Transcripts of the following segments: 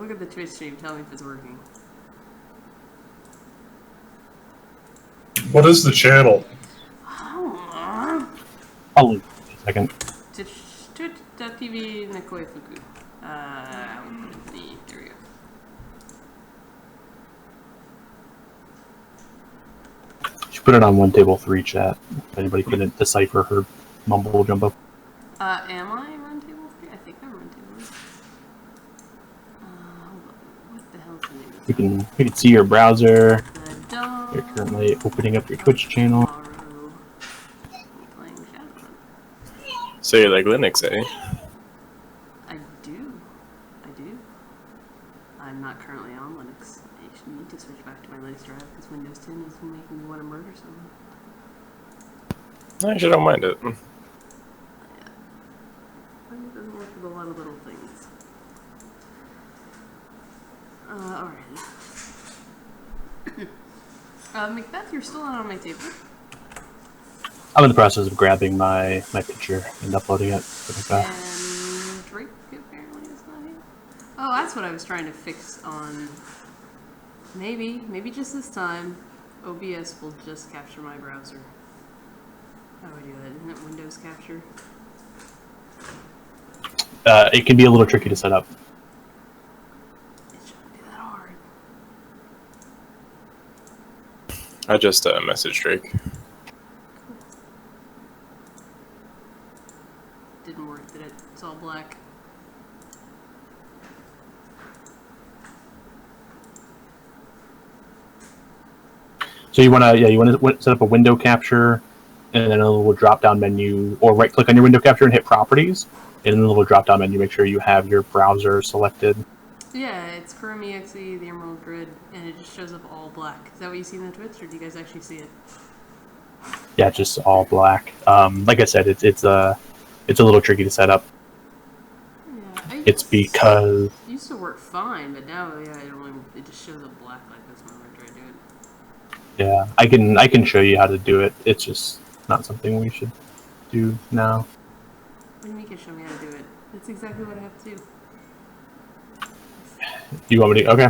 look at the Twitch stream. Tell me if it's working. What is the channel? I'll leave in a second. Twitch.tv Nekoi Fuku. There we go. She put it on one table 3 chat. If anybody couldn't decipher her mumble jumbo. Am I run table 3? I think I'm run table 3. Hold on. What the hell is the name of this? You can see your browser. The You're currently opening up your Twitch channel. Playing Shadowrun. So you like Linux, eh? I do. I'm not currently on Linux. I should need to switch back to my Linux drive because Windows 10 is making me want to murder someone. I actually don't mind it. Yeah. It doesn't work with a lot of little things. Alrighty. Macbeth, you're still not on my table. I'm in the process of grabbing my picture and uploading it. And Drake apparently is not here. Oh, that's what I was trying to fix on. Maybe just this time, OBS will just capture my browser. How do I do that? Isn't it Windows capture? It can be a little tricky to set up. It shouldn't be that hard. I just messaged Drake. Didn't work, did it? It's all black. So you want to set up a window capture, and then a little drop-down menu, or right-click on your window capture and hit Properties, and in the little drop-down menu, make sure you have your browser selected. Yeah, it's Chrome EXE, the Emerald Grid, and it just shows up all black. Is that what you see in the Twitch, or do you guys actually see it? Yeah, it's just all black. Like I said, it's a little tricky to set up. Yeah, It's because it used to work fine, but now it just shows up black like this when I try to do it. yeah, I can show you how to do it. It's just not something we should do now. What do you mean you can show me how to do it? That's exactly what I have to do. You want me to? Okay.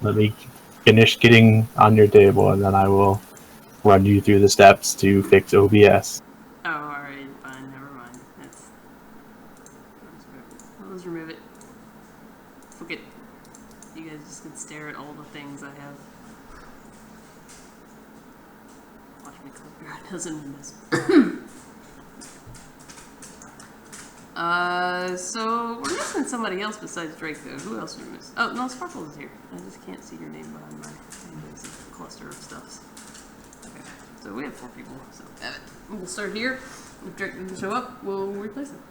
Let me finish getting on your table, and then I will run you through the steps to fix OBS. Oh, alright, fine, never mind. I'll just remove it. Fuck it. You guys just can stare at all the things I have. Watch me click your dozen windows. So we're missing somebody else besides Drake, though. Who else are we missing? Oh, no, Sparkles is here. I just can't see your name behind my name. It's a cluster of stuffs. Okay, so we have 4 people. So we'll start here. If Drake doesn't show up, we'll replace him.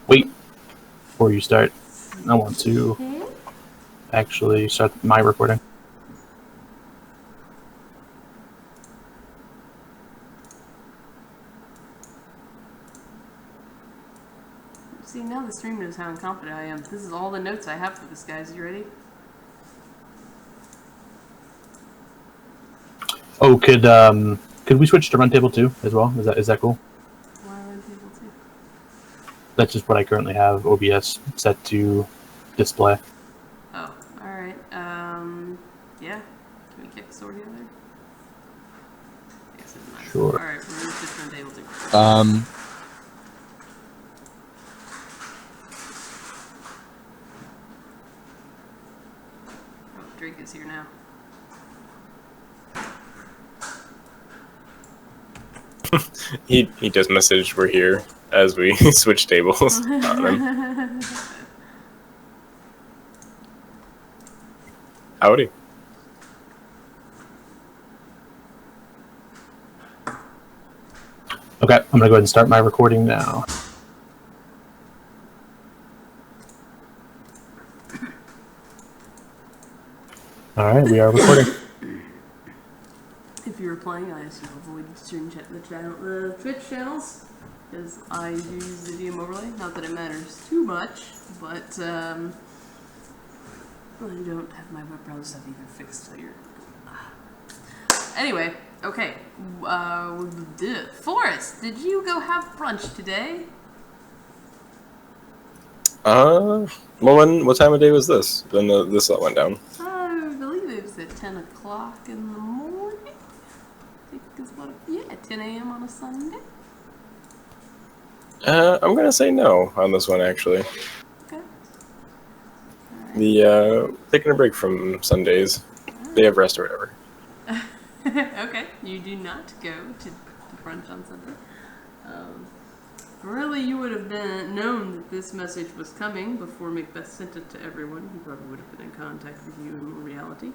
Wait, before you start, I want to actually start my recording. See, now the stream knows how incompetent I am. This is all the notes I have for this, guys. You ready? Oh, could we switch to run table 2 as well? Is that cool? Why run table 2? That's just what I currently have OBS set to display. Oh, alright. Yeah. Can we kick sword here there? Yes, it's nice. Sure. Alright, we're gonna switch run table 2. Oh, Drake is here now. He just messaged we're here as we switch tables on him. Howdy. Okay, I'm gonna go ahead and start my recording now. Alright, we are recording. If you were playing, I assume avoid the Twitch channels, because I use the VM overlay. Not that it matters too much, but I don't have my web browser stuff even fixed. So you're... Anyway, Okay. Forrest, did you go have brunch today? Well, what time of day was this? When this all went down? I believe it was at 10 o'clock in the morning. I think is what, 10 a.m. on a Sunday. I'm gonna say no on this one, actually. Okay. Taking a break from Sundays. They have rest or whatever. Okay, you do not go to brunch on Sunday. Really, you would have known that this message was coming before Macbeth sent it to everyone. He probably would have been in contact with you in reality.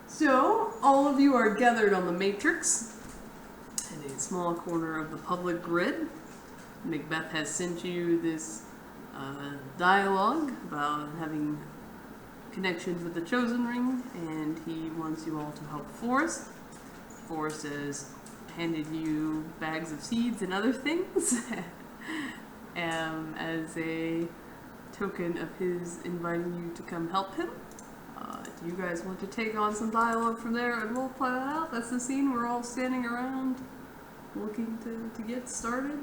So, all of you are gathered on the Matrix in a small corner of the public grid. Macbeth has sent you this dialogue about having connections with the Chosen Ring, and he wants you all to help Forrest. Forrest has handed you bags of seeds and other things as a token of his inviting you to come help him. Do you guys want to take on some dialogue from there and we'll play that out? That's the scene. We're all standing around looking to get started.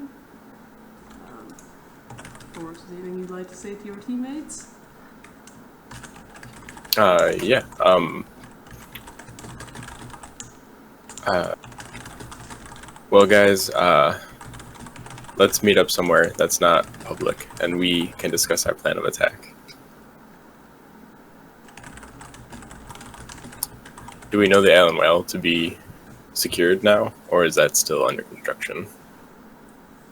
Forrest, anything you'd like to say to your teammates? Yeah. Well, guys, let's meet up somewhere that's not public, and we can discuss our plan of attack. Do we know the Allen Well to be secured now, or is that still under construction?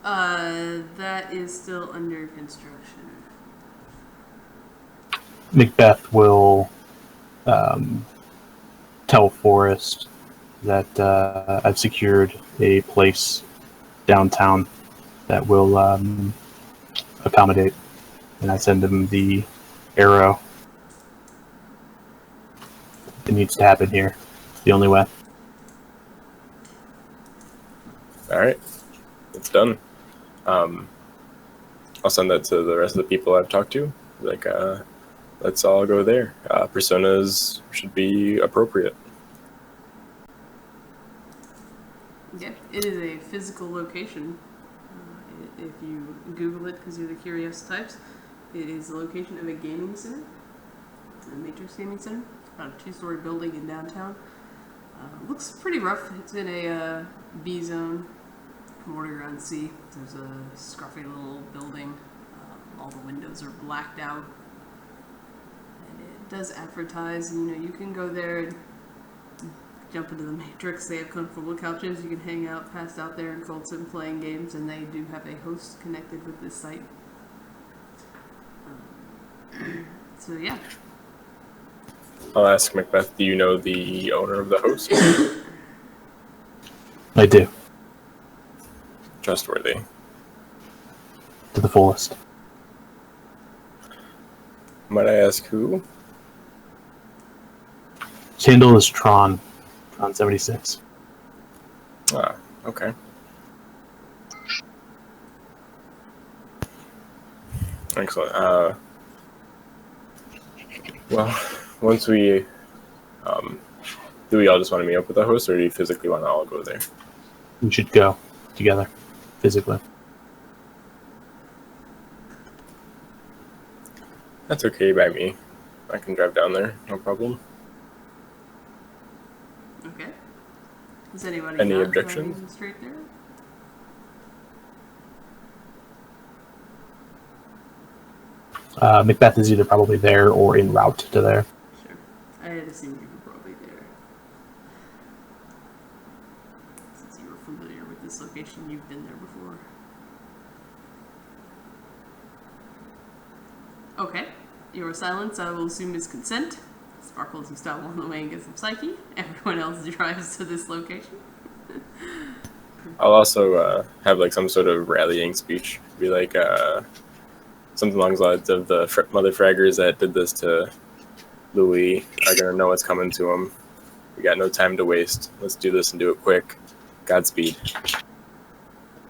That is still under construction. Macbeth will tell Forrest that I've secured a place downtown that will accommodate, and I send him the arrow. It needs to happen here. It's the only way. All right, it's done. I'll send that to the rest of the people I've talked to. Like, let's all go there. Personas should be appropriate. Yeah, it is a physical location. If you Google it because you're the curious types, it is the location of a gaming center, a Matrix Gaming Center. It's about a 2-story building in downtown. Looks pretty rough. It's in a B zone, bordering on C. There's a scruffy little building. All the windows are blacked out. And it does advertise, you can go there and jump into the Matrix. They have comfortable couches. You can hang out, passed out there in Colton playing games, and they do have a host connected with this site. So yeah. I'll ask Macbeth, do you know the owner of the host? I do. Trustworthy. To the fullest. Might I ask who? His handle is Tron 76. Ah, okay. Excellent. Well, once we, do we all just want to meet up with the host, or do you physically want to all go there? We should go together, physically. That's okay by me. I can drive down there, no problem. Okay. Is anybody Any not objections? driving straight there? Macbeth is either probably there or en route to there. Sure. I had assumed you were probably there. Since you were familiar with this location, you've been there before. Okay. Your silence, I will assume, is consent. Sparkles, you stop on the way and get some psyche. Everyone else drives to this location. I'll also have like some sort of rallying speech. Be like something along the lines of the mother fraggers that did this to Louis are gonna know what's coming to them. We got no time to waste. Let's do this and do it quick. Godspeed.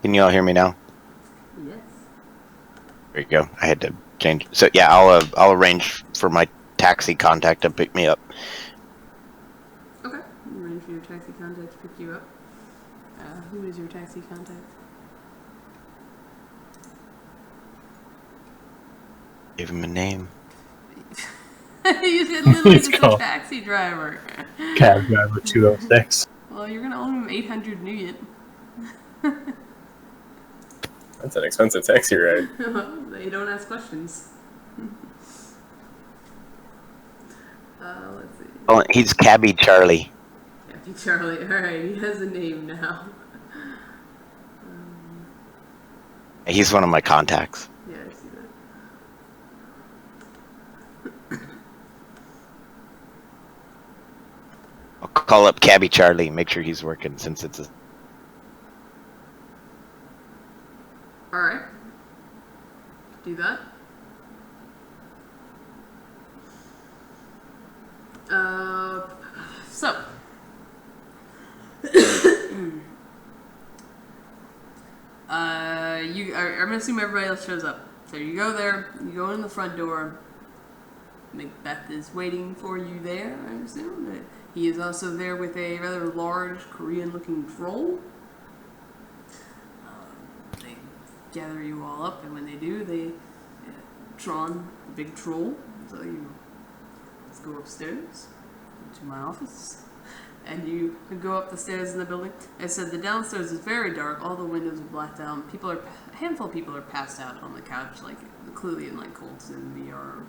Can you all hear me now? Yes. There you go. I had to change. So yeah, I'll arrange for my taxi contact to pick me up. Okay. You ready for your you up. Who is your taxi contact? Give him a name. You said literally Let's just go. a taxi driver. Cab driver 206. Well, you're gonna owe him 800 Nuyet. That's an expensive taxi ride. They don't ask questions. Let's see. Oh, he's Cabby Charlie. Happy Charlie. Alright, he has a name now. He's one of my contacts. Yeah, I see that. I'll call up Cabby Charlie, make sure he's working since it's a... Alright. Do that. So. I'm gonna assume everybody else shows up. So you go there, you go in the front door. Macbeth is waiting for you there, I assume. He is also there with a rather large Korean-looking troll. They gather you all up, and when they do, they Tron, the big troll. So let's go upstairs to my office. And you go up the stairs in the building. I said the downstairs is very dark. All the windows are blacked out. A handful of people are passed out on the couch, like clearly in like Colts and VR,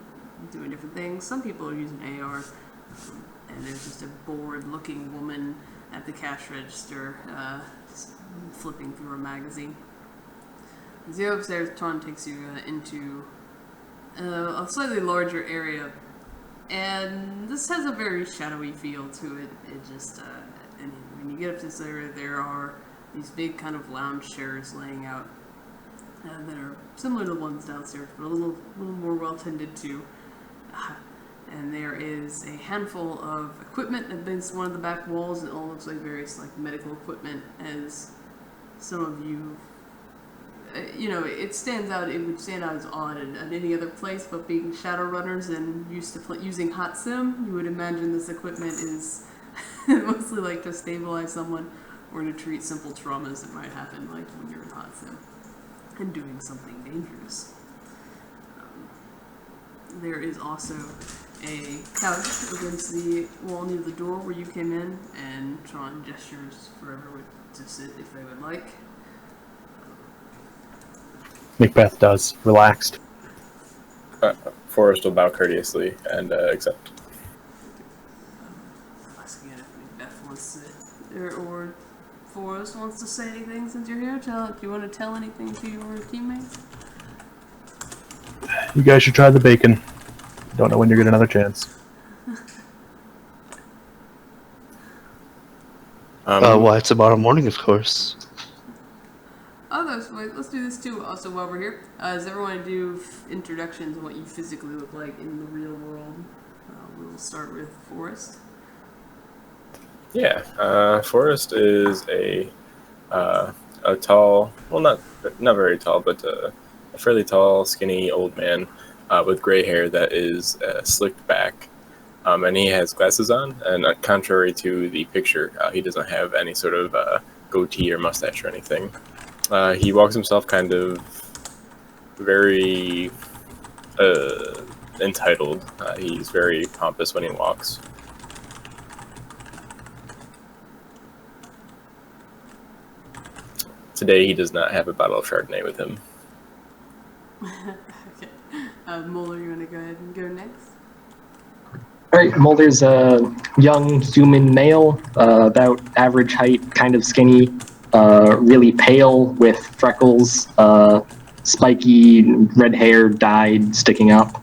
doing different things. Some people are using AR, and there's just a bored-looking woman at the cash register, flipping through a magazine. As you go upstairs, Tron takes you into a slightly larger area. And this has a very shadowy feel to it. It just, and when you get up to this area, there are these big kind of lounge chairs laying out that are similar to the ones downstairs, but a little more well tended to. And there is a handful of equipment against one of the back walls. It all looks like various like medical equipment, as some of you. It stands out. It would stand out as odd at any other place, but being Shadowrunners and used to using Hot Sim, you would imagine this equipment is mostly like to stabilize someone or to treat simple traumas that might happen, like when you're in Hot Sim and doing something dangerous. There is also a couch against the wall near the door where you came in, and Tron gestures for everyone to sit if they would like. Macbeth does, relaxed. Forrest will bow courteously and accept. Asking if Macbeth wants to, or Forrest wants to say anything since you're here. Do you want to tell anything to your teammates? You guys should try the bacon. Don't know when you get another chance. Well, it's tomorrow morning, of course. Let's do this too. Also, while we're here, does everyone do introductions on what you physically look like in the real world? We'll start with Forrest. Yeah, Forrest is a tall, well, not very tall, but a fairly tall, skinny old man with gray hair that is slicked back, and he has glasses on. And contrary to the picture, he doesn't have any sort of goatee or mustache or anything. He walks himself kind of very entitled. He's very pompous when he walks. Today he does not have a bottle of Chardonnay with him. Okay. Mulder, you want to go ahead and go next? Alright, Mulder's a young human male, about average height, kind of skinny, really pale with freckles, spiky red hair dyed sticking up,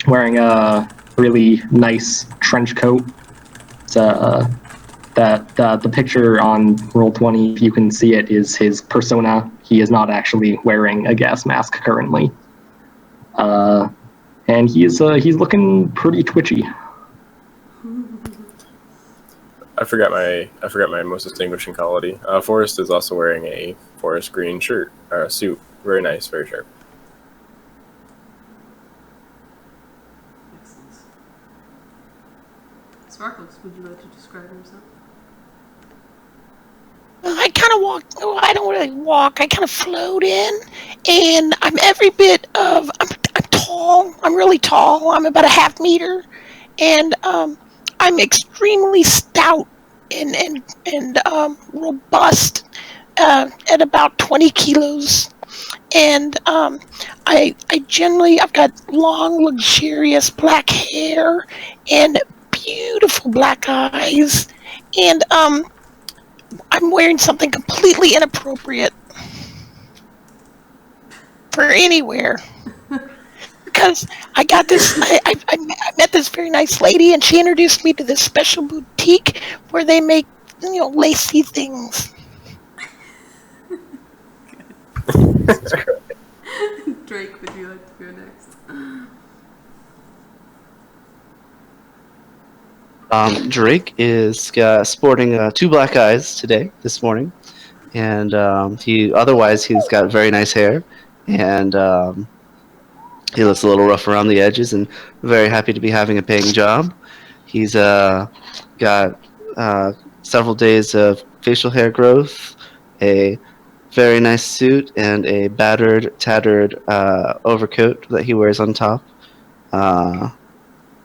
wearing a really nice trench coat. It's, the picture on Roll20, if you can see it, is his persona. He is not actually wearing a gas mask currently. And he's looking pretty twitchy. I forgot my most distinguishing quality. Forrest is also wearing a forest green shirt or suit. Very nice, very sharp. Excellent. Sparkles, would you like to describe yourself? I don't really walk. I kind of float in, and I'm every bit of. I'm tall. I'm really tall. I'm about a half meter, and I'm extremely stout and robust at about 20 kilos. And I've got long, luxurious black hair and beautiful black eyes, and I'm wearing something completely inappropriate for anywhere. Because I got this, I met this very nice lady, and she introduced me to this special boutique where they make, lacy things. Drake, would you like to go next? Drake is sporting 2 black eyes this morning, and he's got very nice hair, and he looks a little rough around the edges, and very happy to be having a paying job. He's got several days of facial hair growth, a very nice suit, and a battered, tattered overcoat that he wears on top.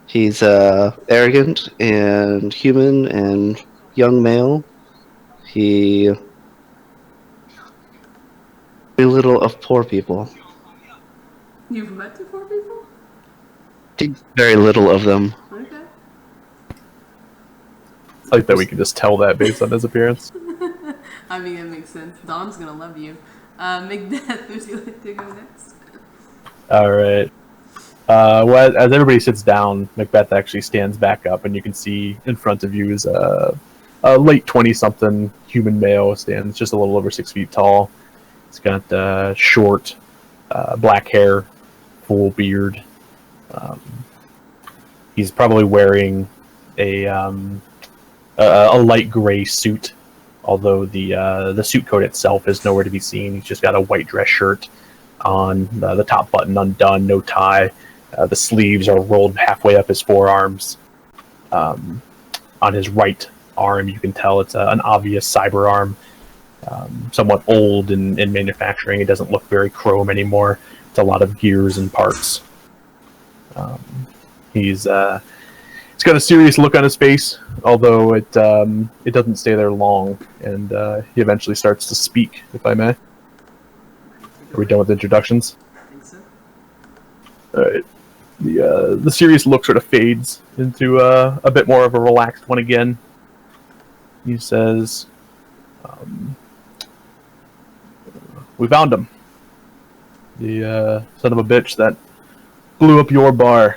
He's arrogant and human and young male. He very little of poor people. You've met the poor people? Thinks very little of them. Okay. I like that we can just tell that based on his appearance. I mean, it makes sense. Dom's gonna love you. Macbeth, would you like to go next? All right. Well, as everybody sits down, Macbeth actually stands back up, and you can see in front of you is a late 20-something human male. Stands just a little over 6 feet tall. He's got short black hair, full beard. He's probably wearing a light gray suit, although the suit coat itself is nowhere to be seen. He's just got a white dress shirt on, the top button undone, no tie. The sleeves are rolled halfway up his forearms. On his right arm, you can tell it's an obvious cyber arm, somewhat old in manufacturing. It doesn't look very chrome anymore. It's a lot of gears and parts. He's got a serious look on his face, although it doesn't stay there long, and he eventually starts to speak, if I may. Are we done with introductions? I think so. All right. The serious look sort of fades into a bit more of a relaxed one again. He says, "We found him. The son of a bitch that blew up your bar.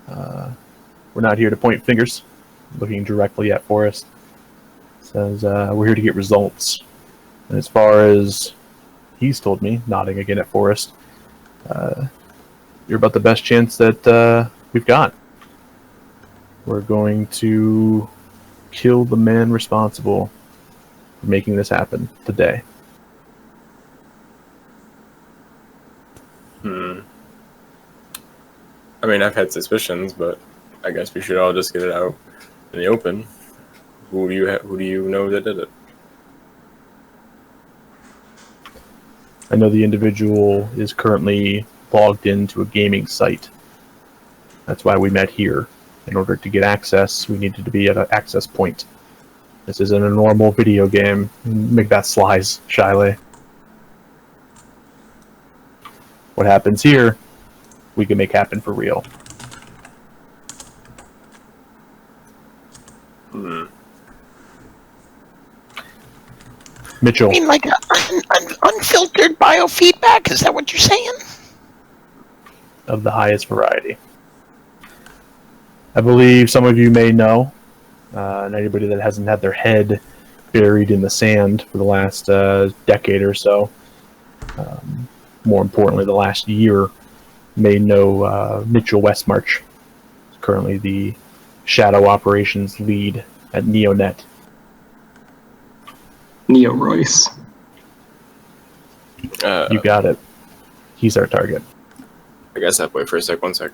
We're not here to point fingers." Looking directly at Forrest, says, "We're here to get results. And as far as he's told me," nodding again at Forrest, "you're about the best chance that we've got. We're going to kill the man responsible for making this happen today." I mean, I've had suspicions, but I guess we should all just get it out in the open. Who do you know that did it? I know the individual is currently logged into a gaming site. That's why we met here. In order to get access, we needed to be at an access point. This isn't a normal video game. Macbeth slides shyly. What happens here, we can make happen for real. Mitchell. I mean, like unfiltered biofeedback? Is that what you're saying? Of the highest variety. I believe some of you may know, and anybody that hasn't had their head buried in the sand for the last decade or so, more importantly, the last year, may know Mitchell Westmarch, currently the Shadow Operations lead at Neonet. Neoroyce. You got it. He's our target. I guess I'll wait for a sec. 1 sec.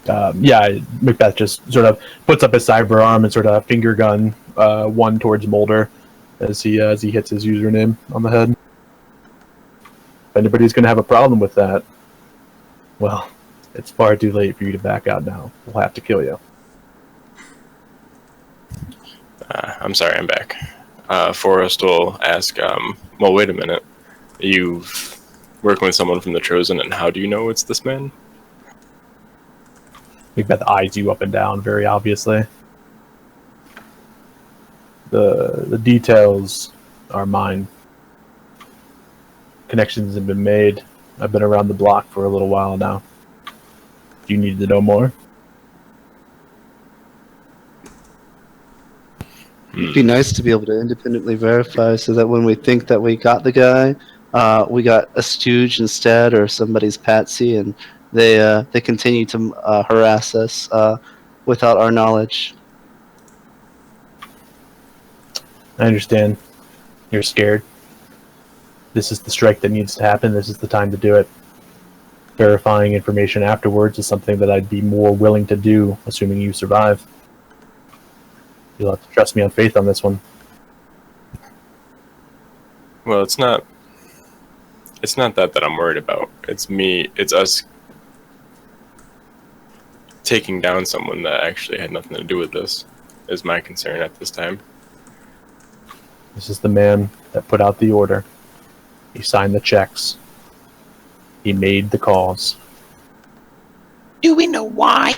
Yeah, Macbeth just sort of puts up his cyber arm and sort of finger gun one towards Mulder as he hits his username on the head. If anybody's going to have a problem with that, well, it's far too late for you to back out now. We'll have to kill you. I'm sorry, I'm back. Forrest will ask, well, wait a minute. You've working with someone from the Chosen, and how do you know it's this man? Macbeth eyes you up and down very obviously. The details are mine. Connections have been made. I've been around the block for a little while now. Do you need to know more? It'd be nice to be able to independently verify so that when we think that we got the guy, we got a stooge instead or somebody's patsy, and they continue to harass us without our knowledge. I understand. You're scared. This is the strike that needs to happen. This is the time to do it. Verifying information afterwards is something that I'd be more willing to do, assuming you survive. You'll have to trust me on faith on this one. Well, it's not that I'm worried about. It's us taking down someone that actually had nothing to do with this is my concern at this time. This is the man that put out the order. He signed the checks. He made the calls. Do we know why?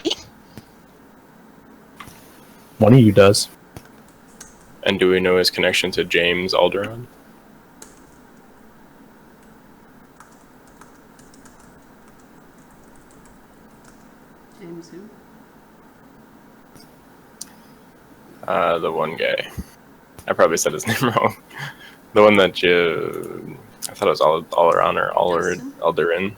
One of you does. And do we know his connection to James Alderaan? James who? The one guy. I probably said his name wrong. The one that I thought it was Alderaan or Alderaan.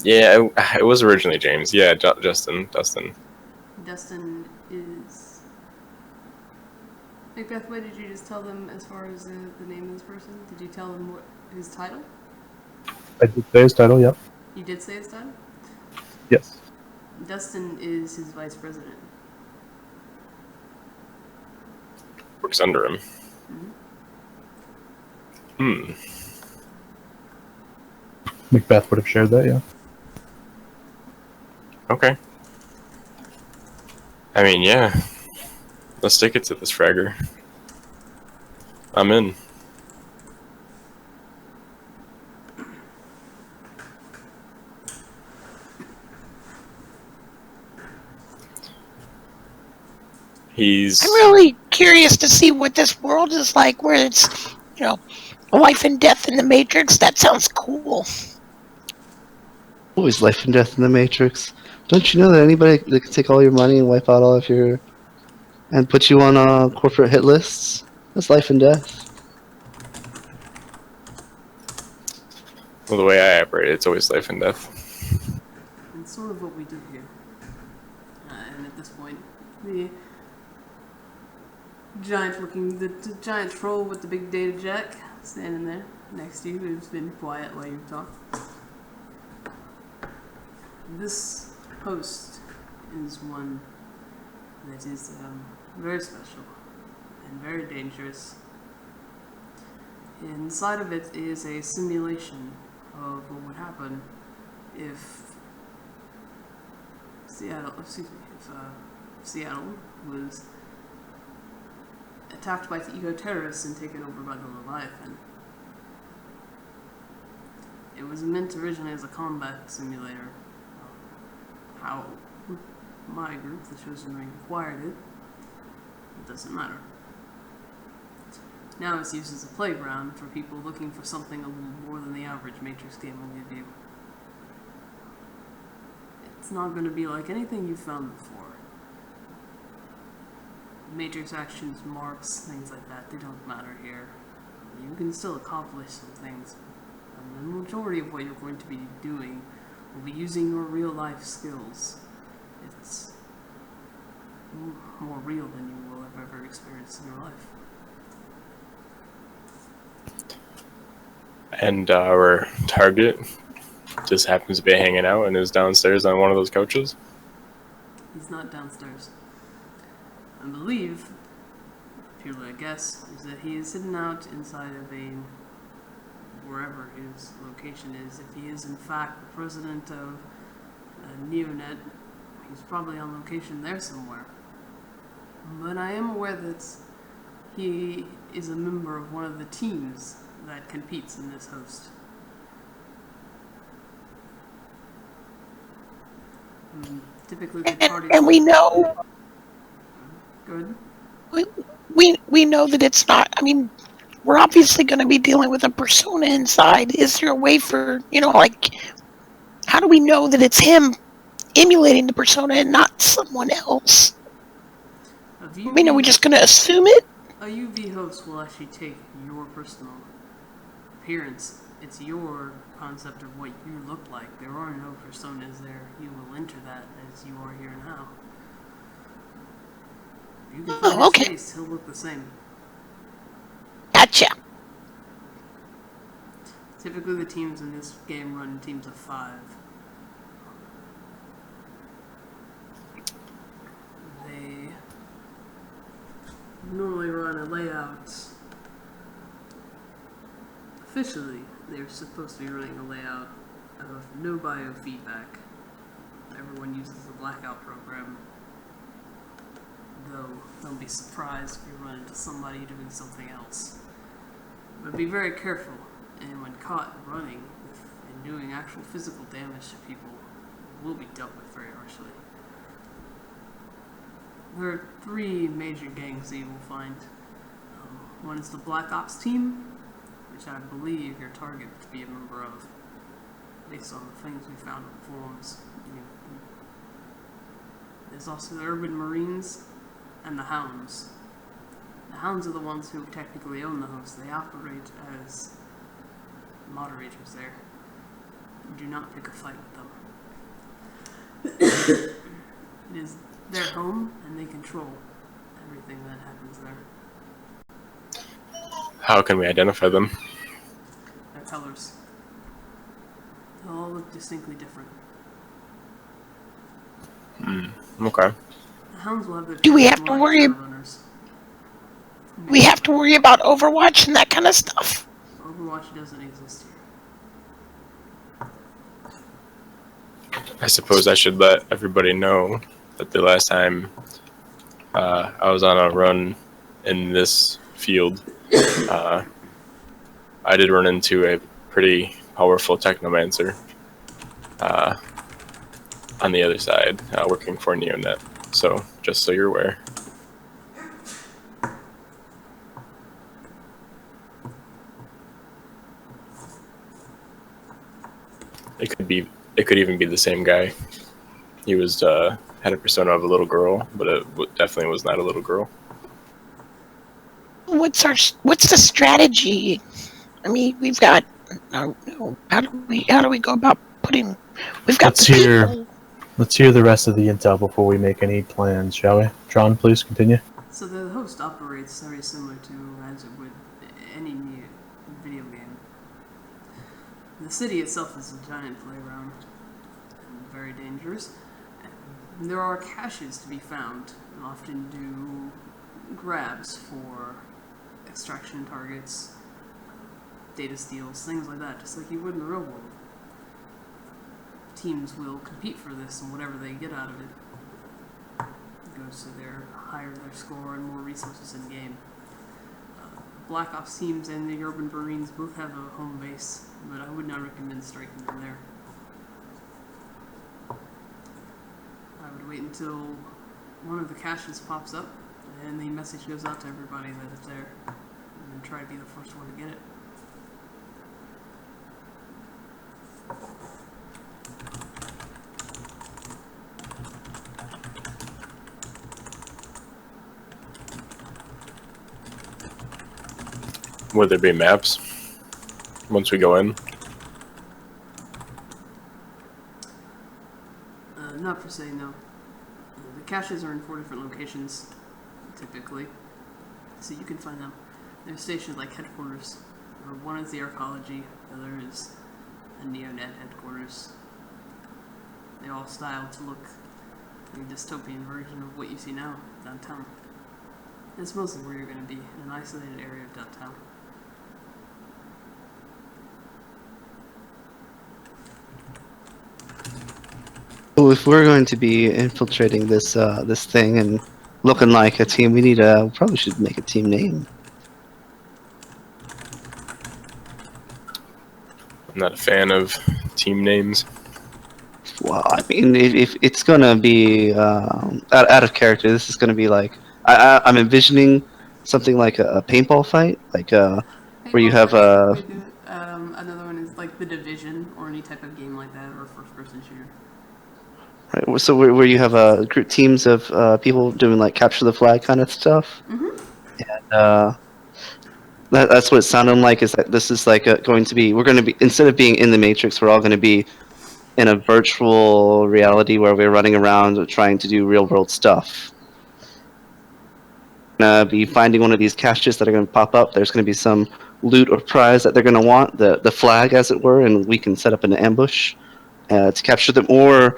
Yeah, it was originally James. Yeah, Dustin. Dustin is... Macbeth, what did you just tell them as far as the name of this person? Did you tell them what his title? I did say his title, yep. You did say his title? Yes. Dustin is his vice president. Works under him. Mm-hmm. Macbeth would have shared that, yeah. Okay. I mean, yeah. Let's stick it to this fragger. I'm in. I'm really curious to see what this world is like, where it's, life and death in the Matrix. That sounds cool. Always life and death in the Matrix. Don't you know that anybody that can take all your money and wipe out all of your... and put you on corporate hit lists? That's life and death. Well, the way I operate, it's always life and death. And sort of what we do here. And at this point, the giant troll with the big data jack standing there next to you, who's been quiet while you talk. This post is one that is very special and very dangerous. Inside of it is a simulation of what would happen if Seattle was attacked by eco-terrorists and taken over by the Leviathan. It was meant originally as a combat simulator. How my group, the Chosen Ring, acquired it doesn't matter. Now it's used as a playground for people looking for something a little more than the average Matrix game will give you. It's not going to be like anything you've found before. Matrix actions, marks, things like that, they don't matter here. You can still accomplish some things, and the majority of what you're going to be doing will be using your real life skills. It's more real than you will have ever experienced in your life. And our target just happens to be hanging out and is downstairs on one of those couches? He's not downstairs. I believe, purely a guess, is that he is hidden out inside of wherever his location is. If he is in fact the president of Neonet, he's probably on location there somewhere. But I am aware that he is a member of one of the teams that competes in this host. Typically, the party. And we know. Good. We know that it's not. I mean, we're obviously going to be dealing with a persona inside. Is there a way for, like, how do we know that it's him emulating the persona and not someone else? I mean, are we just going to assume it? A UV host will actually take your personal appearance. It's your concept of what you look like. There are no personas there. You will enter that as you are here now. You can find his face, he'll look the same. Gotcha. Typically the teams in this game run teams of 5. They normally run a layout. Officially, they're supposed to be running a layout of no biofeedback. Everyone uses the blackout program. Though, don't be surprised if you run into somebody doing something else. But be very careful, and when caught running and doing actual physical damage to people, will be dealt with very harshly. There are 3 major gangs that you will find. One is the Black Ops team, which I believe your target to be a member of, based on the things we found on the forums. There's also the Urban Marines and the Hounds. The Hounds are the ones who technically own the host. They operate as moderators there. Do not pick a fight with them. It is their home, and they control everything that happens there. How can we identify them? Their colors. They all look distinctly different. Okay. The Hounds will have their Do we have to worry? runners. We have to worry about Overwatch and that kind of stuff. Overwatch doesn't exist here. I suppose I should let everybody know that the last time I was on a run in this field, I did run into a pretty powerful technomancer on the other side, working for Neonet. So, just so you're aware. It could even be the same guy. He was had a persona of a little girl, but it definitely was not a little girl. What's the strategy? I mean, we've got. How do we go about putting? We've got Let's hear the rest of the intel before we make any plans, shall we? John, please continue. So the host operates very similar to as it would any new video game. The city itself is a giant playground and very dangerous. And there are caches to be found, and often do grabs for extraction targets, data steals, things like that, just like you would in the real world. Teams will compete for this, and whatever they get out of it goes to higher their score and more resources in the game. Black Ops teams and the Urban Marines both have a home base, but I would not recommend striking them there. I would wait until one of the caches pops up, and the message goes out to everybody that it's there, and then try to be the first one to get it. Would there be maps once we go in? Not per se, no. The caches are in 4 different locations, typically, so you can find them. They're stationed like headquarters. One is the archaeology, the other is a neonet headquarters. They all style to look like a dystopian version of what you see now downtown. It's mostly where you're going to be, in an isolated area of downtown. Well, if we're going to be infiltrating this this thing and looking like a team, we probably should make a team name. I'm not a fan of team names. Well, I mean, if it's gonna be out of character, this is gonna be like I'm envisioning something like a paintball fight, like where you have a. Another one is like The Division or any type of game like that, or first-person shooter. Right, so where you have teams of people doing like capture the flag kind of stuff. Mm-hmm. And that's what it sounded like. Is that this is like going to be? We're going to be, instead of being in the Matrix, we're all going to be in a virtual reality where we're running around trying to do real world stuff. Be finding one of these caches that are going to pop up. There's going to be some loot or prize that they're going to want, the flag as it were, and we can set up an ambush to capture them, or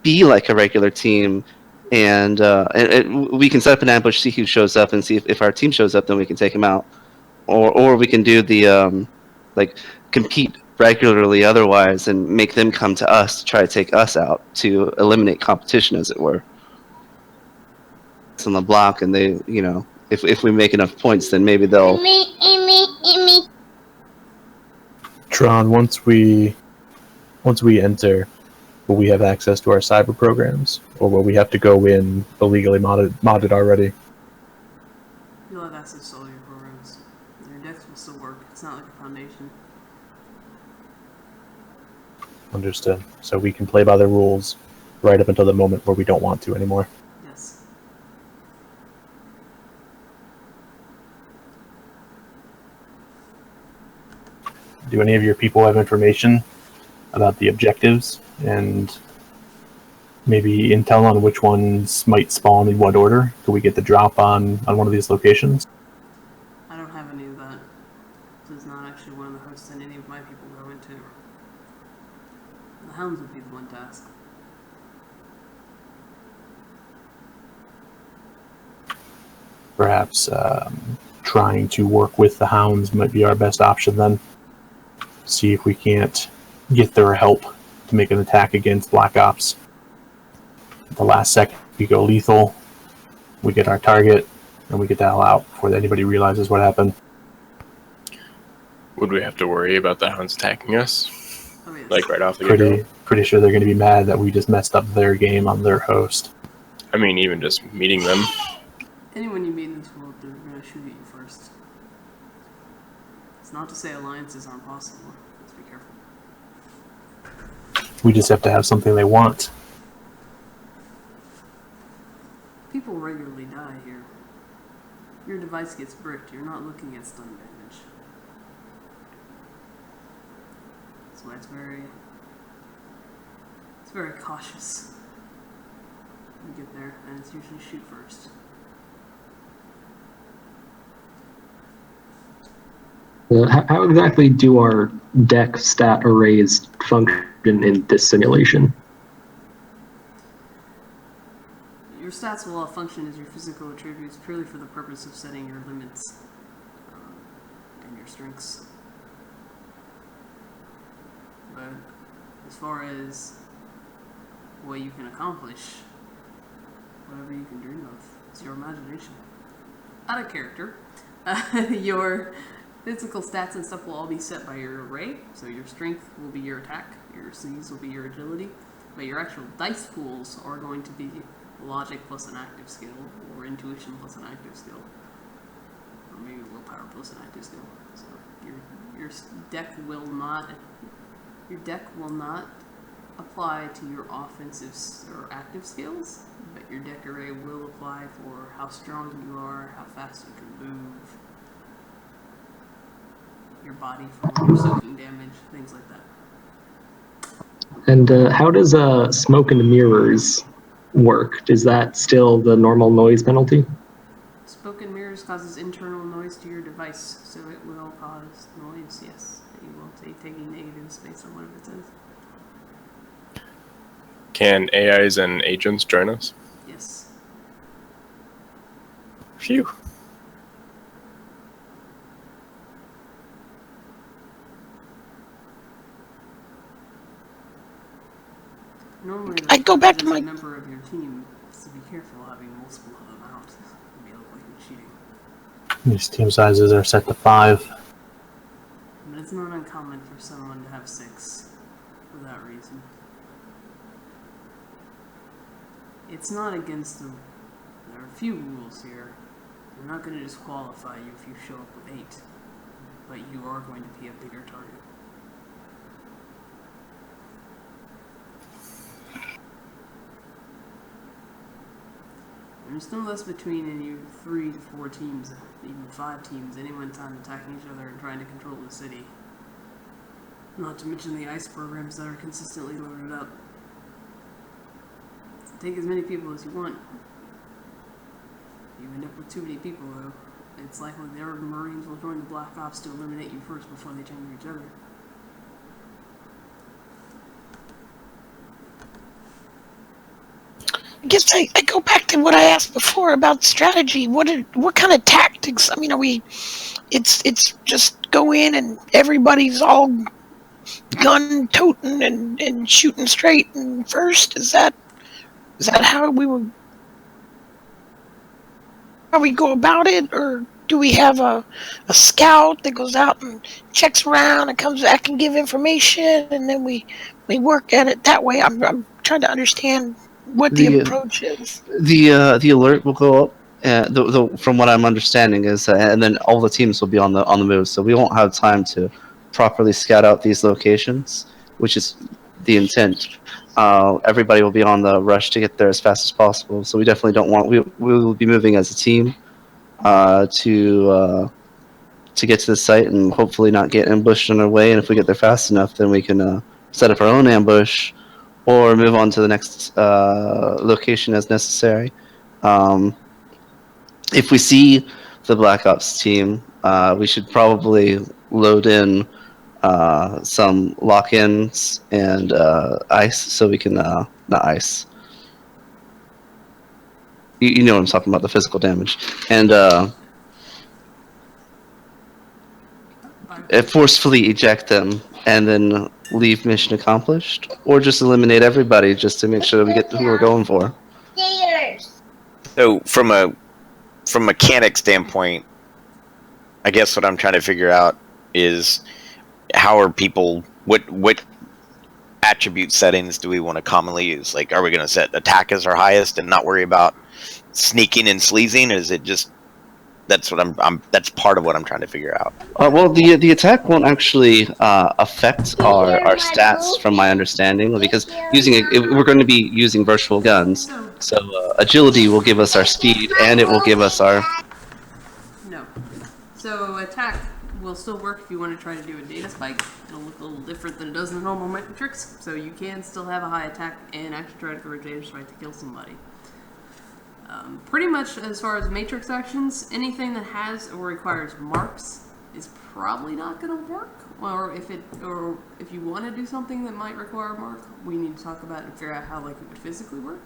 be like a regular team, and we can set up an ambush, see who shows up, and see if our team shows up, then we can take him out, or we can do the like compete regularly otherwise and make them come to us to try to take us out to eliminate competition, as it were. On the block, and they, you know, if we make enough points, then maybe they'll. Tron, once we enter, will we have access to our cyber programs, or will we have to go in illegally modded already? You'll have access to all your programs. Your decks will still work. It's not like a foundation. Understood. So we can play by the rules right up until the moment where we don't want to anymore. Yes. Do any of your people have information about the objectives and maybe intel on which ones might spawn in what order? Could we get the drop on one of these locations? I don't have any of that. This is not actually one of the hosts that any of my people go into. The Hounds would be the one to ask. Perhaps trying to work with the Hounds might be our best option then. See if we can't get their help to make an attack against Black Ops. At the last second, we go lethal, we get our target, and we get the hell out before anybody realizes what happened. Would we have to worry about the Hounds attacking us? Oh, yes. Like right off the get-go? Pretty sure they're going to be mad that we just messed up their game on their host. I mean, even just meeting them. Anyone you meet in this world, they're going to shoot at you first. It's not to say alliances aren't possible. Let's be careful. We just have to have something they want. People regularly die here. Your device gets bricked. You're not looking at stun damage. That's why it's very cautious. You get there, and it's usually shoot first. How exactly do our deck stat arrays function in this simulation? Your stats will all function as your physical attributes purely for the purpose of setting your limits and your strengths. But as far as what you can accomplish, whatever you can dream of, it's your imagination. Out of character, your physical stats and stuff will all be set by your array. So your strength will be your attack, your C's will be your agility, but your actual dice pools are going to be logic plus an active skill, or intuition plus an active skill, or maybe willpower plus an active skill. So your deck will not apply to your offensive or active skills, but your deck array will apply for how strong you are, how fast you can move, your body from your soaking damage, things like that. And how does smoke and mirrors work? Is that still the normal noise penalty? Smoke and mirrors causes internal noise to your device, so it will cause noise, yes. You will take taking negatives based on whatever it says. Can AIs and agents join us? Yes. Phew. Normally, I go back to as a my- member of your team, so be careful having multiple of them out. It may look like you're cheating. These team sizes are set to 5. But it's not uncommon for someone to have 6 for that reason. It's not against them. There are a few rules here. They're not going to disqualify you if you show up with 8, but you are going to be a bigger target. There's no less between you 3 to 4 teams, even 5 teams, any one time attacking each other and trying to control the city. Not to mention the ice programs that are consistently loaded up. So take as many people as you want. If you end up with too many people, though, it's likely their Marines will join the Black Ops to eliminate you first before they turn to each other. I guess I go back to what I asked before about strategy. What kind of tactics? I mean, it's just go in and everybody's all gun toting and shooting straight and first? Is that how we go about it, or do we have a scout that goes out and checks around and comes back and give information, and then we work at it that way? I'm trying to understand what the approach is. The alert will go up. From what I'm understanding is, and then all the teams will be on the move, so we won't have time to properly scout out these locations, which is the intent. Everybody will be on the rush to get there as fast as possible. So we definitely don't want. We will be moving as a team to get to the site and hopefully not get ambushed on our way. And if we get there fast enough, then we can set up our own ambush or move on to the next location as necessary. If we see the Black Ops team, we should probably load in some lock-ins and ice, so we can not ice. You know what I'm talking about, the physical damage, and forcefully eject them, and then leave mission accomplished, or just eliminate everybody just to make sure that we get who we're going for. So from a mechanic standpoint, I guess what I'm trying to figure out is how are people, what attribute settings do we want to commonly use? Like, are we going to set attack as our highest and not worry about sneaking and sleazing? Or is it just that's what that's part of what I'm trying to figure out. Well, the attack won't actually affect our stats, from my understanding, because we're going to be using virtual guns. So agility will give us our speed, and it will give us our. No. So attack will still work if you want to try to do a data spike. It'll look a little different than it does in the normal matrix. So you can still have a high attack and actually try to throw a data spike to kill somebody. Pretty much as far as matrix actions, anything that has or requires marks is probably not going to work. Or if you want to do something that might require a mark, we need to talk about it and figure out how it would physically work.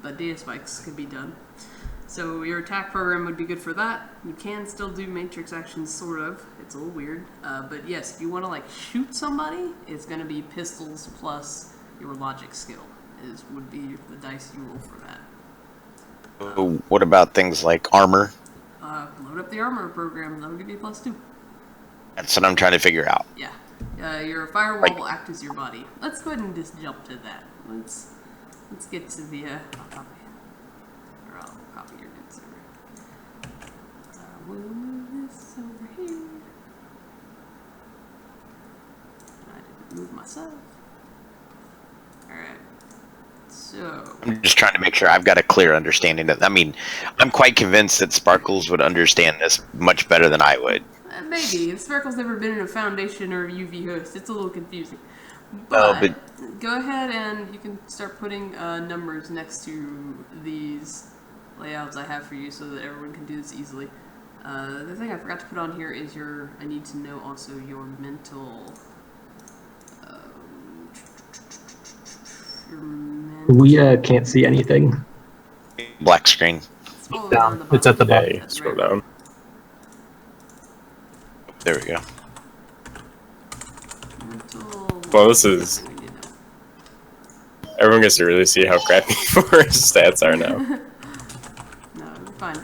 But data spikes could be done. So your attack program would be good for that. You can still do matrix actions, sort of. It's a little weird. But yes, if you want to shoot somebody, it's going to be pistols plus your logic skill would be the dice you roll for that. What about things like armor? Load up the armor program. That'll give you +2. That's what I'm trying to figure out. Yeah. Your firewall will act as your body. Let's go ahead and just jump to that. Let's get to the. I'll copy your notes over. We'll move this over here. I didn't move myself. All right. So I'm just trying to make sure I've got a clear understanding of. I mean, I'm quite convinced that Sparkles would understand this much better than I would. Maybe. If Sparkle's never been in a Foundation or a UV host, it's a little confusing. But go ahead and you can start putting numbers next to these layouts I have for you so that everyone can do this easily. The thing I forgot to put on here is I need to know also your mental. We can't see anything. Black screen. Scroll Down. down the It's at the bottom. Hey, That's scroll right. down. There we go. Mental. Well, this is- We need to know. Everyone gets to really see how crappy our stats are now. No, you're fine.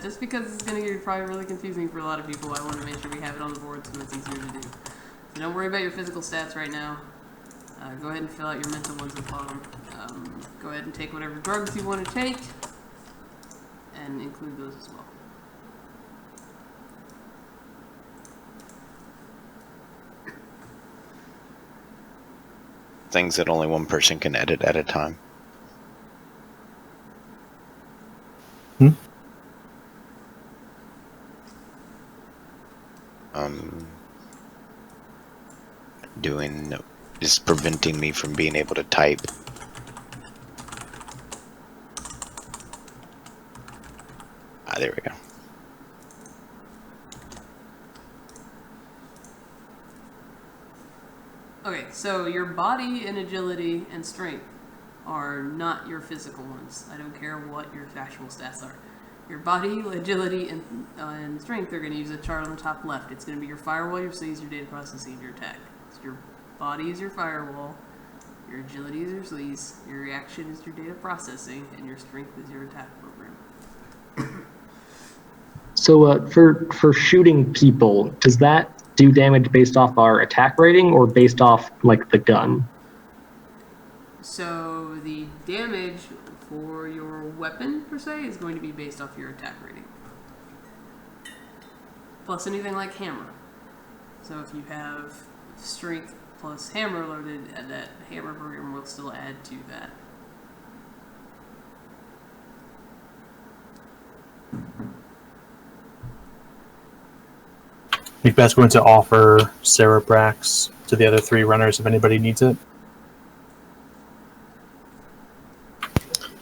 Just because it's going to get probably really confusing for a lot of people, I want to make sure we have it on the board so it's easier to do. So don't worry about your physical stats right now. Go ahead and fill out your mental ones at the bottom. Go ahead and take whatever drugs you want to take, and include those as well. Things that only one person can edit at a time. Doing is preventing me from being able to type. There we go. Okay, so your body and agility and strength are not your physical ones. I don't care what your actual stats are. Your body, agility, and strength are going to use a chart on the top left. It's going to be your firewall, your sleeves, your data processing, your attack. So your body is your firewall, your agility is your sleeves, your reaction is your data processing, and your strength is your attack program. So for shooting people, does that do damage based off our attack rating or based off like the gun? So the damage for your weapon, per se, is going to be based off your attack rating. Plus anything like hammer. So if you have strength plus hammer loaded, that hammer program will still add to that. Macbeth's going to offer Cerebrax to the other 3 runners if anybody needs it.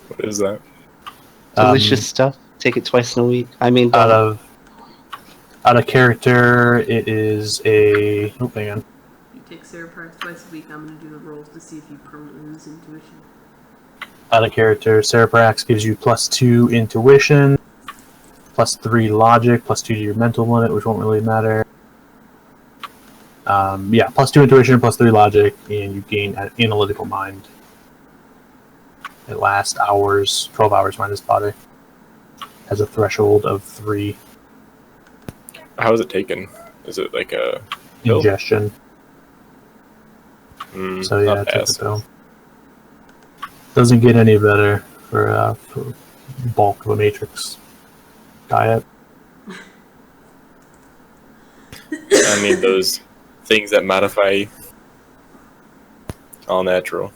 What is that? Delicious stuff. Take it twice in a week. I mean, Out of character, it is a. Oh, hang on. You take Cerebrax twice a week. I'm going to do the rolls to see if you permanently lose intuition. Out of character, Cerebrax gives you +2 intuition, +3 logic, +2 to your mental limit, which won't really matter. Yeah, +2 intuition, +3 logic, and you gain an analytical mind. It lasts hours, 12 hours minus body. Has a threshold of 3 How is it taken? Is it like a pill? ingestion. So yeah, not it's fast. a pill. Doesn't get any better for bulk of a matrix diet. I need those things that modify you. All natural.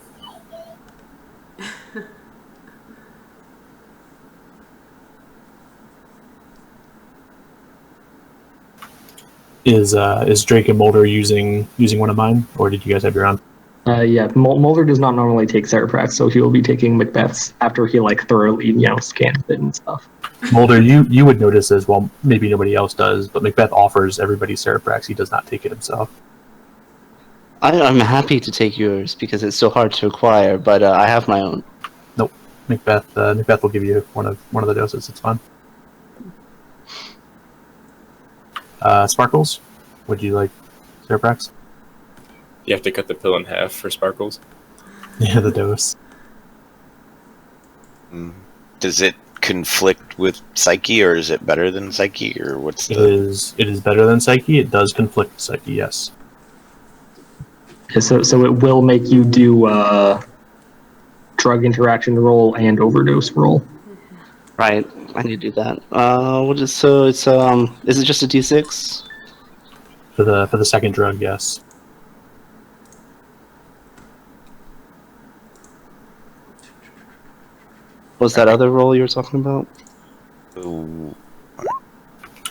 Is Drake and Mulder using one of mine, or did you guys have your own? Yeah, Mulder does not normally take Cerebrax, so he will be taking Macbeth's after he like thoroughly, scans it and stuff. Mulder, you would notice as well. Maybe nobody else does, but Macbeth offers everybody Cerebrax. He does not take it himself. I'm happy to take yours because it's so hard to acquire, but I have my own. Nope. Macbeth will give you one of the doses. It's fine. Sparkles, would you like Cerebrax? You have to cut the pill in half for Sparkles. Yeah, the dose. Does it conflict with Psyche, or is it better than Psyche, or what's It the... is better than Psyche. It does conflict with Psyche, yes. Yeah, so it will make you do drug interaction roll and overdose roll. Right, I need to do that. Is it just a D6? For the second drug, yes. Was that other roll you were talking about? Ooh,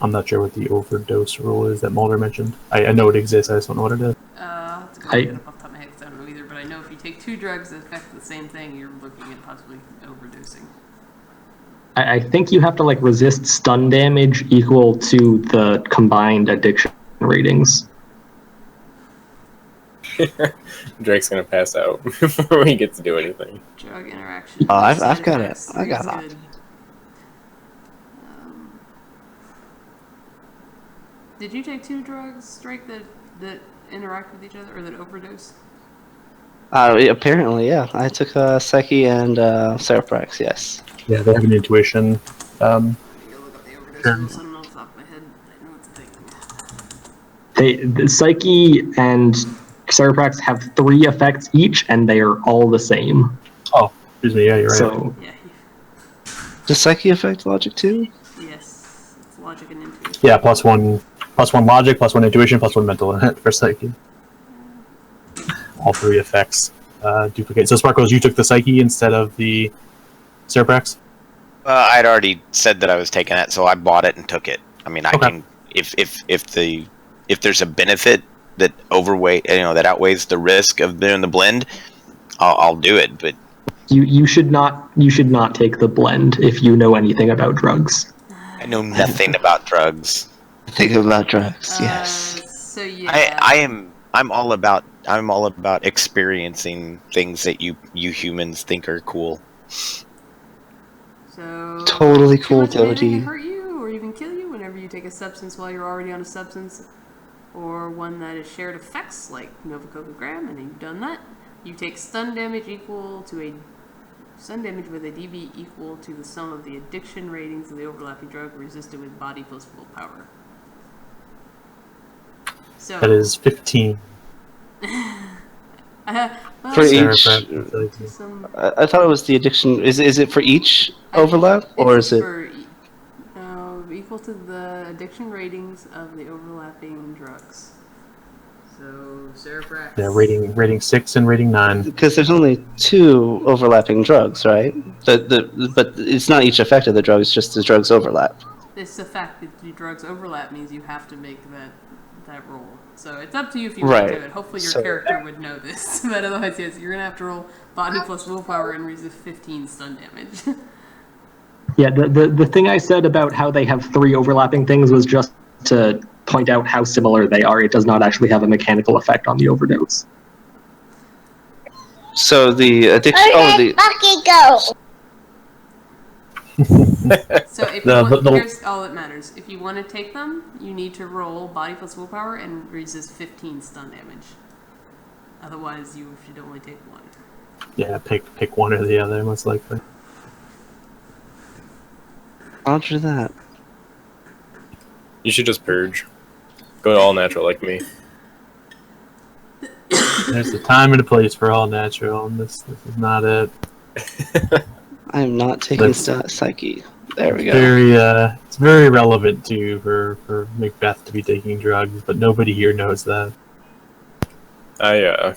I'm not sure what the overdose rule is that Mulder mentioned. I know it exists, I just don't know what it is. I'll have to go look it up off the top of my head 'cause I don't know either, but I know if you take 2 drugs that affect the same thing, you're looking at possibly overdosing. I think you have to like resist stun damage equal to the combined addiction ratings. Drake's gonna pass out before we get to do anything. Drug interaction. Oh, I've side got it. effects. I got Three's it. good. Did you take 2 drugs, Drake, that interact with each other or that overdose? Apparently, yeah. I took Psyche and Cereprax, yes. Yeah, they have an intuition. I'm gonna look up the overdose Sure. rules. I don't know off the top of my head. I know it's a thing. The Psyche and Cereprax have 3 effects each, and they are all the same. Oh, excuse me. Yeah, you're right. So Yeah. Does Psyche affect logic too? Yes. It's logic and intuition. Yeah, +1 logic, +1 intuition, +1 mental for psyche. All 3 effects duplicate. So Sparkles, you took the psyche instead of the Cereprax? I'd already said that I was taking it, so I bought it and took it. I mean, I Okay. can if there's a benefit that that outweighs the risk of doing the blend, I'll do it. But you should not take the blend if you know anything about drugs. I know nothing about drugs. Think about drugs, yes. So yeah. I'm all about experiencing things that you humans think are cool. So Totally too cool, much of anything Dodie. can hurt you or even kill you whenever you take a substance while you're already on a substance, or one that has shared effects like novococogram, and you've done that. You take stun damage with a DB equal to the sum of the addiction ratings of the overlapping drug resisted with body plus willpower. So That is 15. well, For each, Cereprax. some, I thought it was the addiction. Is it for each overlap, or is it? Equal to the addiction ratings of the overlapping drugs. So Cereprax. Yeah, rating 6 and rating 9. Because there's only 2 overlapping drugs, right? But it's not each effect of the drug. It's just the drugs overlap. It's the fact that the drugs overlap means you have to make that roll. So it's up to you if you Right. want to do it. Hopefully your So- character would know this. But otherwise, yes, you're going to have to roll body plus willpower and resist 15 stun damage. Yeah, the thing I said about how they have 3 overlapping things was just to point out how similar they are. It does not actually have a mechanical effect on the overdose. So the addiction. Where did Bucky go? So if here's all that matters. If you want to take them, you need to roll body plus willpower and resist 15 stun damage. Otherwise, you should only take 1. Yeah, pick one or the other, most likely. Roger that. You should just purge. Go all natural like me. There's a time and a place for all natural, and this is not it. I am not taking That's- Psyche. There we go. It's very relevant to for Macbeth to be taking drugs, but nobody here knows that. I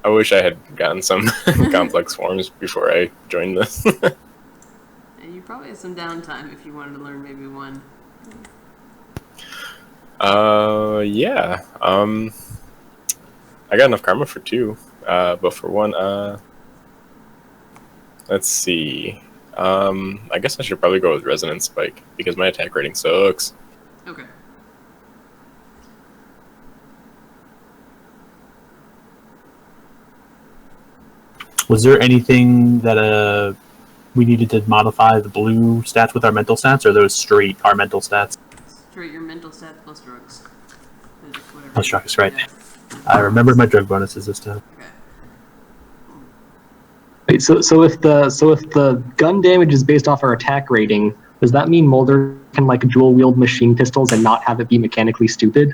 wish I had gotten some complex forms before I joined this. And you probably have some downtime if you wanted to learn maybe one. Yeah. I got enough karma for 2, but for 1, let's see. I guess I should probably go with Resonance Spike because my attack rating sucks. Okay. Was there anything that we needed to modify the blue stats with our mental stats, or are those straight our mental stats? Straight your mental stats plus drugs. Whatever. Plus drugs, right. Yeah. I remembered my drug bonuses this time. Okay. Wait, so if the gun damage is based off our attack rating, does that mean Mulder can like dual wield machine pistols and not have it be mechanically stupid?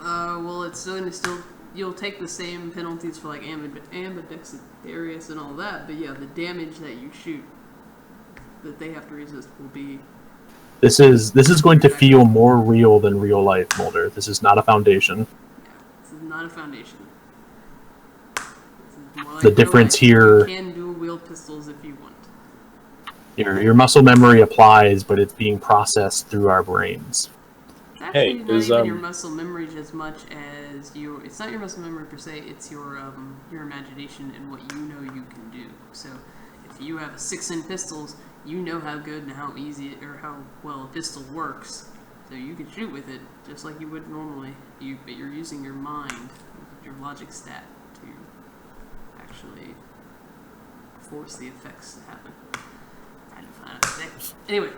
Well, it's going to still. You'll take the same penalties for like ambidextrous and all that, but yeah, the damage that you shoot that they have to resist will be. This is going to feel more real than real life, Mulder. This is not a foundation. Yeah, this is not a foundation. This is more like The difference real life. here- You can dual wield pistols if you want. Your muscle memory applies, but it's being processed through our brains. It's actually Hey, not is, even your muscle memory as much as you. It's not your muscle memory per se. It's your imagination and what you know you can do. So, if you have 6 in pistols, you know how good and how easy or how well a pistol works, so you can shoot with it just like you would normally. But you're using your mind, your logic stat, to actually force the effects to happen. I don't know what to say. Anyway.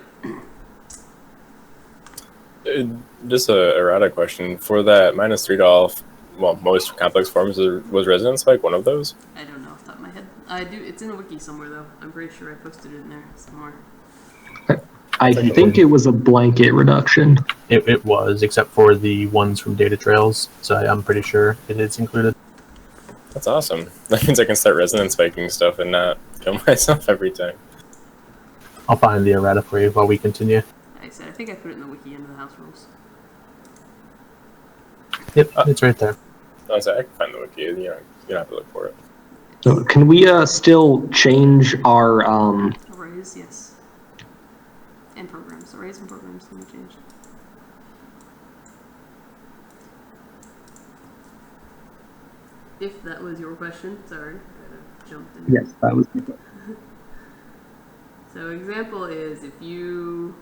Just a errata question. For that -3 to all, well, most complex forms, was Resonance Spike one of those? I don't know off the top of my head. I do. It's in a wiki somewhere, though. I'm pretty sure I posted it in there somewhere. I think it was a blanket reduction. It was, except for the ones from data trails, so I'm pretty sure it is included. That's awesome. That means I can start resonance spiking stuff and not kill myself every time. I'll find the errata for you while we continue. Like I said, I think I put it in the wiki under the house rules. Yep, it's right there. I was like, I can find the wiki. You don't have to look for it. So can we still change our Arrays, yes. And programs. Arrays and programs can be changed. If that was your question, sorry, I jumped in. Yes, that was. So example is if you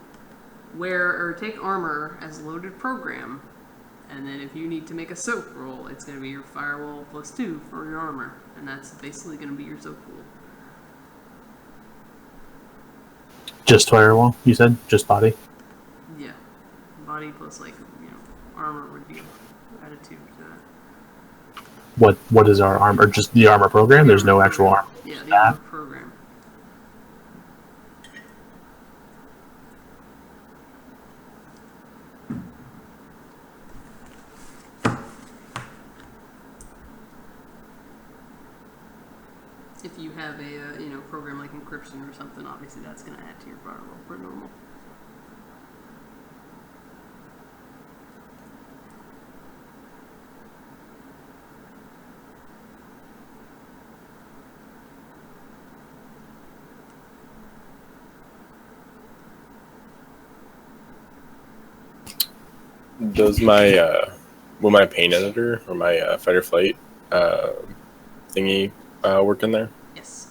wear or take armor as a loaded program, and then if you need to make a soak roll, it's going to be your firewall +2 for your armor, and that's basically going to be your soak pool. Just firewall, you said? Just body? Yeah, body plus armor would be added to that. What is our armor? Or just the armor program? There's no actual armor. Yeah, the armor program. If you have a program like encryption or something, obviously that's going to add to your firewall for normal. Does will my pain editor or my fight or flight thingy work in there? Yes.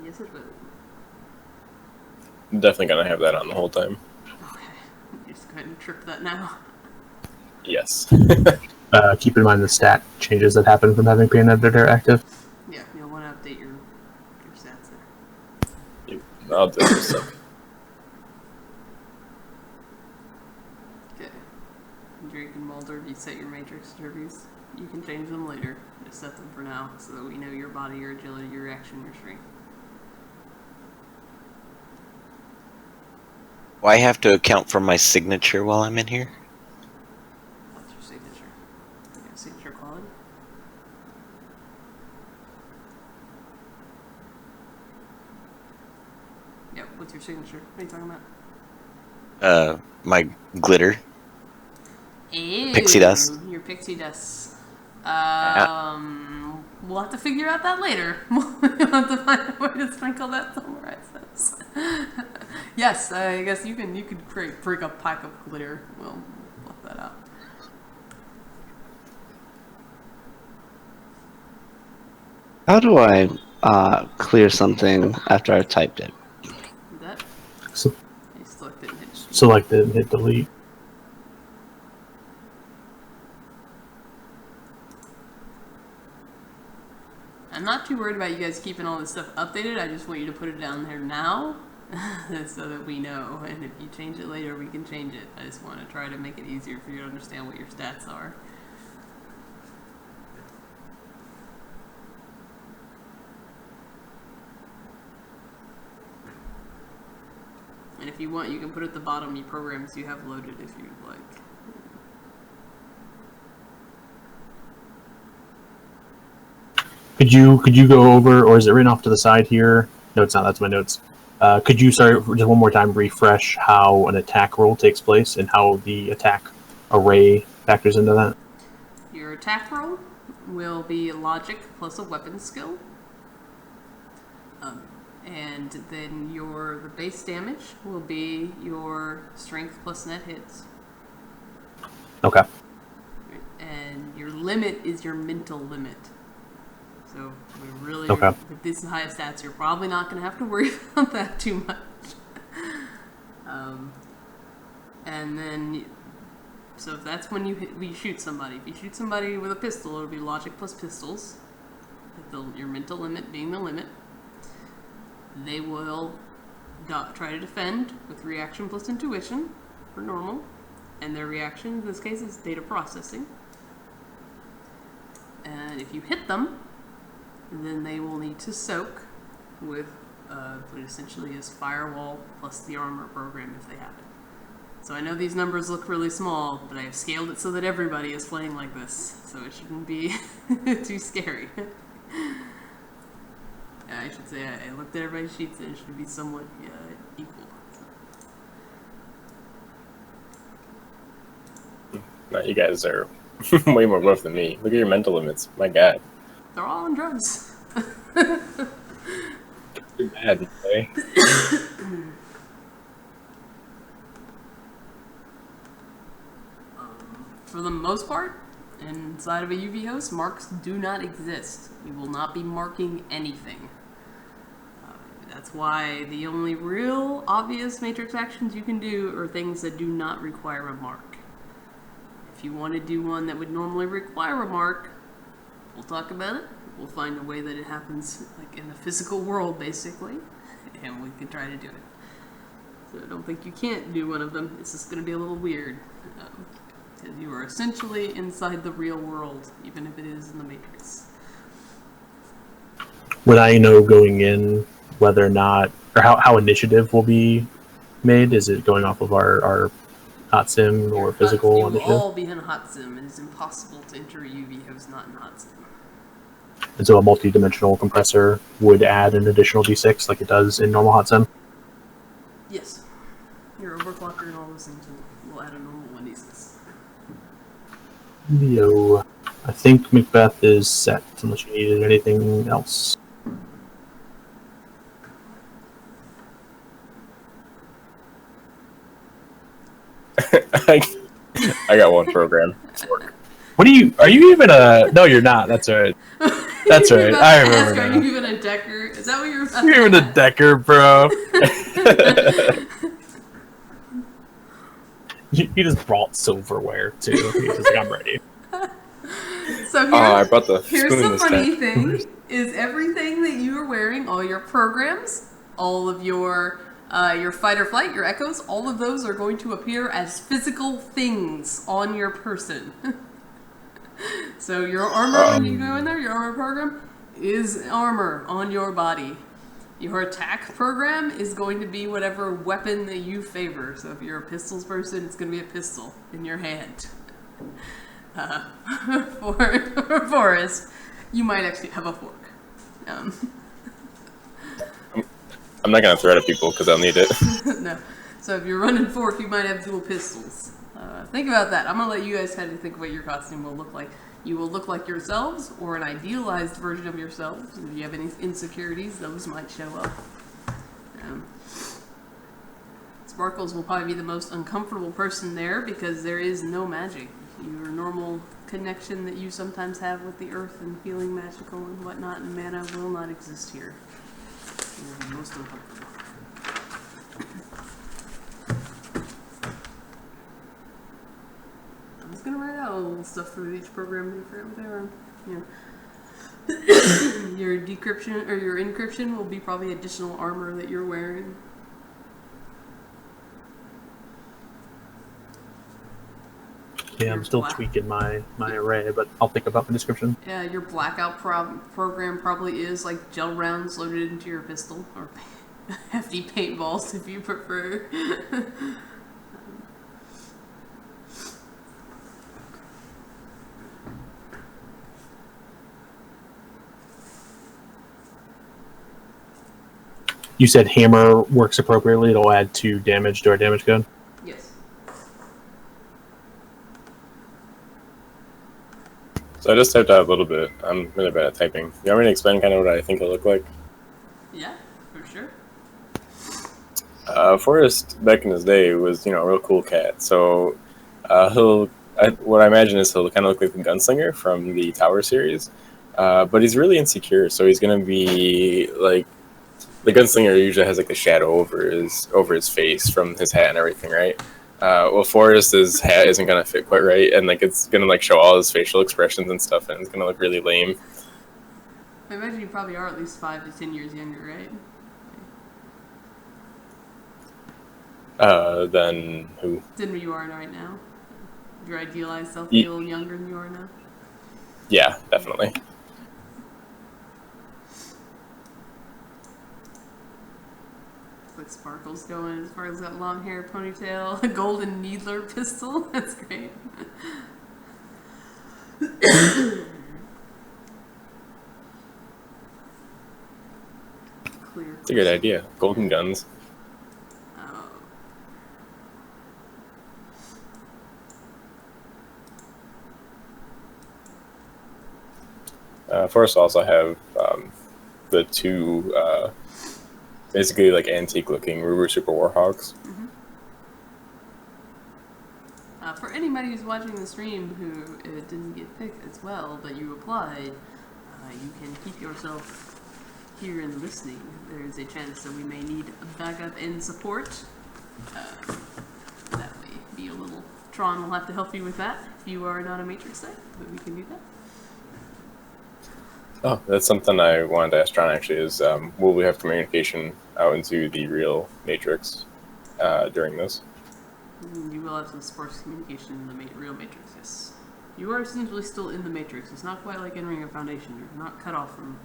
Yes, it will. I'm definitely gonna have that on the whole time. Okay. Just go ahead and trip that now. Yes. Keep in mind the stat changes that happen from having pain editor active. Yeah, you'll want to update your stats there. I'll do this. Okay. Drake and Mulder, you set your matrix derbies. You can change them later. Just set them for now so that we know your body, your agility, your reaction, your strength. Do I have to account for my signature while I'm in here? What's your signature? You got signature quality? Yep, what's your signature? What are you talking about? My glitter. Ew, Pixie dust. Your pixie dust. We'll have to figure out that later. We'll have to find a way to sprinkle that somewhere, I suppose. Yes, I guess you could break a pack of glitter. We'll look that out. How do I clear something after I typed it? That So, you select it and hit delete. select it and hit delete. I'm not too worried about you guys keeping all this stuff updated. I just want you to put it down there now so that we know. And if you change it later, we can change it. I just want to try to make it easier for you to understand what your stats are. And if you want, you can put at the bottom your programs you have loaded if you'd like. Could you go over, or is it written off to the side here? No, it's not. That's my notes. Could you, sorry, just one more time, refresh how an attack roll takes place and how the attack array factors into that? Your attack roll will be logic plus a weapon skill. And then the base damage will be your strength plus net hits. Okay. And your limit is your mental limit. So we really, Okay. with these high stats, you're probably not going to have to worry about that too much. And then, so that's when you shoot somebody. If you shoot somebody with a pistol, it'll be logic plus pistols. With your mental limit being the limit. They will try to defend with reaction plus intuition for normal. And their reaction in this case is data processing. And if you hit them, then they will need to soak with what essentially is firewall plus the armor program if they have it. So I know these numbers look really small, but I have scaled it so that everybody is playing like this, so it shouldn't be too scary. I should say I looked at everybody's sheets and it should be somewhat equal. So. No, you guys are way more rough than me. Look at your mental limits. My God. They're all on drugs. Too bad, okay? For the most part, inside of a UV host, marks do not exist. You will not be marking anything. That's why the only real obvious matrix actions you can do are things that do not require a mark. If you want to do one that would normally require a mark, we'll talk about it. We'll find a way that it happens like in the physical world, basically, and we can try to do it. So I don't think you can't do one of them. It's just going to be a little weird. Because you are essentially inside the real world, even if it is in the Matrix. Would I know going in whether or not, or how initiative will be made? Is it going off of our hot sim or physical You will initiative? all be in a hot sim. It is impossible to enter a UV host not in hot sim. And so a multi-dimensional compressor would add an additional D6 like it does in normal hot sim? Yes. Your overclocker and all those things will add a normal 1d6. Yo. I think Macbeth is set, unless you needed anything else. I got one program. What are you even a... No, you're not. That's right. That's right. I remember Are now. you even a decker? Is that what you're about You're even a decker, bro. He just brought silverware, too. He's just like, I'm ready. So I brought the here's spoon the this funny time. thing, is everything that you are wearing, all your programs, all of your fight or flight, your echoes, all of those are going to appear as physical things on your person. So your armor, when you go in there, your armor program is armor on your body. Your attack program is going to be whatever weapon that you favor. So if you're a pistols person, it's going to be a pistol in your hand. For Forrest, you might actually have a fork. I'm not going to throw it at people because I'll need it. No. So if you're running fork, you might have dual pistols. Think about that. I'm going to let you guys kind of think what your costume will look like. You will look like yourselves or an idealized version of yourselves. If you have any insecurities, those might show up. Sparkles will probably be the most uncomfortable person there because there is no magic. Your normal connection that you sometimes have with the earth and feeling magical and whatnot and mana will not exist here. You will be most uncomfortable. I'm just gonna write out a little stuff for each program and for whatever. Your decryption or your encryption will be probably additional armor that you're wearing. Yeah, I'm still tweaking my array, but I'll think about the description. Yeah, your blackout program probably is like gel rounds loaded into your pistol, or hefty paintballs if you prefer. You said hammer works appropriately. It'll add 2 damage to our damage code. Yes. So I just typed out a little bit. I'm really bad at typing. You want me to explain kind of what I think it'll look like? Yeah, for sure. Forrest, back in his day, was, a real cool cat. So what I imagine is he'll kind of look like the gunslinger from the Tower series. but he's really insecure, so he's gonna be like the gunslinger usually has like a shadow over his face from his hat and everything, right? Well, Forrest's hat isn't gonna fit quite right, and like it's gonna like show all his facial expressions and stuff, and it's gonna look really lame. I imagine you probably are at least 5 to 10 years younger, right? Then who? Than you are right now. Your idealized self feel younger than you are now. Yeah, definitely. Like Sparkle's going. Sparkle's got long hair, ponytail, a golden needler pistol. That's great. Clear. It's a good idea. Golden guns. Forrest also have the two basically like antique-looking Ruger Super Warhawks. Mm-hmm. For anybody who's watching the stream who didn't get picked as well, but you applied, you can keep yourself here and listening. There is a chance that we may need backup and support. That way, be a little. Tron will have to help you with that if you are not a Matrix type, but we can do that. Oh, that's something I wanted to ask John actually is, will we have communication out into the real Matrix during this? You will have some sparse communication in the real Matrix, yes. You are essentially still in the Matrix. It's not quite like entering a Foundation. You're not cut off from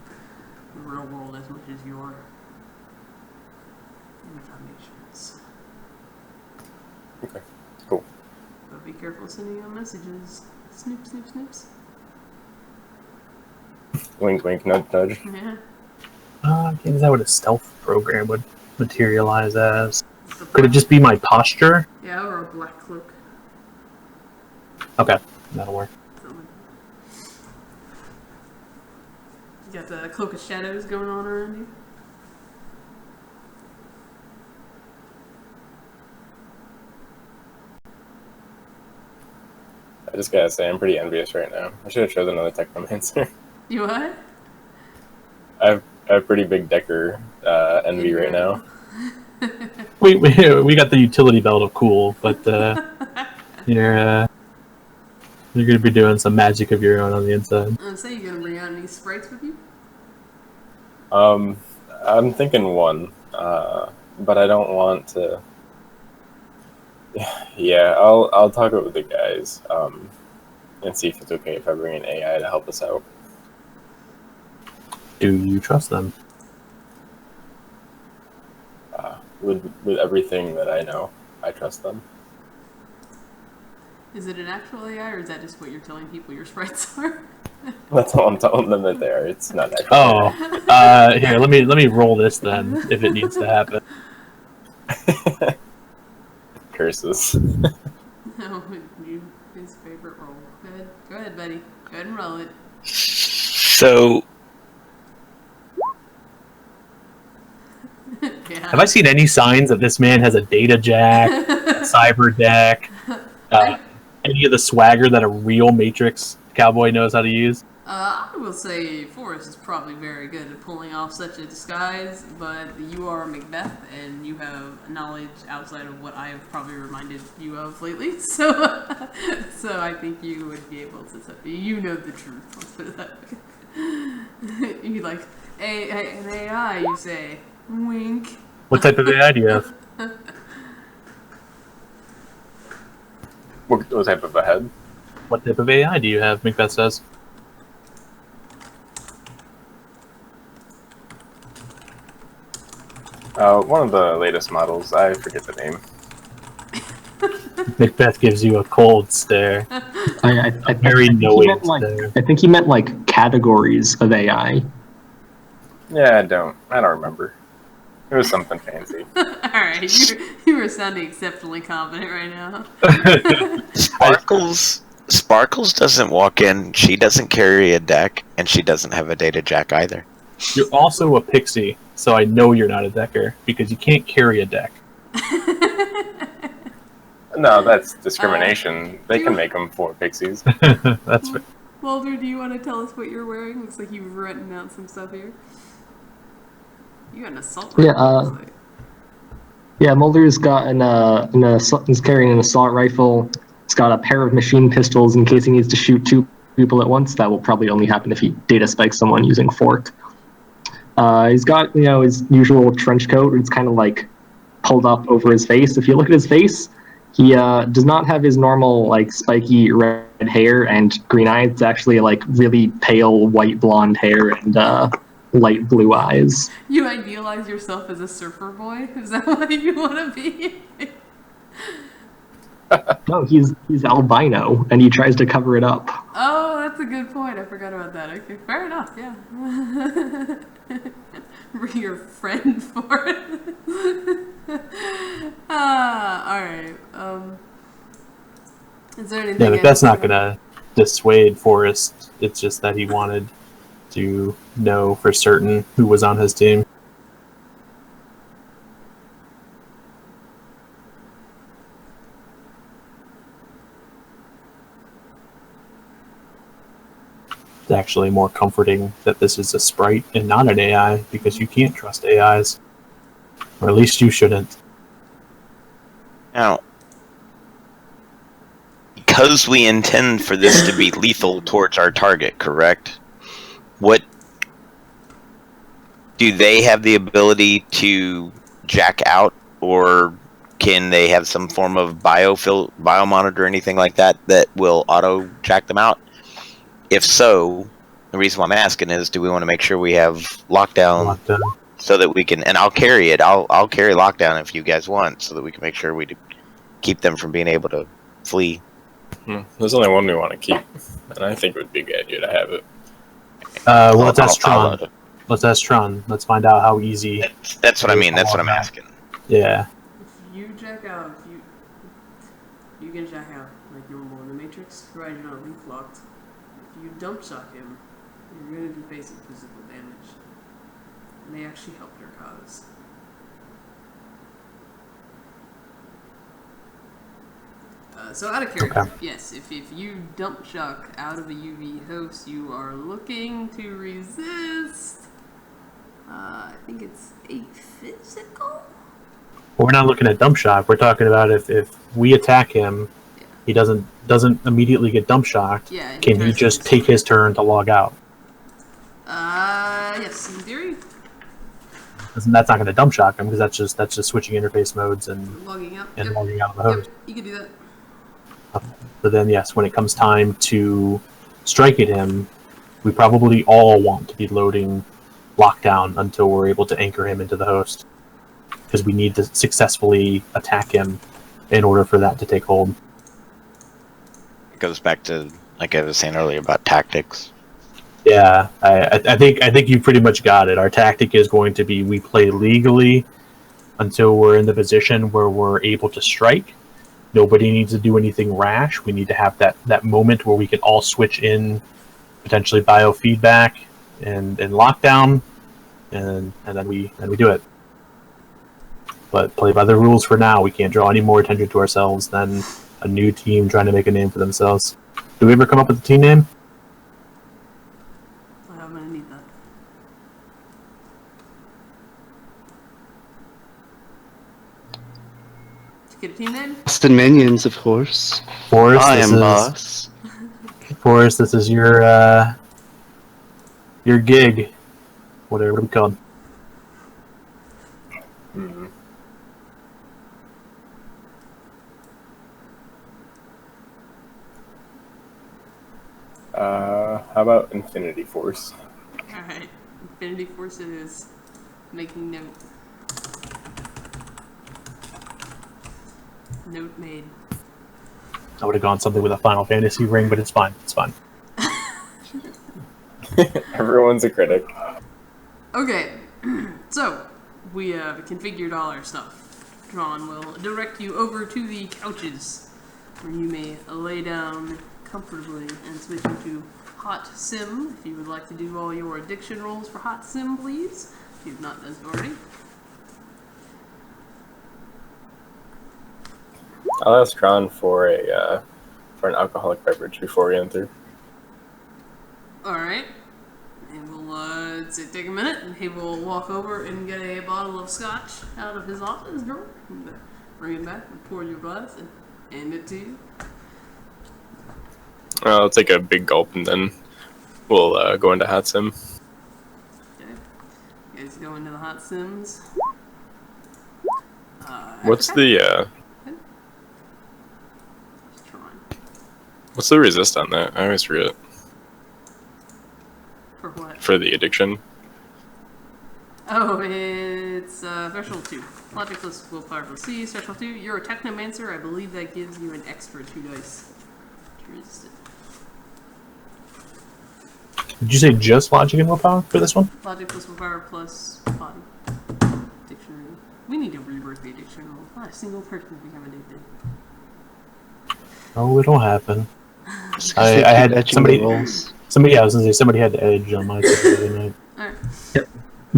the real world as much as you are in the Foundations. Okay, cool. But be careful sending out messages. Snoop, snoop, snoops. Wink, wink, nudge, nudge. Yeah. Is that what a stealth program would materialize as? Could it just be my posture? Yeah, or a black cloak. Okay, that'll work. You got the cloak of shadows going on around you? I just gotta say, I'm pretty envious right now. I should have chosen another Technomancer. You what? I have pretty big Decker envy right now. We got the utility belt of cool, but you're gonna be doing some magic of your own on the inside. Say you gonna bring out any sprites with you? I'm thinking one, but I don't want to. Yeah, I'll talk it with the guys and see if it's okay if I bring an AI to help us out. Do you trust them? With everything that I know, I trust them. Is it an actual AI, or is that just what you're telling people your sprites are? That's all I'm telling them that they are. It's not actual. Oh, here, let me roll this then, if it needs to happen. Curses. No, his favorite roll. Go ahead, buddy. Go ahead and roll it. So, Yeah. Have I seen any signs that this man has a data jack, a cyber deck, any of the swagger that a real Matrix cowboy knows how to use? I will say Forrest is probably very good at pulling off such a disguise, but you are Macbeth, and you have knowledge outside of what I have probably reminded you of lately. So I think you would be able to. You know the truth. Let's put it that way. You like an AI, you say. Wink. What type of AI do you have? What type of a head? What type of AI do you have, Macbeth says? One of the latest models. I forget the name. Macbeth gives you a cold stare. I Very knowing stare. I think he meant like categories of AI. Yeah, I don't remember. It was something fancy. Alright, you were sounding exceptionally confident right now. Sparkles doesn't walk in. She doesn't carry a deck, and she doesn't have a data jack either. You're also a pixie, so I know you're not a decker, because you can't carry a deck. No, that's discrimination. They can make them for pixies. That's fair. Well, Boulder, do you want to tell us what you're wearing? Looks like you've written out some stuff here. You got an assault rifle. Yeah, yeah, Mulder's got he's carrying an assault rifle. He's got a pair of machine pistols in case he needs to shoot 2 people at once. That will probably only happen if he data spikes someone using fork. He's got, his usual trench coat. It's kind of like pulled up over his face. If you look at his face, he does not have his normal like spiky red hair and green eyes. It's actually like really pale white blonde hair and light blue eyes. You idealize yourself as a surfer boy? Is that what you want to be? No, he's albino and he tries to cover it up. Oh, that's a good point. I forgot about that. Okay, fair enough. Yeah. Bring your friend for it. All right. Is there anything? Yeah, but that's not gonna dissuade Forrest. It's just that he wanted to know for certain who was on his team. It's actually more comforting that this is a sprite and not an AI, because you can't trust AIs. Or at least you shouldn't. Now, because we intend for this to be lethal towards our target, correct? What do they have the ability to jack out, or can they have some form of biomonitor or anything like that that will auto jack them out? If so, the reason why I'm asking is, do we want to make sure we have lockdown so that we can? And I'll carry it. I'll carry lockdown if you guys want, so that we can make sure we keep them from being able to flee. There's only one we want to keep, and I think it would be a good idea to have it. Let's ask Tron. Let's ask Tron. Let's find out how easy. That's what I mean. That's what I'm asking. Yeah. If you jack out, you can jack out like normal in the Matrix, provided you're not leaf locked. If you dump shock him, you're going to be facing physical damage. And they actually help your cause. So out of character, Okay. yes, if you dump shock out of a UV host, you are looking to resist. I think it's a physical? Well, we're not looking at dump shock. We're talking about if we attack him, he doesn't immediately get dump shocked. Yeah. Can he just take his turn to log out? Yes, in theory. That's not going to dump shock him, because that's just switching interface modes and Logging out. logging out of the host. You can do that. But then, yes, when it comes time to strike at him, we probably all want to be loading lockdown until we're able to anchor him into the host, because we need to successfully attack him in order for that to take hold. It goes back to, like I was saying earlier, about tactics. Yeah, I think you pretty much got it. Our tactic is going to be, we play legally until we're in the position where we're able to strike. Nobody needs to do anything rash. We need to have that moment where we can all switch in, potentially biofeedback and lockdown, and then we do it. But play by the rules for now. We can't draw any more attention to ourselves than a new team trying to make a name for themselves. Do we ever come up with a team name? I'm gonna need that. Get a team name? Boston Minions, of course. Forrest, I am boss. Forrest, this is your gig. Whatever we called. How about Infinity Force? Alright. Infinity Force it is. Making note. Note made. I would have gone something with a Final Fantasy ring, but it's fine. It's fine. Everyone's a critic. Okay. So, we have configured all our stuff. Tron will direct you over to the couches, where you may lay down comfortably and switch into Hot Sim. If you would like to do all your addiction rolls for Hot Sim, please. If you've not done so already. I'll ask Tron for an alcoholic beverage before we enter. Alright. And we'll take a minute, and he will walk over and get a bottle of scotch out of his office drawer, and bring it back and pour your glass and hand it to you. I'll take a big gulp and then we'll go into hot sim. Okay. You guys go into the hot sims. What's the Tron. what's the resist on that? I always forget. For what? For the addiction. Oh, it's threshold 2. Logic plus willpower plus C, threshold 2. You're a technomancer. I believe that gives you an extra 2 dice to resist it. Did you say just logic and willpower for this one? Logic plus willpower plus body. Dictionary. We need to rework the dictionary. Not a single person will become addicted. Oh, it'll happen. Just 'cause I they keep had etching somebody. the rolls. Somebody, I was gonna say somebody had the edge on my side the other night. Alright.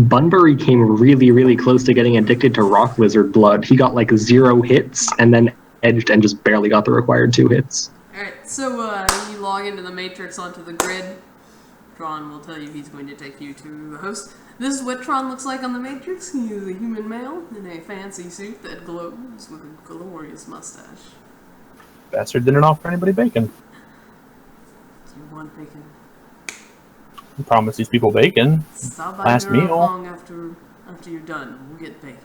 Bunbury came really, really close to getting addicted to rock lizard blood. He got like 0 hits and then edged and just barely got the required 2 hits. Alright, so you log into the matrix onto the grid. Tron will tell you he's going to take you to the host. This is what Tron looks like on the matrix. He is a human male in a fancy suit that glows with a glorious mustache. Bastard didn't offer anybody bacon. Do you want bacon? I promised these people bacon. Stop by Last here meal. long after you're done. We'll get bacon.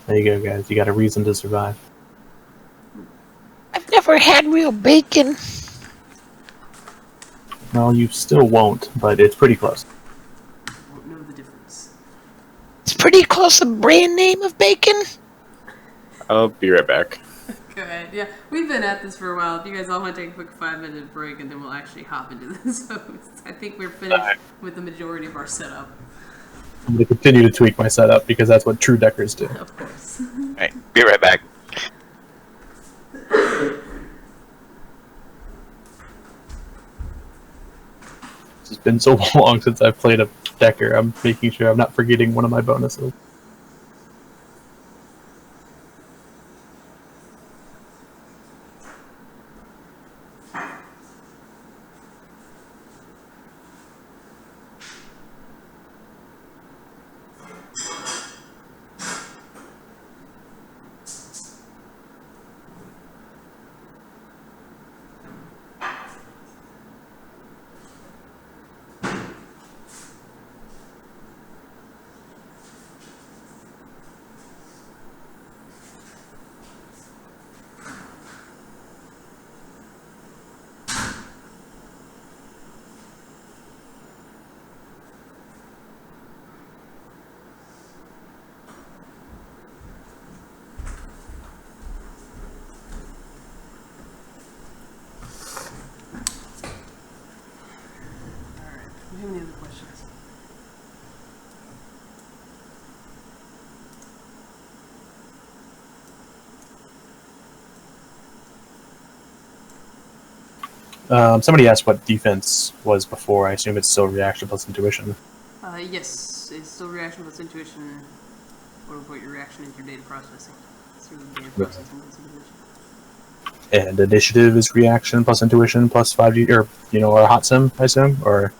There you go, guys. You got a reason to survive. I've never had real bacon. Well, you still won't, but it's pretty close. Won't know the difference. It's pretty close to the brand name of bacon. I'll be right back. Go ahead. Yeah, we've been at this for a while. If you guys all want to take a quick 5-minute break, and then we'll actually hop into this host. I think we're finished with the majority of our setup. I'm going to continue to tweak my setup because that's what true deckers do. Of course. Alright, be right back. It's been so long since I've played a decker. I'm making sure I'm not forgetting one of my bonuses. Do you have any other questions? Somebody asked what defense was before. I assume it's still reaction plus intuition. Yes, it's still reaction plus intuition, or what your reaction is your data processing. So data processing plus intuition. And initiative is reaction plus intuition plus 5G, or, or a hot sim, I assume? Or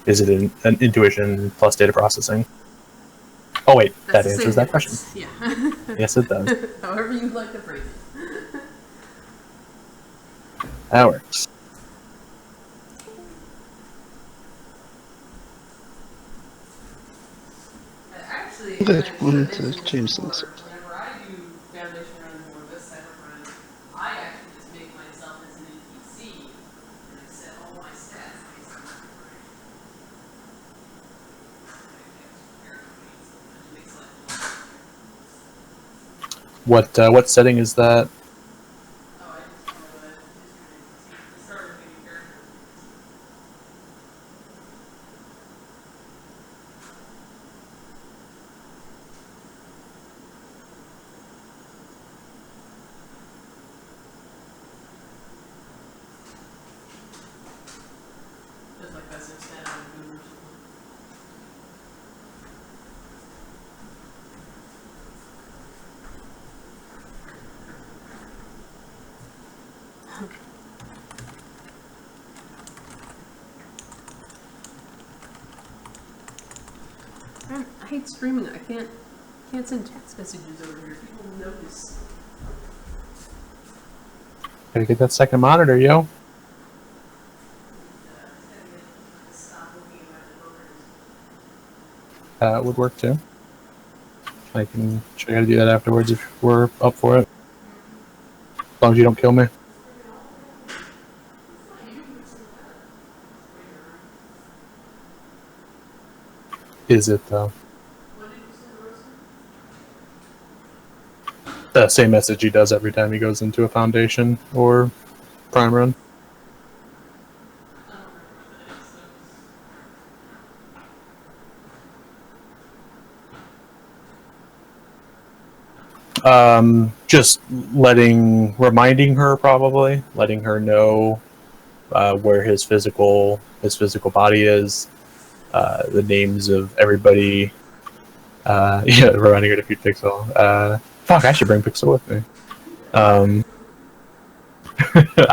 is it an intuition plus data processing? Oh, wait, That's that the answers same that question. difference. Yeah. Yes, it does. However you'd like to phrase it. That works. Actually, Good. I Wanted should to mention change before, things. whenever I do Foundation runs or this type of run, I actually just make myself as an NPC and I set all my stats based on that. What setting is that? Oh, I just know that just started making characters. Just like that's a stat on Google or something. hate streaming. I can't send text messages over here. People will notice. Gotta get that second monitor, yo. It would work too. I can show you how to do that afterwards if we're up for it. As long as you don't kill me. Is it though? The same message he does every time he goes into a foundation or prime run. Just reminding her probably, letting her know where his physical body is, the names of everybody. Yeah, reminding her to feed Pixel. Fuck, I should bring Pixel with me. I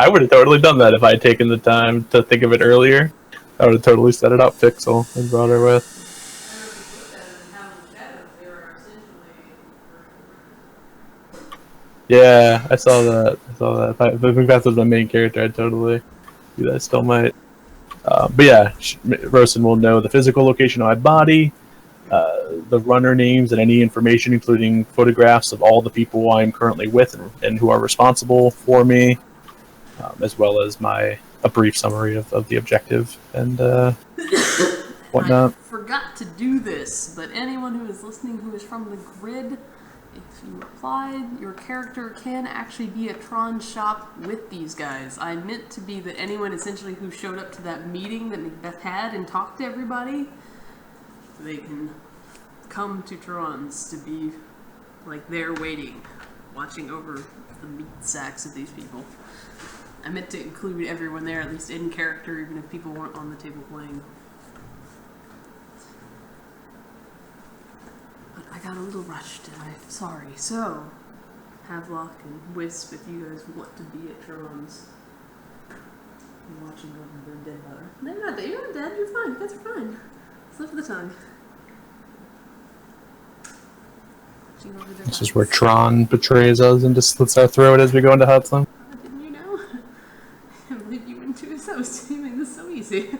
would have totally done that if I had taken the time to think of it earlier. I would have totally set it up, Pixel, and brought her with. Yeah, I saw that. If Macbeth was my main character, I'd totally do that. I still might. But yeah, Rosen will know the physical location of my body, the runner names, and any information, including photographs of all the people I'm currently with and who are responsible for me, as well as a brief summary of the objective and whatnot. I forgot to do this, but anyone who is listening who is from the grid, if you applied, your character can actually be at Tron's shop with these guys. I meant to be that anyone essentially who showed up to that meeting that Macbeth had and talked to everybody, they can come to Tron's to be like there waiting, watching over the meat sacks of these people. I meant to include everyone there, at least in character, even if people weren't on the table playing. I got a little rushed and I'm sorry. So, Havelock and Wisp, if you guys want to be at Tron's, I'm watching over their dead brother. They're not dead. You're not dead. You're fine. You guys are fine. Slip of the tongue. This is where Tron betrays us and just slits our throat as we go into Hudson. Didn't you know? I believe you went to his house. He made this so easy.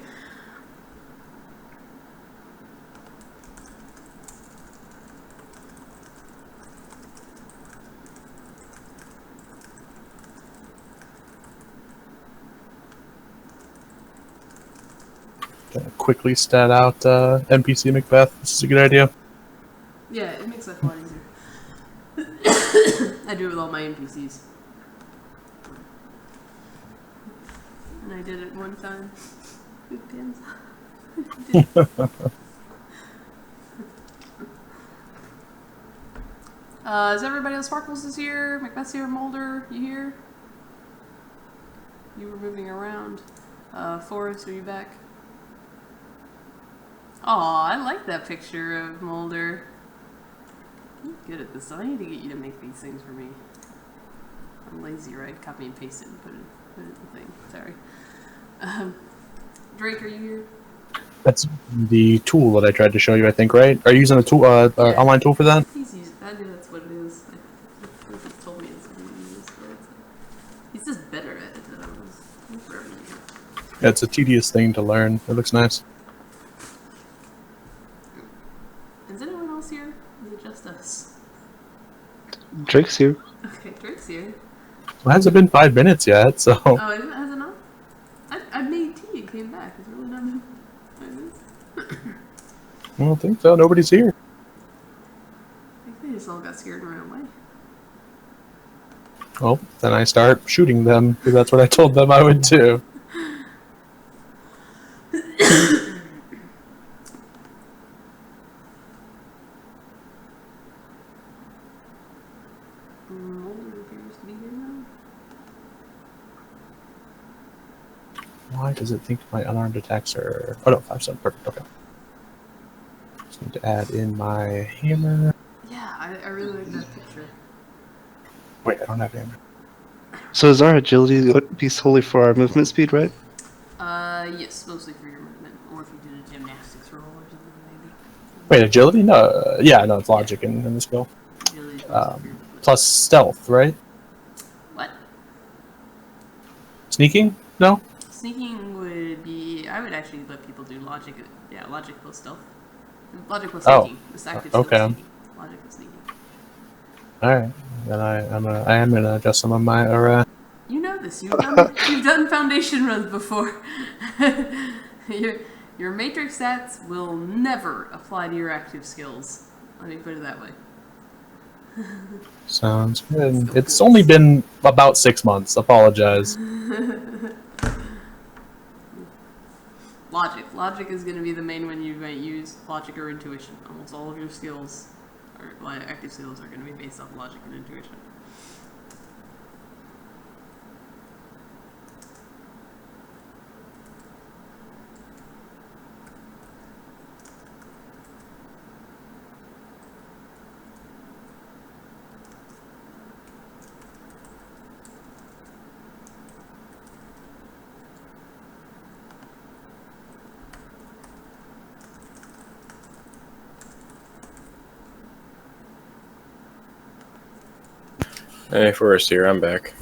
Gonna quickly stat out NPC Macbeth. This is a good idea. Yeah, it makes life a lot easier. I do it with all my NPCs. And I did it one time. Who pins? Is everybody else? Sparkles is here. Macbeth's here. Mulder, you here? You were moving around. Forrest, are you back? Aw, I like that picture of Mulder. You're good at this. I need to get you to make these things for me. I'm lazy, right? Copy and paste it and put it in the thing. Sorry. Drake, are you here? That's the tool that I tried to show you, I think, right? Are you using a tool, online tool for that? He's used. I knew that's what it is. I think he told me it's what he used. He's just better at it than I was. Yeah, it's a tedious thing to learn. It looks nice. Is anyone else here? Is it just us? Drake's here. Okay, Drake's here. Well, it hasn't been 5 minutes yet, so... Oh, has it not? I made tea and came back. It's really not been 5 minutes. I don't think so. Nobody's here. I think they just all got scared and ran away. Well, then I start shooting them, because that's what I told them I would do. Mulder appears to be here now. Why does it think my unarmed attacks are... Oh no, 5-7. Perfect, okay. Just need to add in my hammer. Yeah, I really like that picture. Wait, I don't have hammer. So is our agility piece solely for our movement speed, right? Yes, mostly for your movement, or if you did a gymnastics roll or something, maybe. Wait, agility? No, yeah, no, it's logic in the skill. Agility plus Plus stealth, right? what? Sneaking? No. Sneaking would be. I would actually let people do logic. Yeah, logic plus stealth. Logic plus Oh, sneaking. This active skill okay. is sneaking. Logic plus sneaking. All right, then I am gonna adjust some of my You know this. You've done foundation runs before. Your matrix stats will never apply to your active skills. Let me put it that way. Sounds good. It's only been about 6 months. Apologize. Logic. Logic is going to be the main one you might use. Logic or intuition. Almost all of your skills, or active skills, are going to be based off logic and intuition. Hey, Forrest here. I'm back.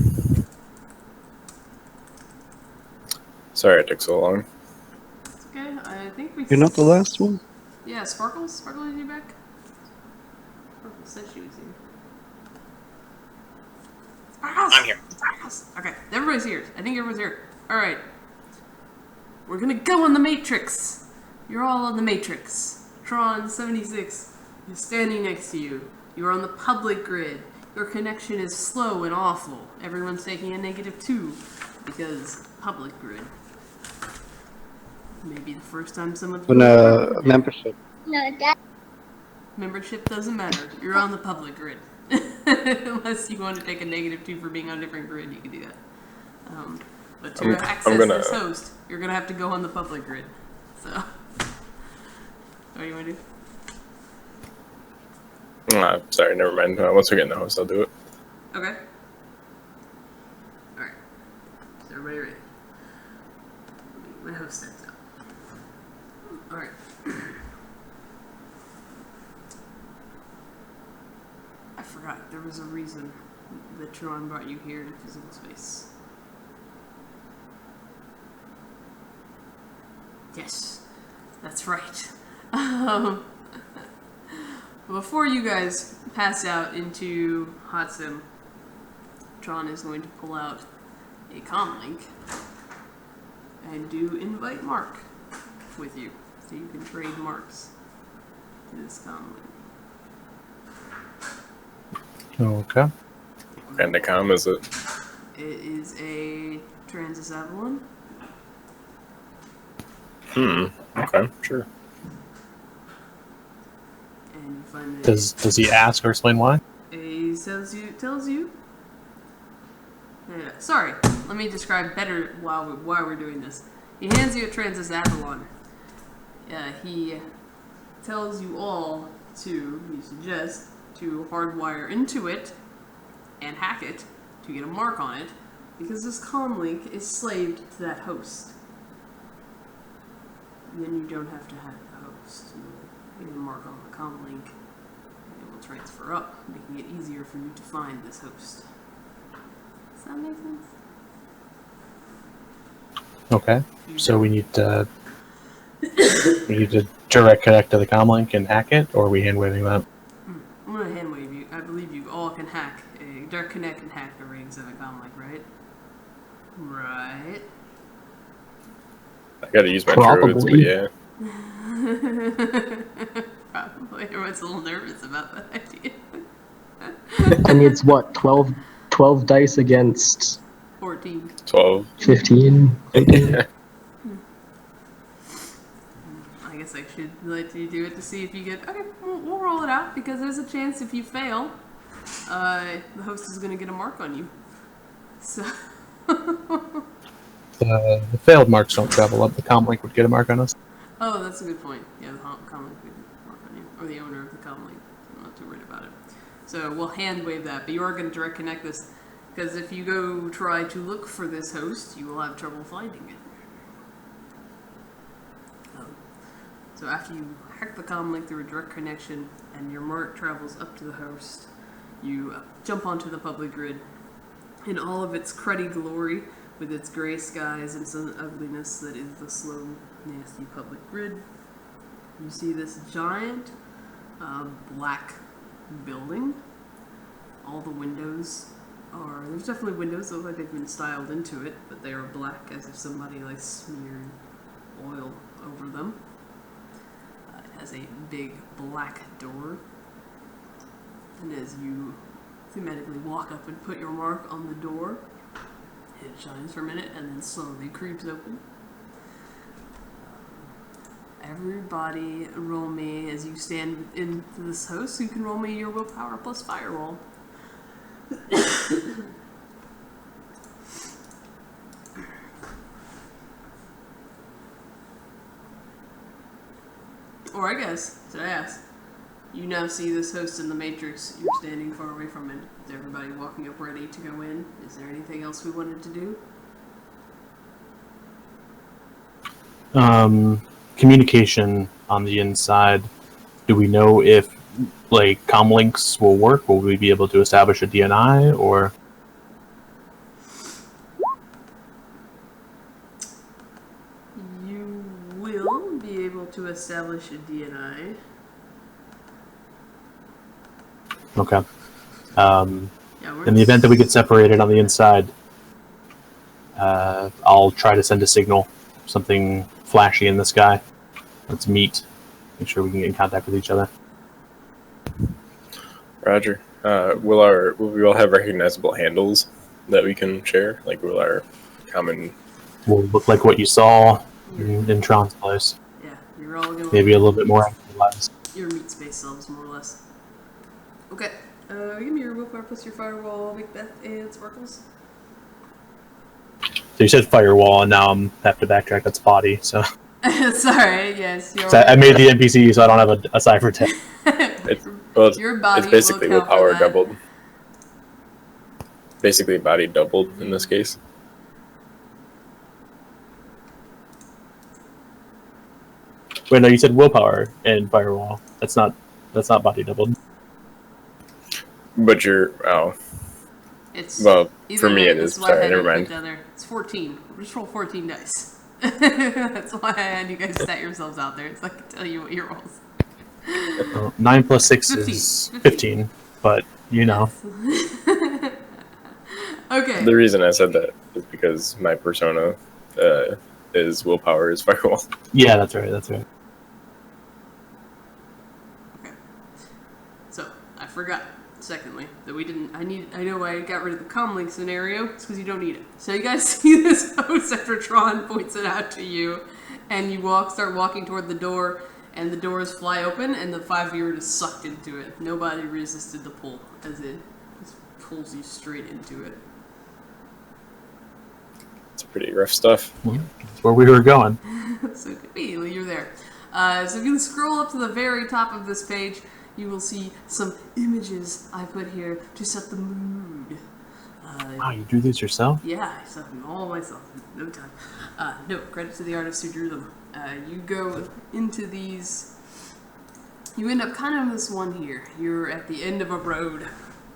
Sorry it took so long. It's okay. I think we. You're not the last one? Yeah, Sparkles. Sparkles, is you back? Sparkles said she was here. Sparkles. I'm here. Sparkles. Okay, everybody's here. I think everyone's here. All right. We're gonna go on the Matrix. You're all on the Matrix. Tron 76 is standing next to you. You are on the public grid. Your connection is slow and awful. Everyone's taking a -2 because public grid. Maybe the first time someone's When membership. Membership doesn't matter. You're on the public grid. Unless you want to take a -2 for being on a different grid, you can do that. But to access this host, you're gonna have to go on the public grid. So, what do you want to do? Sorry, never mind. Once we get in the host, I'll do it. Okay. Alright. Is everybody ready? My host sets up. Alright. I forgot. There was a reason that Tron brought you here to physical space. Yes. That's right. Before you guys pass out into Hot Sim, Tron is going to pull out a comlink and do invite Mark with you, so you can trade marks to this comlink. Okay. What kind of com is it? It is a Transis Avalon. Okay, sure. And you find Does he ask or explain why? He tells you. Yeah, sorry, let me describe better why we're doing this. He hands you a Transis Avalon. He tells you all he suggests to hardwire into it and hack it to get a mark on it, because this comlink is slaved to that host. And then you don't have to hack the host. You get a mark on the comlink, and it will transfer up, making it easier for you to find this host. Does that make sense? Okay. So we need to direct connect to the comlink and hack it, or are we hand waving that? I'm gonna hand wave you. I believe you all can hack a direct connect and hack the rating 7 comlink, right? Right. I gotta use my Probably. druids, but yeah. Probably. Everyone's a little nervous about that idea. And it's what, 12 dice against 14. 12. 15? Yeah. I guess I should let you do it to see if you get. Okay, we'll roll it out, because there's a chance if you fail, the host is going to get a mark on you. So. The failed marks don't travel up. The comlink would get a mark on us. Oh, that's a good point. Yeah, the comlink would mark on you, or the owner of the comlink. I'm not too worried about it. So we'll hand wave that, but you are going to direct connect this, because if you go try to look for this host, you will have trouble finding it. So after you hack the comm link through a direct connection and your mark travels up to the host, you jump onto the public grid in all of its cruddy glory with its gray skies and some ugliness that is the slow, nasty public grid. You see this giant black building. All the windows there's definitely windows that look like they've been styled into it, but they are black as if somebody like smeared oil over them. It has a big black door, and as you thematically walk up and put your mark on the door, it shines for a minute and then slowly creeps open. Everybody roll me, as you stand into this house, you can roll me your willpower plus firewall. Or I guess, to ask, you now see this host in the Matrix. You're standing far away from it. Is everybody walking up ready to go in? Is there anything else we wanted to do? Communication on the inside. Do we know if, like, comm links will work? Will we be able to establish a DNI, or? You will be able to establish a DNI. Okay. Yeah, In the event that we get separated on the inside, I'll try to send a signal, something flashy in the sky. Let's meet. Make sure we can get in contact with each other. Roger. Will we all have recognizable handles that we can share? Like, will our common... Will look like what you saw in Tron's place. Yeah, you're all gonna Maybe a little bit more actualized. your meat space selves, more or less. Okay, give me your willpower plus your firewall, Macbeth, and Sparkles. So you said firewall, and now I'm have to backtrack. That's body. So Sorry, yes. I made the NPC, so I don't have a cipher text. Your body it's basically will count willpower for that. doubled. Basically, body doubled in this case. Wait, no, you said willpower and firewall. That's not body doubled. But It's well, either for me way, it is. that's why I Sorry, had never you put mind. down there. It's 14. Just roll 14 dice. That's why I had you guys stat yourselves out there. It's like I can tell you what your rolls. 9 plus 6 15. is 15, but you know. Okay. The reason I said that is because my persona is willpower is firewall. Yeah, that's right. That's right. Okay. So, I forgot, secondly, that we didn't, I know I got rid of the comlink scenario. It's because you don't need it. So you guys see this host after Tron points it out to you, and you start walking toward the door, and the doors fly open, and the 5 of you are just sucked into it. Nobody resisted the pull, as it just pulls you straight into it. It's pretty rough stuff. That's where we were going. So it could be, you're there. So if you scroll up to the very top of this page, you will see some images I put here to set the mood. Wow, you drew these yourself? Yeah, I set them all myself in no time. No, credit to the artist who drew them. You go into these, you end up kind of this one here. You're at the end of a road.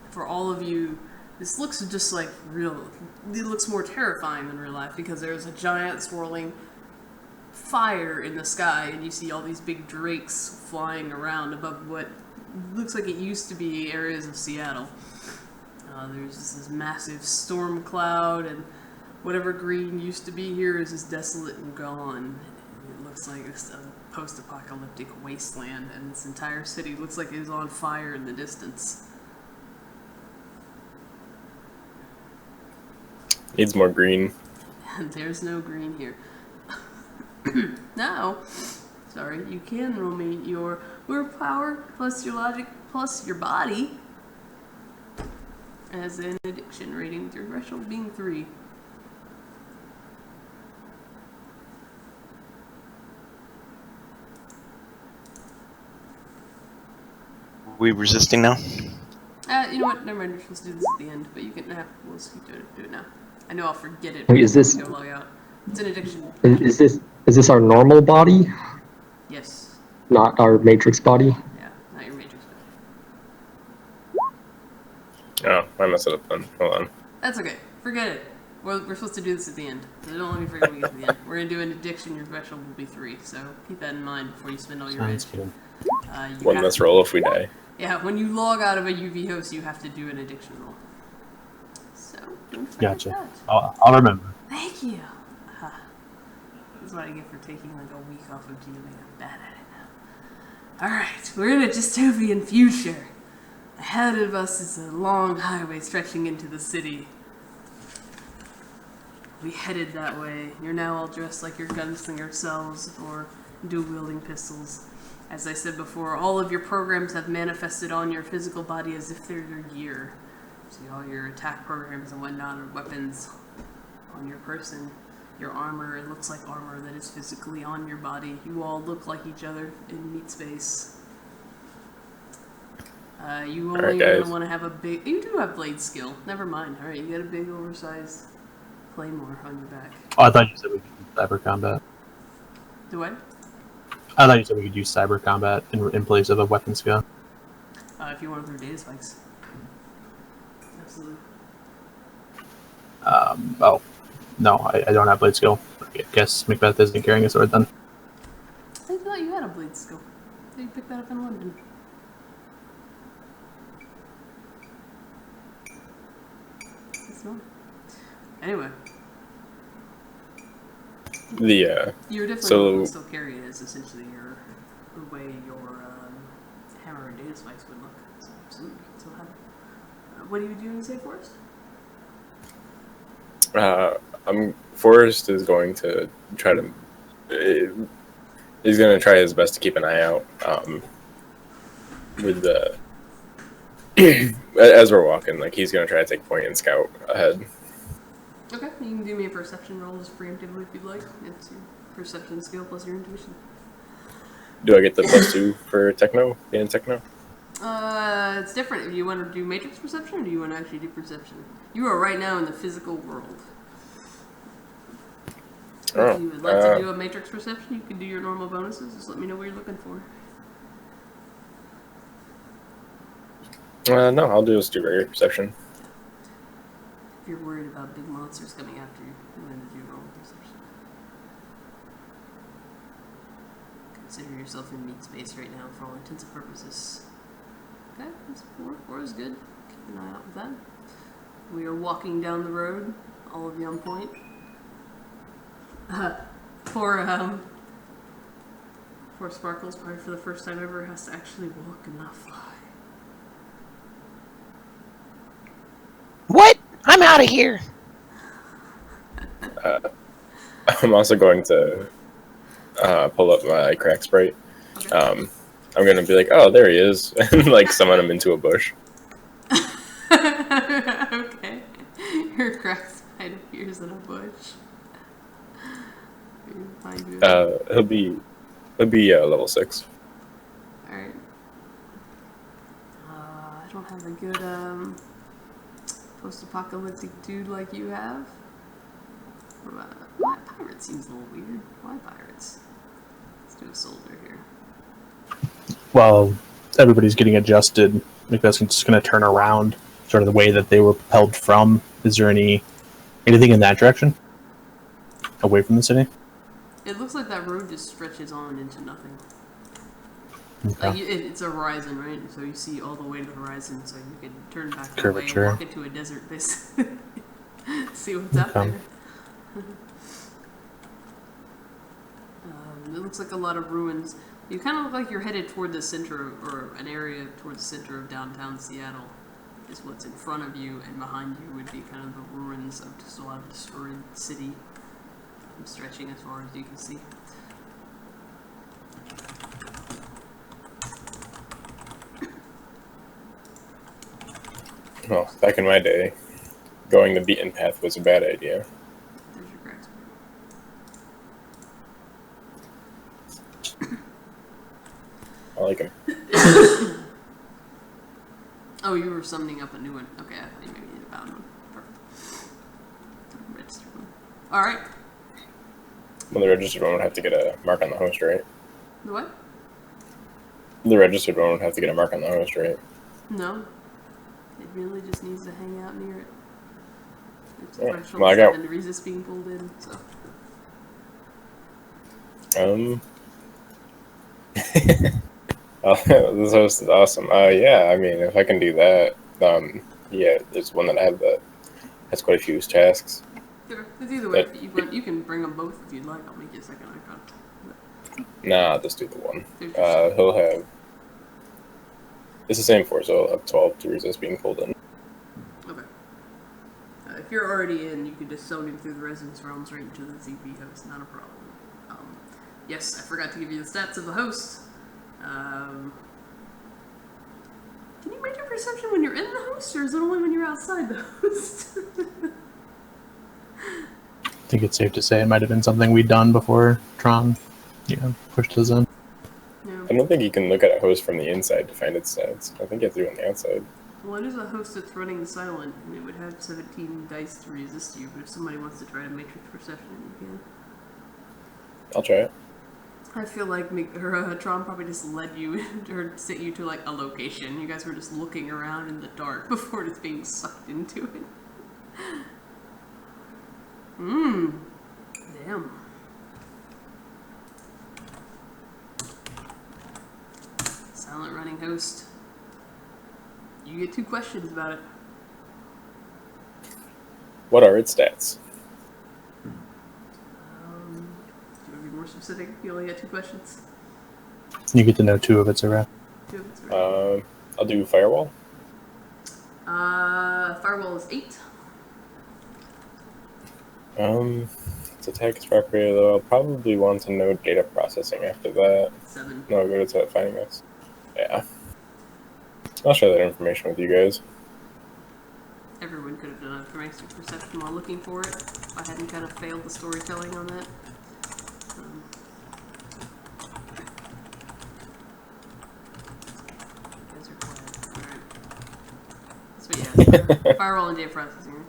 For all of you, this looks just like it looks more terrifying than real life because there's a giant swirling fire in the sky and you see all these big drakes flying around above what looks like it used to be areas of Seattle. There's just this massive storm cloud and whatever green used to be here is just desolate and gone. It looks like it's a post-apocalyptic wasteland and this entire city looks like it is on fire in the distance. Needs more green. And there's no green here. Now, sorry, you can roll me your willpower plus your logic plus your body as an addiction rating with your threshold being 3. We resisting now? You know what? Never mind. Let's do this at the end. But you can we'll just keep doing it. Do it now. I know I'll forget it. Wait, is this- Go log out. It's an addiction. Is this our normal body? Yes. not our matrix body. Yeah, not your matrix body. Oh, I messed it up then. Hold on. That's okay. Forget it. We're supposed to do this at the end. So don't let me forget when we get to the end. We're going to do an addiction. Your threshold will be 3. So keep that in mind before you spend all your edge. Sounds good. One less roll if we die. Yeah, when you log out of a UV host, you have to do an addiction roll. So, don't forget Gotcha. that. I'll remember. Thank you. This is what I get for taking like a week off of GMA. I'm bad at it now. Alright, we're in a dystopian future. Ahead of us is a long highway stretching into the city. We headed that way. You're now all dressed like your gunslinger selves or dual-wielding pistols. As I said before, all of your programs have manifested on your physical body as if they're your gear. See all your attack programs and whatnot, or weapons on your person. Your armor, it looks like armor that is physically on your body. You all look like each other in meat space. You only want to have a big... You do have blade skill. Never mind. Alright, you got a big oversized claymore on your back. Oh, I thought you said we could use cyber combat. Do what? I thought you said we could use cyber combat in place of a weapon skill. If you want to throw data spikes. Absolutely. Oh. No, I don't have blade skill. I guess Macbeth isn't carrying a sword then. I thought you had a blade skill. You picked that up in London. It's not. Anyway. You're definitely will still carry it as essentially the way your hammer and data spikes would look. So absolutely, you can still have it. What are you doing, say, Forrest? Forrest is going to try to. He's going to try his best to keep an eye out with the. As we're walking, like he's going to try to take point and scout ahead. Okay, you can do me a perception roll just preemptively if you'd like. It's your perception skill plus your intuition. Do I get the +2 for techno? Being techno? It's different. Do you want to do matrix perception or do you want to actually do perception? You are right now in the physical world. If you would like to do a matrix perception, you can do your normal bonuses. Just let me know what you're looking for. No, I'll just do regular perception. If you're worried about big monsters coming after you, I'm going to do normal perception. Consider yourself in meat space right now for all intents and purposes. Okay, that's 4. 4 is good. Keep an eye out with that. We are walking down the road, all of you on point. Poor Sparkles, probably for the first time ever, has to actually walk and not fly. What? I'm out of here. I'm also going to pull up my crack sprite. Okay. I'm going to be like, oh, there he is, and like summon him into a bush. Okay. Your crack sprite appears in a bush. He'll be level 6. Alright. I don't have a good post-apocalyptic dude like you have. Why pirate seems a little weird. Why pirates? Let's do a soldier here. Well, everybody's getting adjusted. Macbeth's just going to turn around, sort of the way that they were propelled from. Is there anything in that direction? Away from the city? It looks like that road just stretches on into nothing. Okay. Like it's a horizon, right? So you see all the way to the horizon, so you can turn back that way and Curvature. walk into a desert base. See what's out there. It looks like a lot of ruins. You kind of look like you're headed toward the center or an area toward the center of downtown Seattle. Is what's in front of you, and behind you would be kind of the ruins of just a lot of destroyed city. Stretching as far as you can see. Well, back in my day, going the beaten path was a bad idea. There's your cracks. I like him. Oh, you were summoning up a new one. Okay, I thought you maybe needed a bound one. Perfect. Registered one. Alright. Well, the registered one would have to get a mark on the host, right? The what? The registered one would have to get a mark on the host, right? No. It really just needs to hang out near it. It's a Yeah. threshold Well, I got- 7 to resist being pulled in, so. Oh, this host is awesome. Yeah, I mean, if I can do that, yeah, there's one that I have that has quite a few tasks. Sure. It's either way. But- You can bring them both if you'd like. I'll make you a second icon. Nah, I'll just do the one. There's your He'll have. It's the same force, so he'll have 12 to resist being pulled in. Okay. If you're already in, you can just zone him through the residence realms right into the ZP host. Not a problem. Yes, I forgot to give you the stats of the host. Can you make a perception when you're in the host, or is it only when you're outside the host? I think it's safe to say it might have been something we'd done before Tron, pushed us in. Yeah. I don't think you can look at a host from the inside to find its stats. I think you have to do it on the outside. Well, it is a host that's running silent, and it would have 17 dice to resist you, but if somebody wants to try to matrix perception, you can. I'll try it. I feel like Tron probably just led you, or sent you to, like, a location. You guys were just looking around in the dark before it's being sucked into it. Damn. Silent running host. You get 2 questions about it. What are its stats? Do you want to be more specific? You only got 2 questions? You get to know 2 of its array. 2 of it's right. I'll do firewall. Firewall is 8. Its attack is property, though. I'll probably want to know data processing after that. 7. No, go to finding us. Yeah. I'll share that information with you guys. Everyone could have done a forensic perception while looking for it. If I hadn't kind of failed the storytelling on that. You guys are quiet. Alright. So yeah, firewall and data processing.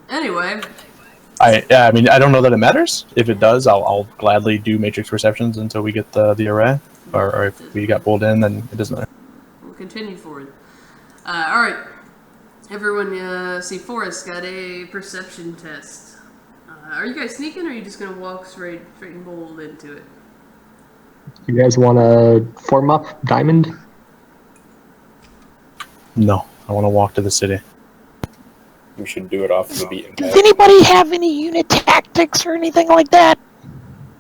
Anyway, I mean, I don't know that it matters. If it does, I'll gladly do matrix perceptions until we get the array. Or if we got pulled in, then it doesn't matter. we'll continue forward. Alright. Everyone, see, Forrest got a perception test. Are you guys sneaking, or are you just going to walk straight and bold into it? You guys want to form up Diamond? No, I want to walk to the city. We should do it off the beaten Does path. anybody have any unit tactics or anything like that?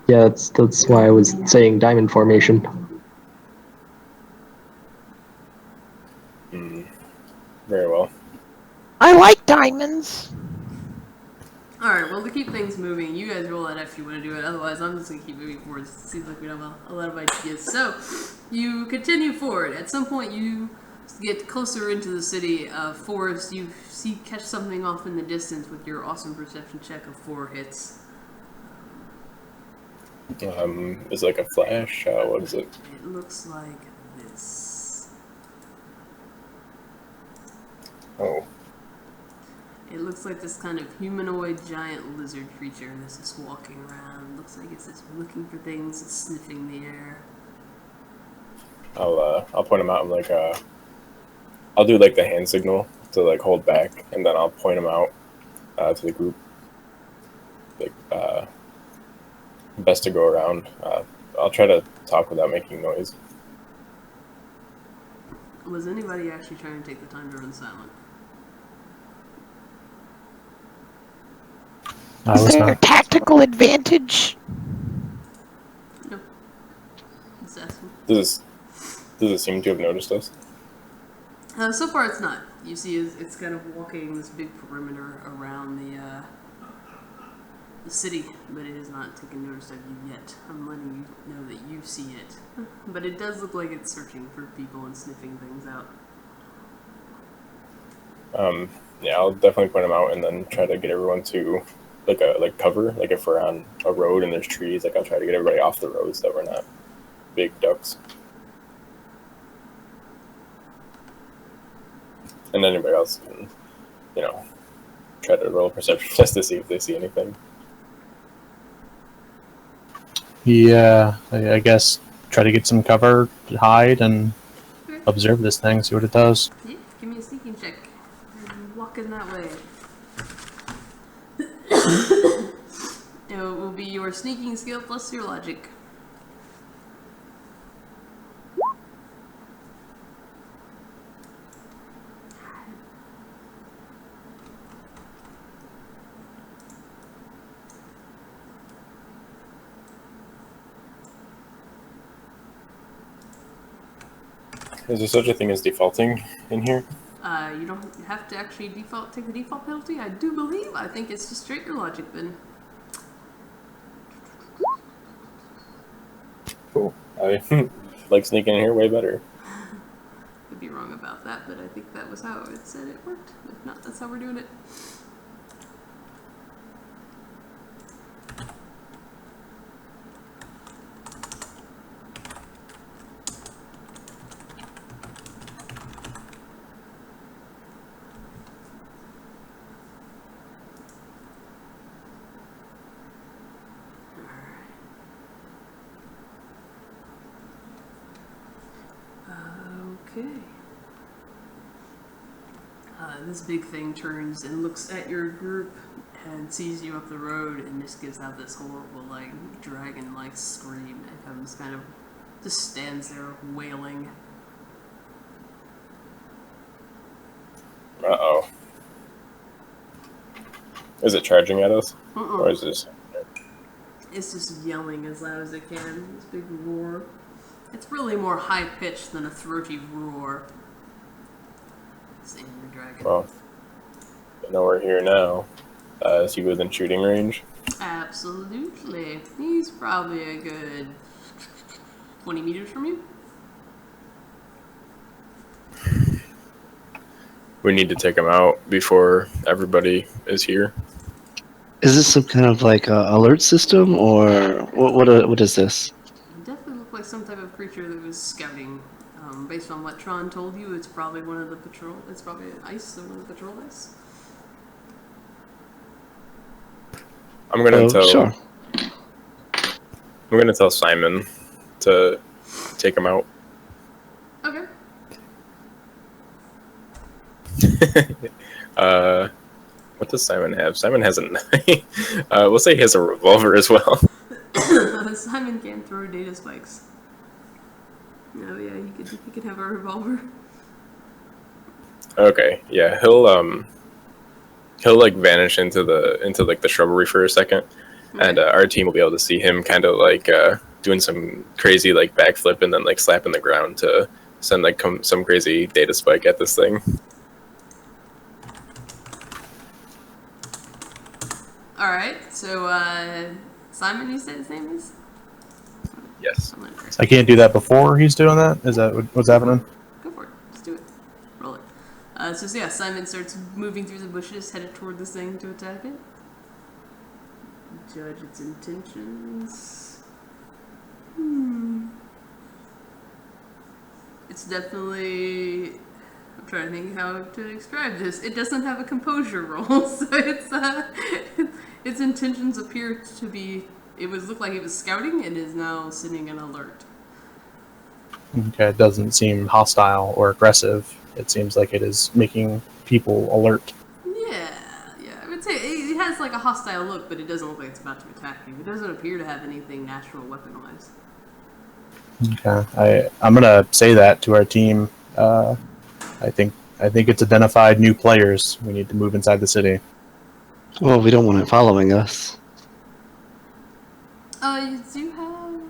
Yeah, that's why I was saying Diamond formation. Very well. I like diamonds. Alright, well, to keep things moving, you guys roll that if you want to do it. Otherwise, I'm just going to keep moving forward. It seems like we have a lot of ideas. So, you continue forward. At some point, you get closer into the city of Forest. You catch something off in the distance with your awesome perception check of 4 hits. Is it like a flash? What is it? It looks like this. Oh. It looks like this kind of humanoid giant lizard creature that's just walking around. Looks like it's just looking for things, it's sniffing the air. I'll point him out and like I'll do like the hand signal to like hold back, and then I'll point him out to the group. Like best to go around. I'll try to talk without making noise. Was anybody actually trying to take the time to run silent? Is there a tactical advantage? No. Just asking. Does it seem to have noticed us? So far it's not. You see it's kind of walking this big perimeter around the city, but it has not taken notice of you yet. I'm letting you know that you see it. But it does look like it's searching for people and sniffing things out. Yeah, I'll definitely point him out and then try to get everyone to like cover. Like if we're on a road and there's trees, like I'll try to get everybody off the road so that we're not big ducks. And then anybody else can, try to roll a perception test to see if they see anything. Yeah, I guess try to get some cover, hide, and Okay. observe this thing, see what it does. Yeah, give me a sneaking check. I'm walking that way. It will be your sneaking skill plus your logic. Is there such a thing as defaulting in here? You don't have to actually take the default penalty, I do believe. I think it's just straight your logic then. Cool. I like sneaking in here way better. Could be wrong about that, but I think that was how it said it worked. If not, that's how we're doing it. Okay. This big thing turns and looks at your group and sees you up the road and just gives out this horrible, like, dragon-like scream. It comes kind of, just stands there wailing. Uh-oh. Is it charging at us? Or is this... It's just yelling as loud as it can. This big roar. It's really more high-pitched than a throaty roar. Same with the dragon. Well, I know we're here now. Is he within shooting range? Absolutely. He's probably a good 20 meters from you. We need to take him out before everybody is here. Is this some kind of like alert system, or what is this? It definitely looked like some type of creature that was scouting. Based on what Tron told you, it's probably one of the patrol. It's probably an ice, one of the patrol ice. I'm gonna tell. Sure. I'm gonna tell Simon to take him out. Okay. What does Simon have? Simon has a knife. We'll say he has a revolver as well. Simon can throw data spikes. Oh yeah, he could have a revolver. Okay, yeah, he'll like vanish into the shrubbery for a second, and our team will be able to see him kind of like doing some crazy like backflip and then like slapping the ground to send like some crazy data spike at this thing. All right, so Simon, you said his name is? Yes. I can't do that before he's doing that? Is that what's happening? Go for it. Just do it. Roll it. So yeah, Simon starts moving through the bushes, headed toward this thing to attack it. Judge its intentions. It's definitely... I'm trying to think how to describe this. It doesn't have a composure roll, so it's its intentions appear to be... It would look like it was scouting and is now sitting in alert. Okay, it doesn't seem hostile or aggressive. It seems like it is making people alert. Yeah, I would say it has like a hostile look, but it doesn't look like it's about to attack you. It doesn't appear to have anything natural weapon-wise. Okay, I'm gonna say that to our team. I think it's identified new players. We need to move inside the city. Well, we don't want it following us. You do have...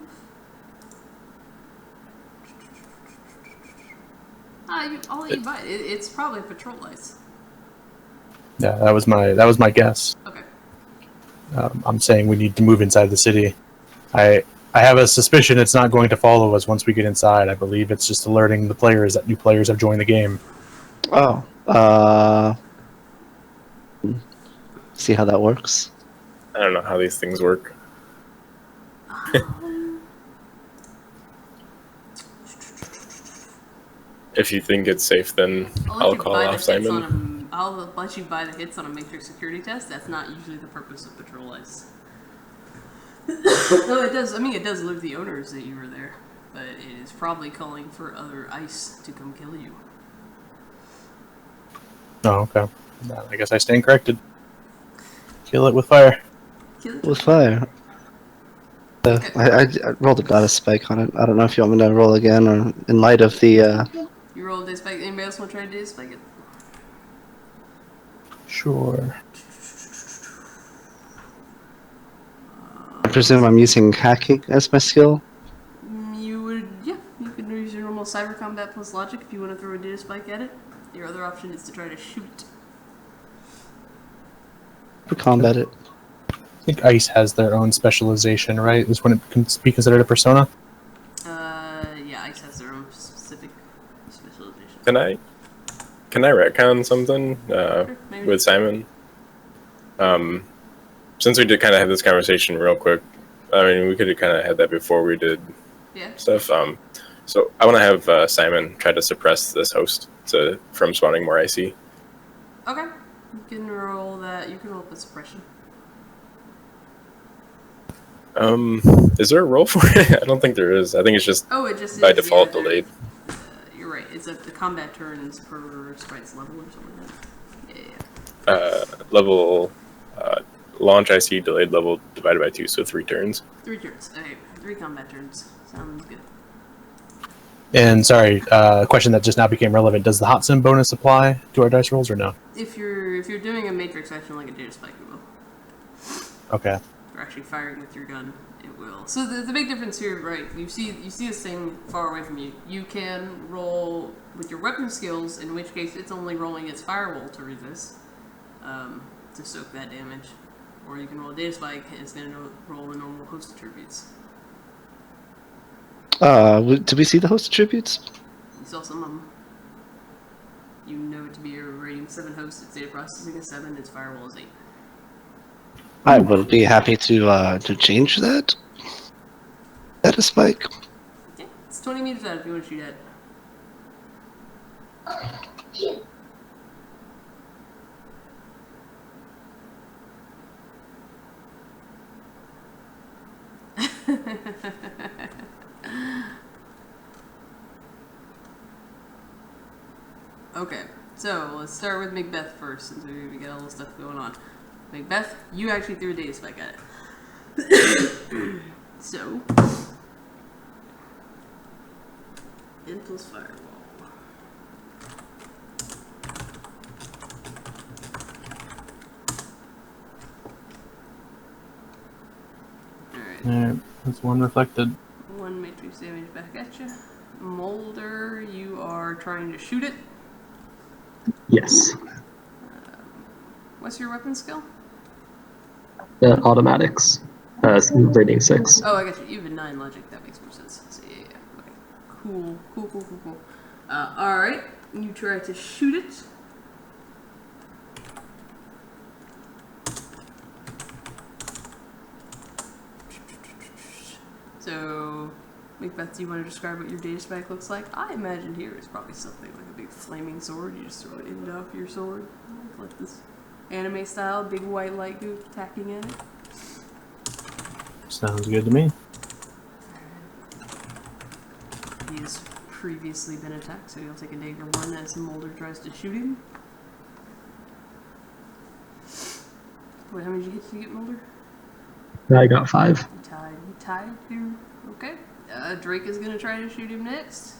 I'll let you buy it. It's probably patrol lights. Yeah, that was my guess. Okay. I'm saying we need to move inside the city. I have a suspicion it's not going to follow us once we get inside. I believe it's just alerting the players that new players have joined the game. Oh, see how that works? I don't know how these things work. If you think it's safe, then I'll call off Simon. I'll let you buy the hits on a matrix security test. That's not usually the purpose of patrol lights. No, it does. I mean, it does alert the owners that you were there, but it is probably calling for other ice to come kill you. Oh, okay. I guess I stand corrected. Kill it with fire. Kill it With fire. I rolled a goddess spike on it. I don't know if you want me to roll again or in light of the. You roll a day spike. Anybody else want to try to day spike it? Sure. I presume I'm using hacking as my skill. You would, yeah. You could use your normal cyber combat plus logic if you want to throw a data spike at it. Your other option is to try to shoot. For combat it. I think ice has their own specialization, right? This wouldn't be considered a persona? Yeah, ice has their own specific specialization. Can I retcon something Sure, with Simon? Since we did kind of have this conversation real quick, I mean, we could have kind of had that before we did stuff. So I want to have Simon try to suppress this host from spawning more icy. Okay. You can roll that. You can roll the suppression. Is there a roll for it? I don't think there is. I think it's just it just by is, default yeah, delayed. You're right. It's the combat turns per sprite's level or something like that. Yeah. Level launch IC delayed level divided by 2, so 3 turns. 3 turns. Okay, 3 combat turns. Sounds good. And sorry, question that just now became relevant. Does the hot sim bonus apply to our dice rolls or no? If you're doing a matrix action like a data spike, it will. Okay. Or actually firing with your gun, it will. So the big difference here, right? You see this thing far away from you. You can roll with your weapon skills, in which case it's only rolling its firewall to resist, to soak that damage. Or you can roll a data spike and it's going to roll the normal host attributes. Did we see the host attributes? You saw some of them. You know it to be a rating 7 host, its data processing is 7, its firewall is 8. I would be happy to change that. That is spike. Yeah, it's 20 meters out if you want to shoot at Okay, so let's start with Macbeth first, since we got all this stuff going on. Macbeth, you actually threw a data spike at it. So, N plus firewall. Alright, that's 1 reflected. 1 matrix damage back at you. Molder, you are trying to shoot it. Yes. What's your weapon skill? Automatics. Rating 6. Oh, I got you. You have a 9 logic. That makes more sense. So, yeah. Okay. Cool. Alright. You try to shoot it. So, Macbeth, do you want to describe what your data spike looks like? I imagine here it's probably something like a big flaming sword. You just throw it into off your sword. Like this anime style, big white light goo attacking at it. Sounds good to me. He has previously been attacked, so he'll take a dagger 1 as Molder tries to shoot him. Wait, how many did you get, Molder? I got 5. You tied here. Okay. Drake is gonna try to shoot him next.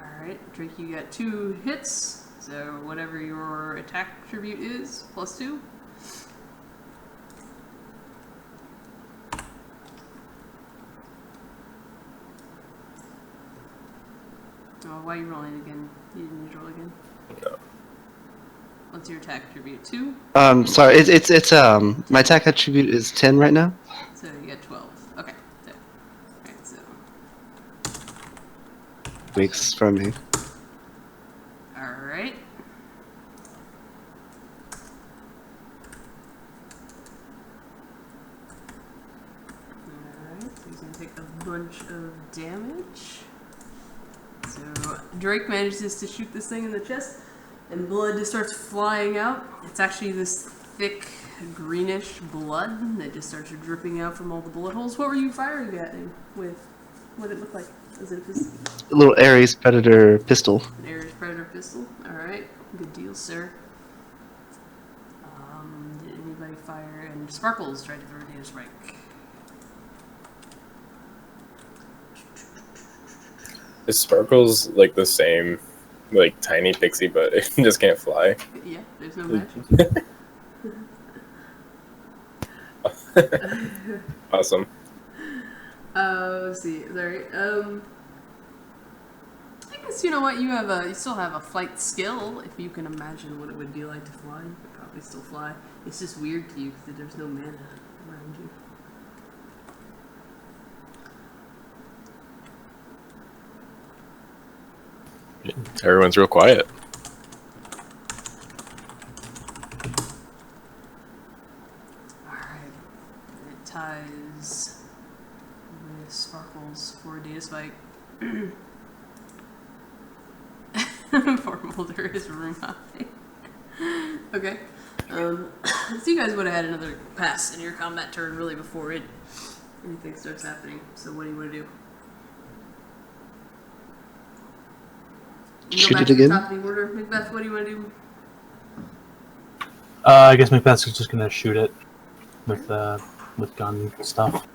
Alright, Drake, you got 2 hits, so whatever your attack attribute is, +2. Oh, why are you rolling again? You didn't need to roll again? No. What's your attack attribute? 2? Sorry, it's my attack attribute is 10 right now. So you got 12. Okay. So, alright, so. Weeks from me. Alright. Alright, so he's gonna take a bunch of damage. So Drake manages to shoot this thing in the chest, and blood just starts flying out. It's actually this thick greenish blood that just starts dripping out from all the bullet holes. What were you firing at him with? What did it look like? Is it A little Ares Predator pistol. an Ares Predator pistol? Alright, good deal, sir. Did anybody fire? And Sparkles tried to throw a data strike. Is Sparkles like the same, like tiny pixie, but it just can't fly? Yeah, there's no magic. Awesome. Let's see. Sorry. I guess you know what you have. You still have a flight skill. If you can imagine what it would be like to fly, you could probably still fly. It's just weird to you because there's no mana around you. Everyone's real quiet. Alright. It ties with Sparkles for a data spike. Poor Mulder is room high. Okay. So you guys would have had another pass in your combat turn really before anything starts happening. So what do you want to do? You Shoot go back it to the again? top of the order. Macbeth, what do you want to do? I guess Macbeth's just gonna shoot it with gun stuff.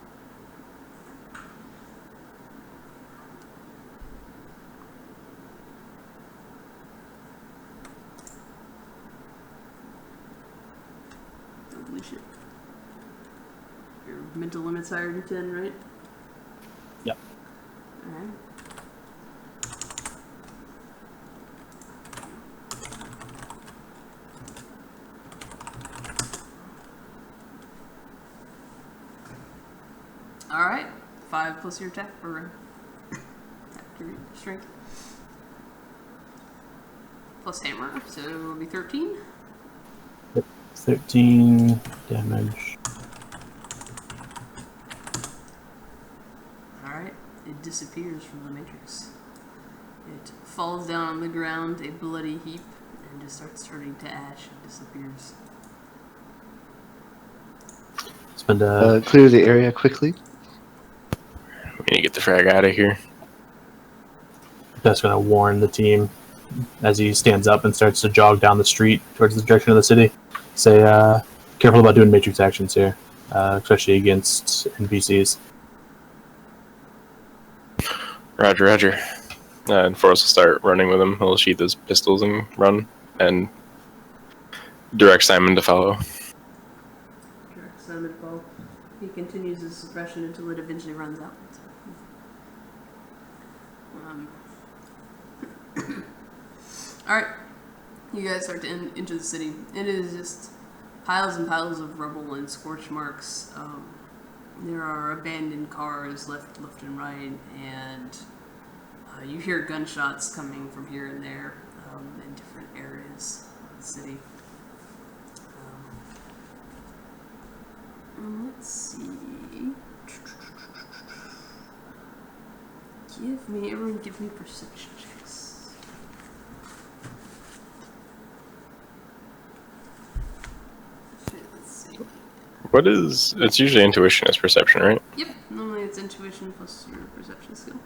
Holy shit. Your mental limit's higher than 10, right? Yep. Alright. Alright. 5 plus your attack or your strength. Plus hammer, so it'll be 13. 13 damage. Alright, it disappears from the matrix. It falls down on the ground, a bloody heap, and just starts turning to ash and disappears. Spend a Clear the area quickly. We need to get the frag out of here. That's gonna warn the team as he stands up and starts to jog down the street towards the direction of the city. Say, careful about doing matrix actions here, especially against NPCs. Roger, roger. And Forrest will start running with him. He'll sheath his pistols and run, and direct Simon to follow. Direct Simon Paul. He continues his suppression until it eventually runs out. Alright. You guys start to enter the city. It is just piles and piles of rubble and scorch marks. There are abandoned cars left and right, and you hear gunshots coming from here and there in different areas of the city. Let's see. Everyone give me perception checks. Shit, let's see. What is... It's usually intuition as perception, right? Yep, normally it's intuition plus your perception skill.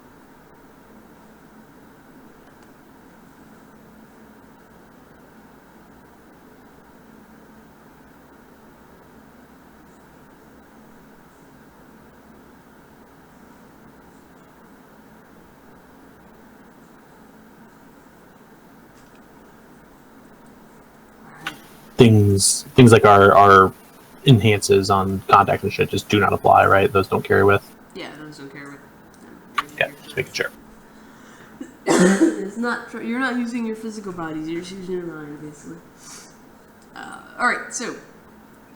Things like our enhances on contact and shit just do not apply, right? Those don't carry with. Yeah, those don't carry with. Yeah, just making sure. It's not. You're not using your physical bodies. You're just using your mind, basically. All right. So,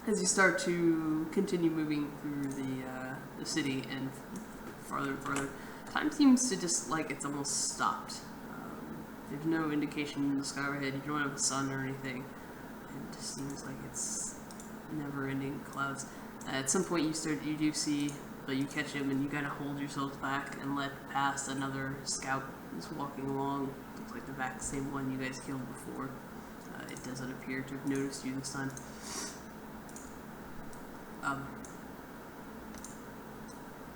as you start to continue moving through the city and farther and farther, time seems to just like it's almost stopped. There's no indication in the sky overhead. You don't have a sun or anything. It just seems like it's never-ending clouds. At some point, you do see, but you catch him and you kind of hold yourselves back and let past another scout who's walking along. Looks like the same one you guys killed before. It doesn't appear to have noticed you this time.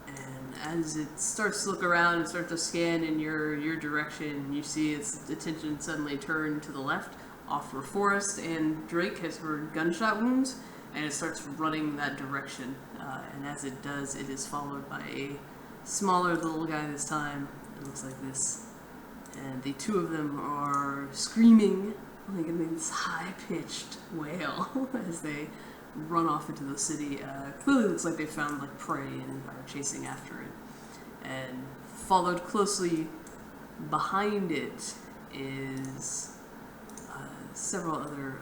And as it starts to look around and starts to scan in your direction, you see its attention suddenly turn to the left, off for forest, and Drake has heard gunshot wounds, and it starts running that direction. And as it does, it is followed by a smaller little guy this time. It looks like this. And the two of them are screaming, like in this high-pitched wail as they run off into the city. Clearly looks like they found like prey and are chasing after it. And followed closely behind it is several other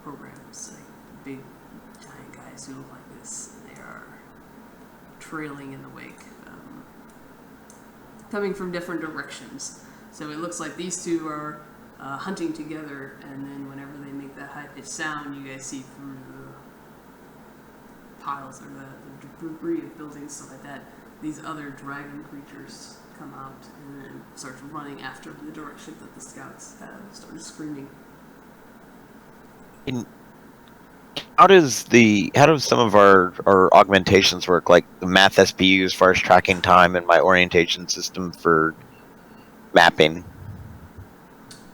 programs, like big giant guys who look like this. They are trailing in the wake, coming from different directions. So it looks like these two are hunting together, and then whenever they make that high-pitched sound, you guys see through the piles or the debris of buildings, stuff like that, these other dragon creatures come out and then start running after the direction that the scouts started screaming. How does some of our augmentations work, like the math SPU as far as tracking time and my orientation system for mapping?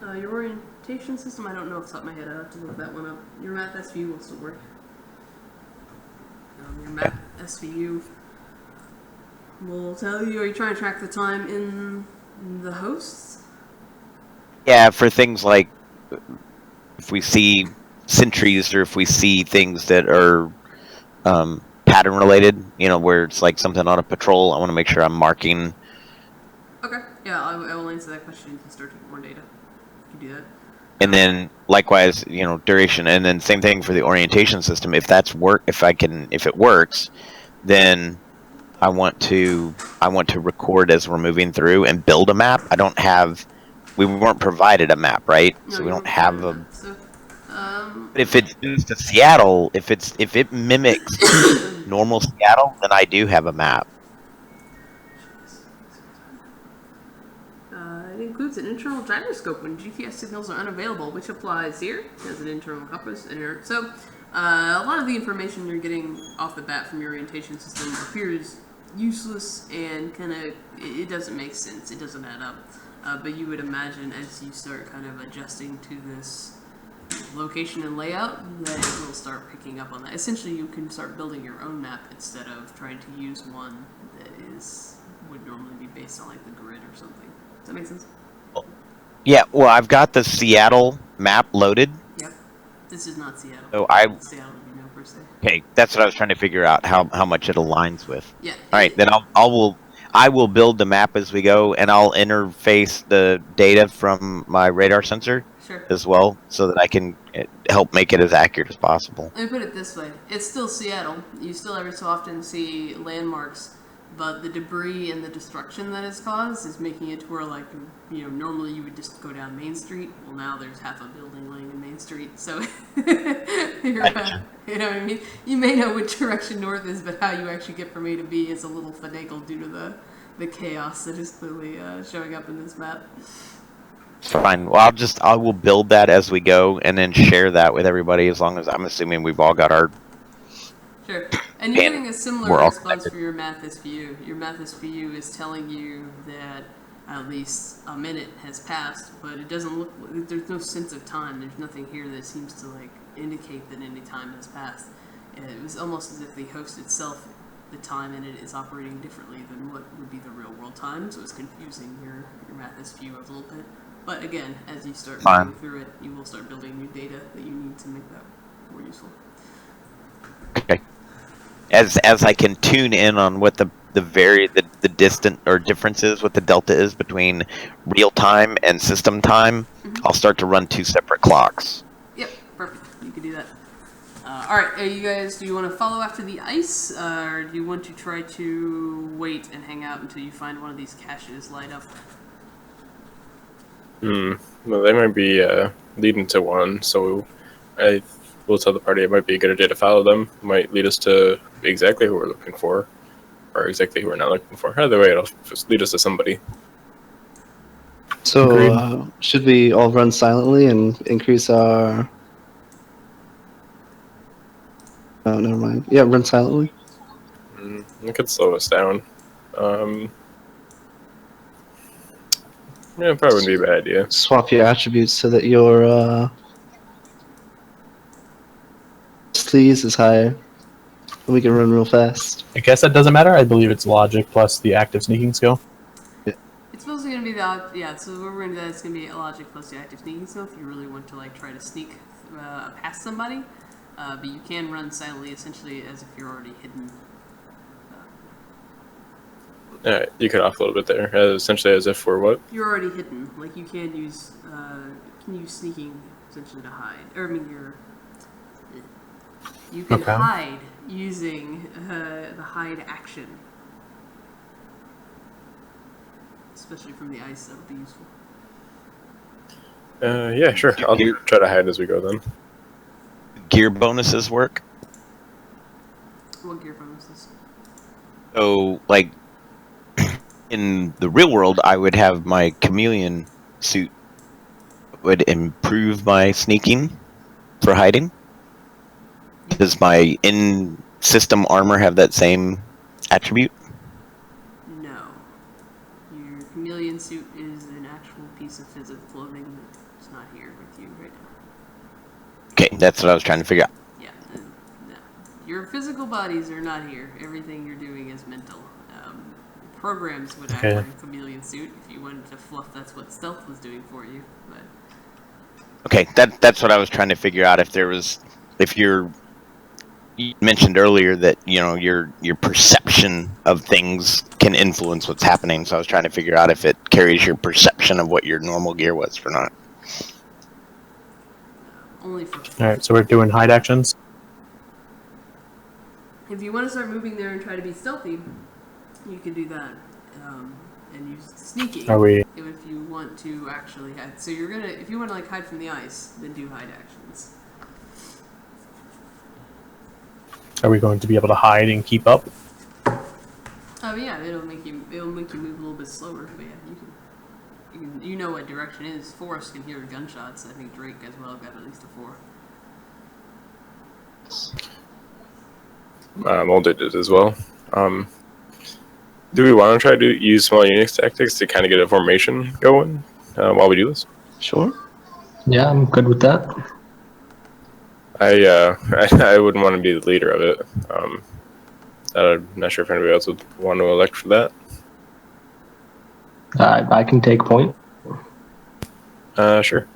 Your orientation system, I don't know off the top of my head. I'll have to look that one up. Your math SVU will still work. Your math SVU will tell you, are you trying to track the time in the hosts? Yeah, for things like if we see sentries or if we see things that are pattern related, where it's like something on a patrol, I want to make sure I'm marking. Okay, yeah, I will answer that question and start to get more data. You can do that. And then likewise, duration, and then same thing for the orientation system. If it works, then I want to record as we're moving through and build a map. We weren't provided a map, right? No, so we you don't weren't have provided a. that. So, But if it's used to Seattle, if it mimics normal Seattle, then I do have a map. It includes an internal gyroscope when GPS signals are unavailable, which applies here as an internal compass. So, a lot of the information you're getting off the bat from your orientation system appears useless and it doesn't make sense. It doesn't add up. But you would imagine as you start kind of adjusting to this location and layout, that it will start picking up on that. Essentially, you can start building your own map instead of trying to use one that would normally be based on like the grid or something. Does that make sense? Yeah, well, I've got the Seattle map loaded. Yep. This is not Seattle. So Seattle, per se. Okay, that's what I was trying to figure out, how much it aligns with. Yeah. All right, then I will build the map as we go, and I'll interface the data from my radar sensor as well, so that I can help make it as accurate as possible. Let me put it this way: it's still Seattle. You still every so often see landmarks, but the debris and the destruction that it's caused is making it to where, like, normally you would just go down Main Street. Well, now there's half a building laying in Main Street, so you know what I mean? You may know which direction north is, but how you actually get from A to B is a little finagled due to the chaos that is clearly showing up in this map. Fine. Well, I will build that as we go, and then share that with everybody. As long as I'm assuming we've all got our. Sure. And you're getting a similar response for your math SPU. Your math SPU is telling you that at least a minute has passed, but it doesn't look. There's no sense of time. There's nothing here that seems to indicate that any time has passed. And it was almost as if the host itself, the time in it is operating differently than what would be the real world time. So it's confusing your math SPU a little bit. But again, as you start moving through it, you will start building new data that you need to make that more useful. Okay. As I can tune in on what the distant or differences, what the delta is between real time and system time, I'll start to run two separate clocks. Yep, perfect. You can do that. All right, do you want to follow after the ice, or do you want to try to wait and hang out until you find one of these caches light up? Well, they might be leading to one, so I will tell the party it might be a good idea to follow them. It might lead us to exactly who we're looking for, or exactly who we're not looking for. Either way, it'll just lead us to somebody. So, should we all run silently and increase our... Oh, never mind. Yeah, run silently. It could slow us down. Yeah, it probably wouldn't be a bad idea. Swap your attributes so that your sleaze is higher. And we can run real fast. I guess that doesn't matter. I believe it's logic plus the active sneaking skill. It's mostly gonna be the yeah. So what we're gonna do is gonna be logic plus the active sneaking skill if you really want to like try to sneak past somebody. But you can run silently, essentially as if you're already hidden. You could off a little bit there, essentially as if we're what? You're already hidden. Like you can use sneaking essentially to hide. Or I mean, you can Okay. hide using the hide action, especially from the ice. That would be useful. Yeah, sure. I'll try to hide as we go then. Gear bonuses work. What gear bonuses? So, like, in the real world, I would have my chameleon suit would improve my sneaking for hiding. Does my in-system armor have that same attribute? No. Your chameleon suit is an actual piece of physical clothing that's not here with you right now. Okay, that's what I was trying to figure out. Yeah. No. Your physical bodies are not here. Everything you're doing is mental. Programs would act Okay. like a chameleon suit if you wanted to fluff. That's what stealth was doing for you. But Okay, that's what I was trying to figure out. If you mentioned earlier that your perception of things can influence what's happening. So I was trying to figure out if it carries your perception of what your normal gear was or not. only for All right, so we're doing hide actions. if you want to start moving there and try to be stealthy, you can do that and use sneaking. Are we? If you want to actually hide, so if you want to like hide from the ice, then do hide actions. Are we going to be able to hide and keep up? Oh yeah, it'll make you move a little bit slower. But yeah, you know what direction is. Forrest can hear gunshots. I think Drake as well got at least a 4. Mulder did as well. Do we want to try to use small Unix tactics to kind of get a formation going while we do this? Sure. Yeah, I'm good with that. I wouldn't want to be the leader of it. I'm not sure if anybody else would want to elect for that. I can take point. Sure.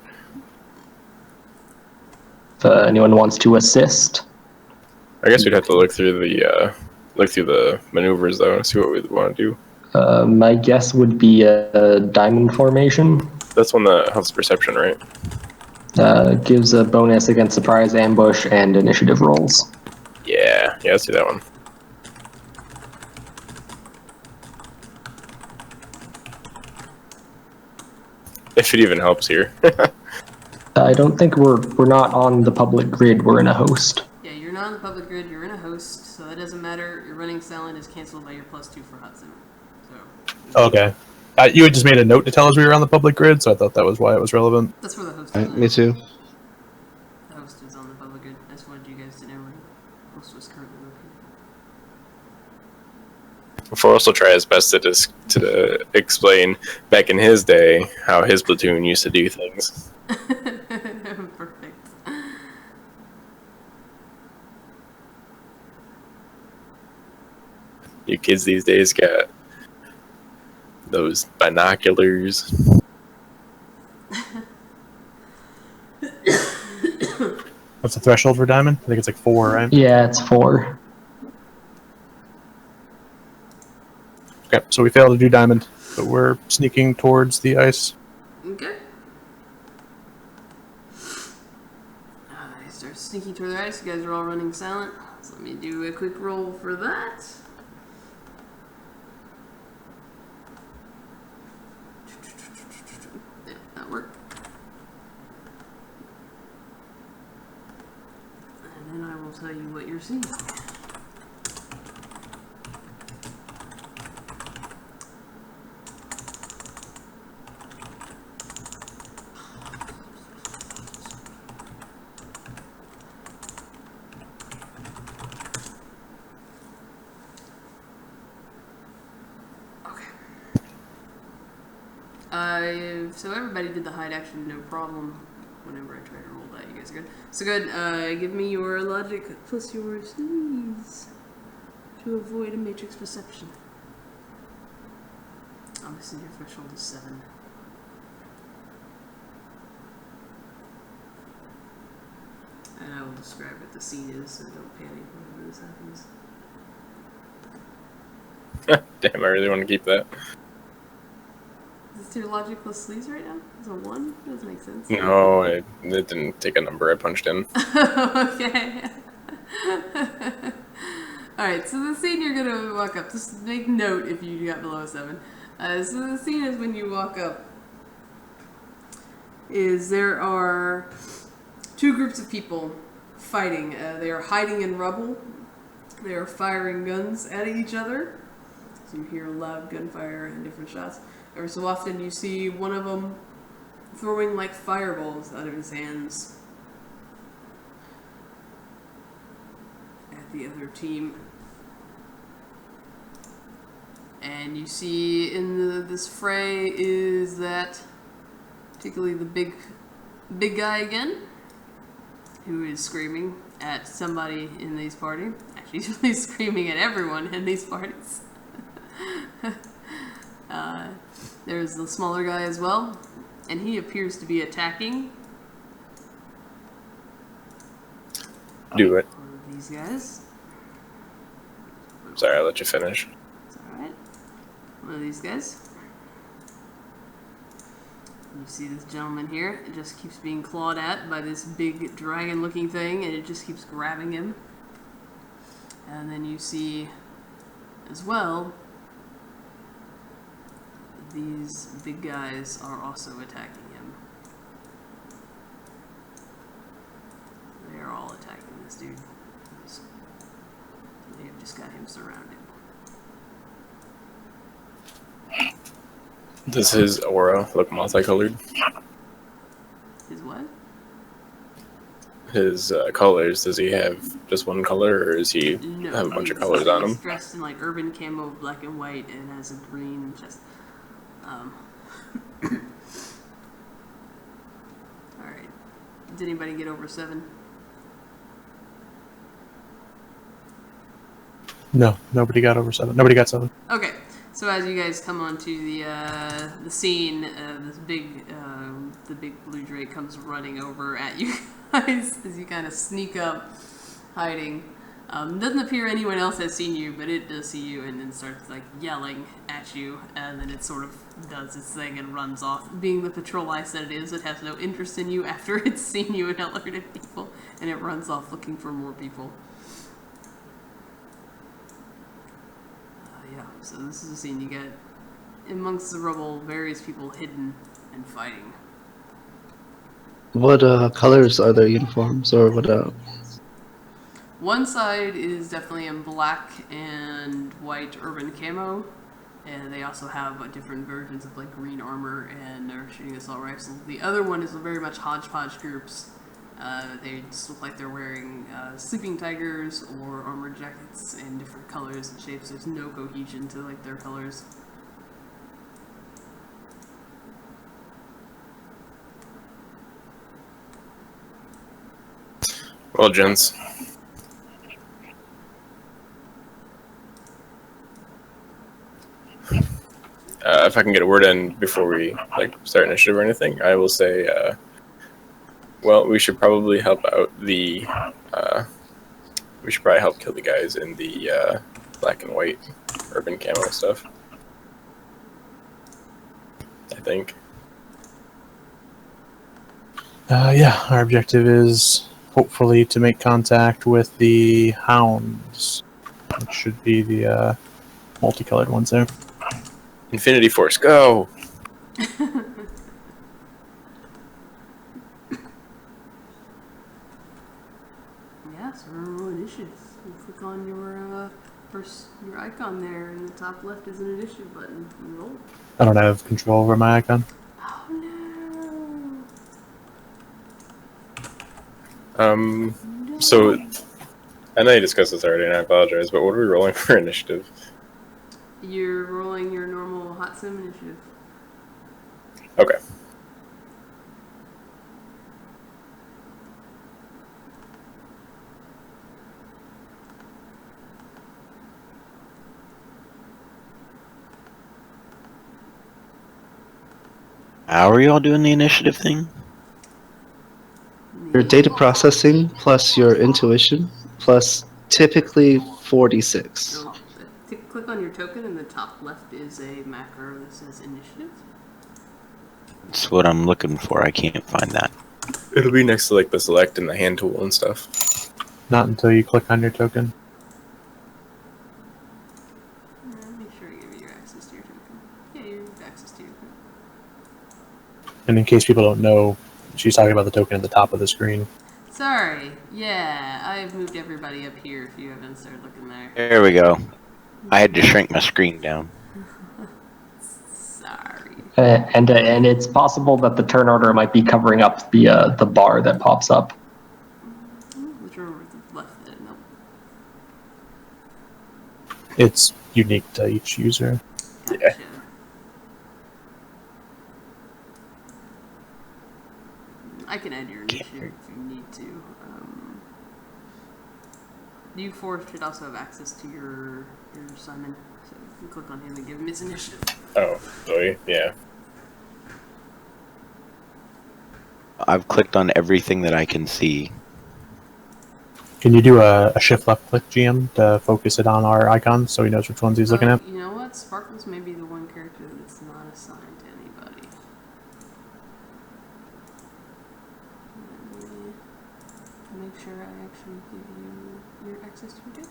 If anyone wants to assist. I guess we'd have to look through the maneuvers though and see what we want to do. My guess would be a diamond formation. That's one that helps perception, right? Gives a bonus against surprise ambush and initiative rolls. Yeah, let's do that one. If it even helps here. I don't think we're not on the public grid. We're in a host. Yeah, you're not on the public grid. You're in a host, so that doesn't matter. Your running silent is canceled by your +2 for hot zone. So Okay. You had just made a note to tell us we were on the public grid, so I thought that was why it was relevant. that's where the host All is. right, me too. The host is on the public grid. I just wanted you guys to know where the host was currently located. Forrest will try his best to explain back in his day how his platoon used to do things. Perfect. You kids these days got those binoculars. What's the threshold for diamond? I think it's like 4, right? Yeah, it's 4. Okay, so we failed to do diamond, but we're sneaking towards the ice. Okay. I start sneaking toward the ice. You guys are all running silent. So let me do a quick roll for that. Yeah, that worked. And then I will tell you what you're seeing. So everybody did the hide action, no problem. Whenever I try to roll that, you guys are good. So good. Give me your logic plus your sleaze to avoid a matrix perception. Obviously, your threshold is 7. And I will describe what the scene is, so don't panic whenever this happens. Damn, I really want to keep that. Is this your logic plus sleaze right now? Is it 1? That doesn't make sense. No, it didn't take a number I punched in. Okay. Alright, so the scene you're gonna walk up, just make note if you got below a 7. So the scene is when you walk up, is there are 2 groups of people fighting. They are hiding in rubble. They are firing guns at each other. So you hear loud gunfire and different shots. Every so often you see one of them throwing like fireballs out of his hands at the other team. And you see in this fray is that particularly the big guy again, who is screaming at somebody in these parties. Actually, he's screaming at everyone in these parties. There's the smaller guy as well, and he appears to be attacking. Do it. One of these guys. Sorry, I'll let you finish. It's alright. One of these guys. You see this gentleman here, it just keeps being clawed at by this big dragon-looking thing, and it just keeps grabbing him. And then you see, as well, these big guys are also attacking him. They are all attacking this dude. They've just got him surrounded. Does his aura look multicolored? His what? His colors, does he have just one color, or does he No, have a bunch of he's- colors on him? He's dressed in like urban camo, black and white, and has a green chest. Alright. Did anybody get over 7? No, nobody got over 7. Nobody got 7. Okay. So as you guys come onto the scene, the big blue drake comes running over at you guys as you kind of sneak up, hiding. Doesn't appear anyone else has seen you, but it does see you and then starts like yelling at you, and then it sort of does its thing and runs off. Being the patrol I said it is, it has no interest in you after it's seen you and alerted people, and it runs off looking for more people. Yeah, so this is a scene you get amongst the rubble, various people hidden and fighting. What colors are their uniforms, or what? One side is definitely in black and white urban camo, and they also have different versions of like green armor and they're shooting assault rifles. The other one is very much hodgepodge groups. They just look like they're wearing sleeping tigers or armored jackets in different colors and shapes. There's no cohesion to like their colors. Well, gents. If I can get a word in before we start initiative or anything, I will say, well, we should probably help out the. We should probably help kill the guys in the black and white urban camo stuff. I think. Yeah, our objective is hopefully to make contact with the hounds, which should be the multicolored ones there. Infinity Force, go! Yeah, so roll initiative. You click on your your icon there in the top left is an initiative button. And roll. I don't have control over my icon. Oh Um, no! so, I know you discussed this already and I apologize, but what are we rolling for initiative? You're rolling your normal hot sim initiative. Okay. How are y'all doing the initiative thing? Your data processing plus your intuition plus typically 46. Oh, click on your token, and the top left is a macro that says initiative. That's what I'm looking for. I can't find that. It'll be next to like the select and the hand tool and stuff. Not until you click on your token. Make sure you give your access to your token. Yeah, you have access to your token. And in case people don't know, she's talking about the token at the top of the screen. Sorry. Yeah, I've moved everybody up here if you haven't started looking there. There we go. I had to shrink my screen down. Sorry. And it's possible that the turn order might be covering up the bar that pops up. Which one was the left there? Nope. It's unique to each user. Gotcha. Yeah. I can add your initiative if you need to. You four should also have access to your Simon, so you can click on him and give him his initiative. Oh, Zoe, yeah. I've clicked on everything that I can see. Can you do a shift left click, GM, to focus it on our icons so he knows which ones he's looking at? You know what? Sparkles may be the one character that's not assigned to anybody. Let me make sure I actually give you your access to your deck.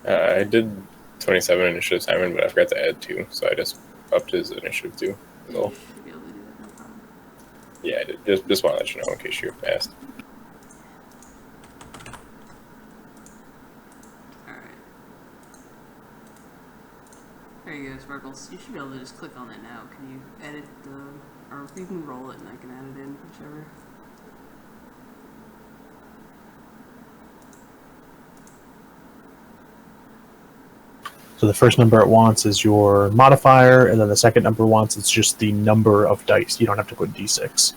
I did 27 initiative Simon, but I forgot to add 2, so I just upped his initiative 2. So, You should be able to do that, no problem. yeah, I did. Just want to let you know in case you asked. Alright. There you go, Sparkles. You should be able to just click on it now. Can you edit or you can roll it and I can add it in, whichever. So the first number it wants is your modifier, and then the second number it wants is just the number of dice. You don't have to put d6.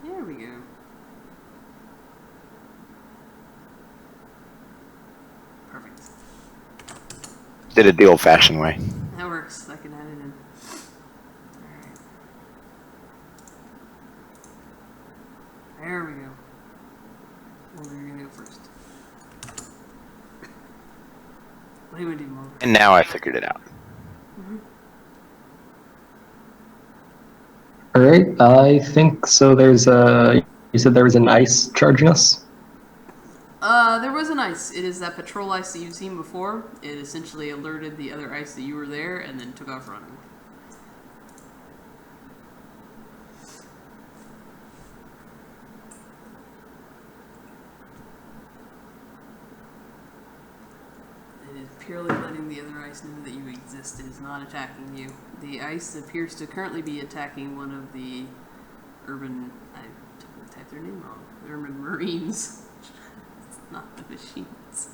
There we go. Perfect. Did it the old-fashioned way. That works. I can add it in. Alright. There we go. Well, you're gonna go first. What do you want to do, Mulder? And now I figured it out. All right, I think so. There's you said there was an ice charging us. There was an ice. It is that patrol ice that you've seen before. It essentially alerted the other ice that you were there and then took off running. It is purely letting the other ice know that you exist. It is not attacking you. The ice appears to currently be attacking one of the urban... I typed their name wrong. The urban marines. It's not the machines.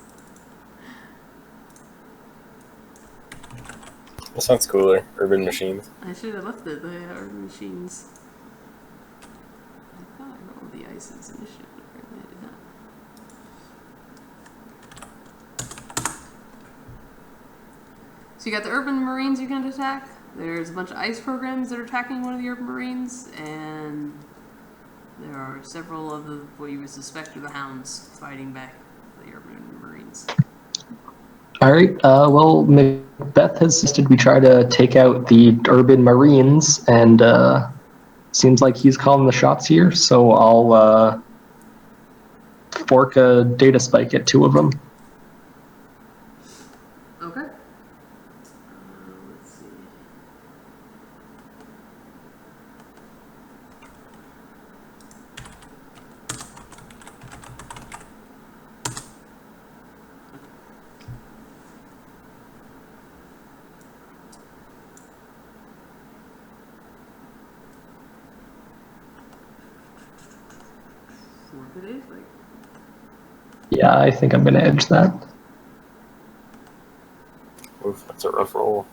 That sounds cooler. Urban machines. I should have left it. The urban machines. I thought I rolled the ice's initiative, but apparently I did not. So you got the urban marines you can attack. There's a bunch of ice programs that are attacking one of the urban marines, and there are several of the what you would suspect are the hounds fighting back the urban marines. All right. Well, Macbeth has suggested we try to take out the urban marines, and seems like he's calling the shots here. So I'll fork a data spike at 2 of them. Okay. Let's see. Yeah, I think I'm gonna edge that. Oof, that's a rough roll.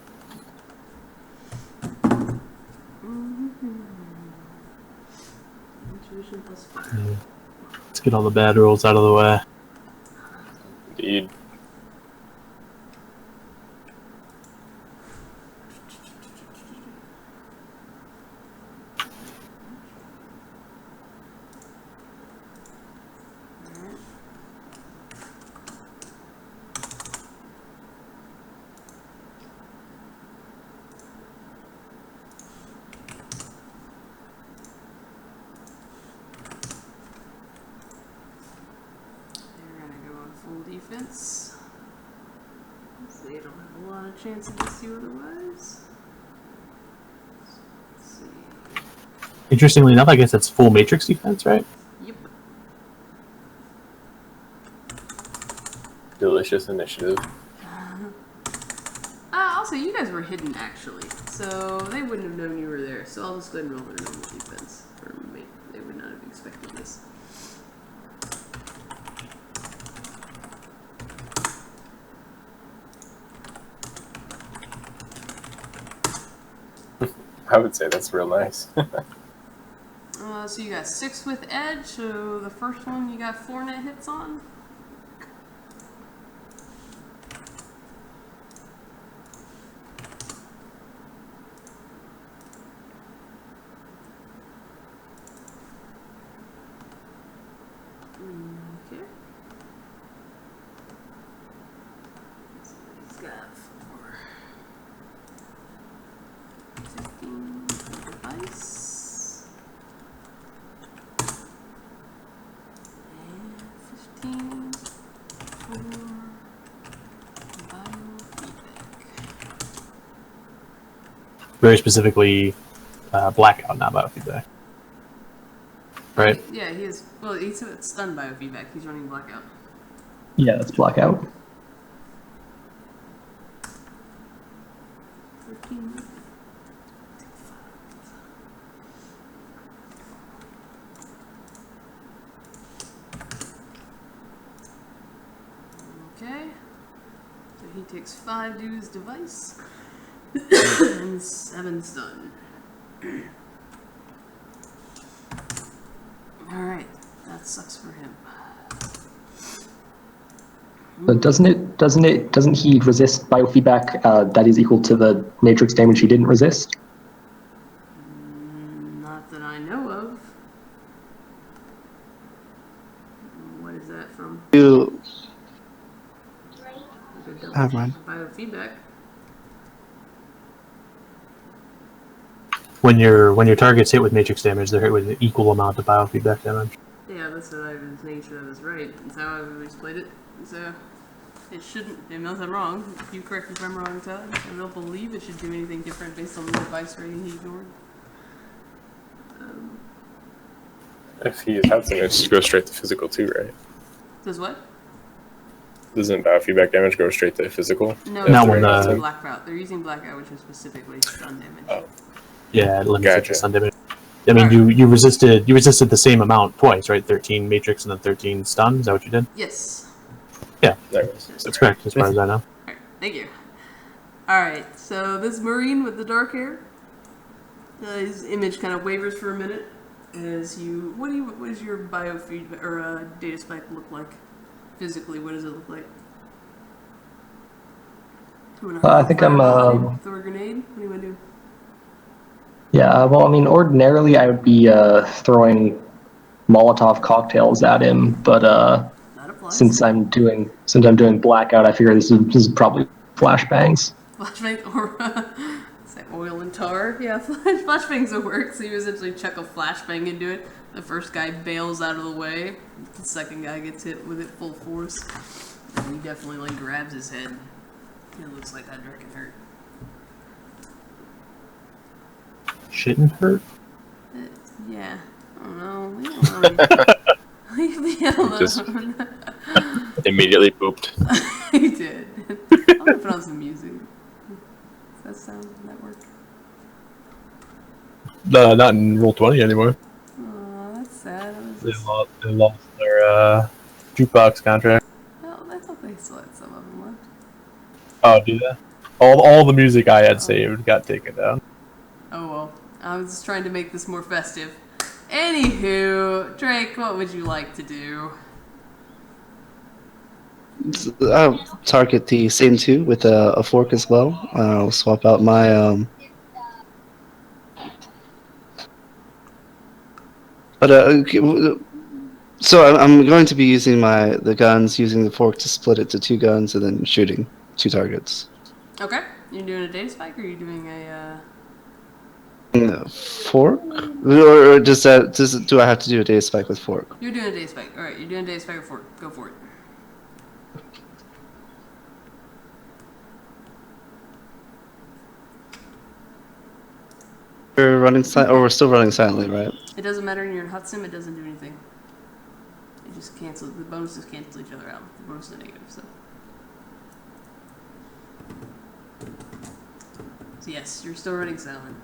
Intuition plus 5. Yeah. Let's get all the bad rolls out of the way. Indeed. They're gonna go on full defense. They don't have a lot of chance against you otherwise. Let's see. Interestingly enough, I guess it's full matrix defense, right? Yep. Delicious initiative. Also, you guys were hidden actually, so they wouldn't have known you were there. So I'll just go ahead and roll their normal defense for me. They would not have expected this. I would say that's real nice. So you got 6 with edge. So the first one you got 4 net hits on. Okay. So he's got 4. 15 device. And 15 for biofeedback. Very specifically, blackout, not biofeedback. Right? Yeah, he is. Well, he's stunned biofeedback. He's running blackout. Yeah, that's blackout. 13. Okay. So he takes 5 due to his device. And 7 stun. Alright. That sucks for him. But doesn't he resist biofeedback that is equal to the matrix damage he didn't resist? Not that I know of. What is that from? You. Like a double Never mind. biofeedback. When your target's hit with matrix damage, they're hit with an equal amount of biofeedback damage. Yeah, that's what I was making sure that was right. That's how I've always played it. So it shouldn't, unless I'm wrong. You correct me if I'm wrong, Todd. I don't believe it should do anything different based on the device rating he ignored. If he has something, it just goes straight to physical too, right? Does what? Doesn't biofeedback damage go straight to physical? No, Not they're when, using blackout. They're using blackout, which is specifically stun damage. Oh. Yeah, it limits it Gotcha. to stun damage. I mean, you resisted the same amount twice, right? 13 matrix and then 13 stun. Is that what you did? Yes. There it is. That's correct, as far as I know. Alright, thank you. Alright, so this Marine with the dark hair, his image kind of wavers for a minute as you. What does your biofeedback or data spike look like? Physically, what does it look like? I think I'm, Throw a grenade? What do you want to do? Yeah, well, I mean, ordinarily I would be throwing Molotov cocktails at him, but That applies. since I'm doing blackout, I figure this is probably flashbangs. Flashbang or say oil and tar. Yeah, flashbangs will work. So you essentially chuck a flashbang into it. The first guy bails out of the way. The second guy gets hit with it full force. And he definitely like grabs his head. It looks like that Drek hurt. Shouldn't hurt. Yeah, I don't know. Leave me alone. Leave me alone. Just immediately pooped. He did. I'm gonna put on some music. Does that that work? Not in Roll20 anymore. Aw, that's sad. They lost their jukebox contract. Well, I thought they still had some of them left. Oh, do they? All the music I had saved got taken down. Oh well. I was just trying to make this more festive. Anywho, Drake, what would you like to do? I'll target the same two with a fork as well. I'll swap out my But okay, so I'm going to be using the guns, using the fork to split it to two guns, and then shooting two targets. Okay. You're doing a data spike, or are you doing a? Fork, or do I have to do a data spike with fork? You're doing a data spike. All right. You're doing a data spike with fork. Go for it. We're still running silently, right? It doesn't matter when you're in hot sim. It doesn't do anything. It just cancels. The bonuses cancel each other out. The bonus is negative. So yes, you're still running silent.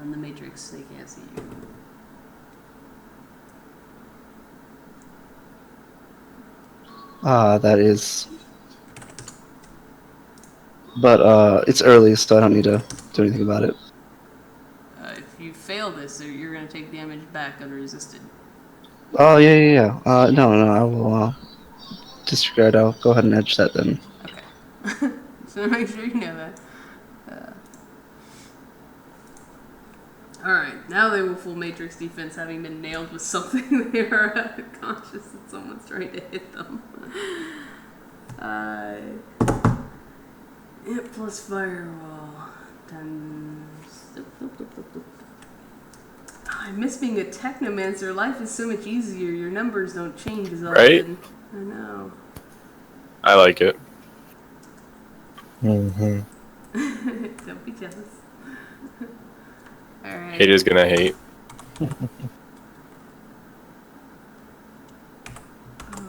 On the Matrix, they can't see you. That is. But it's early, so I don't need to do anything about it. If you fail this, you're going to take damage back unresisted. Oh yeah. No, I will disregard. I'll go ahead and edge that then. Okay. So make sure you know that. Alright, now they will full Matrix defense, having been nailed with something. They are conscious that someone's trying to hit them. Hit plus firewall. I miss being a technomancer. Life is so much easier. Your numbers don't change as often. Right? I know. I like it. Mm-hmm. Don't be jealous. Alright. Haters gonna hate. Oh,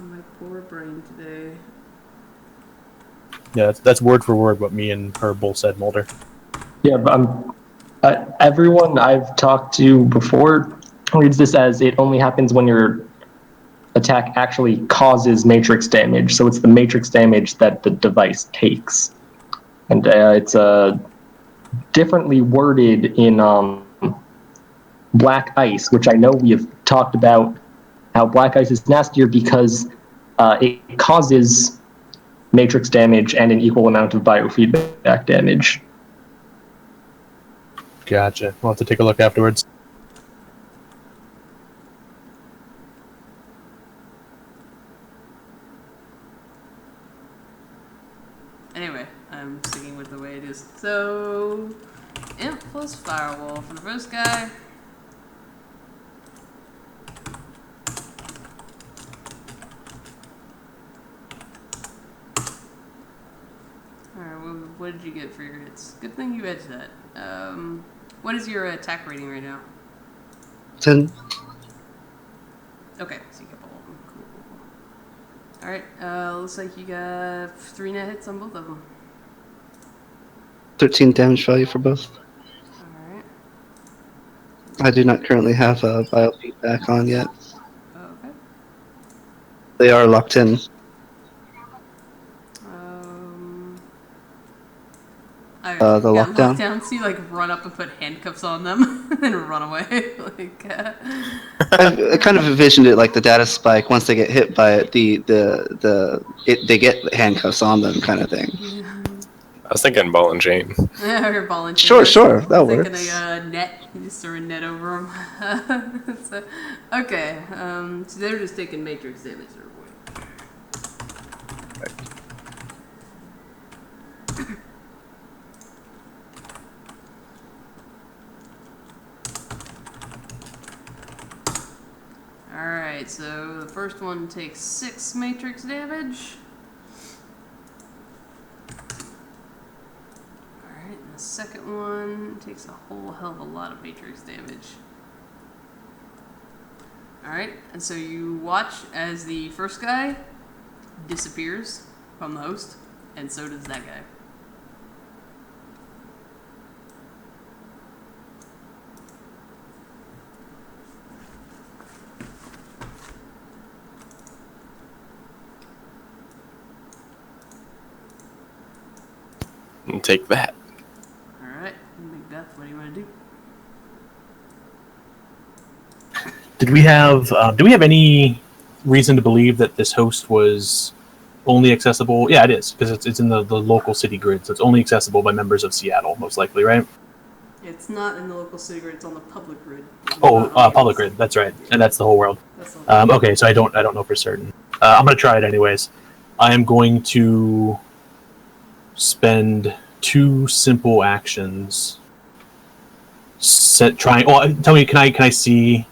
my poor brain today. Yeah, that's word for word what me and her both said, Mulder. Yeah, but everyone I've talked to before reads this as it only happens when your attack actually causes matrix damage. So it's the matrix damage that the device takes. And it's differently worded in Black Ice, which I know we have talked about how Black Ice is nastier because it causes matrix damage and an equal amount of biofeedback damage. Gotcha. We'll have to take a look afterwards. Anyway, I'm sticking with the way it is. So, Imp plus Firewall for the first guy. Alright, what did you get for your hits? Good thing you edged that. What is your attack rating right now? 10. Okay, so you got all of them. Cool. Alright, looks like you got 3 net hits on both of them. 13 damage value for both. Alright. I do not currently have a biofeedback on yet. Okay. They are locked in. The lockdown? So you like run up and put handcuffs on them and run away. I kind of envisioned it like the data spike. Once they get hit by it, they get handcuffs on them, kind of thing. I was thinking ball and chain. Or ball and chain. Sure, that works. Thinking a net. You just throw a net over them. So, okay. So they're just taking matrix damage. Alright, so the first one takes 6 matrix damage. Alright, and the second one takes a whole hell of a lot of matrix damage. Alright, and so you watch as the first guy disappears from the host, and so does that guy. And take that. Alright, Macbeth, what do you want to do? Do we have any reason to believe that this host was only accessible? Yeah, it is, because it's in the local city grid, so it's only accessible by members of Seattle, most likely, right? It's not in the local city grid, it's on the public grid. Public grid, that's right. And that's the whole world. That's the whole Okay, so I don't know for certain. I'm going to try it anyways. I am going to spend 2 simple actions. Tell me, can I see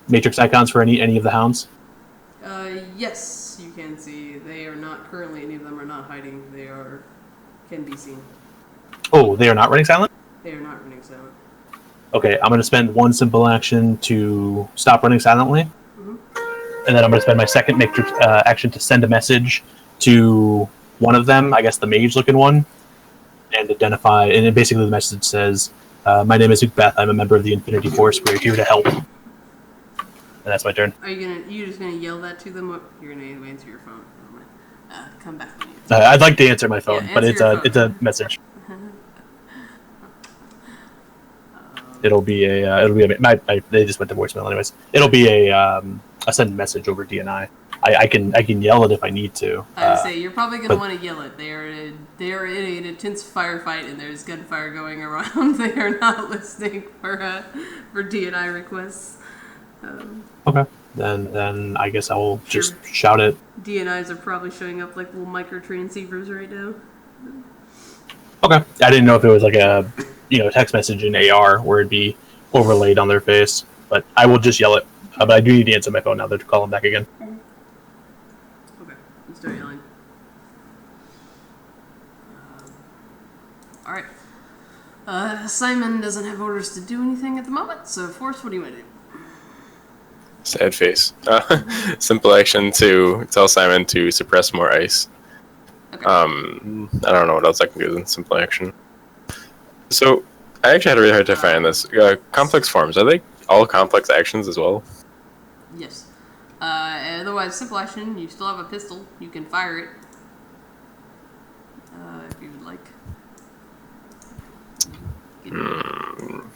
matrix icons for any of the hounds? Yes, you can see. They are not currently, any of them are not hiding. They can be seen. Oh, they are not running silent? They are not running silent. Okay, I'm going to spend 1 simple action to stop running silently. Mhm. And then I'm going to spend my second matrix action to send a message to one of them, I guess the mage-looking one, and identify. And basically the message says, my name is Macbeth. I'm a member of the Infinity Force. We're here to help. And that's my turn. Are you just gonna yell that to them? Or you're gonna answer your phone? Come back to me. I'd like to answer my phone, Yeah, but answer it's your a message. It'll be they just went to voicemail anyways. It'll be a send message over DNI. I can yell it if I need to. I would say you're probably gonna want to yell it. They are in an intense firefight and there's gunfire going around. They are not listening for DNI requests. Okay. Then I guess I will just shout it. DNIs are probably showing up like little micro transceivers right now. Okay. I didn't know if it was like a text message in AR where it'd be overlaid on their face, but I will just yell it. But I do need to answer my phone now. They're calling back again. Okay, you start yelling. All right. Simon doesn't have orders to do anything at the moment, so Force, what do you want to do? Sad face. Simple action to tell Simon to suppress more ice. Okay. I don't know what else I can do than simple action. So, I actually had a really hard time finding this. Complex forms, are they all complex actions as well? Yes. Otherwise, simple action, you still have a pistol. You can fire it. If you would like. You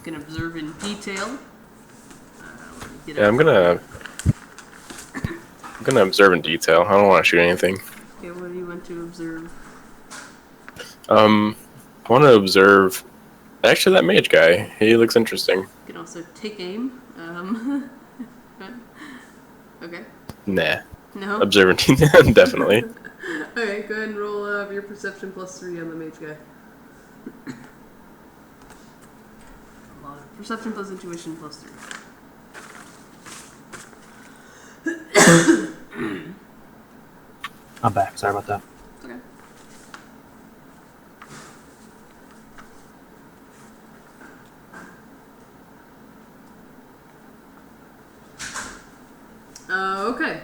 can observe in detail. Yeah, I'm gonna observe in detail. I don't want to shoot anything. Okay, what do you want to observe? I want to observe. Actually, that mage guy. He looks interesting. You can also take aim. Okay. Nah. No? Observe in detail, definitely. Okay, go ahead and roll your perception +3 on the mage guy. Perception plus intuition +3. I'm back. Sorry about that. Okay. Okay.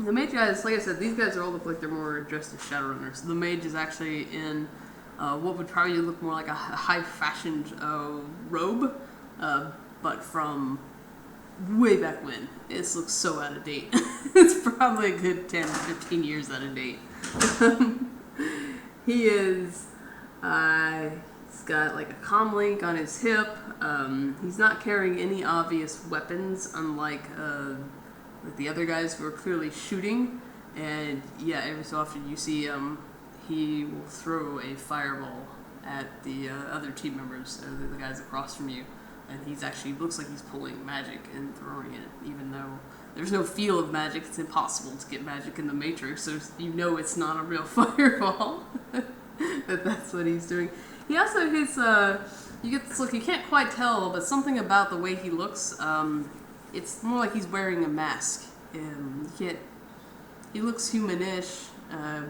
The mage guys, like I said, these guys all look like they're more dressed as Shadowrunners. The mage is actually in what would probably look more like a high-fashioned robe, but from way back when. This looks so out of date. It's probably a good 10 or 15 years out of date. He is, he's got like a comm link on his hip. He's not carrying any obvious weapons, unlike the other guys who are clearly shooting. And yeah, every so often you see he will throw a fireball at the other team members, the guys across from you. And he's actually, looks like he's pulling magic and throwing it, even though there's no feel of magic. It's impossible to get magic in the Matrix, so you know it's not a real fireball. That's what he's doing. He also, you get this look, you can't quite tell, but something about the way he looks, it's more like he's wearing a mask. He looks humanish,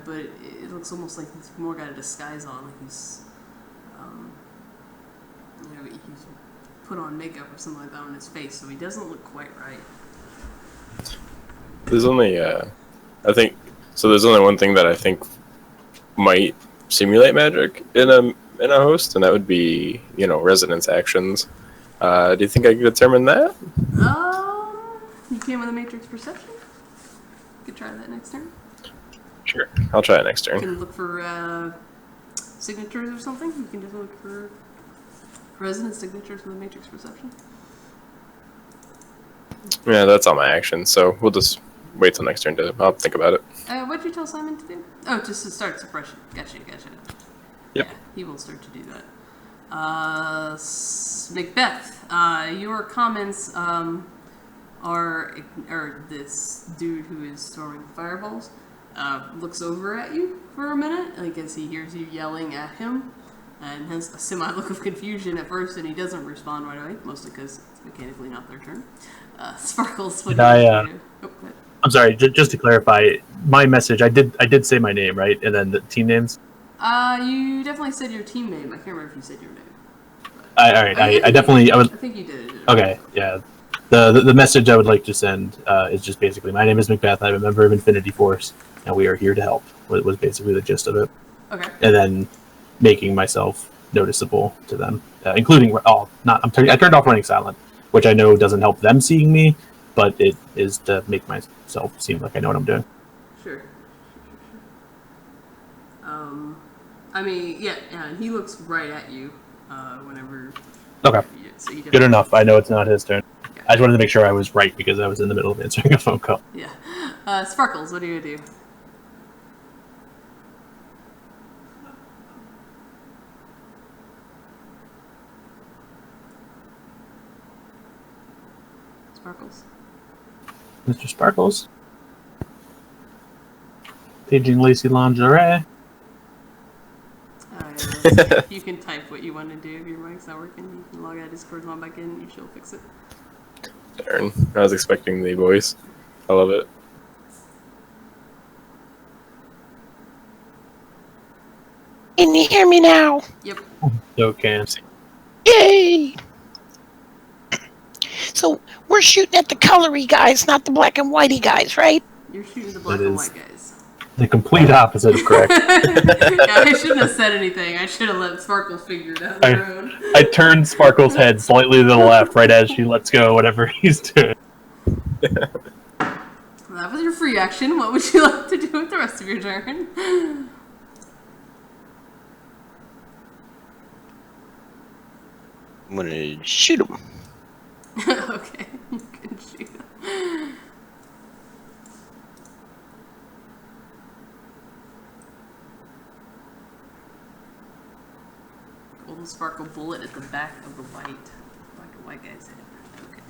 but it looks almost like he's more got a disguise on, like he's put on makeup or something like that on his face, so he doesn't look quite right. There's only, there's only one thing that I think might simulate magic in a host, and that would be, resonance actions. Do you think I could determine that? You came with a matrix perception? You could try that next turn. Sure, I'll try it next turn. You can look for signatures or something? You can just look for resonance signatures with a matrix perception. Yeah, that's all my actions. So we'll just wait till next turn to. I'll think about it. What did you tell Simon to do? Oh, just to start suppression. Gotcha. Yep. Yeah, he will start to do that. Macbeth, your comments are this dude who is throwing fireballs looks over at you for a minute, I guess he hears you yelling at him, and has a semi-look of confusion at first, and he doesn't respond right away, mostly because it's mechanically not their turn. Sparkles, what do you do? Oh, go ahead. I'm sorry, just to clarify, my message, I did say my name, right? And then the team names? You definitely said your team name. I can't remember if you said your name. I definitely... I think you did. Okay, yeah. The message I would like to send is just basically, my name is Macbeth, I'm a member of Infinity Force, and we are here to help. Was basically the gist of it. Okay. And then making myself noticeable to them, including... I turned off running silent, which I know doesn't help them seeing me, but it is to make myself seem like I know what I'm doing. Sure. I mean, yeah, and he looks right at you whenever... Okay. So you Good enough. I know it's not his turn. Okay. I just wanted to make sure I was right because I was in the middle of answering a phone call. Yeah. Sparkles, what do you do? Sparkles? Mr. Sparkles. Paging Lacey Lingerie. You can type what you want to do if your mic's not working. You can log out of Discord, log back in, she'll fix it. Darn. I was expecting the voice. I love it. Can you hear me now? Yep. Okay. Yay! So we're shooting at the colory guys, not the black and whitey guys, right? You're shooting the black and white guys. The complete opposite of correct. Yeah, I shouldn't have said anything. I should have let Sparkles figure it out on her own. I turned Sparkle's head slightly to the left right as she lets go whatever he's doing. Well, that was your free action. What would you like to do with the rest of your turn? I'm gonna shoot him. Okay, you can shoot him. Golden sparkle bullet at the back of the black and white guy's head. Okay.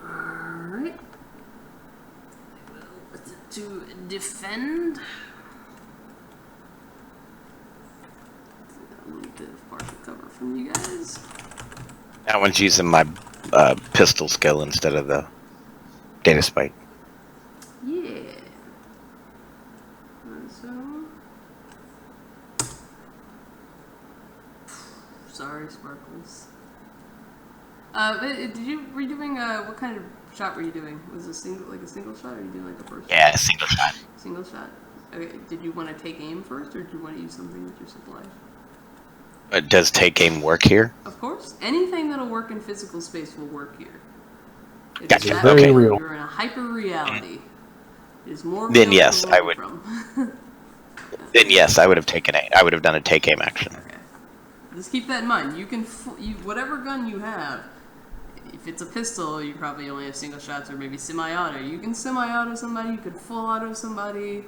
Alright. To defend. A little bit of partial cover from you guys. That one's using my pistol skill instead of the data spike. Yeah. So. Sorry, Sparkles. Were you doing what kind of shot were you doing? Was it a single shot, or were you doing like a first? Yeah, single shot. Single shot. Okay. Did you want to take aim first, or did you want to use something with your supplies? Does take aim work here? Of course. Anything that'll work in physical space will work here. It Gotcha. is that Very way. real. You're in a hyper reality. It is more. Then real yes, to I learn would. From. Then yes, I would have taken a. I would have done a take aim action. Okay. Just keep that in mind. You can whatever gun you have. If it's a pistol, you probably only have single shots or maybe semi-auto. You can semi-auto somebody. You could full auto somebody.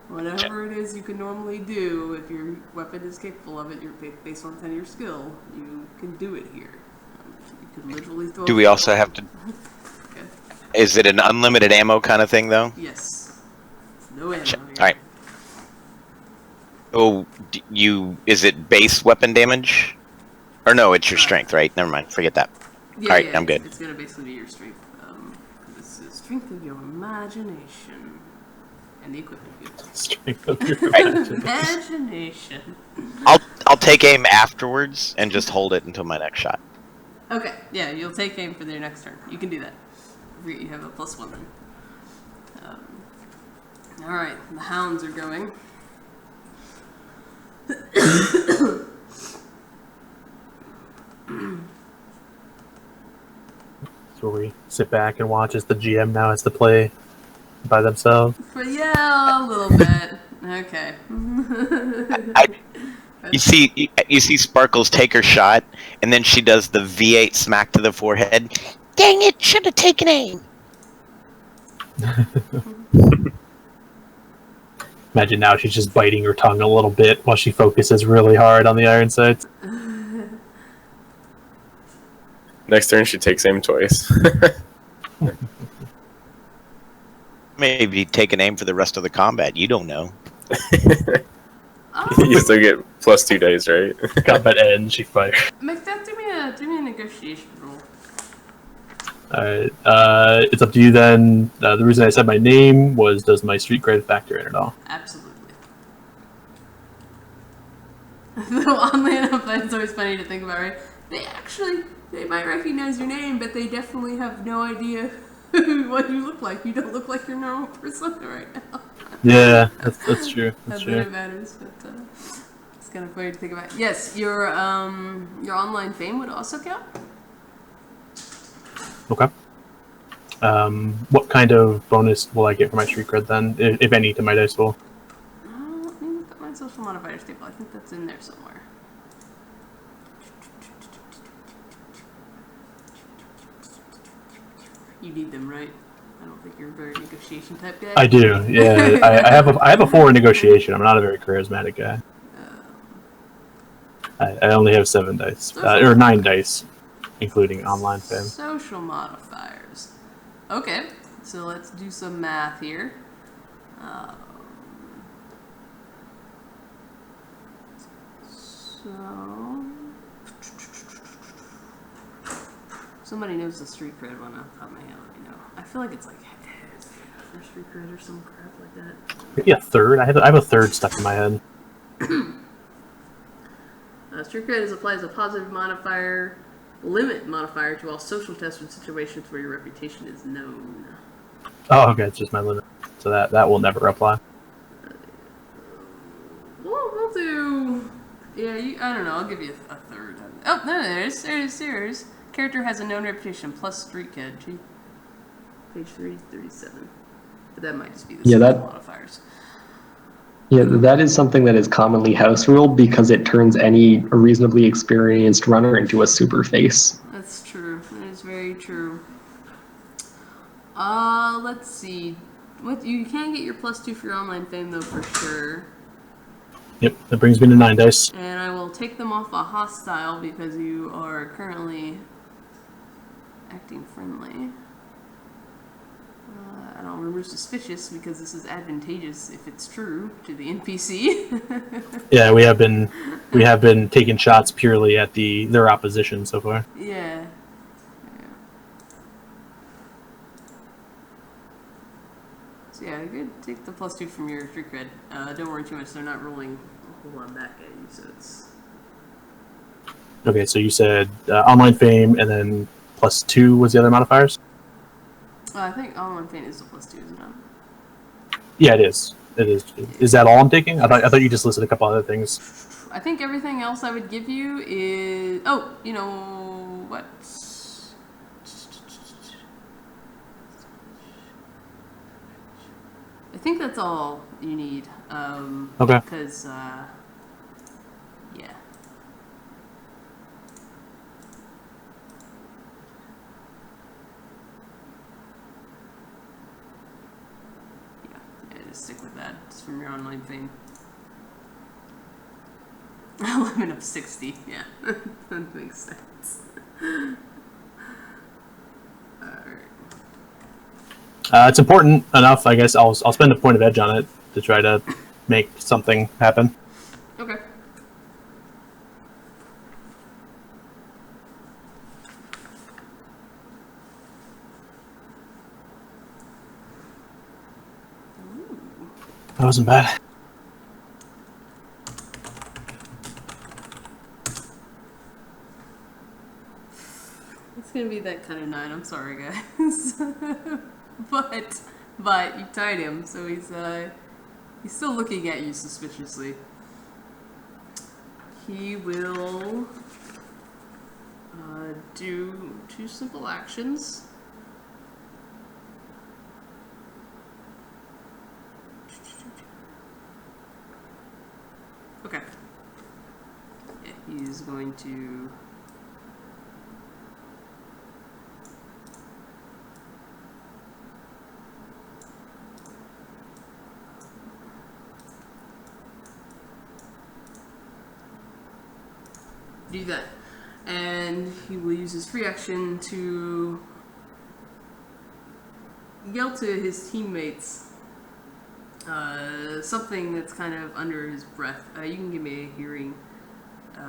Whatever it is you can normally do, if your weapon is capable of it, you're based on your skill, you can do it here. You could literally throw. Do we also have to? Okay. Is it an unlimited ammo kind of thing though? Yes. No ammo. All right. Oh, is it base weapon damage? Or no, it's your strength, right? Never mind. Forget that. Yeah, All right, yeah, I'm good. It's gonna basically be your strength. This is strength of your imagination and the equipment you have. Strength of your imagination. Imagination. I'll take aim afterwards and just hold it until my next shot. Okay, yeah, you'll take aim for their next turn. You can do that. You have a +1 then. Alright, the hounds are going. So we sit back and watch as the GM now has to play by themselves. Yeah, a little bit. Okay. You see Sparkles take her shot, and then she does the V8 smack to the forehead. Dang it! Should have taken aim. Imagine now she's just biting her tongue a little bit while she focuses really hard on the iron sights. Next turn, she takes aim twice. Maybe take an aim for the rest of the combat. You don't know. You still get +2 dice, right? Combat ends, she fires. Macbeth, do me a negotiation roll. Alright, it's up to you then. The reason I said my name was, does my street cred factor in at all? Absolutely. Though oddly enough, that's always funny to think about, right? They might recognize your name, but they definitely have no idea what you look like. You don't look like your normal persona right now. Yeah, that's true. That's true. It matters, but it's kind of weird to think about. Yes, your online fame would also count. Okay. What kind of bonus will I get for my street cred then, if any, to my dice roll? Let me look at my social modifiers table. I think that's in there somewhere. You need them, right? I don't think you're a very negotiation type guy. I do. Yeah, I have a 4 in negotiation. I'm not a very charismatic guy. I only have 7 dice, or 9 dice, including online fame. Social modifiers. Okay, so let's do some math here. So somebody knows the street cred one off the top of my head. Let me know. I feel like it's like for street cred or some crap like that. Maybe a third. I have a third stuck in my head. Street cred applies a positive modifier, limit modifier to all social tests in situations where your reputation is known. Oh, okay, it's just my limit, so that will never apply. We'll do. Yeah, I don't know. I'll give you a third. Oh no, there's. Character has a known reputation plus street cred. Gee. Page 337. But that might just be the social modifiers. Yeah, that is something that is commonly house ruled because it turns any reasonably experienced runner into a super face. That's true. That is very true. Let's see. What you can get your +2 for your online fame though for sure. Yep, that brings me to 9 dice. And I will take them off a hostile because you are currently acting friendly. I don't remove suspicious because this is advantageous if it's true to the NPC. Yeah, we have been taking shots purely at their opposition so far. Yeah. So yeah, good. Take the +2 from your street cred. Don't worry too much. They're not rolling a whole lot back at you, so it's. Okay, so you said online fame, and then +2 was the other modifiers? I think online fame is a +2, isn't it? Yeah, it is. It is. Is that all I'm taking? I thought you just listed a couple other things. I think everything else I would give you is. Oh, you know what? I think that's all you need. Okay. Because, yeah. Yeah, just stick with that. It's from your online fame. 11 of 60, yeah. That makes sense. Alright. It's important enough, I guess. I'll spend a point of edge on it to try to make something happen. Okay. That wasn't bad. It's gonna be that kind of 9. I'm sorry, guys. but you tied him, so he's still looking at you suspiciously. He will do 2 simple actions. is going to do that. And he will use his free action to yell to his teammates something that's kind of under his breath. You can give me a hearing.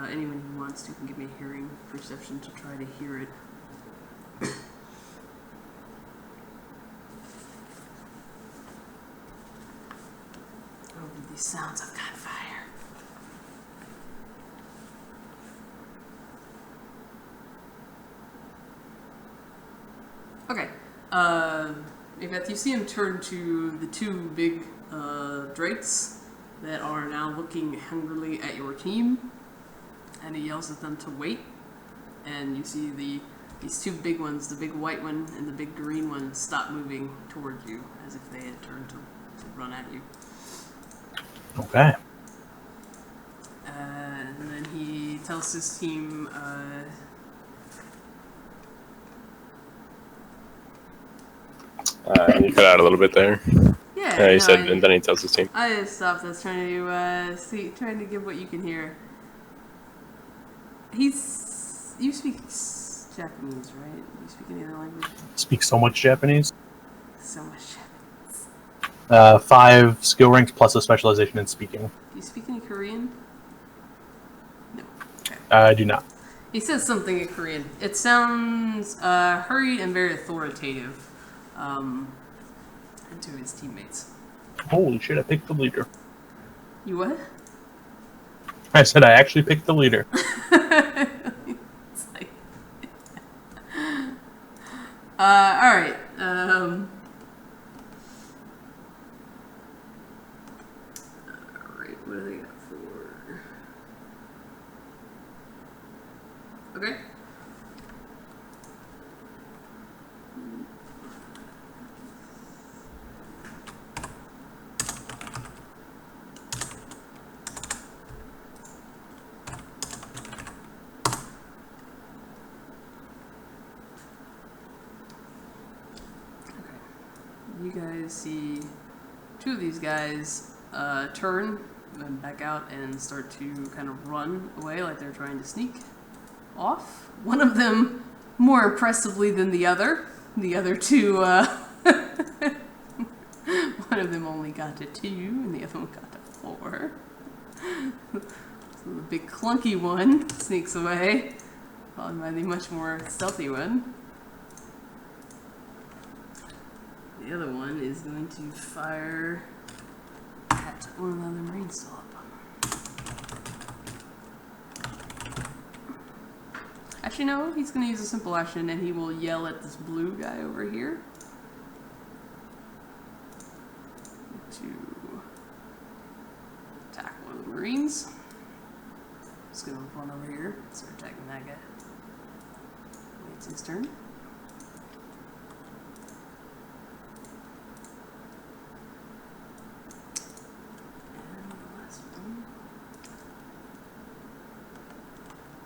Anyone who wants to can give me a hearing perception to try to hear it. Over these sounds of gunfire. Okay. Macbeth, you see him turn to the two big drakes that are now looking hungrily at your team, and he yells at them to wait. And you see these two big ones, the big white one and the big green one, stop moving towards you as if they had turned to run at you. Okay. And then he tells his team, You cut out a little bit there. yeah. He said, and then he tells his team. I stopped. I was trying to trying to get what you can hear. You speak Japanese, right? You speak any other language? Speak so much Japanese. So much Japanese. 5 skill ranks plus a specialization in speaking. Do you speak any Korean? No. Okay. I do not. He says something in Korean. It sounds hurried and very authoritative to his teammates. Holy shit, I picked the leader. You what? I said I actually picked the leader. It's like... alright. Alright, what do they got for... Okay. You guys see two of these guys turn and back out and start to kind of run away like they're trying to sneak off. One of them more impressively than the other. The other two, one of them only got to 2 and the other one got to 4. So the big clunky one sneaks away, followed by the much more stealthy one. The other one is going to fire at one of the other Marines still up. Actually, no, he's going to use a simple action and he will yell at this blue guy over here to attack one of the Marines. Just going to run over here, start attacking that guy. It's his turn.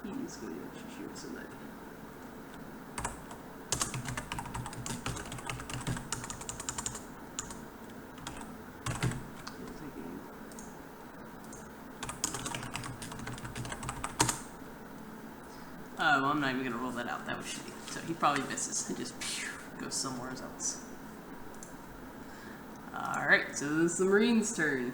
He's going to shoot somebody. Oh, well, I'm not even going to roll that out. That was shitty. So he probably misses and just goes somewhere else. Alright, so this is the Marine's turn.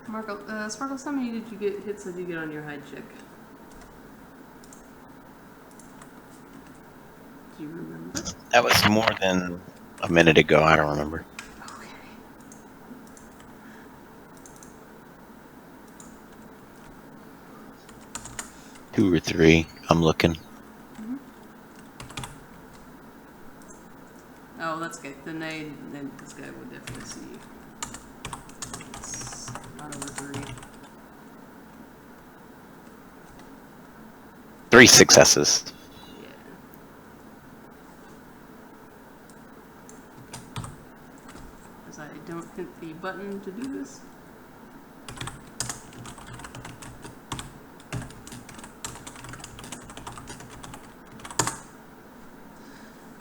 Marco, Sparkles, how many hits did you get on your hide check? Do you remember? That was more than a minute ago. I don't remember. Okay. Two or three. I'm looking. Oh, that's Okay, then this guy would definitely see you. It's not over 3. 3 successes. Yeah. Because I don't hit the button to do this.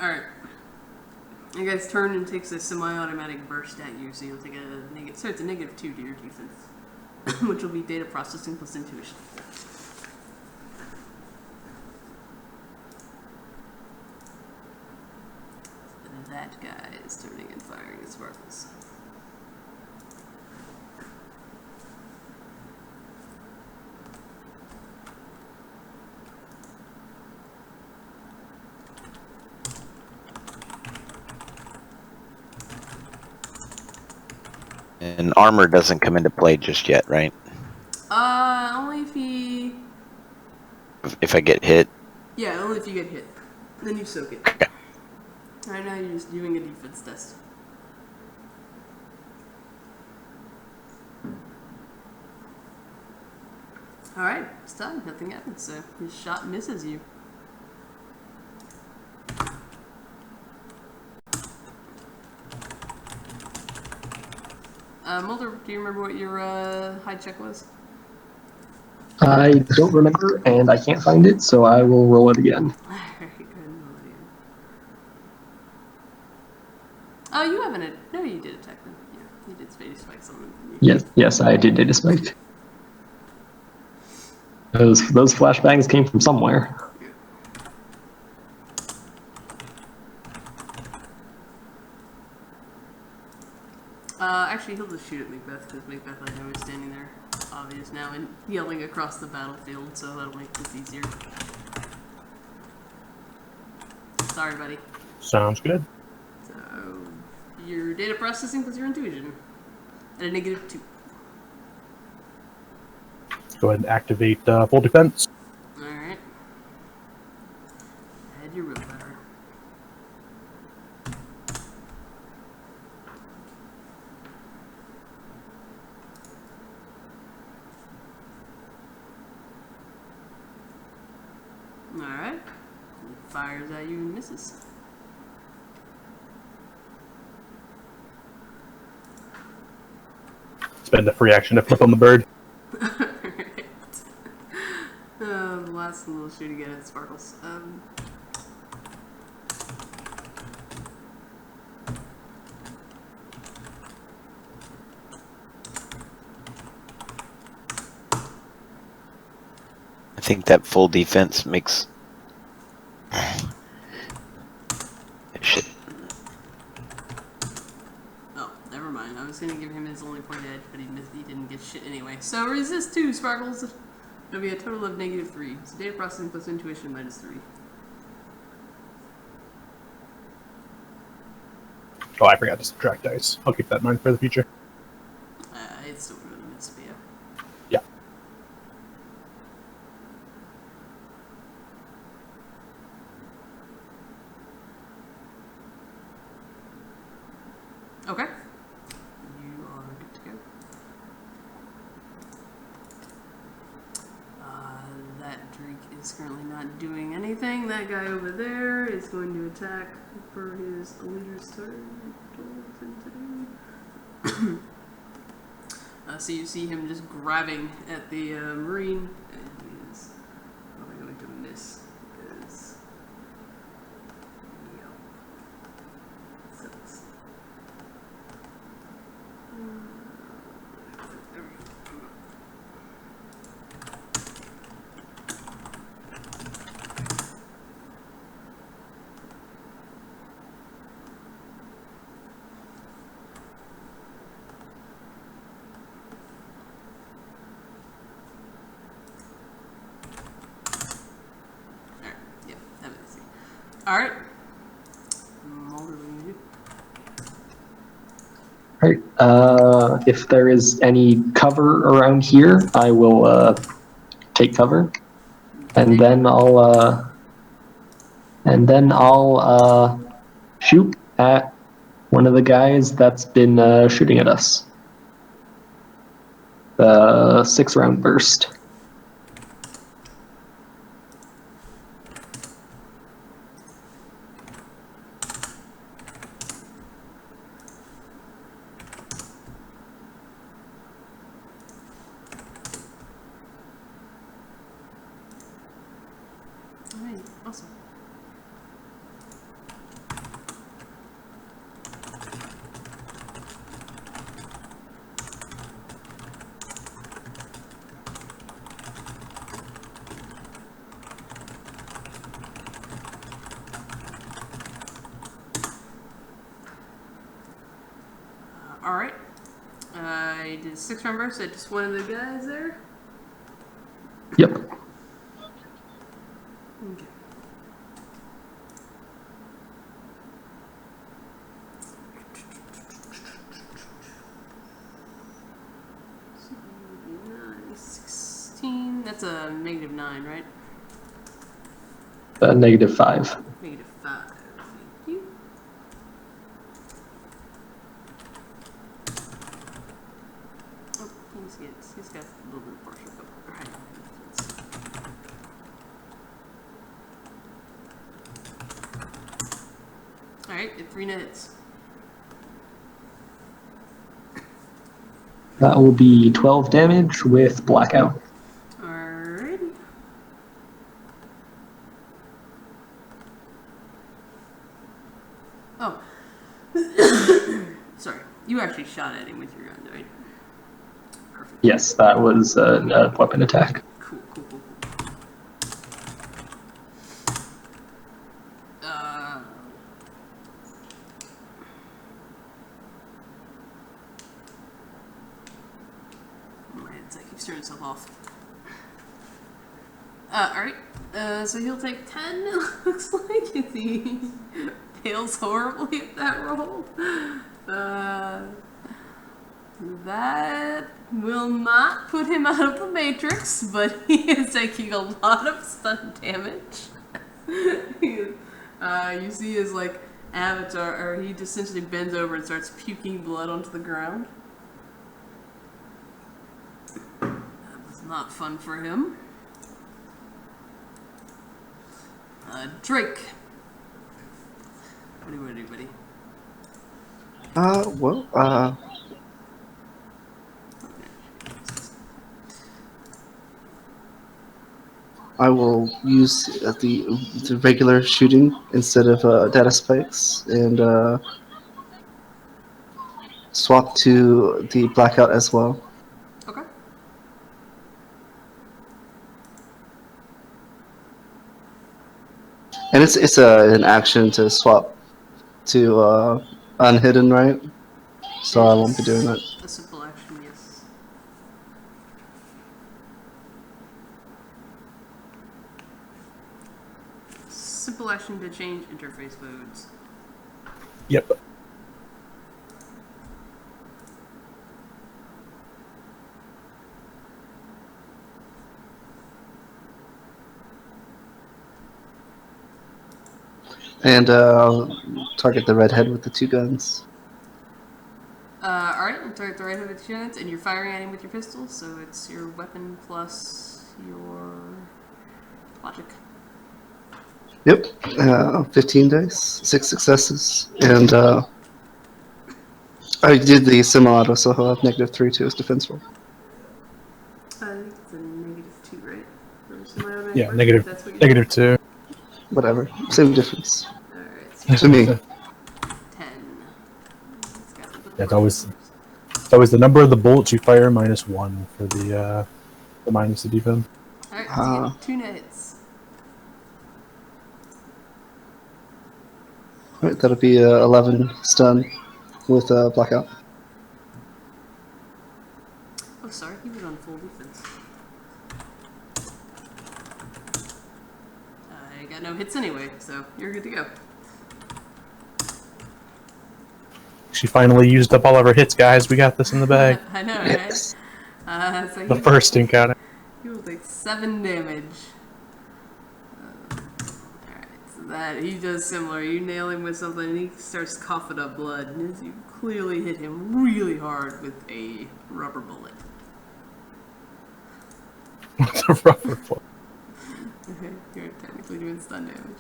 Alright. You guys turn and takes a semi-automatic burst at you, so you'll take a negative. So it's a -2 to your defense, which will be data processing plus intuition. And that guy is turning and firing his sparkles. And armor doesn't come into play just yet, right? Only if he. If I get hit. Yeah, only if you get hit. Then you soak it. Okay. Right now you're just doing a defense test. Alright, it's done. Nothing happens, so his shot misses you. Mulder, do you remember what your high check was? I don't remember, and I can't find it, so I will roll it again. Alright, go ahead and roll it again. Oh, you haven't. No, you did attack them. Yeah, you did Spady Spikes on them. Yes, I did data spike. Those flashbangs came from somewhere. Actually, he'll just shoot at Macbeth, because Macbeth, I know, is standing there, obvious now, and yelling across the battlefield, so that'll make this easier. Sorry, buddy. Sounds good. So, your data processing plus your intuition. At a -2. Go ahead and activate full defense. Alright. Add your willpower. Alright. He fires at you and misses. Spend a free action to flip on the bird. Alright. The last little shoot again at Sparkles. I think that full defense makes. Shit. Oh, never mind. I was gonna give him his only point edge, but he didn't get shit anyway. So resist 2, Sparkles. It'll be a total of -3. So data processing plus intuition -3. Oh, I forgot to subtract dice. I'll keep that in mind for the future. It's still really miss, but yeah. Yeah. Okay. You are good to go. That drink is currently not doing anything. That guy over there is going to attack for his leader's turn. So you see him just grabbing at the Marine, and he is probably going to miss because. Sucks. There we go. Alright, yeah, that was easy. Alright. Mulder, what do you do? Alright, if there is any cover around here, I will take cover, and then I'll shoot at one of the guys that's been shooting at us. The 6-round burst. Alright, awesome. Alright. I did 6-round burst at just one of the guys there. Yep. Okay. Nine, 16. That's a -9, right? -5. -5. Thank you. Oh, he's got a little bit of partial cover. Alright. Alright, at 3 hits. That will be 12 damage with blackout. Alrighty. Oh. Sorry. You actually shot at him with your gun, right? Perfect. Yes, that was a weapon attack. Cool. My headset keeps turning itself off. Alright. So he'll take 10, it looks like, if he fails horribly at that roll. That will not put him out of the matrix, but he is taking a lot of stun damage. You see his, like, avatar, or he just essentially bends over and starts puking blood onto the ground. That was not fun for him. Drake. What do you want to do, buddy? I will use the regular shooting instead of data spikes and swap to the blackout as well. Okay. And it's an action to swap to unhidden, right? So I won't be doing that. A simple action, yes. Simple action to change interface modes. Yep. And target the redhead with the 2 guns. Alright, we'll target the right hand with 2 guns, and you're firing at him with your pistol, so it's your weapon plus your logic. Yep. 15 dice, 6 successes, and I did the sim-auto, so he'll have -3 to his defense roll. I think it's a -2, right? Or semi-automatic Yeah, version, negative if that's what you -2. Whatever, same difference Alright, so to me. 10. Yeah, it's always the number of the bullets you fire -1 for the minus the defense. Alright, so you get 2 hits. Alright, that'll be 11 stun with blackout. Oh, sorry, he was on full defense. I got no hits anyway, so you're good to go. She finally used up all of her hits, guys. We got this in the bag. I know, Yes. right? So The first encounter. he will take 7 damage. Alright, so That he does similar. You nail him with something and he starts coughing up blood, and you clearly hit him really hard with a rubber bullet. What's a rubber bullet? Okay, you're technically doing stun damage.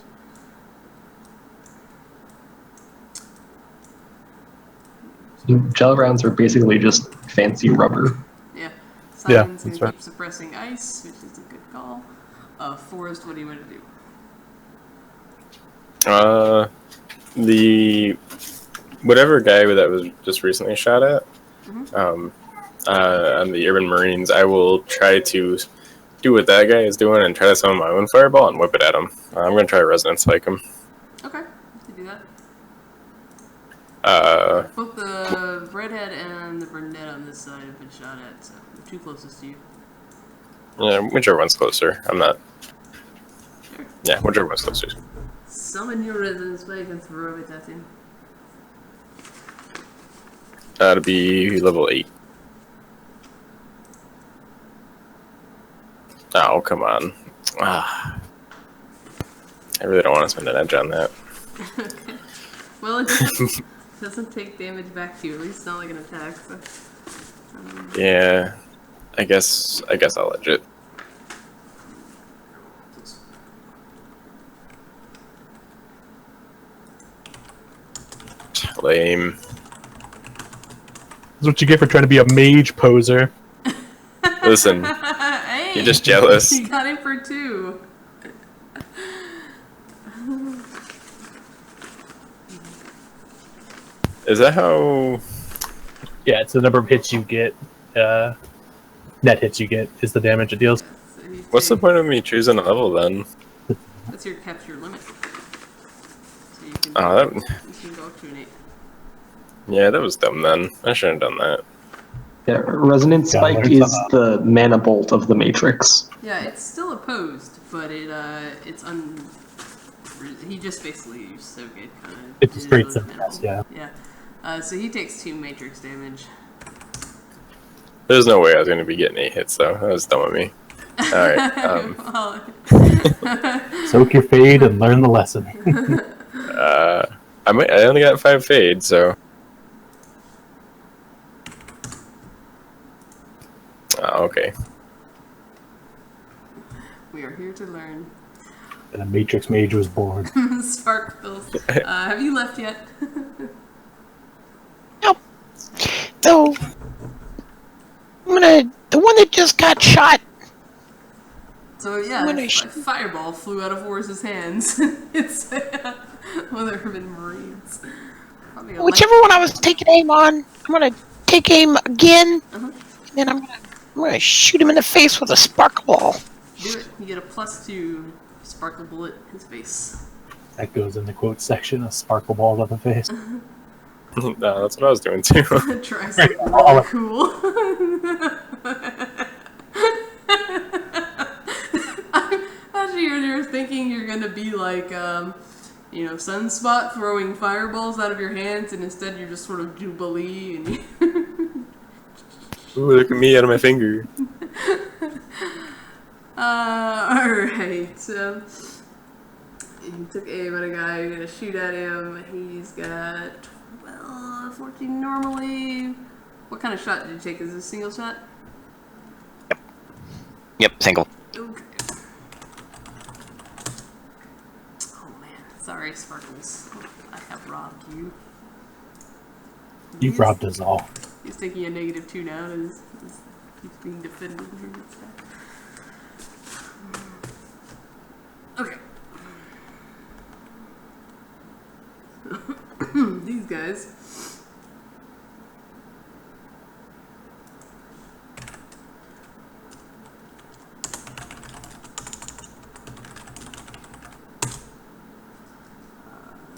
Gel rounds are basically just fancy rubber. Yeah. Yeah, Simon's that's gonna right. keep suppressing ice, which is a good call. Forrest, what do you want to do? The whatever guy that was just recently shot at, Mm-hmm. on the Urban Marines, I will try to do what that guy is doing and try to summon my own fireball and whip it at him. I'm gonna try Resonance Spike him. Okay, you can do that. Uh, Both the redhead and the brunette on this side have been shot at, so the two closest to you. yeah, whichever one's closer. I'm not. Sure. Yeah, whichever one's closer. Summon your resonance spike and throw it at him. That'll be level 8. Oh, come on. Ah. I really don't want to spend an edge on that. Okay. Well, it doesn't take damage back to you. At least it's not like an attack. So. Yeah, I guess I'll edge it. Lame. That's what you get for trying to be a mage poser. Listen, Hey, you're just jealous. you got it for 2. Is that how? Yeah, it's the number of hits you get. Net hits you get is the damage it deals. So you What's the take- point of me choosing a level then? That's your capture limit. So you can, Oh, that, you can go up to an 8. yeah, that was dumb then. I shouldn't have done that. Yeah, Resonance Yeah, Spike learn is something. the mana bolt of the Matrix. Yeah, it's still opposed, but he just basically so good kind of. It's a straight success, yeah. Yeah. So he takes 2 matrix damage. There's no way I was going to be getting 8 hits though. That was dumb of me. All right. Well, Soak your fade and learn the lesson. I only got 5 fades, so. Oh, okay. we are here to learn. And a matrix mage was born. Sparkles. Have you left yet? Nope. So, the one that just got shot. So yeah, When a I sh- fireball flew out of Forrest's hands. It's one of the Urban Marines. Probably a Whichever one I was taking aim on, I'm gonna take aim again, Uh-huh. and then I'm gonna shoot him in the face with a sparkle ball. Do it. You get a +2 sparkle bullet in his face. That goes in the quote section, a sparkle ball to the face. No, that's what I was doing too. Try something really cool. Actually, you're thinking you're gonna be like, Sunspot throwing fireballs out of your hands, and instead you're just sort of Jubilee, and Ooh, look at me out of my finger. alright. You took aim at a guy, you're gonna shoot at him. He's got 14 normally. What kind of shot did you take? Is it a single shot? Yep, single. Okay. Oh man, sorry, Sparkles. I have robbed you. You've robbed us all. He's taking a -2 now, and he's being defended here. Okay. These guys.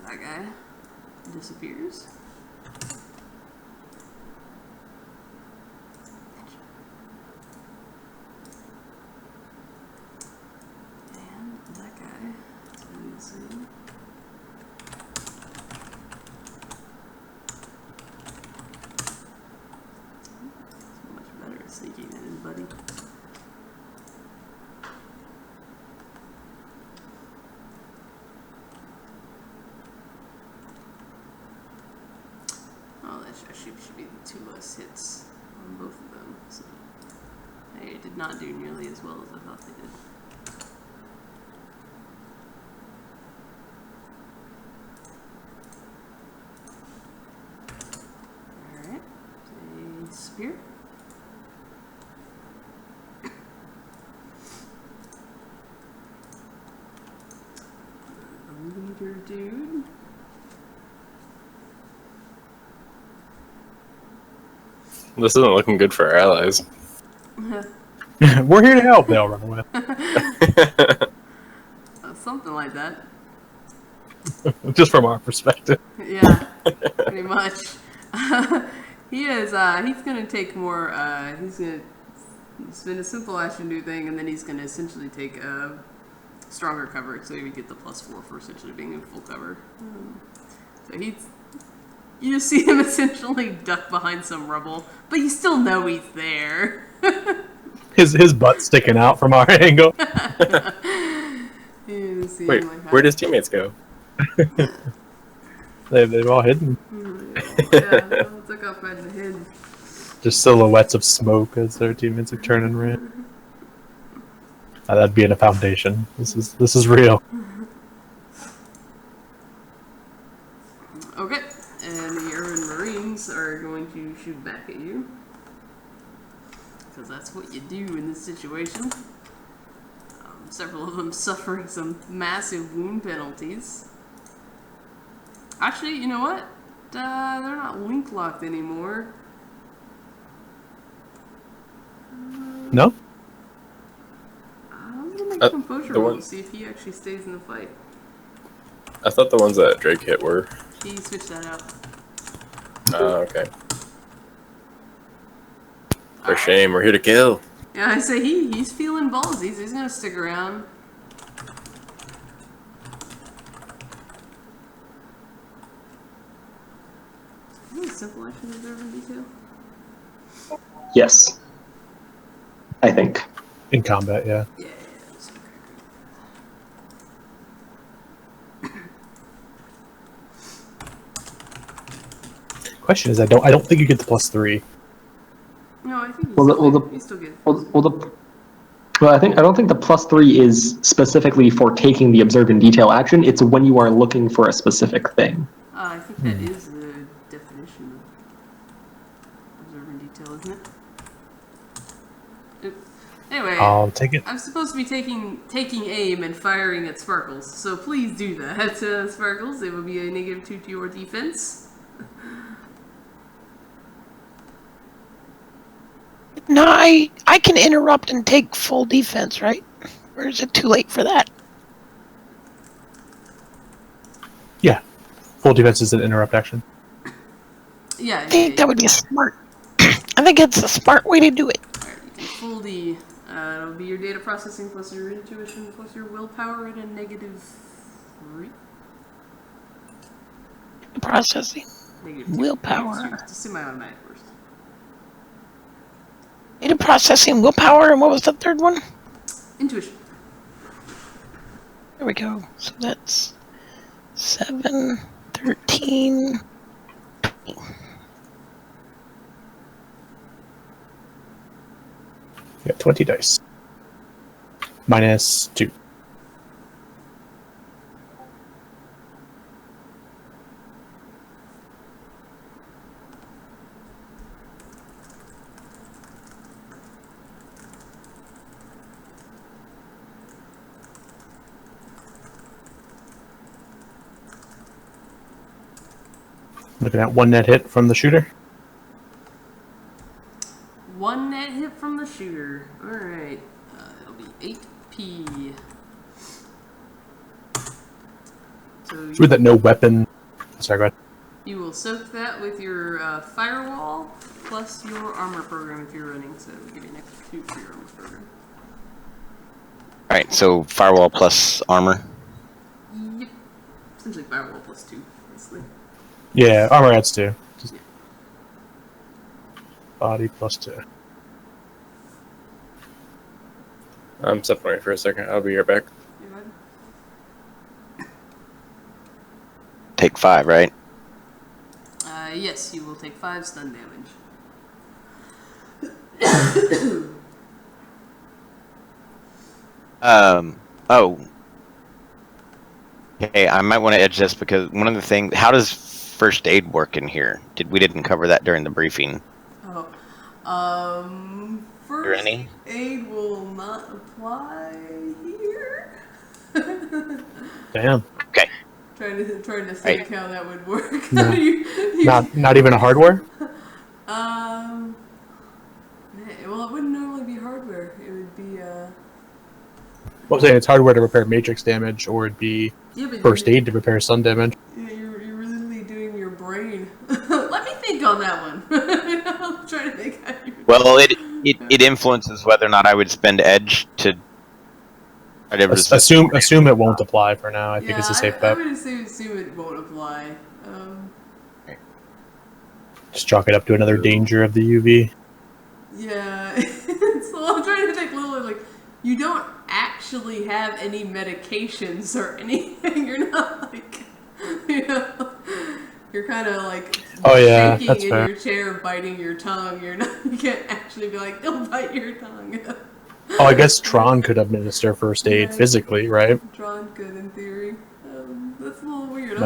That guy disappears. And that guy is losing. He's much better at sneaking than his buddy. should be the 2 less hits on both of them. So they did not do nearly as well as I thought they did. Alright, a spear. A leader dude. This isn't looking good for our allies. We're here to help. They'll run away. Something like that. Just from our perspective. Yeah, pretty much. He is. He's gonna take more. He's gonna spend a simple action do thing, and then he's gonna essentially take a stronger cover, so he would get the +4 for essentially being in full cover. So he's. You just see him essentially duck behind some rubble, but you still know he's there. His butt sticking out from our angle. Wait, where'd his teammates go? They've all hidden. Yeah, they all took off right in the head. Just silhouettes of smoke as their teammates are turning red. That'd be in a foundation. This is real. Okay, and the Urban Marines are going to shoot back at you. Because that's what you do in this situation. Several of them suffering some massive wound penalties. Actually, you know what? They're not link locked anymore. No? I'm gonna make a composure roll to see if he actually stays in the fight. I thought the ones that Drake hit were. He switched that out. Oh, okay. For shame, we're here to kill. Yeah, I say he's feeling ballsy. He's gonna stick around. Is simple action reserve in detail? Yes. I think. In combat, yeah. Yeah. Question is, I don't think you get the +3. No, I think he's still good. I don't think the +3 is specifically for taking the observe in detail action. It's when you are looking for a specific thing. I think that is the definition of observe in detail, isn't it? Anyway, I'll take it. I'm supposed to be taking aim and firing at Sparkles, so please do that. Sparkles, it will be a -2 to your defense. No, I can interrupt and take full defense, right? Or is it too late for that? Yeah. Full defense is an interrupt action. Yeah, I think that would be smart. I think it's a smart way to do it. Alright, you can full D. It'll be your data processing plus your intuition plus your willpower at a -3. Processing. -2. Willpower. Just semi-automatic first. Data processing, willpower, and what was the third one? Intuition. There we go. So that's 7, 13, 20. Yeah, 20 dice. -2. Looking at 1 net hit from the shooter. 1 net hit from the shooter. Alright. It'll be 8p. So With that no weapon. Sorry, go ahead. you will soak that with your firewall plus your armor program if you're running, so it'll give you an extra 2 for your armor program. Alright, so firewall plus armor. Yep. Essentially firewall plus 2, basically. Yeah, armor adds 2. Just body +2. I'm stepping away for a second. I'll be right back. You go ahead. Take 5, right? Yeah, yes, you will take 5 stun damage. Oh. Hey, I might want to edge this because one of the things. How does first aid work in here? We didn't cover that during the briefing. Oh. First any? aid will not apply here. Damn. Okay. Trying to think how that would work. No. Not even a hardware? Well, it wouldn't normally be hardware. It would be Well, I'm saying it's hardware to repair matrix damage, or it'd be first aid to repair sun damage. Yeah, you're really doing your brain. Let me think on that one. I'm trying to think how you. Well, it influences whether or not I would spend edge to. Assume it won't apply for now. I think it's a safe bet. I'm gonna assume it won't apply. Just chalk it up to another danger of the UV. Yeah, so I'm trying to think literally like you don't actually have any medications or anything. You're not like, you're kind of like shaking that's in fair. your chair, biting your tongue. You can't actually be like, don't bite your tongue. Oh, I guess Tron could administer first aid physically, right? Tron could in theory. That's a little weird.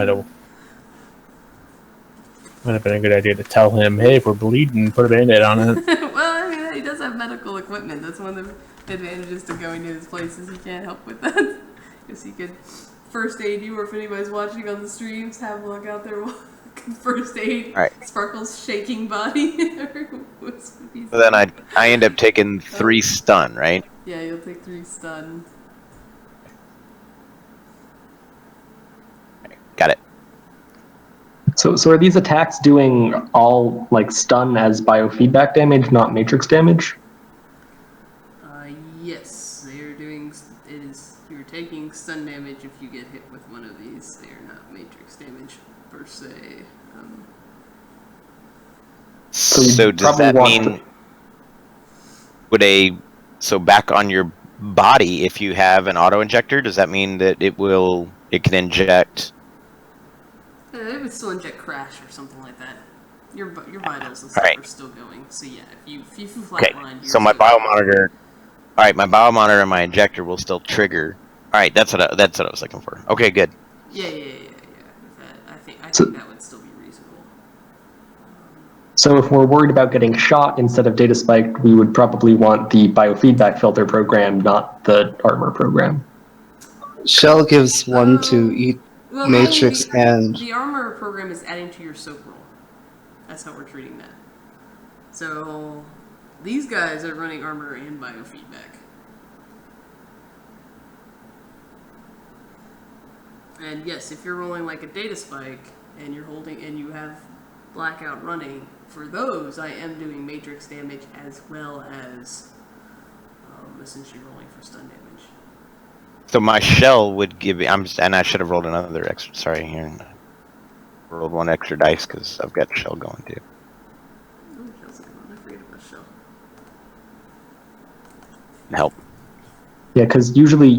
Might have been a good idea to tell him, hey, if we're bleeding, put a Band-Aid on it. Well, I mean, he does have medical equipment. That's one of the advantages to going to his places. He can't help with that. Guess he could first aid you, or if anybody's watching on the streams, have a look out there. First aid Sparkle's shaking body. So then I end up taking 3 stun, right? Yeah, you'll take 3 stun. Got it. So are these attacks doing all like stun as biofeedback damage, not matrix damage? Yes, they are doing. You're taking stun damage if you get hit with one of these. They are not matrix damage per se. So does that mean back on your body, if you have an auto injector, does that mean that it can inject? It would still inject crash or something like that. Your vitals and stuff are still going. So yeah, if you flatline. So my biomonitor. All right, my biomonitor and my injector will still trigger. All right, that's what I was looking for. Okay, good. Yeah. I think that would still be reasonable. So if we're worried about getting shot instead of data spiked, we would probably want the biofeedback filter program, not the armor program. Shell gives 1 to each matrix and... The armor program is adding to your soak roll. That's how we're treating that. So these guys are running armor and biofeedback. And yes, if you're rolling like a data spike and you're holding and you have blackout running, for those I am doing matrix damage as well as essentially rolling for stun damage. So my shell would give me. And I should have rolled another extra. Sorry, here. Rolled 1 extra dice because I've got shell going too. Oh, shell's going. I forget about shell. Help. Yeah, because usually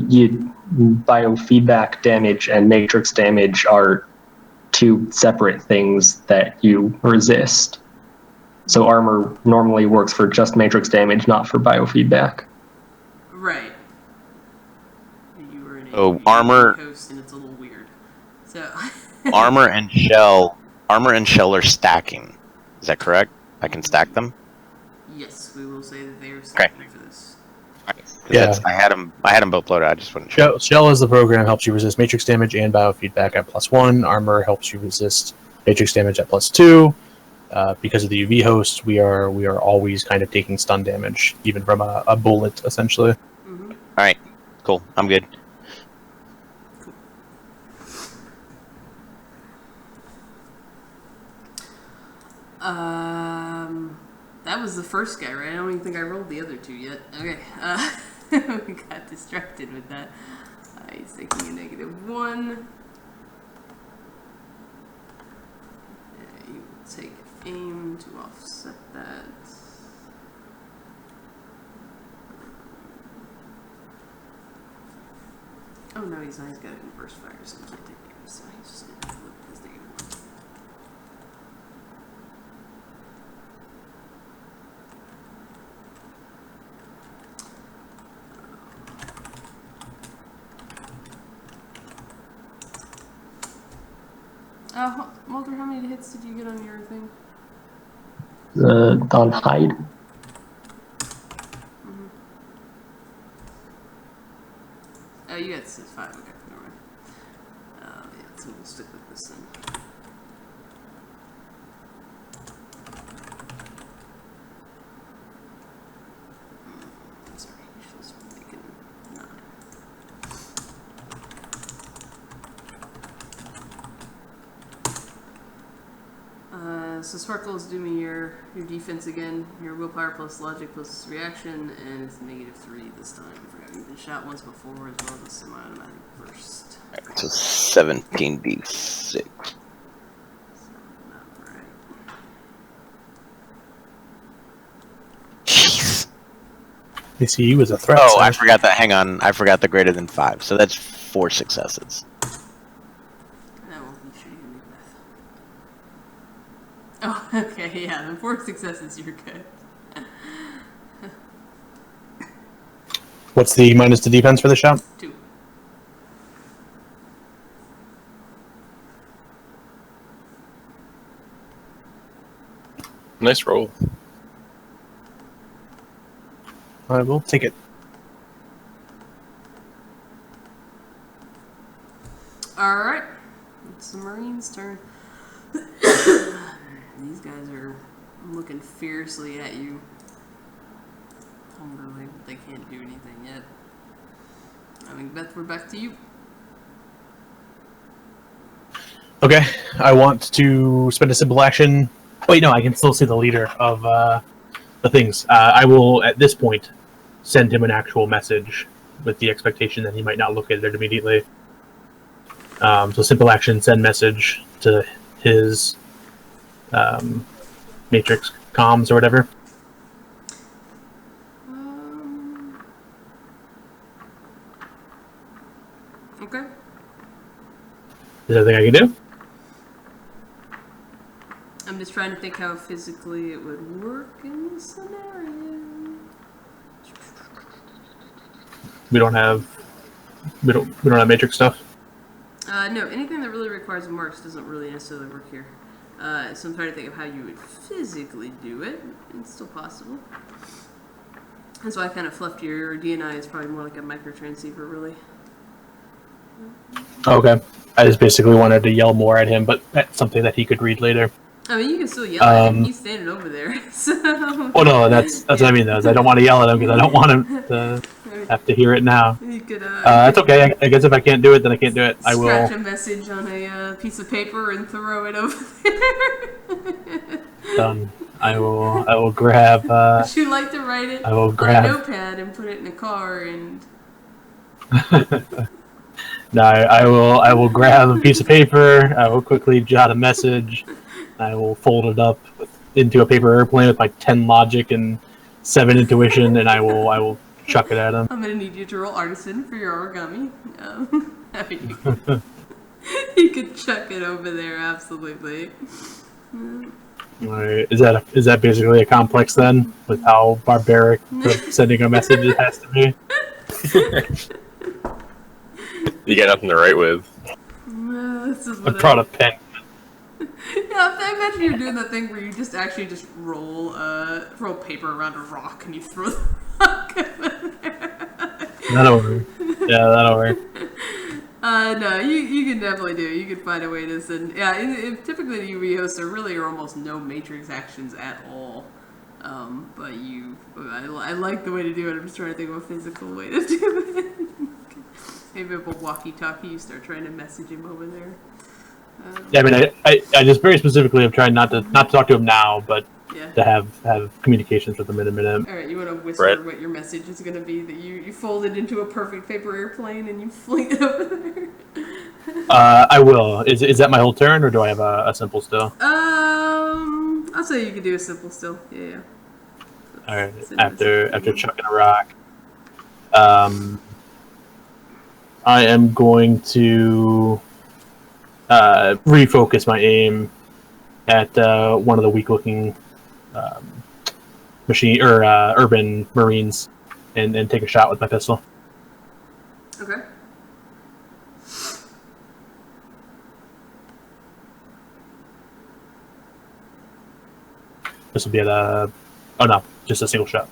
biofeedback damage and matrix damage are 2 separate things that you resist. So armor normally works for just matrix damage, not for biofeedback. Right. You were in armor host, and it's a little weird. So armor and shell are stacking. Is that correct? I can stack them. Yes, we will say that they are stacking for this. Yeah, I had them both loaded. I just wasn't sure. Shell as the program helps you resist matrix damage and biofeedback at +1. Armor helps you resist matrix damage at +2. Because of the UV host, we are always kind of taking stun damage, even from a bullet, essentially. Mm-hmm. All right, cool. I'm good. That was the first guy, right? I don't even think I rolled the other 2 yet. Okay, we got distracted with that. He's taking a -1. You will take aim to offset that. Oh no, he's not. He's got an inverse fire, so he can't take damage. So he's just going to flip his -1. Mulder, how many hits did you get on your thing? On hide. Oh, you got 5. Okay, never mind. Yeah, so we'll stick with this then. Sorry, she's making 9. So sparkles do me your defense again, your willpower plus logic plus reaction, and it's -3 this time. I forgot you've been shot once before as well as a semi-automatic burst. So 17d6. Alright. Jeez. You see, he was a threat. Oh, sir. I forgot that. Hang on, I forgot the greater than 5. So that's 4 successes. That won't be shooting Macbeth. Oh, okay, yeah, the 4 successes, you're good. What's the minus to defense for the shot? 2. Nice roll. I will take it. Alright, it's the Marines' turn. These guys are looking fiercely at you. Hungrily, they can't do anything yet. I mean, Beth, we're back to you. Okay, I want to spend a simple action. Wait, no, I can still see the leader of the things. I will, at this point, send him an actual message with the expectation that he might not look at it immediately. So simple action, send message to his matrix comms or whatever. Okay. Is there anything I can do? I'm just trying to think how physically it would work in this scenario. We don't have matrix stuff. No, anything that really requires marks doesn't really necessarily work here. So I'm trying to think of how you would physically do it. It's still possible. And so I kind of fluffed your DNI is probably more like a microtransceiver, really. Okay. I just basically wanted to yell more at him, but that's something that he could read later. I mean, you can still yell at him. He's standing over there. So. Oh no, that's what I mean. Though, is I don't want to yell at him because I don't want him to have to hear it now. You could, that's okay. I guess if I can't do it, then I can't do it. I will. Scratch a message on a piece of paper and throw it over there. Done. I will grab. Would you like to write it I will on grab. a notepad and put it in a car and? No, I will grab a piece of paper. I will quickly jot a message. I will fold it up into a paper airplane with my 10 logic and 7 intuition, and I will chuck it at him. I'm gonna need you to roll artisan for your origami. I mean, you could chuck it over there, absolutely. Alright, is that basically a complex then, with how barbaric sending a message it has to be? You got nothing to write with. This is I what brought a pen. Yeah, I imagine you're doing that thing where you just actually just roll paper around a rock and you throw the rock over there. That'll work. Yeah, that'll work. No, you can definitely do it. You can find a way to send. Yeah, typically the UV hosts there really are almost no matrix actions at all. But I like the way to do it. I'm just trying to think of a physical way to do it. Maybe with a walkie-talkie, you start trying to message him over there. Yeah, I mean, I just very specifically have tried not to talk to him now, but Yeah. to have communications with him in a minute. All right, you want to whisper what your message is going to be? That you fold it into a perfect paper airplane and you fling it over there. I will. Is that my whole turn, or do I have a simple still? I'll say you can do a simple still. Yeah. All right. After chucking a rock, I am going to refocus my aim at one of the weak-looking machine or urban marines, and take a shot with my pistol. Okay. This will be at a... Oh, no. Just a single shot.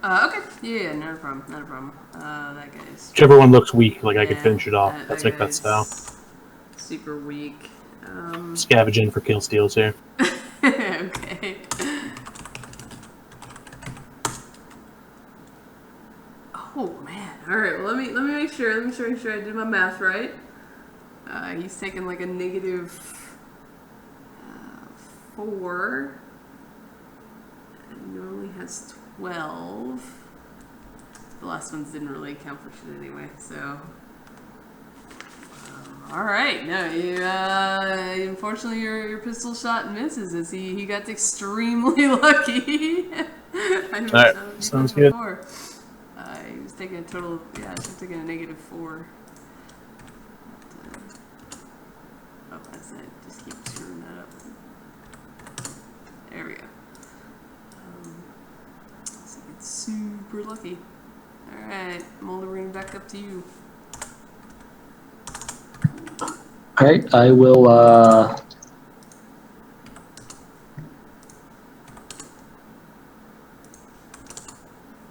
Okay. Yeah, not a problem. Not a problem. That guy's... Whichever one looks weak, like I could Yeah, finish it off. that Let's make that guy's style. super weak. Scavenging for kill steals here. Okay. Oh man! All right. Well, let me make sure. Let me make sure I did my math right. He's taking like a negative 4. And normally has 12. The last ones didn't really account for shit anyway. So. All right. No, you, unfortunately, your pistol shot misses. As he got extremely lucky. All right. Sounds good. He was taking a total. Yeah, he's taking a negative 4. Oh, that's it. Just keep screwing that up. There we go. So he gets super lucky. All right, Mulder, we're gonna back up to you. All right, I will.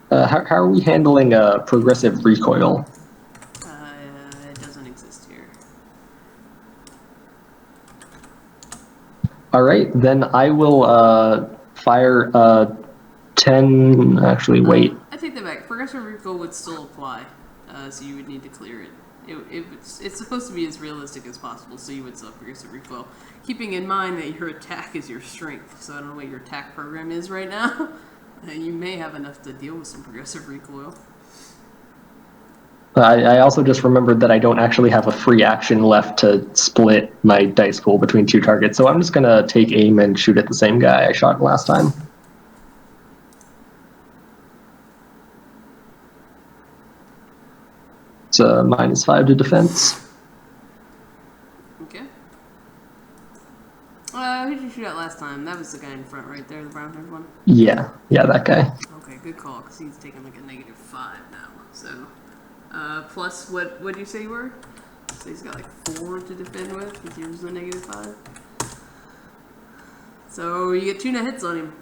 How are we handling progressive recoil? It doesn't exist here. All right, then I will fire 10. Actually, wait. I take that back. Progressive recoil would still apply, so you would need to clear it. It's supposed to be as realistic as possible, so you would still have progressive recoil. Keeping in mind that your attack is your strength, so I don't know what your attack program is right now. You may have enough to deal with some progressive recoil. I also just remembered that I don't actually have a free action left to split my dice pool between 2 targets, so I'm just going to take aim and shoot at the same guy I shot last time. It's a -5 to defense. Okay. Who did you shoot at last time? That was the guy in front right there, the brown-haired one? Yeah, that guy. Okay, good call, because he's taking like a -5 now. So, plus what did you say you were? So he's got like 4 to defend with, because yours is a -5. So you get 2 net hits on him.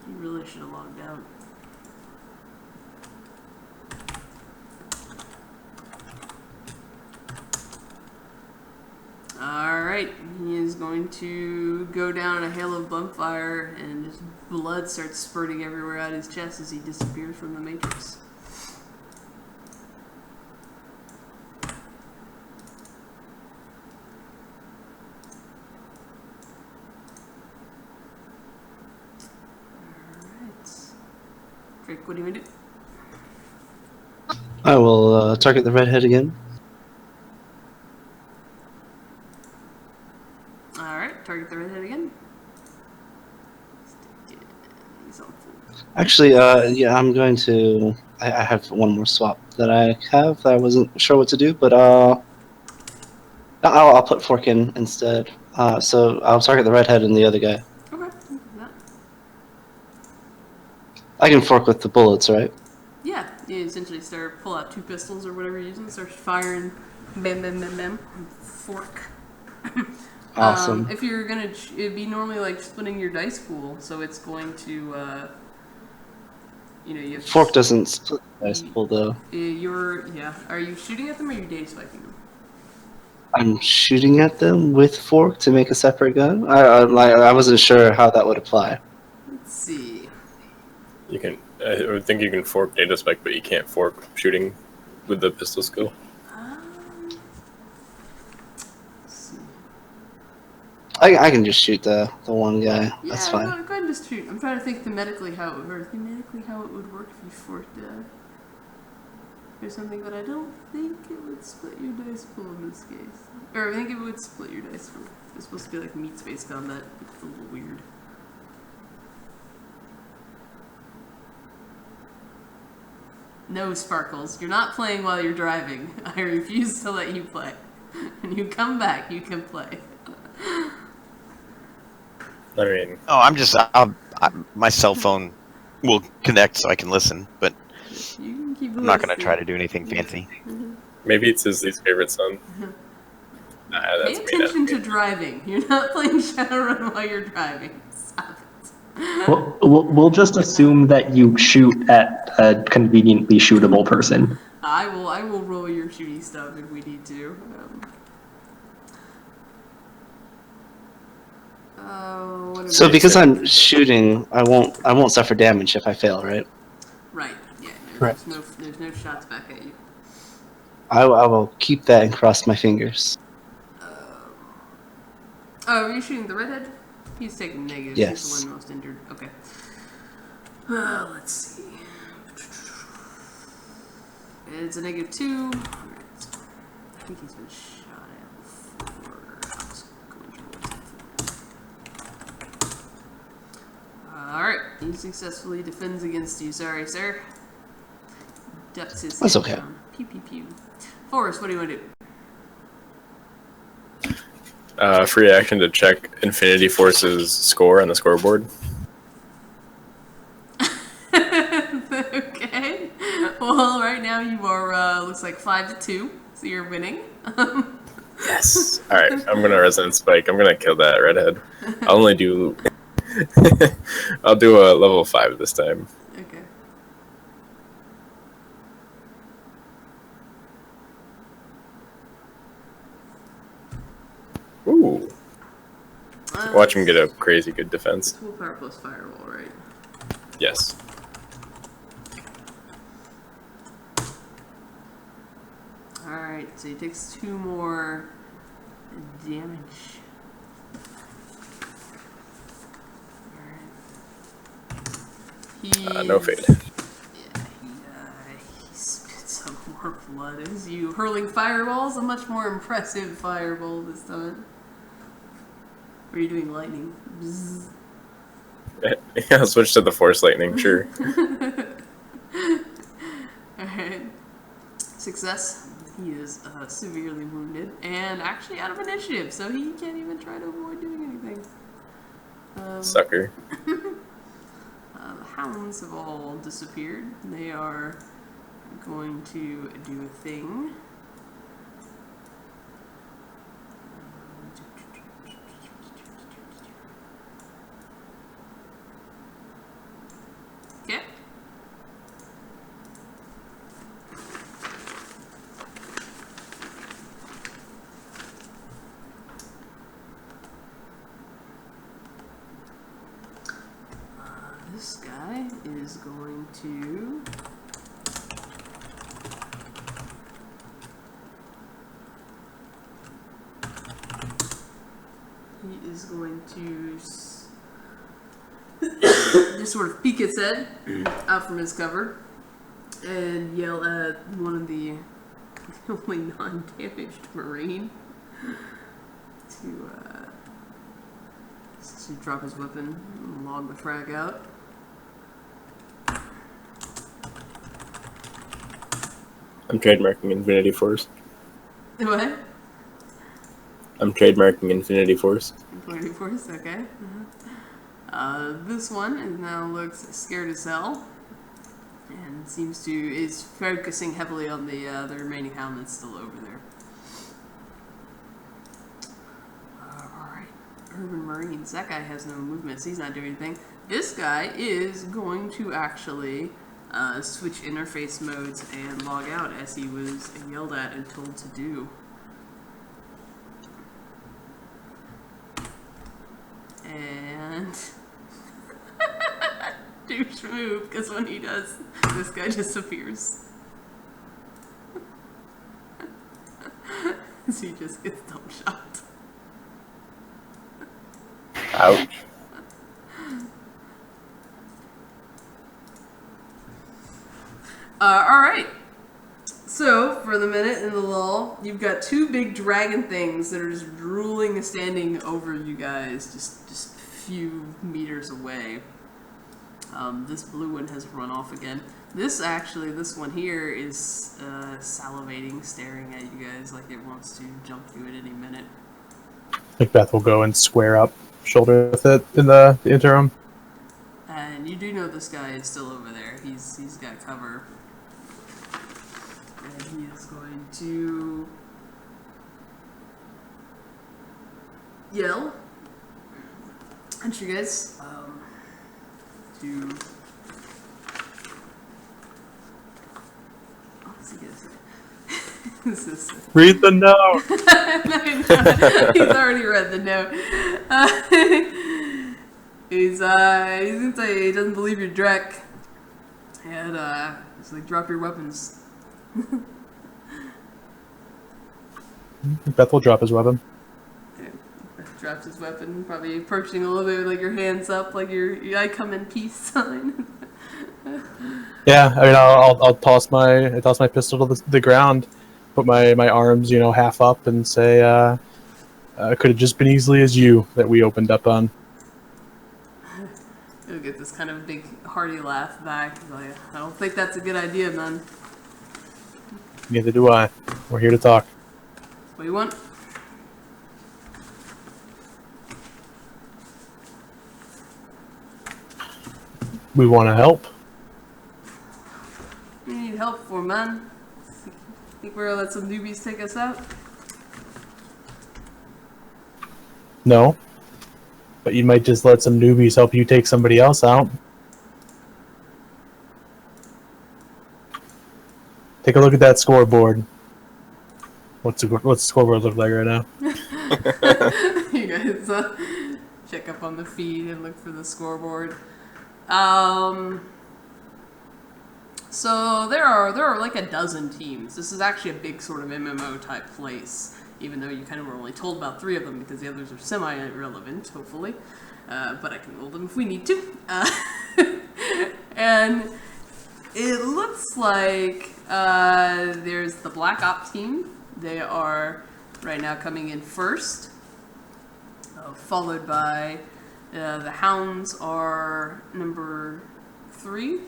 He really should have logged out. Alright, he is going to go down a hail of gunfire and his blood starts spurting everywhere out his chest as he disappears from the matrix. Drake, what do you want to do? I will target the redhead again. Alright, target the redhead again. He's on full. Actually, yeah, I'm going to... I have one more swap that I have that I wasn't sure what to do, but I'll put fork in instead. So I'll target the redhead and the other guy. Okay. I can fork with the bullets, right? Yeah, you essentially pull out 2 pistols or whatever you're using, start firing, bam, bam, bam, bam, fork. Awesome. If you're gonna, it'd be normally like splitting your dice pool, so it's going to, you have Fork doesn't split the dice pool, though. Are you shooting at them or are you day spiking them? I'm shooting at them with fork to make a separate gun. I wasn't sure how that would apply. Let's see. You can. I would think you can fork data spec, but you can't fork shooting with the pistol skill. Let's see. I can just shoot the one guy. Yeah, That's fine. Go ahead and just shoot. I'm trying to think thematically how it would work if you forked or something, but I don't think it would split your dice pool in this case. Or I think it would split your dice pool. It's supposed to be like meat space combat. It's a little weird. No, Sparkles. You're not playing while you're driving. I refuse to let you play. When you come back, you can play. I mean, Oh, my cell phone will connect so I can listen, but You can keep I'm not going to try to do anything fancy. Maybe it's his least favorite son. Nah, Pay that's attention mean. to driving. You're not playing Shadowrun while you're driving. Stop it. We'll just assume that you shoot at a conveniently shootable person. I will roll your shooty stuff if we need to. So because I'm shooting, I won't suffer damage if I fail, right? Right. Yeah. Correct. There's no shots back at you. I will keep that and cross my fingers. Oh, are you shooting the redhead? He's taking negatives. Yes. He's the one most injured. Okay. Let's see. It's a -2. Alright. I think he's been shot at before. I'll just go into Alright. He successfully defends against you. Sorry, sir. Ducks his That's head okay. down. Pew pew pew. Forrest, what do you want to do? Free action to check Infinity Force's score on the scoreboard. Okay. Well, right now you are, looks like 5-2, so you're winning. Yes. All right, I'm gonna resonant spike. I'm gonna kill that redhead. I'll only do. I'll do a level 5 this time. Okay. Ooh. Watch him get a crazy good defense. Full power plus fireball, right? Yes. Alright, so he takes 2 more damage. Alright. No fade. Yeah, he spits some more blood as you hurling fireballs. A much more impressive fireball this time. Or are you doing lightning? Bzzz. Yeah, I'll switch to the Force Lightning, sure. Alright. Success. He is severely wounded and actually out of initiative, so he can't even try to avoid doing anything. Sucker. The hounds have all disappeared. They are going to do a thing. Okay. This guy is going to just sort of peek its head out from his cover and yell at one of the only non-damaged Marine to drop his weapon and log the frag out. I'm trademarking Infinity Force. What? I'm trademarking Infinity Force. Infinity Force, okay. This one is now looks scared as hell, and is focusing heavily on the remaining hound that's still over there. Alright, Urban Marines. That guy has no movements. He's not doing anything. This guy is going to actually switch interface modes and log out as he was yelled at and told to do. And douche move, because when he does, this guy disappears. So he just gets dump shot. Ouch. Alright. So, for the minute in the lull, you've got 2 big dragon things that are just drooling and standing over you guys, just a few meters away. This blue one has run off again. This one here is salivating, staring at you guys like it wants to jump you at any minute. Macbeth will go and square up shoulder with it in the interim. And you do know this guy is still over there. He's got cover And he is going to yell at you guys to. What's he gonna say? This is. Read the note. No, he's already read the note. He's gonna say he doesn't believe your Drek, and he's like, drop your weapons. Beth will drop his weapon. Drops his weapon, probably approaching a little bit with like your hands up, like your I come in peace sign. Yeah, I mean, I'll toss my pistol to the ground, put my arms, half up, and say, it could have just been easily as you that we opened up on. You'll get this kind of big hearty laugh back. He's like, I don't think that's a good idea, man. Neither do I. We're here to talk. What do you want? We want to help. We need help for, man. Think we're gonna let some newbies take us out? No. But you might just let some newbies help you take somebody else out. Take a look at that scoreboard. What's the scoreboard look like right now? You guys check up on the feed and look for the scoreboard. So there are like a dozen teams. This is actually a big sort of MMO type place, even though you kind of were only told about 3 of them because the others are semi-irrelevant, hopefully. But I can roll them if we need to. And it looks like there's the Black Op team. They are right now coming in first, followed by the Hounds are number 3.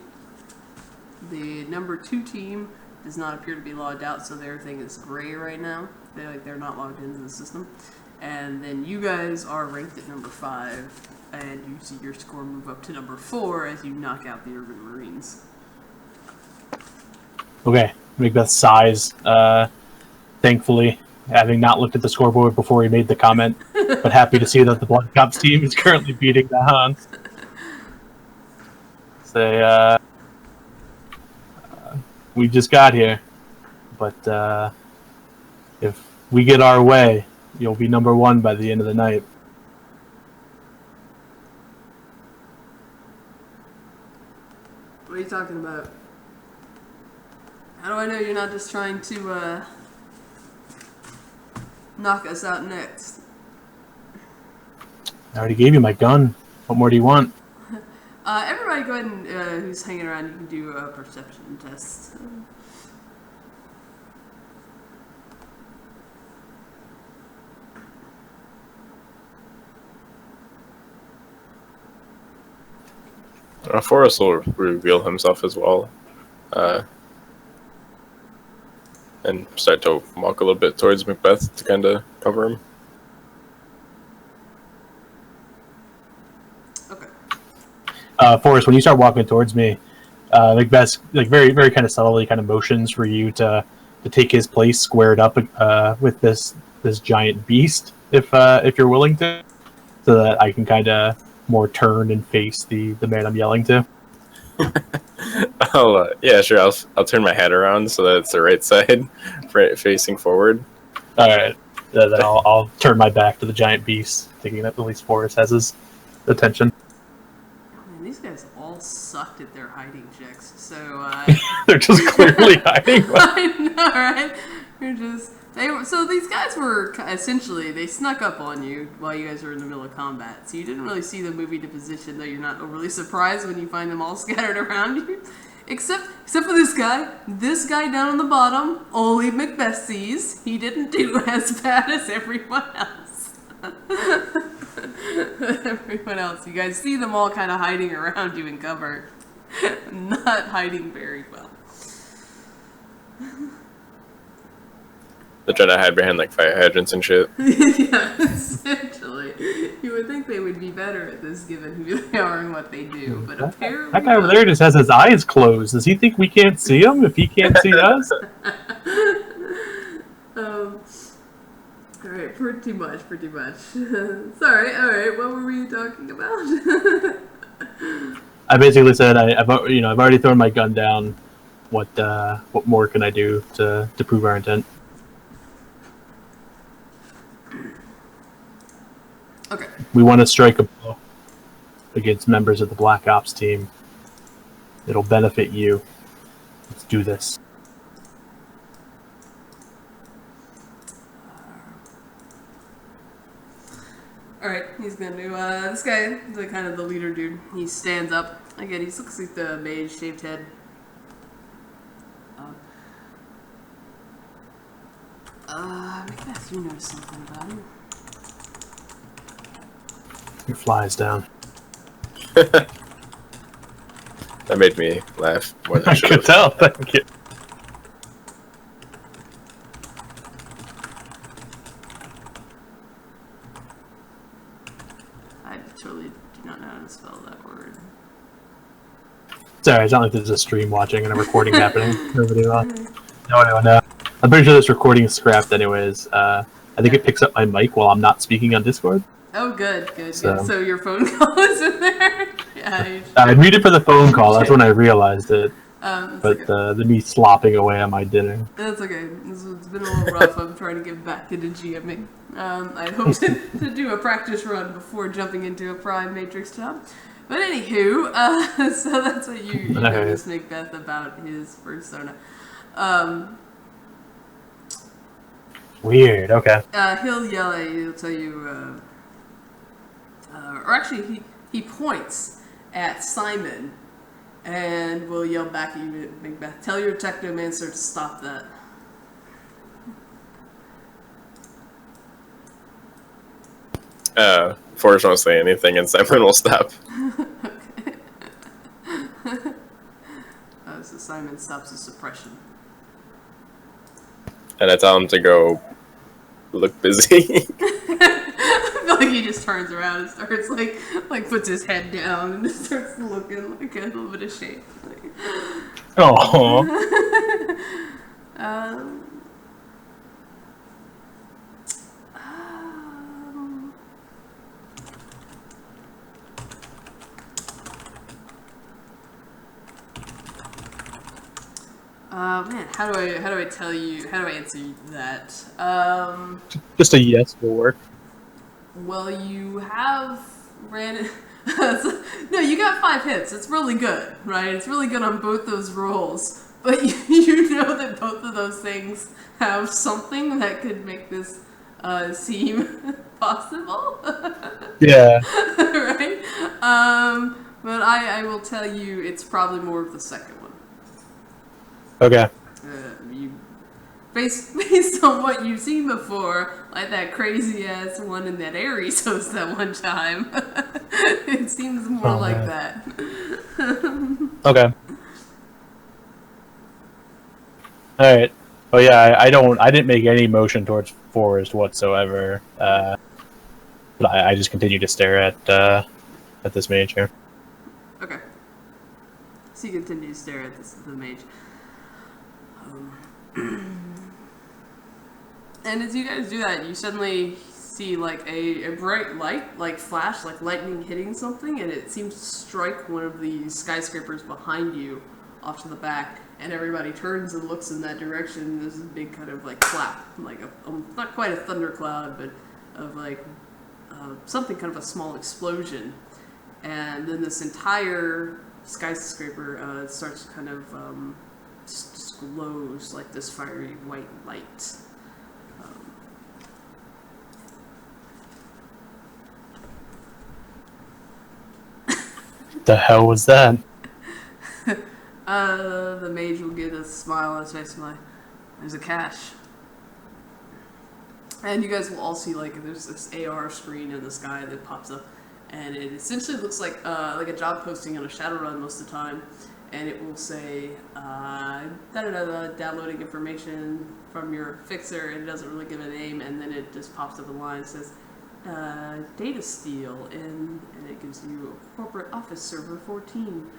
The number 2 team does not appear to be logged out, so their thing is gray right now. They're not logged into the system. And then you guys are ranked at number 5, and you see your score move up to number 4 as you knock out the Urban Marines. Okay, Macbeth sighs. Thankfully, having not looked at the scoreboard before he made the comment, but happy to see that the Black Ops team is currently beating the Hounds. Say, we just got here, but if we get our way, you'll be number 1 by the end of the night. What are you talking about? How do I know you're not just trying to knock us out next? I already gave you my gun. What more do you want? Everybody go ahead and, who's hanging around, you can do a perception test. Forrest will reveal himself as well, and start to walk a little bit towards Macbeth to kind of cover him. Okay. Forrest, when you start walking towards me, Macbeth, like very, very kind of subtly, kind of motions for you to take his place squared up with this giant beast, if you're willing to, so that I can kind of more turn and face the man I'm yelling to. Yeah, sure. I'll turn my head around so that it's the right side, facing forward. All right, then I'll turn my back to the giant beast, thinking that at least Forrest has his attention. Man, these guys all sucked at their hiding checks, so They're just clearly hiding. I know, right? So these guys were essentially, they snuck up on you while you guys were in the middle of combat. So you didn't really see them move into position, though you're not overly surprised when you find them all scattered around you. Except for this guy. This guy down on the bottom, only Macbeth sees. He didn't do as bad as everyone else. Everyone else. You guys see them all kind of hiding around you in cover. Not hiding very well. They're trying to hide behind like fire hydrants and shit. Yeah, essentially. You would think they would be better at this given who they are and what they do, but apparently That guy over there just has his eyes closed. Does he think we can't see him if he can't see us? pretty much. Sorry, alright, what were we talking about? I basically said I've already thrown my gun down. What more can I do to prove our intent? Okay. We want to strike a blow against members of the Black Ops team. It'll benefit you. Let's do this. Alright, he's gonna do, this guy, the kind of the leader dude, he stands up. Again, he looks like the mage, shaved head. Macbeth, you notice something about him. Your fly's down. That made me laugh more than I I should could have. tell, thank you. I totally do not know how to spell that word. Sorry, it's not like there's a stream watching and a recording happening. Nobody No. I'm pretty sure this recording is scrapped anyways. I think it picks up my mic while I'm not speaking on Discord. Oh, good. So- So your phone call is in there? Yeah. I muted for the phone call, that's when I realized it. It's But okay. the me slopping away on my dinner. That's okay. It's been a little rough. I'm trying to get back into GMing. I hope to do a practice run before jumping into a Prime Matrix job. But anywho, so that's what you noticed Macbeth about his persona. Weird, okay. He'll yell at you, he'll tell you, or actually he points at Simon and will yell back at you, Macbeth, tell your technomancer to stop that. Forrest won't say anything, and Simon will stop. Okay. So Simon stops the suppression. And I tell him to go look busy. I feel like he just turns around and starts like puts his head down and just starts looking like a little bit of shape. Oh. Man, how do I tell you? How do I answer that? Just a yes will work. Well, you have ran. No, you got 5 hits. It's really good, right? It's really good on both those rolls. But you know that both of those things have something that could make this seem possible. Yeah. Right? But I will tell you, it's probably more of the second one. Okay. You based on what you've seen before, like that crazy ass one in that Ares host that one time, it seems more like that. Okay. All right. Oh yeah, I didn't make any motion towards Forrest whatsoever. But I just continue to stare at this mage here. Okay. So you continue to stare at the mage. And as you guys do that, you suddenly see like a bright light, like flash, like lightning hitting something, and it seems to strike one of the skyscrapers behind you off to the back, and everybody turns and looks in that direction. There's a big kind of like clap, like not quite a thundercloud, but of like something kind of a small explosion, and then this entire skyscraper starts to kind of just glows like this fiery white light. The hell was that? The mage will get a smile on his face and like, there's a cache. And you guys will all see like there's this AR screen in the sky that pops up, and it essentially looks like a job posting on a Shadowrun most of the time, and it will say downloading information from your fixer, and it doesn't really give a name, and then it just pops up a line that says data steal, and it gives you a corporate office server 14,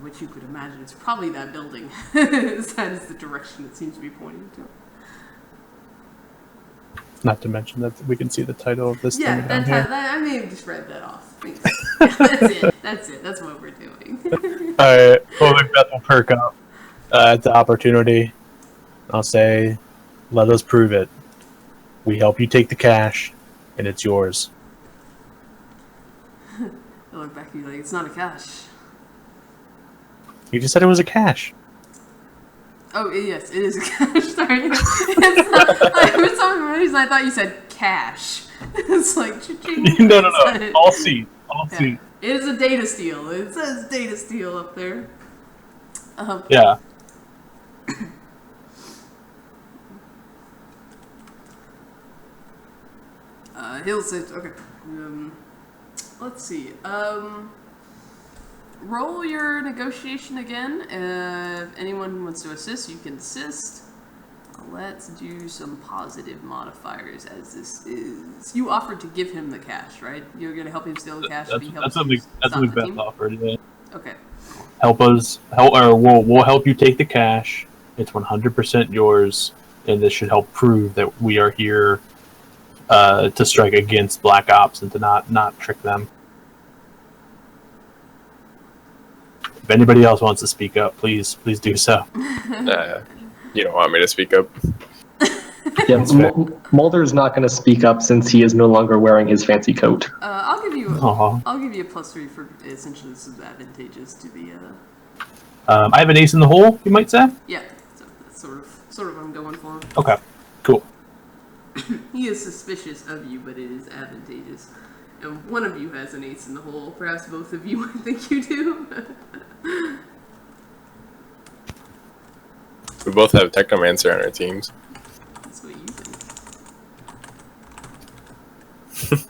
which you could imagine is probably that building. That is the direction it seems to be pointing to. Not to mention that we can see the title of this Yeah, thing down here. I may have just read that off. That's it. That's it. That's what we're doing. Alright, well, Macbeth will perk up at the opportunity. I'll say, let us prove it. We help you take the cash, and it's yours. I look back at you like, it's not a cash. You just said it was a cash. Oh, yes, it is a cash. Sorry. It's not, for some reason, I thought you said cash. It's like, cha-ching. No. All C. Yeah. It is a data steal. It says data steal up there. Yeah. He'll say, okay. Let's see. Roll your negotiation again. If anyone wants to assist, you can assist. Let's do some positive modifiers, as this is... You offered to give him the cash, right? You're going to help him steal the cash. That's what Macbeth offered. Yeah. Okay. We'll help you take the cash. It's 100% yours, and this should help prove that we are here to strike against Black Ops and to not trick them. If anybody else wants to speak up, please do so. You don't want me to speak up? Yeah, Mulder's not going to speak up since he is no longer wearing his fancy coat. I'll give you a +3 for essentially this is advantageous to the. I have an ace in the hole, you might say. Yeah, so that's sort of what I'm going for. Okay, cool. He is suspicious of you, but it is advantageous. And one of you has an ace in the hole. Perhaps both of you, I think you do. We both have Technomancer on our teams. That's what you think.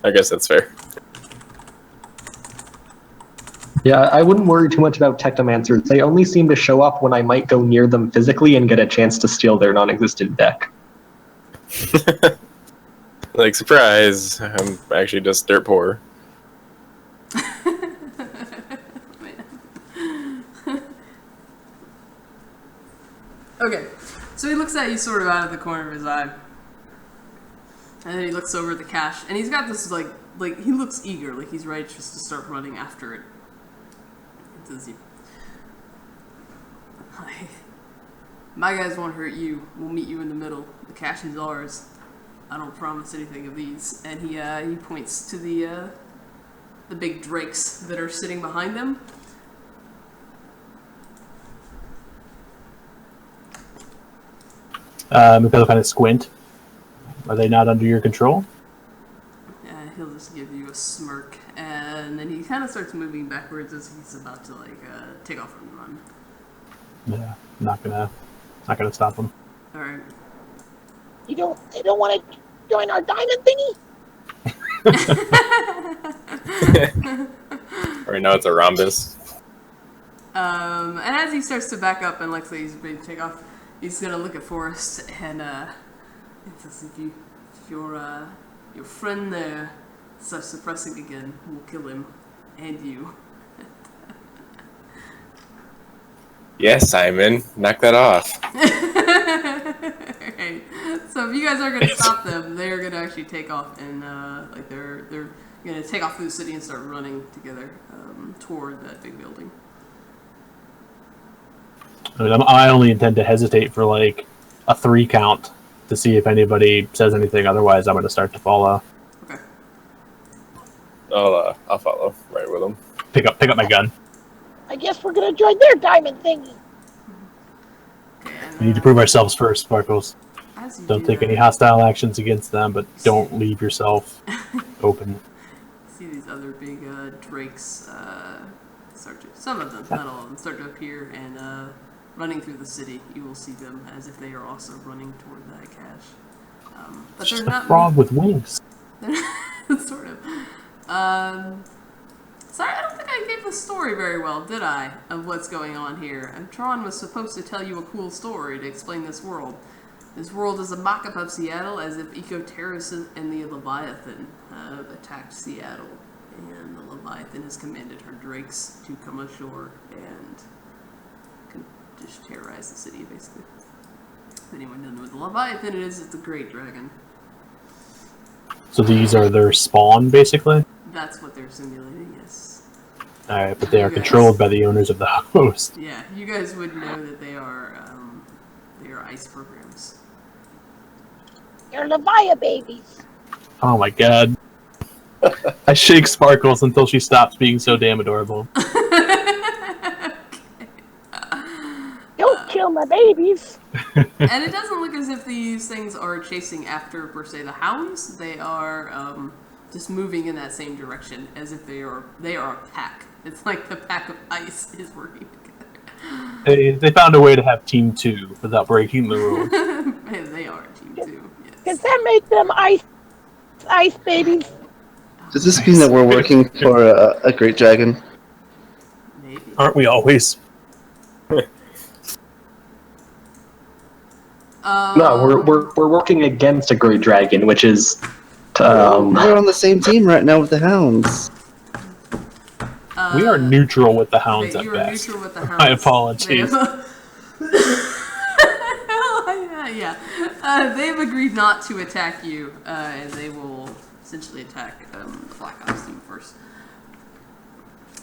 I guess that's fair. Yeah, I wouldn't worry too much about Technomancers. They only seem to show up when I might go near them physically and get a chance to steal their non-existent deck. Like, surprise, I'm actually just dirt poor. Okay, so he looks at you sort of out of the corner of his eye. And then he looks over at the cash, and he's got this, like he looks eager, like he's ready just to start running after it. It says, my guys won't hurt you. We'll meet you in the middle. The cash is ours. I don't promise anything of these. And he points to the big drakes that are sitting behind them. Macbeth kind of squint. Are they not under your control? He'll just give you a smirk, and then he kind of starts moving backwards as he's about to take off and run. Yeah, not gonna stop him. All right. They don't want to join our diamond thingy? Right now it's a rhombus. And as he starts to back up and like he's ready to take off, he's gonna look at Forrest and says, if your friend there starts suppressing again, we'll kill him and you. Yes, Simon, knock that off. Alright. So if you guys are gonna stop them, they're gonna actually take off and they're gonna take off through the city and start running together toward that big building. I mean, I only intend to hesitate for like a 3 count to see if anybody says anything. Otherwise, I'm going to start to follow. Okay. I'll follow right with them. Pick up my gun. I guess we're gonna join their diamond thingy. Okay, We need to prove ourselves first, Sparkles. Don't take any hostile. hostile actions against them, but don't leave yourself open. See these other big drakes start to, some of them, not all of them, start to appear and running through the city. You will see them as if they are also running toward that cache. But Just they're a not frog with wings. sort of. Sorry, I don't think I gave the story very well, did I, of what's going on here? And Tron was supposed to tell you a cool story to explain this world. This world is a mock-up of Seattle, as if eco-terrorists and the Leviathan have attacked Seattle. And the Leviathan has commanded her drakes to come ashore and just terrorize the city, basically. If anyone doesn't know what the Leviathan is, it's a great dragon. So these are their spawn, basically? That's what they're simulating, yes. Alright, but they are You guys- controlled by the owners of the host. Yeah, you guys would know that they are ice programs. They're Leviathan babies. Oh my god. I shake Sparkles until she stops being so damn adorable. Don't kill my babies. And it doesn't look as if these things are chasing after, per se, the hounds. They are just moving in that same direction, as if they are a pack. It's like the pack of ice is working together. They found a way to have Team 2 without breaking the rules. And they are Team 2, Does yes. that make them ice babies? Does this mean that we're working for a great dragon? Maybe. Aren't we always? No, we're working against a great dragon, which is We're on the same team right now with the hounds. We are neutral with the hounds You at are best. neutral with the hounds. My apologies. They've agreed not to attack you, and they will essentially attack the Black Ops team first.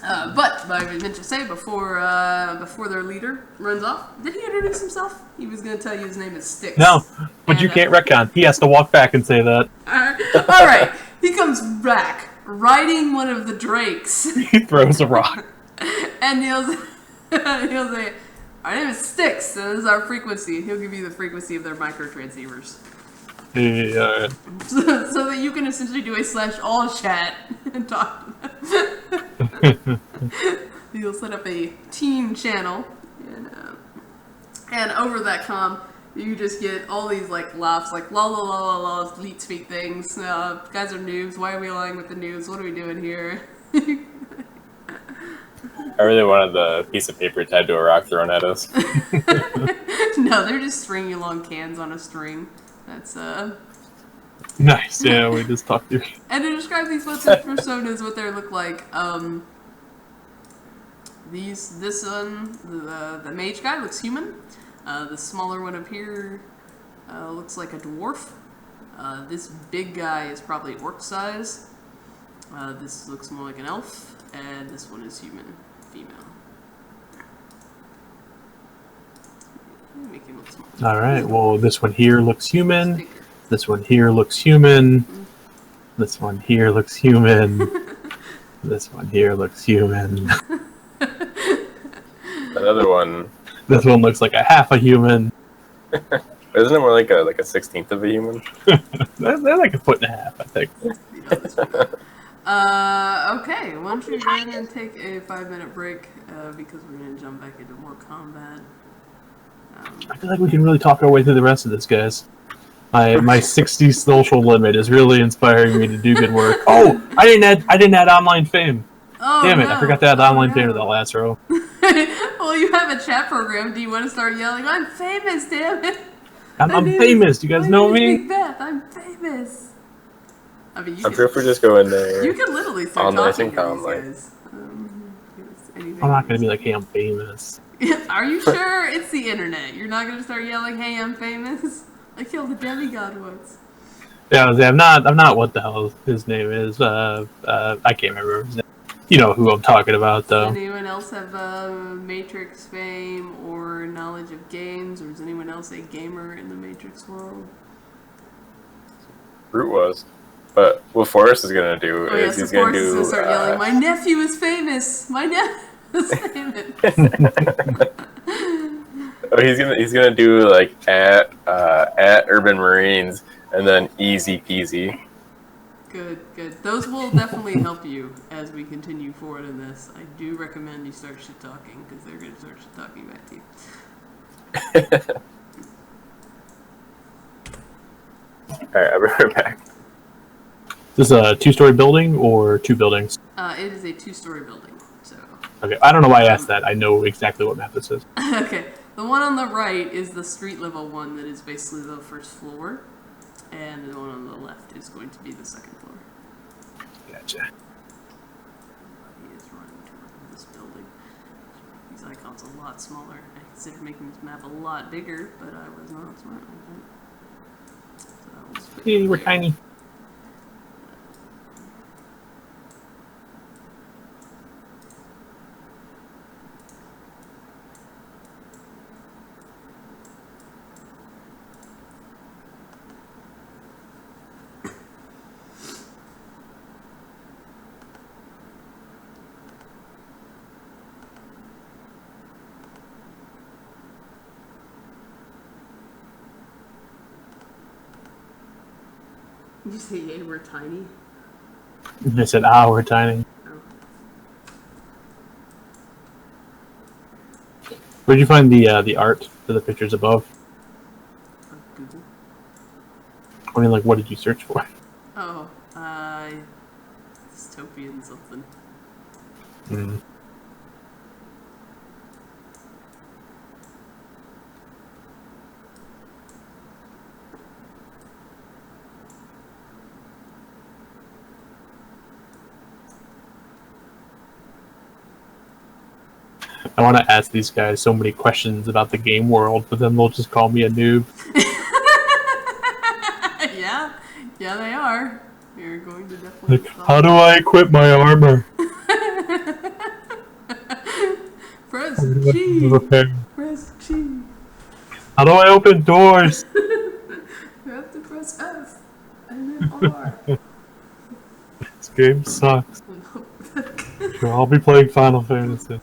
But I meant to say before their leader runs off, did he introduce himself? He was going to tell you his name is Styx. No, but And, you can't retcon. He has to walk back and say that. All right, he comes back riding one of the drakes. He throws a rock. And he'll say, our name is Styx, and this is our frequency. He'll give you the frequency of their microtransceivers. Yeah. So that you can essentially do a /all chat and talk to them. He'll set up a team channel, and over that comm, you just get all these like laughs, like la la la la la, leet speak things. Guys are noobs. Why are we allying with the noobs? What are we doing here? I really wanted the piece of paper tied to a rock thrown at us. No, they're just stringing along cans on a string. That's Nice. Yeah, we just talked through. And to describe these personas, what they look like, this one, the mage guy looks human. The smaller one up here looks like a dwarf. This big guy is probably orc size. This looks more like an elf, and this one is human, female. Make him look small. All right. Well, this one here looks human. Bigger. This one here looks human. This one here looks human. This one here looks human. Another one. This one looks like a half a human. Isn't it more like a 16th of a human? They're like a foot and a half, I think. Okay, why don't you go ahead and take a 5-minute break, because we're going to jump back into more combat. I feel like we can really talk our way through the rest of this, guys. My 60 social limit is really inspiring me to do good work. Oh, I didn't add online fame. Oh, Damn it! no. I forgot to add online fame to no. that last row. Well, you have a chat program. Do you want to start yelling, I'm famous, damn it? I'm famous. You guys know me? Macbeth, I'm famous. I mean, I'm sure if we just go in there. you can literally start on the talking to income, these like- guys. I'm not gonna be like, hey, I'm famous. Are you sure? It's the internet. You're not gonna start yelling, hey, I'm famous? I killed a demigod once. Yeah, I'm not. What the hell his name is? I can't remember his name. You know who I'm talking about, though. Does anyone else have Matrix fame or knowledge of games, or is anyone else a gamer in the Matrix world? Root was. But what Forrest is going to do Oh, is yes, he's of going course, to he's do. gonna start yelling, my nephew is famous! My nephew is famous! He's gonna do like at Urban Marines and then easy peasy. Good, good. Those will definitely help you as we continue forward in this. I do recommend you start shit talking, because they're gonna start shit talking back to you. Alright, I'll be right back. Is this a 2-story building or 2 buildings? It is a 2-story building, so. Okay, I don't know why I asked that. I know exactly what map this is. Okay, the one on the right is the street level one that is basically the first floor, and the one on the left is going to be the second floor. Gotcha. He is running toward this building. These icons a lot smaller. I considered making this map a lot bigger, but I was not smart like that. So I will switch Hey, we're here. tiny. Did you say yay, we're tiny? They said, we're tiny. Oh. Where'd you find the art for the pictures above? Google. I mean, like, what did you search for? Oh, dystopian something. Mm. I want to ask these guys so many questions about the game world, but then they'll just call me a noob. Yeah, they are. You're going to definitely. Like, how do I equip my armor? Press G. Repair. Press G. How do I open doors? You have to press F and then R. This game sucks. Sure, I'll be playing Final Fantasy.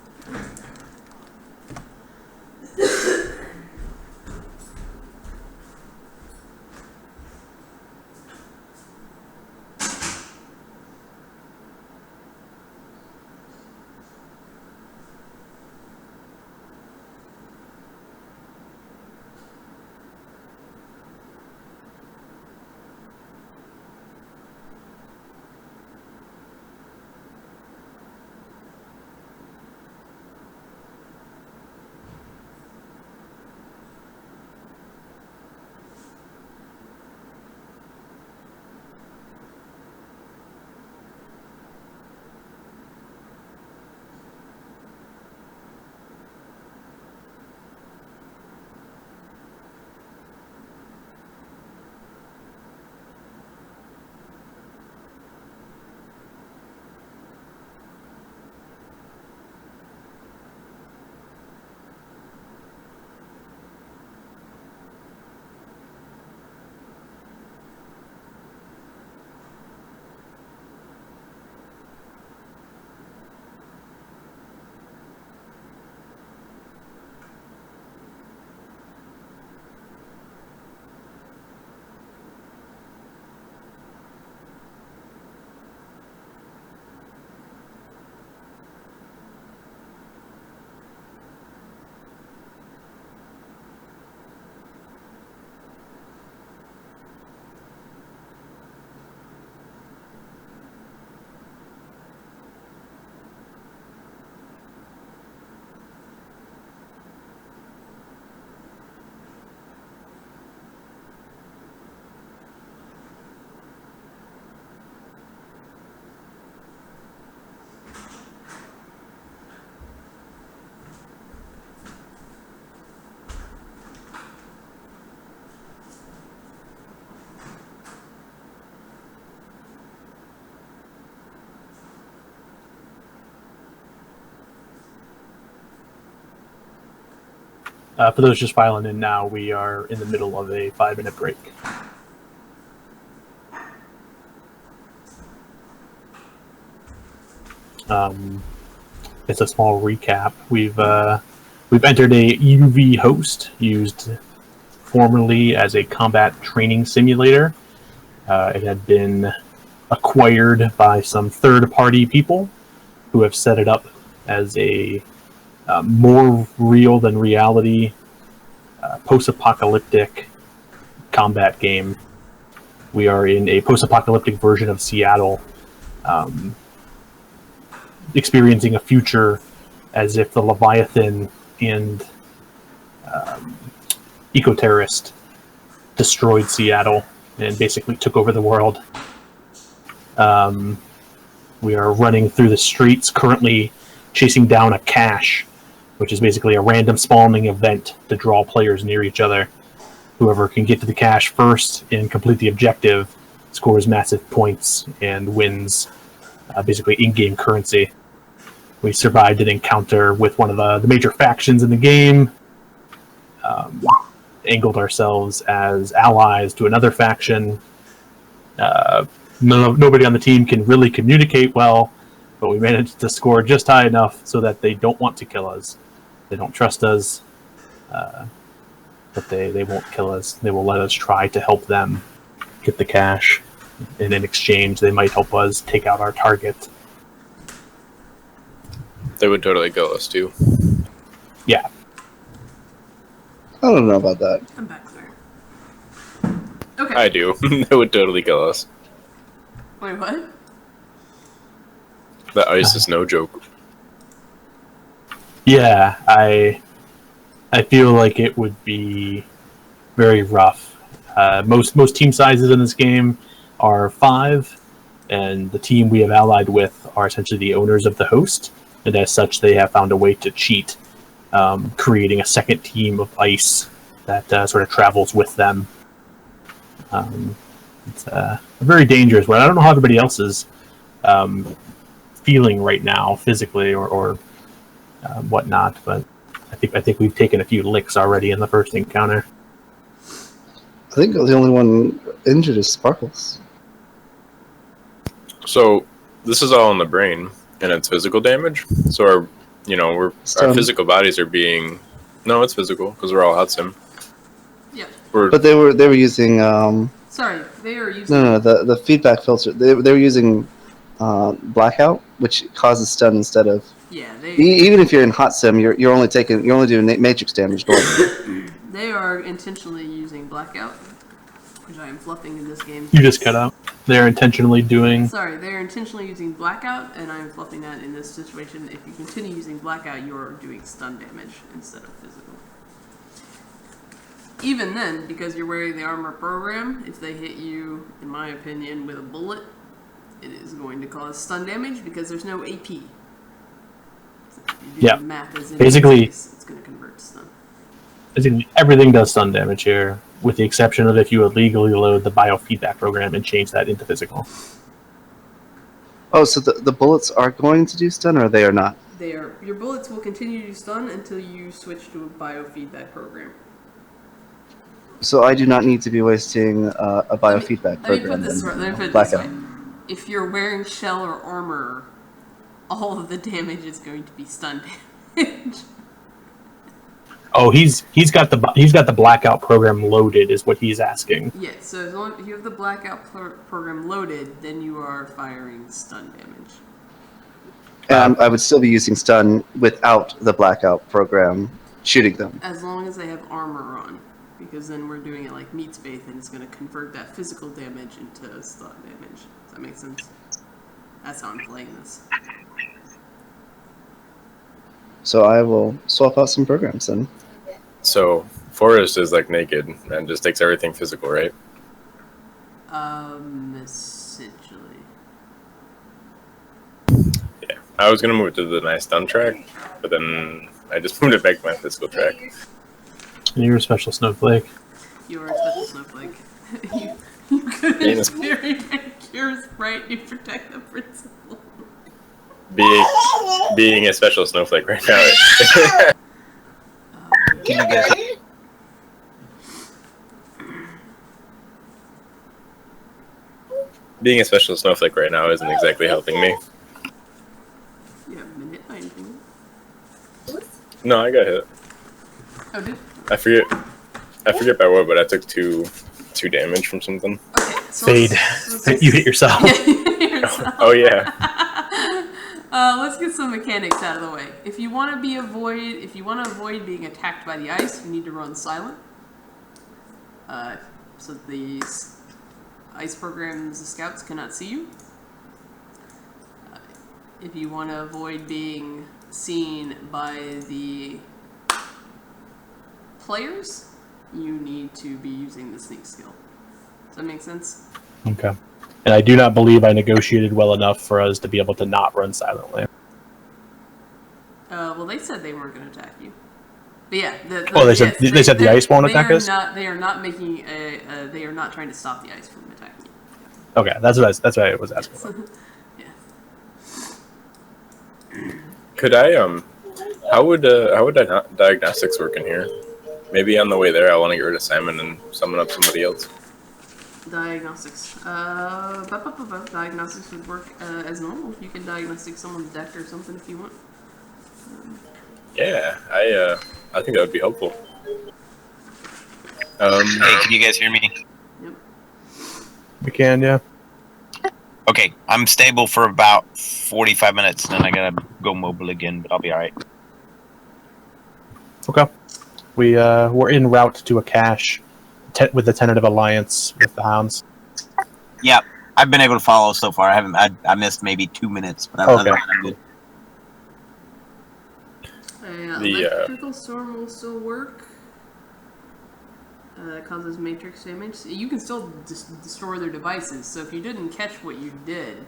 For those just filing in now, we are in the middle of a 5-minute break. It's a small recap. We've entered a UV host, used formerly as a combat training simulator. It had been acquired by some third-party people who have set it up as a more real than reality post-apocalyptic combat game. We are in a post-apocalyptic version of Seattle, experiencing a future as if the Leviathan and eco-terrorist destroyed Seattle and basically took over the world. We are running through the streets, currently chasing down a cache, which is basically a random spawning event to draw players near each other. Whoever can get to the cache first and complete the objective scores massive points and wins basically in-game currency. We survived an encounter with one of the major factions in the game, angled ourselves as allies to another faction. Nobody on the team can really communicate well, but we managed to score just high enough so that they don't want to kill us. They don't trust us, but they won't kill us. They will let us try to help them get the cash and in exchange, they might help us take out our target. They would totally kill us too. Yeah. I don't know about that. I'm back there. Okay. I do. They would totally kill us. Wait, what? The ice is no joke. Yeah, I feel like it would be very rough. Most team sizes in this game are 5, and the team we have allied with are essentially the owners of the host, and as such, they have found a way to cheat, creating a second team of ice that sort of travels with them. It's a very dangerous one. I don't know how everybody else is feeling right now, physically or whatnot, but I think we've taken a few licks already in the first encounter. I think the only one injured is Sparkles. So this is all in the brain, and it's physical damage. So our physical bodies are being. No, it's physical because we're all hot sim. Yeah. But they were using. Sorry, they are using. No, the feedback filter. They were using blackout, which causes stun instead of. Yeah, Even if you're in hot sim, you're only doing matrix damage. They are intentionally using blackout, which I am fluffing in this game. You just cut out. They're intentionally doing. Sorry, they are intentionally using blackout, and I am fluffing that in this situation. If you continue using blackout, you are doing stun damage instead of physical. Even then, because you're wearing the armor program, if they hit you, in my opinion, with a bullet, it is going to cause stun damage because there's no AP. Yeah. Math is in Basically, it's going to convert to stun. Basically, everything does stun damage here, with the exception of if you illegally load the biofeedback program and change that into physical. Oh, so the bullets are going to do stun, or they are not? They are. Your bullets will continue to stun until you switch to a biofeedback program. So I do not need to be wasting a biofeedback program. Let me put it this way. If you're wearing shell or armor, all of the damage is going to be stun damage. Oh, he's got the blackout program loaded, is what he's asking. Yeah, so as long as you have the blackout program loaded, then you are firing stun damage. And I would still be using stun without the blackout program shooting them. As long as they have armor on, because then we're doing it like meat space, and it's going to convert that physical damage into stun damage. Does that make sense? That's how I'm playing this. So I will swap out some programs then. So Forest is like naked and just takes everything physical, right? Essentially. Yeah. I was gonna move it to the nice stun track, but then I just moved it back to my physical track. You're a special snowflake. You are a special snowflake. you couldn't experiment yours right, you protect the principle. Being a special snowflake right now. Can you guys? Being a special snowflake right now isn't exactly helping me. You have a minute, anything? No, I got hit. Oh, did? I forget by what, but I took two damage from something. Okay, so Fade. You hit yourself. Oh yeah. Let's get some mechanics out of the way. If you want to avoid being attacked by the ice, you need to run silent. So the ice programs, the scouts cannot see you. If you want to avoid being seen by the players, you need to be using the sneak skill. Does that make sense? Okay. And I do not believe I negotiated well enough for us to be able to not run silently. Well, they said they weren't going to attack you. But yeah, they said the ice won't attack us? They are not making they are not trying to stop the ice from attacking you. Okay, that's what I was asking for. Yeah. Could I how would diagnostics work in here? Maybe on the way there I want to get rid of Simon and summon up somebody else. Diagnostics. Diagnostics would work as normal. You can diagnostic someone's deck or something if you want. Yeah, I think that would be helpful. Hey, can you guys hear me? Yep. We can, yeah. Okay, I'm stable for about 45 minutes, then I gotta go mobile again, but I'll be alright. Okay. We're en route to a cache with the tentative alliance with the hounds. Yeah, I've been able to follow so far. I missed maybe 2 minutes, but Okay. I'm good. Electrical storm will still work. That causes matrix damage. You can still destroy their devices. So if you didn't catch what you did,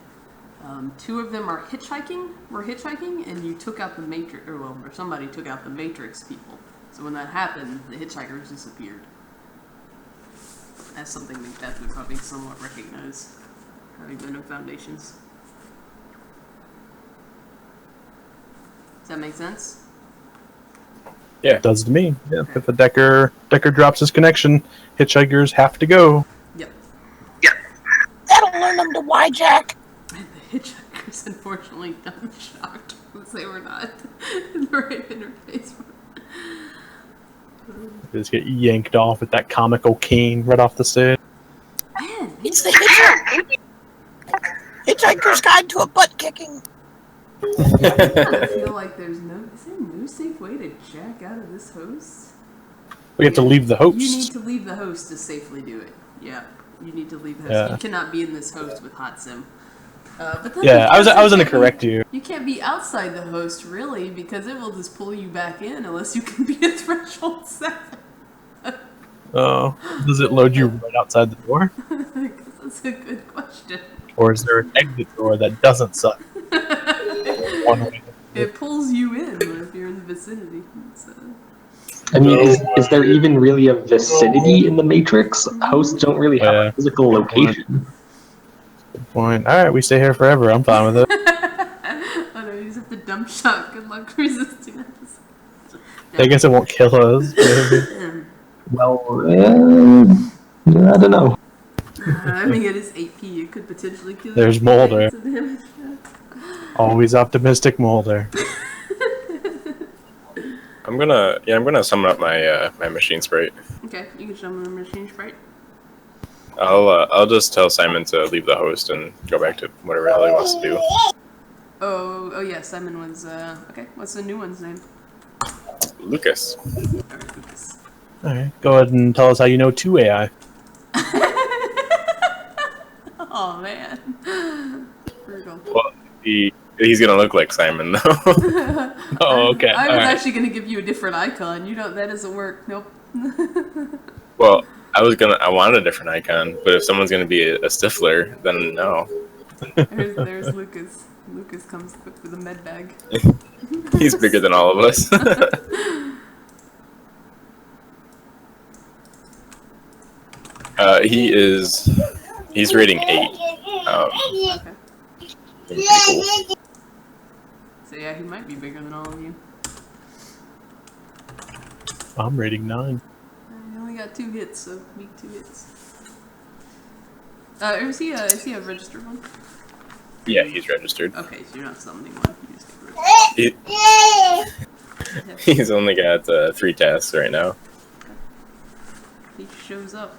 2 of them were hitchhiking, and you took out the matrix, or somebody took out the matrix people. So when that happened, the hitchhikers disappeared. That's something Macbeth would probably somewhat recognize, having been in Foundations. Does that make sense? Yeah, it does to me. Yeah. Okay. If a Decker drops his connection, hitchhikers have to go. Yep. That'll learn them to hijack. And the hitchhikers, unfortunately, dumb shocked because they were not in the right interface. They just get yanked off with that comical cane right off the stage. Man, It's the Hitchhiker's Guide to a Butt Kicking. I feel like is there no safe way to jack out of this host? We have to leave the host. You need to leave the host to safely do it. Yeah, you need to leave the host. You cannot be in this host with hot sim. But then I was going to correct you. You can't be outside the host, really, because it will just pull you back in unless you can be at threshold 7. Oh, does it load you right outside the door? That's a good question. Or is there an exit door that doesn't suck? It pulls you in if you're in the vicinity. I mean, is there even really a vicinity in the Matrix? Hosts don't really have a physical location. Good point. Alright, we stay here forever. I'm fine with it. Oh no, you just have to dump shot. Good luck resisting that. I guess it won't kill us. Well, I don't know. I mean, it is AP. It could potentially kill you. There's Mulder. Always optimistic Mulder. I'm gonna summon up my my machine sprite. Okay, you can summon the machine sprite. I'll just tell Simon to leave the host and go back to whatever hell he wants to do. Oh yeah, Simon was okay. What's the new one's name? Lucas. Alright, Lucas. Alright, go ahead and tell us how you know 2 AI. Oh man. Virgo. Well, he's gonna look like Simon though. Oh, okay. I was actually gonna give you a different icon. That doesn't work. Nope. Well, I wanted a different icon, but if someone's gonna be a Stifler, then no. There's Lucas. Lucas comes equipped with a med bag. He's bigger than all of us. He's rating 8. Okay. Pretty cool. So yeah, he might be bigger than all of you. I'm rating 9. I only got 2 hits, so weak 2 hits. Is he a registered one? Yeah, he's registered. Okay, so you're not summoning one. You just get registered. He's only got 3 tasks right now. He shows up.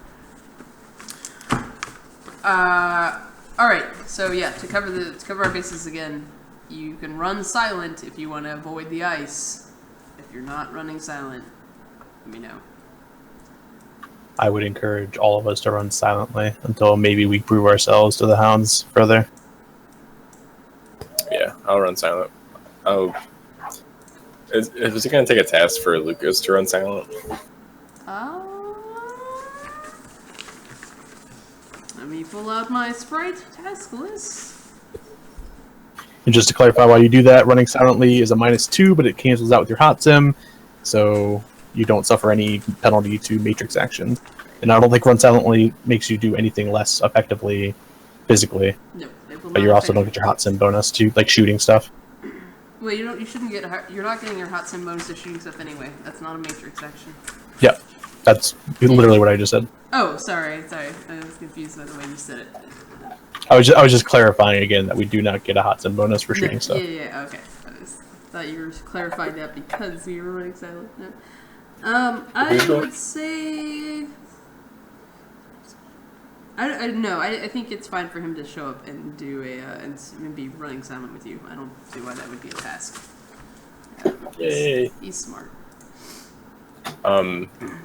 Alright, so yeah, to cover our bases again, you can run silent if you want to avoid the ice. If you're not running silent, let me know. I would encourage all of us to run silently until maybe we prove ourselves to the hounds further. Yeah, I'll run silent. Is it going to take a task for Lucas to run silent? Let me pull out my sprite task list. And just to clarify why you do that, running silently is a -2, but it cancels out with your hot sim, so you don't suffer any penalty to matrix action. And I don't think run silently makes you do anything less effectively physically. No, but you also don't get your hot sim bonus to like shooting stuff. Well, you shouldn't get. You're not getting your hot sim bonus to shooting stuff anyway. That's not a matrix action. Yep, that's literally what I just said. Oh, sorry. I was confused by the way you said it. I was just clarifying again that we do not get a hot sim bonus for shooting stuff. Yeah, okay. I thought you were clarifying that because you were running silent. No. I would say No, I think it's fine for him to show up and do and be running silent with you. I don't see why that would be a task. Yay! He's smart.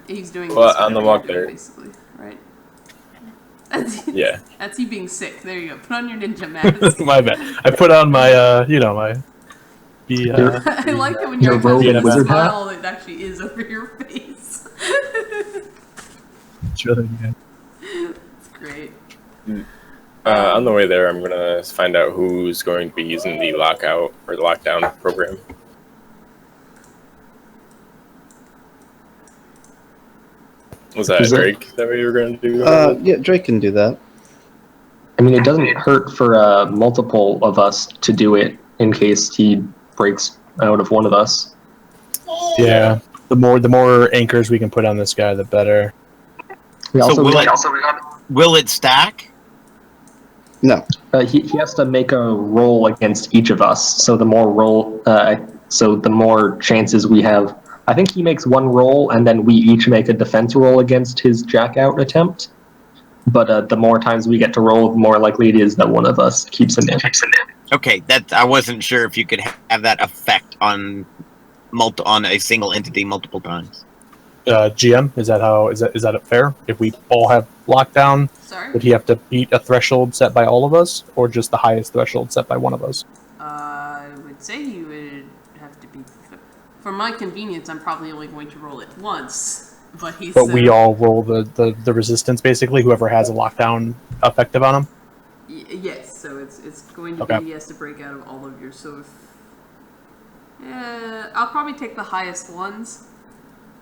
He's doing Well, this on the whatever walk you're doing, there. basically, right? Yeah. That's you being sick. There you go. Put on your ninja mask. My bad. I put on my, my. I like it when your you're robe actually and wizard hat? smile that actually is over your face. It's really good. It's great. On the way there, I'm gonna find out who's going to be using the lockout or the lockdown program. Was that Drake? Is that what you were going to do? Yeah, Drake can do that. I mean, it doesn't hurt for multiple of us to do it in case he breaks out of one of us. Yeah. The more anchors we can put on this guy, the better. Will it stack? No. He has to make a roll against each of us. So the more chances we have. I think he makes one roll, and then we each make a defense roll against his jackout attempt. But the more times we get to roll, the more likely it is that one of us keeps him in. Okay, I wasn't sure if you could have that effect on a single entity multiple times. GM, is that fair? If we all have lockdown, Sorry? would he have to beat a threshold set by all of us, or just the highest threshold set by one of us? I would say you would have to be. For my convenience, I'm probably only going to roll it once. But we all roll the resistance, basically, whoever has a lockdown effective on him? Yes, so it's going to be he has to break out of all of yours. So I'll probably take the highest ones.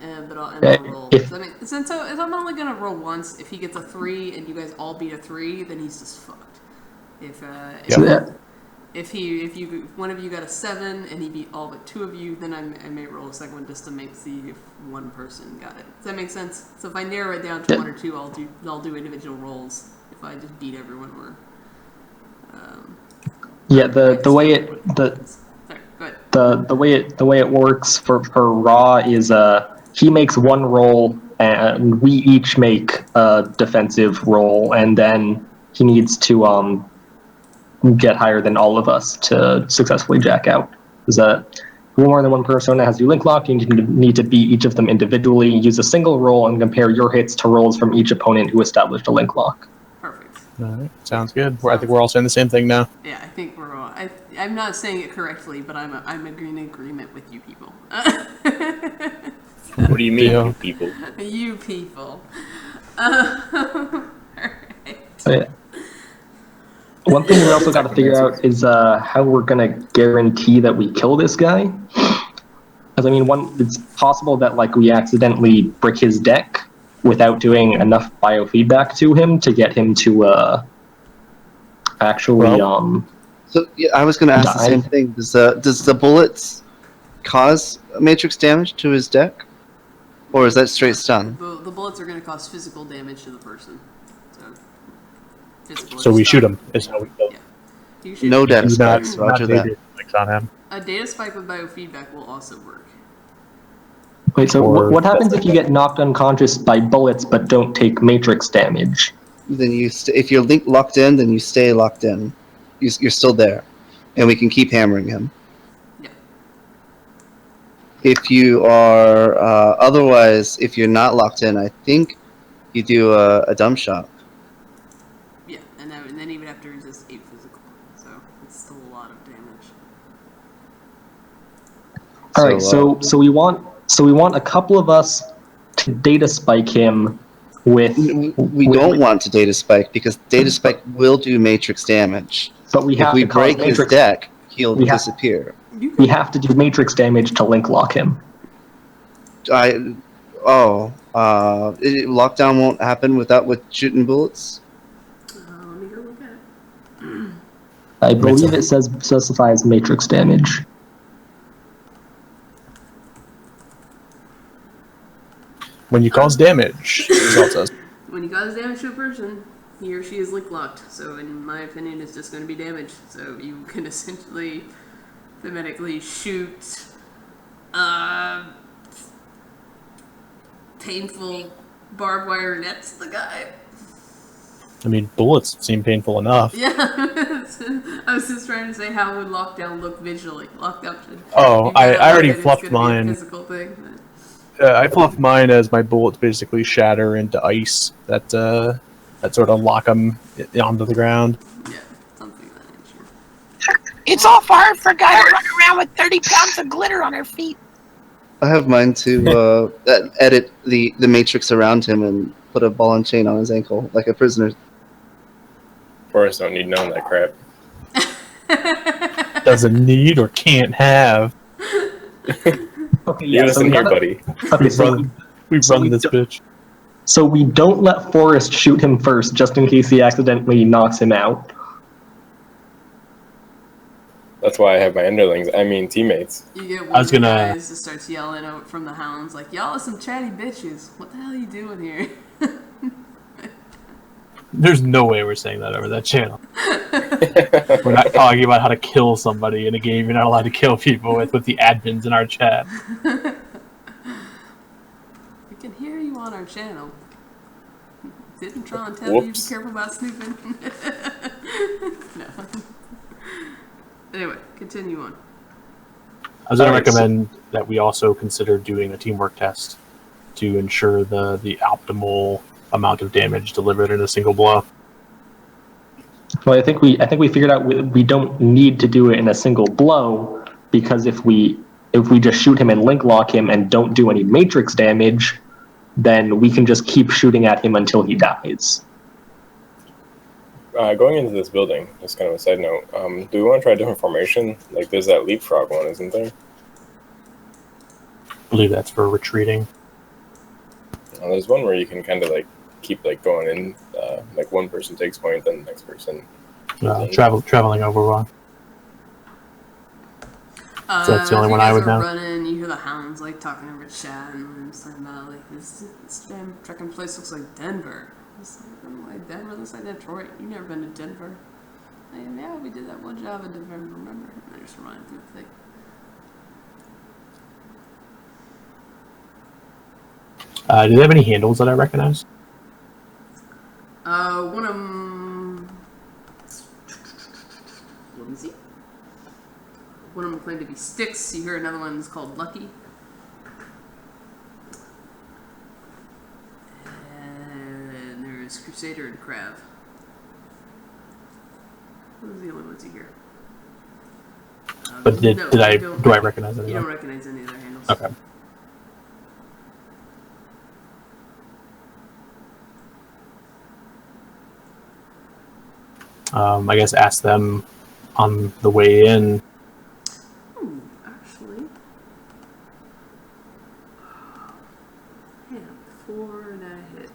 But I'll roll. If I'm only gonna roll once, if he gets a 3 and you guys all beat a 3, then he's just fucked. If one of you got a 7 and he beat all but 2 of you, then I may roll a second one just to see if one person got it. Does that make sense? So if I narrow it down to 1 or 2, I'll do individual rolls. If I just beat everyone, the way it works for Raw is he makes one roll and we each make a defensive roll, and then he needs to get higher than all of us to successfully jack out. More than one persona has you link locked, you need to beat each of them individually, use a single roll, and compare your hits to rolls from each opponent who established a link lock. Perfect. All right, sounds good. I think we're all saying the same thing now. Yeah, I think we're all. I'm not saying it correctly, but I'm in agreement with you people. What do you mean, you people? You people. Alright. One thing we also got to figure out is how we're going to guarantee that we kill this guy. Because, I mean, it's possible that we accidentally brick his deck without doing enough biofeedback to him to get him to actually So yeah, I was going to ask the same thing. Does the bullets cause matrix damage to his deck, or is that straight stun? The bullets are going to cause physical damage to the person. So we shoot him. Is how we kill him. Yeah. No data spikes. Roger that. On him. A data spike with biofeedback will also work. Wait, so what happens if you get knocked unconscious by bullets but don't take matrix damage? Then if you're locked in, then you stay locked in. You're still there, and we can keep hammering him. Yeah. If you are otherwise, if you're not locked in, I think you do a dumb shot. Yeah, and then he would have to resist 8 physical, so it's still a lot of damage. All right, so we want a couple of us to data spike him with. We don't want to data spike because data spike will do matrix damage. But if we break his deck, he'll disappear. We have to do matrix damage to link lock him. Lockdown won't happen with shooting bullets. Let me go look at it. I believe it specifies matrix damage. When you cause damage, the result says. When you cause damage to a person, he or she is link locked. So in my opinion, it's just going to be damage. So you can essentially thematically shoot painful barbed wire nets at the guy. I mean, bullets seem painful enough. Yeah, I was just trying to say how would lockdown look visually. Lockdown should. Oh, I already it's fluffed gonna be a mine. physical thing. I fluffed mine as my bullets basically shatter into ice that sort of lock them onto the ground. Yeah, something of that nature. It's awful hard for a guy to run around with 30 pounds of glitter on her feet. I have mine to edit the matrix around him and put a ball and chain on his ankle like a prisoner. Forrest don't need none of that crap. Doesn't need or can't have. Okay, You listen here, buddy. Okay, so We've So run we this do- bitch. so we don't let Forrest shoot him first, just in case he accidentally knocks him out. That's why I have my underlings. I mean, teammates. You get one I was of the gonna- guys that starts yelling out from the hounds like, "Y'all are some chatty bitches. What the hell are you doing here?" There's no way we're saying that over that channel. We're not talking about how to kill somebody in a game you're not allowed to kill people with the admins in our chat. We can hear you on our channel. Didn't Tron tell you to be Whoops. careful about snooping? No. Anyway, continue on. I was going to Alright, so- recommend that we also consider doing a teamwork test to ensure the optimal amount of damage delivered in a single blow. Well, I think we figured out we don't need to do it in a single blow, because if we just shoot him and link lock him and don't do any matrix damage, then we can just keep shooting at him until he dies. Going into this building, just kind of a side note, do we want to try a different formation? Like, there's that leapfrog one, isn't there? I believe that's for retreating. There's one where you can kind of like keep like going in, like one person takes point, then the next person. Traveling over one. So that's the only one I would know. Running, you hear the hounds like talking over chat, and I'm just talking about like this damn trekking place looks like Denver. It's like Denver looks like Detroit. You never been to Denver? And yeah, we did that one job in Denver. Remember? And I just running through the thing. Do they have any handles that I recognize? One of them. Let me see. One of them claimed to be Sticks. You hear another one's called Lucky. And there's Crusader and Crab. Those are the only ones you hear. But No, do I you don't recognize any You of don't them? recognize any of their handles. Okay. I guess ask them on the way in. Ooh, actually. Yeah, before that hits.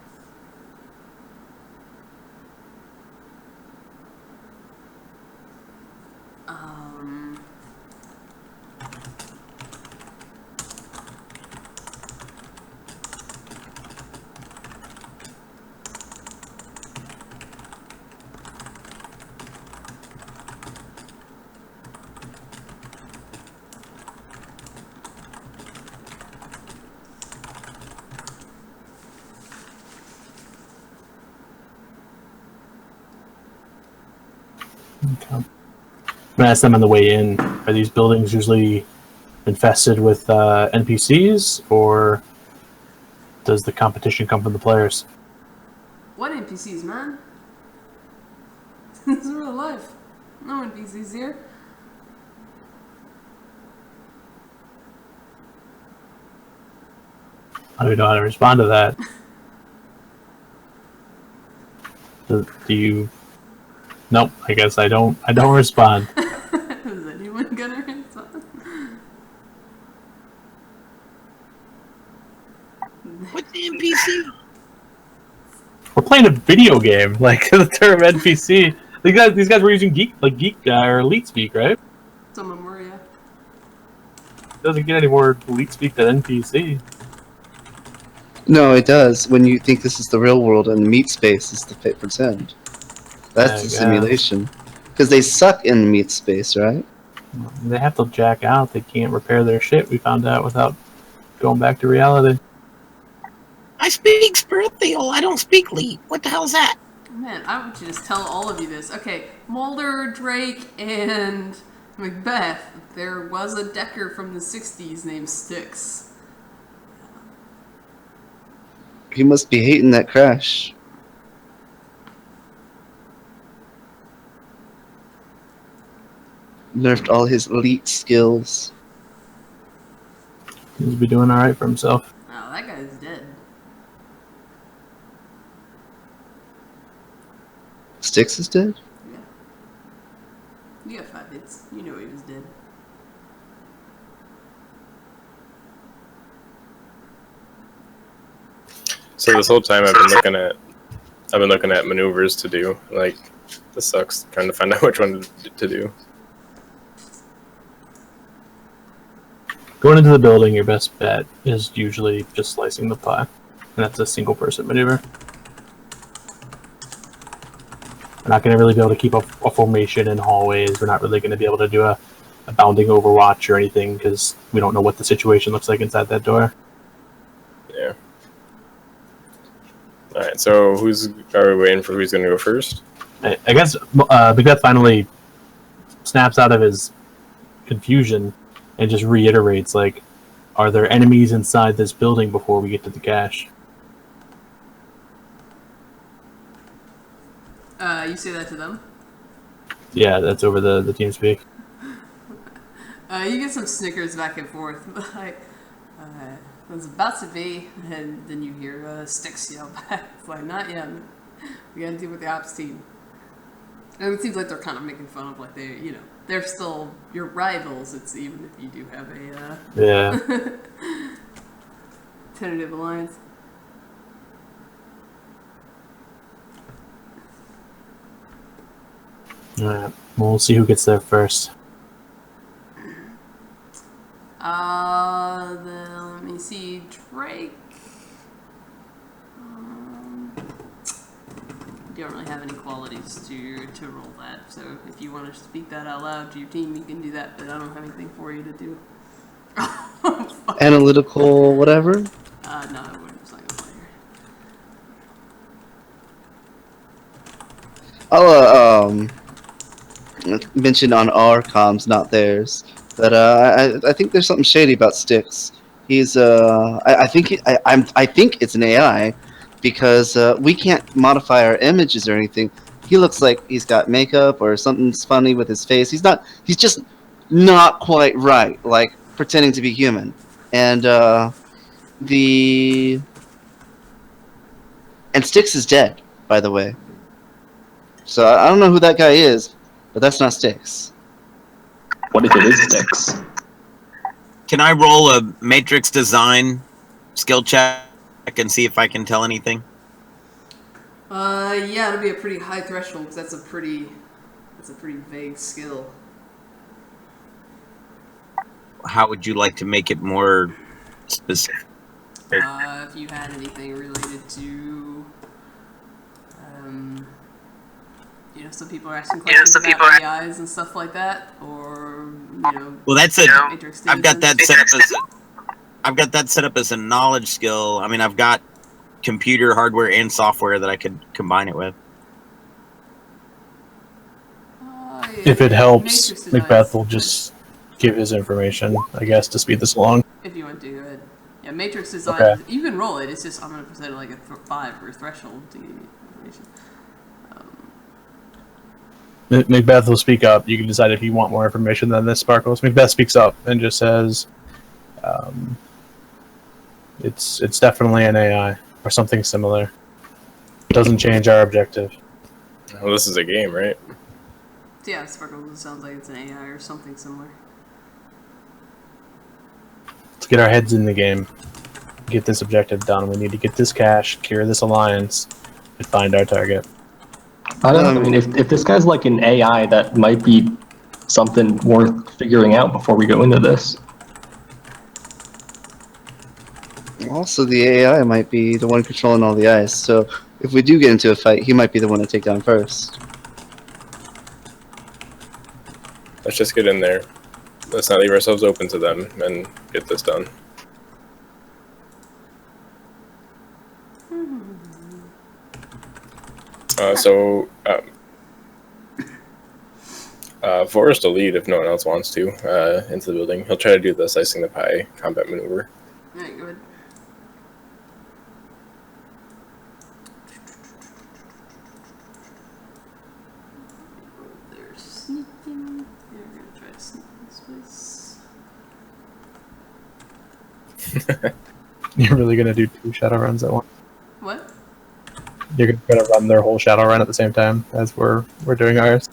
Okay. I'm gonna ask them on the way in. Are these buildings usually infested with NPCs, or does the competition come from the players? What NPCs, man? This is real life. No NPCs here. I don't know how to respond to that. Do you? Nope. I guess I don't. I don't respond. Is anyone gonna respond? What's the NPC? We're playing a video game. Like the term NPC. These guys were using geek or elite speak, right? Some of them were, yeah. It doesn't get any more elite speak than NPC. No, it does. When you think this is the real world and meat space is the pretend. That's the Yeah. simulation. Because they suck in meat space, right? They have to jack out. They can't repair their shit. We found out without going back to reality. I speak Spiritual. I don't speak Leet. What the hell's that? Man, I would just tell all of you this. Okay, Mulder, Drake, and Macbeth. There was a Decker from the 60s named Styx. He must be hating that crash. Nerfed all his elite skills. He'll be doing all right for himself. Oh, that guy's dead. Styx is dead? Yeah. You got 5 hits. You know he was dead. So this whole time I've been looking at maneuvers to do. Like, this sucks. Trying to find out which one to do. Going into the building, your best bet is usually just slicing the pie. And that's a single person maneuver. We're not going to really be able to keep a formation in hallways. We're not really going to be able to do a bounding overwatch or anything because we don't know what the situation looks like inside that door. Yeah. Alright, so are we waiting for who's going to go first? I guess Macbeth finally snaps out of his confusion and just reiterates, like, are there enemies inside this building before we get to the cache? You say that to them? Yeah, that's over the TeamSpeak. You get some snickers back and forth. Like, it's about to be, and then you hear Styx yell back. It's like, not yet. We gotta deal with the ops team. And it seems like they're kind of making fun of, like, they're still your rivals. It's even if you do have a tentative alliance. Alright, we'll see who gets there first. Then let me see, Drake. Don't really have any qualities to roll that, so if you want to speak that out loud to your team, you can do that, but I don't have anything for you to do. Analytical, whatever? No, I wouldn't. It's not gonna play here. I'll mention on our comms, not theirs, that I think there's something shady about Styx. He's I think it's an AI because we can't modify our images or anything. He looks like he's got makeup or something's funny with his face. He's just not quite right, like pretending to be human. And Styx is dead, by the way. So I don't know who that guy is, but that's not Styx. What if it is Styx? Can I roll a matrix design skill check and see if I can tell anything? Yeah, it'll be a pretty high threshold because that's a pretty vague skill. How would you like to make it more specific? If you had anything related to, some people are asking questions about AIs and stuff like that, or well, that's matrix I've got that set up as a knowledge skill. I mean, I've got computer hardware and software that I could combine it with. If it helps, Macbeth will just give his information, I guess, to speed this along. If you want to, go ahead. Yeah, matrix design. Okay. You can roll it. It's just I'm gonna present it like a 5 for a threshold to give you information. Macbeth will speak up. You can decide if you want more information than this, Sparkles. Macbeth speaks up and just says, "It's definitely an AI or something similar. It doesn't change our objective." Well, this is a game, right? Yeah, Sparkles sounds like it's an AI or something similar. Let's get our heads in the game. Get this objective done. We need to get this cache, cure this alliance, and find our target. I don't know. I mean, if this guy's like an AI, that might be something worth figuring out before we go into this. Also, the AI might be the one controlling all the ice, so if we do get into a fight, he might be the one to take down first. Let's just get in there. Let's not leave ourselves open to them and get this done. Forrest will lead if no one else wants to into the building. He'll try to do the slicing the pie combat maneuver. Alright, go ahead. They're sneaking. They're gonna try to sneak this place. You're really gonna do 2 shadow runs at once? What? You're gonna run their whole shadow run at the same time as we're doing ours?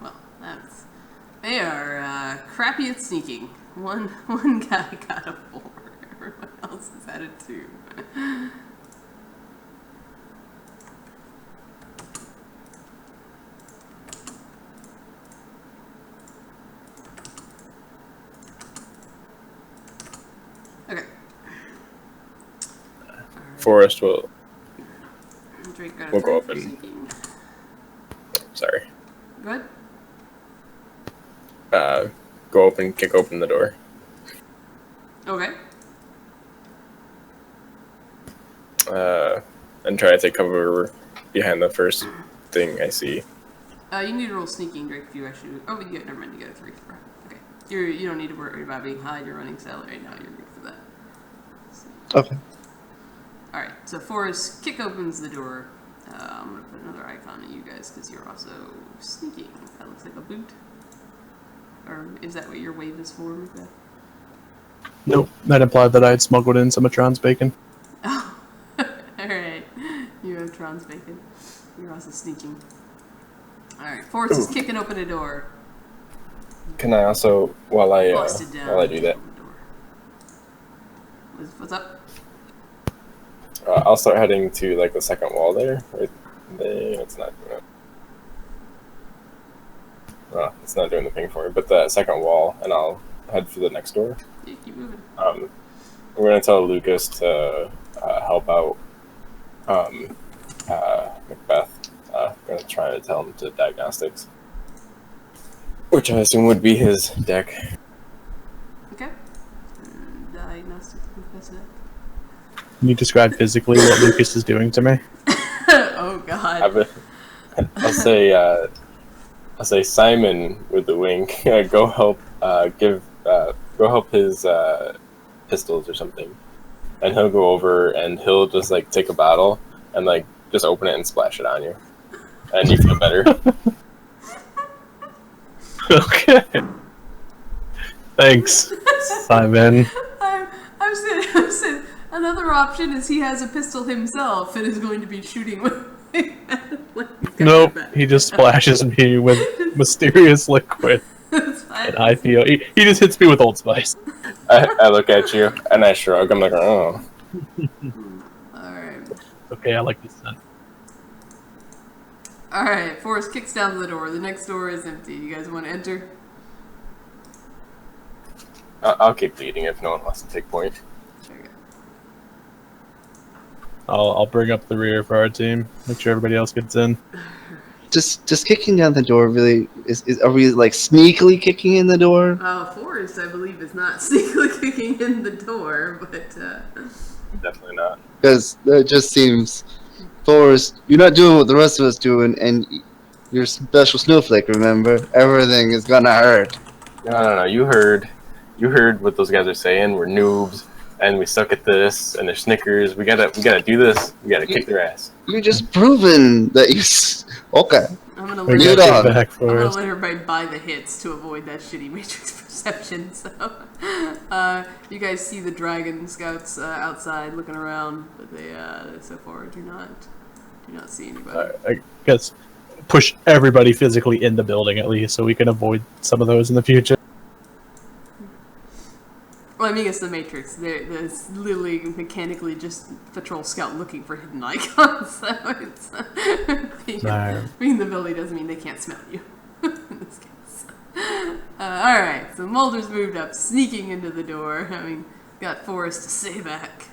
Well, they are crappy at sneaking. One guy got a 4. Everyone else has had a 2. Okay. Forrest will. Drake got a We'll 3 go for up and- sneaking. Sorry. Go ahead. Go open, kick open the door. Okay. And try to take cover behind the first thing I see. You need to roll sneaking, Drake, if you actually. Oh, you get, never mind, you got a 3. Okay. You don't need to worry about being high. You're running salad right now. You're good for that. Okay. Alright, so Forrest kick opens the door. I'm gonna put another icon at you guys because you're also sneaking. That looks like a boot. Or is that what your wave is for, Macbeth? Nope. That implied that I had smuggled in some of Tron's bacon. Oh, alright. You have Tron's bacon. You're also sneaking. Alright, Forrest is kicking open a door. Can I also, while I Busted down. while I do that, Open the door. What's up? I'll start heading to like the second wall there. Right there. It's not doing it. Well, it's not doing the ping for me, but the second wall, and I'll head for the next door. You keep moving. We're gonna tell Lucas to help out Macbeth. Gonna try to tell him to diagnostics, which I assume would be his deck. Okay. Diagnostics professor. Can you describe physically what Lucas is doing to me? Oh god. I'll say Simon with the wink. Go help. Go help his pistols or something, and he'll go over and he'll just like take a bottle and like just open it and splash it on you, and you feel better. Okay. Thanks, Simon. I'm saying another option is he has a pistol himself and is going to be shooting with. Nope, he just splashes me with mysterious liquid, and I feel he just hits me with Old Spice. I look at you and I shrug. I'm like, oh. Alright. Okay, I like this scent. Alright, Forrest kicks down the door. The next door is empty. You guys want to enter? I'll keep leading if no one wants to take point. Very good. I'll bring up the rear for our team. Make sure everybody else gets in. Just kicking down the door really are we like sneakily kicking in the door? Forrest, I believe, is not sneakily kicking in the door, but Definitely not. Because that just seems, Forrest, you're not doing what the rest of us doing, and you're a special snowflake. Remember, everything is gonna hurt. No. You heard what those guys are saying. We're noobs, and we suck at this, and they're Snickers. We gotta do this. We gotta kick their ass. You just proven that you. Okay. I'm gonna We let, gotta get back I'm for gonna us. let everybody buy the hits to avoid that shitty matrix perception. So, you guys see the dragon scouts outside looking around, but they so far do not see anybody. I guess push everybody physically in the building at least, so we can avoid some of those in the future. Well, I mean, it's the Matrix. There's literally mechanically just patrol scout looking for hidden icons. So it's being in the building doesn't mean they can't smell you. In this case. All right. So Mulder's moved up, sneaking into the door, having got Forrest to stay back.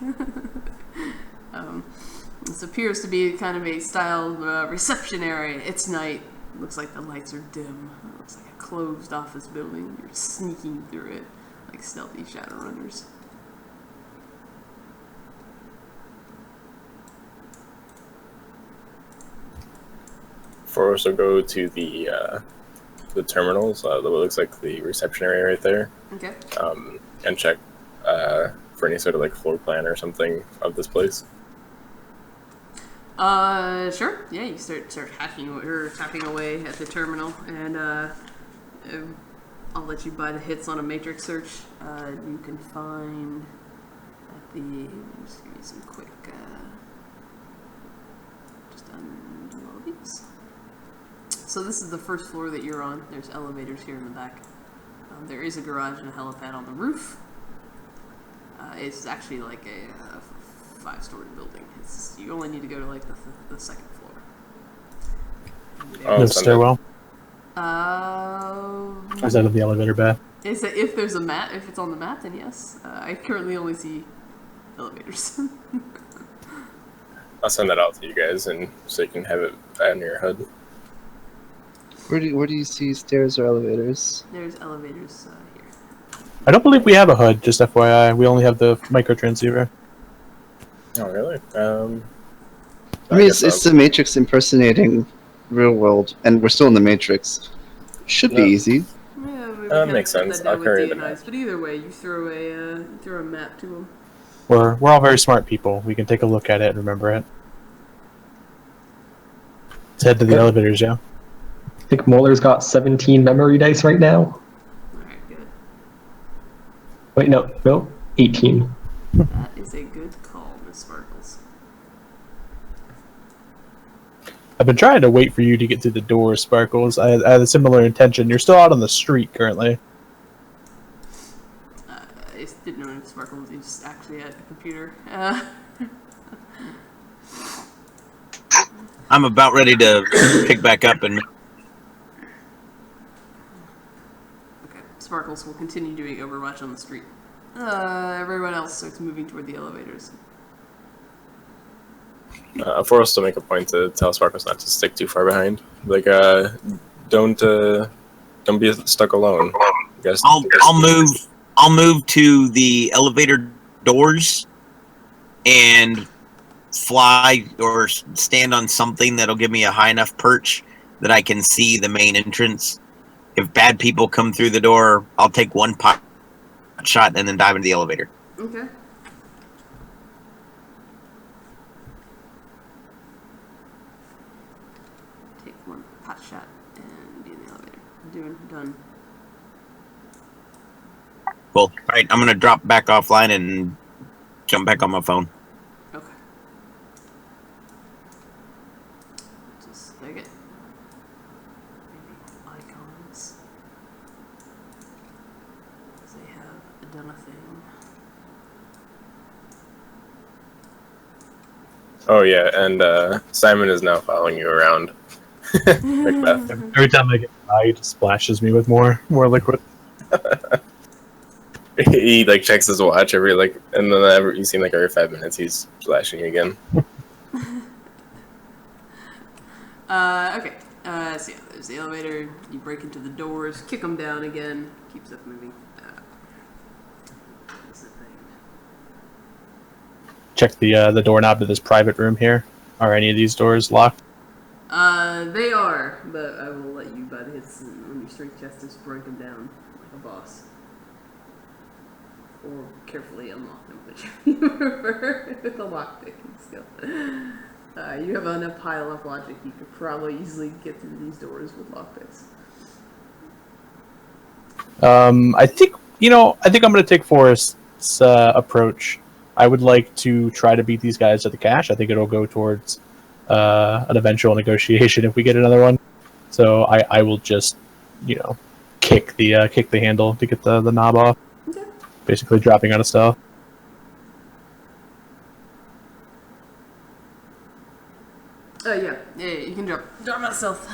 This appears to be kind of a styled reception area. It's night. Looks like the lights are dim. It looks like a closed office building. You're sneaking through it like stealthy Shadowrunners. For us to go to the terminals, what looks like the reception area right there, Okay. and check for any sort of like floor plan or something of this place. Sure. Yeah, you start hacking away at the terminal, and I'll let you buy the hits on a matrix search. You can find at the. Just give me some quick. Just undo all these. So this is the first floor that you're on. There's elevators here in the back. There is a garage and a helipad on the roof. It's actually like a 5-story building. You only need to go to like the second floor. No stairwell. Is that in the elevator bed? Is it, if there's a map, if it's on the map, then yes. I currently only see elevators. I'll send that out to you guys, and so you can have it on your HUD. Where do you see stairs or elevators? There's elevators here. I don't believe we have a HUD, just FYI. We only have the micro transceiver. Oh, really? I mean, it's the Matrix impersonating real world, and we're still in the Matrix. Should be easy. Yeah, that makes sense. I'll carry the map. But either way, you throw a map to them. We're all very smart people. We can take a look at it and remember it. Let's head to the elevators, yeah. I think Muller's got 17 memory dice right now. Alright, good. Wait, no, 18. That is a good call, Miss Sparkles. I've been trying to wait for you to get through the door, Sparkles. I had a similar intention. You're still out on the street currently. I didn't know if Sparkles is actually at the computer. I'm about ready to pick back up and. Okay, Sparkles will continue doing Overwatch on the street. Everyone else starts moving toward the elevators. For us to make a point to tell Sparkles not to stick too far behind. Like, don't be stuck alone. I'll move to the elevator doors and fly or stand on something that'll give me a high enough perch that I can see the main entrance. If bad people come through the door, I'll take one pot shot and then dive into the elevator. Okay. Take one pot shot and be in the elevator. Done. Cool. All right, I'm gonna drop back offline and jump back on my phone. Okay. Just take it. Maybe icons. They have done a thing. Oh yeah, and Simon is now following you around. Macbeth. Every time I get by, it splashes me with more liquid. He like checks his watch every and then you seem like every 5 minutes he's flashing again. Okay. So yeah, there's the elevator. You break into the doors, kick them down again. Keep stuff moving. What's the thing? Check the doorknob to this private room here. Are any of these doors locked? They are, but I will let you buy the hits when your strength test is break them down like a boss. Or carefully unlock them, whichever you prefer, with a lockpicking skill. You have enough pile-up logic, you could probably easily get through these doors with lockpicks. I think I'm going to take Forrest's approach. I would like to try to beat these guys at the cache. I think it'll go towards an eventual negotiation if we get another one. So I will just, kick the handle to get the knob off. Okay. Basically dropping out of stuff. Oh yeah, you can drop out stealth.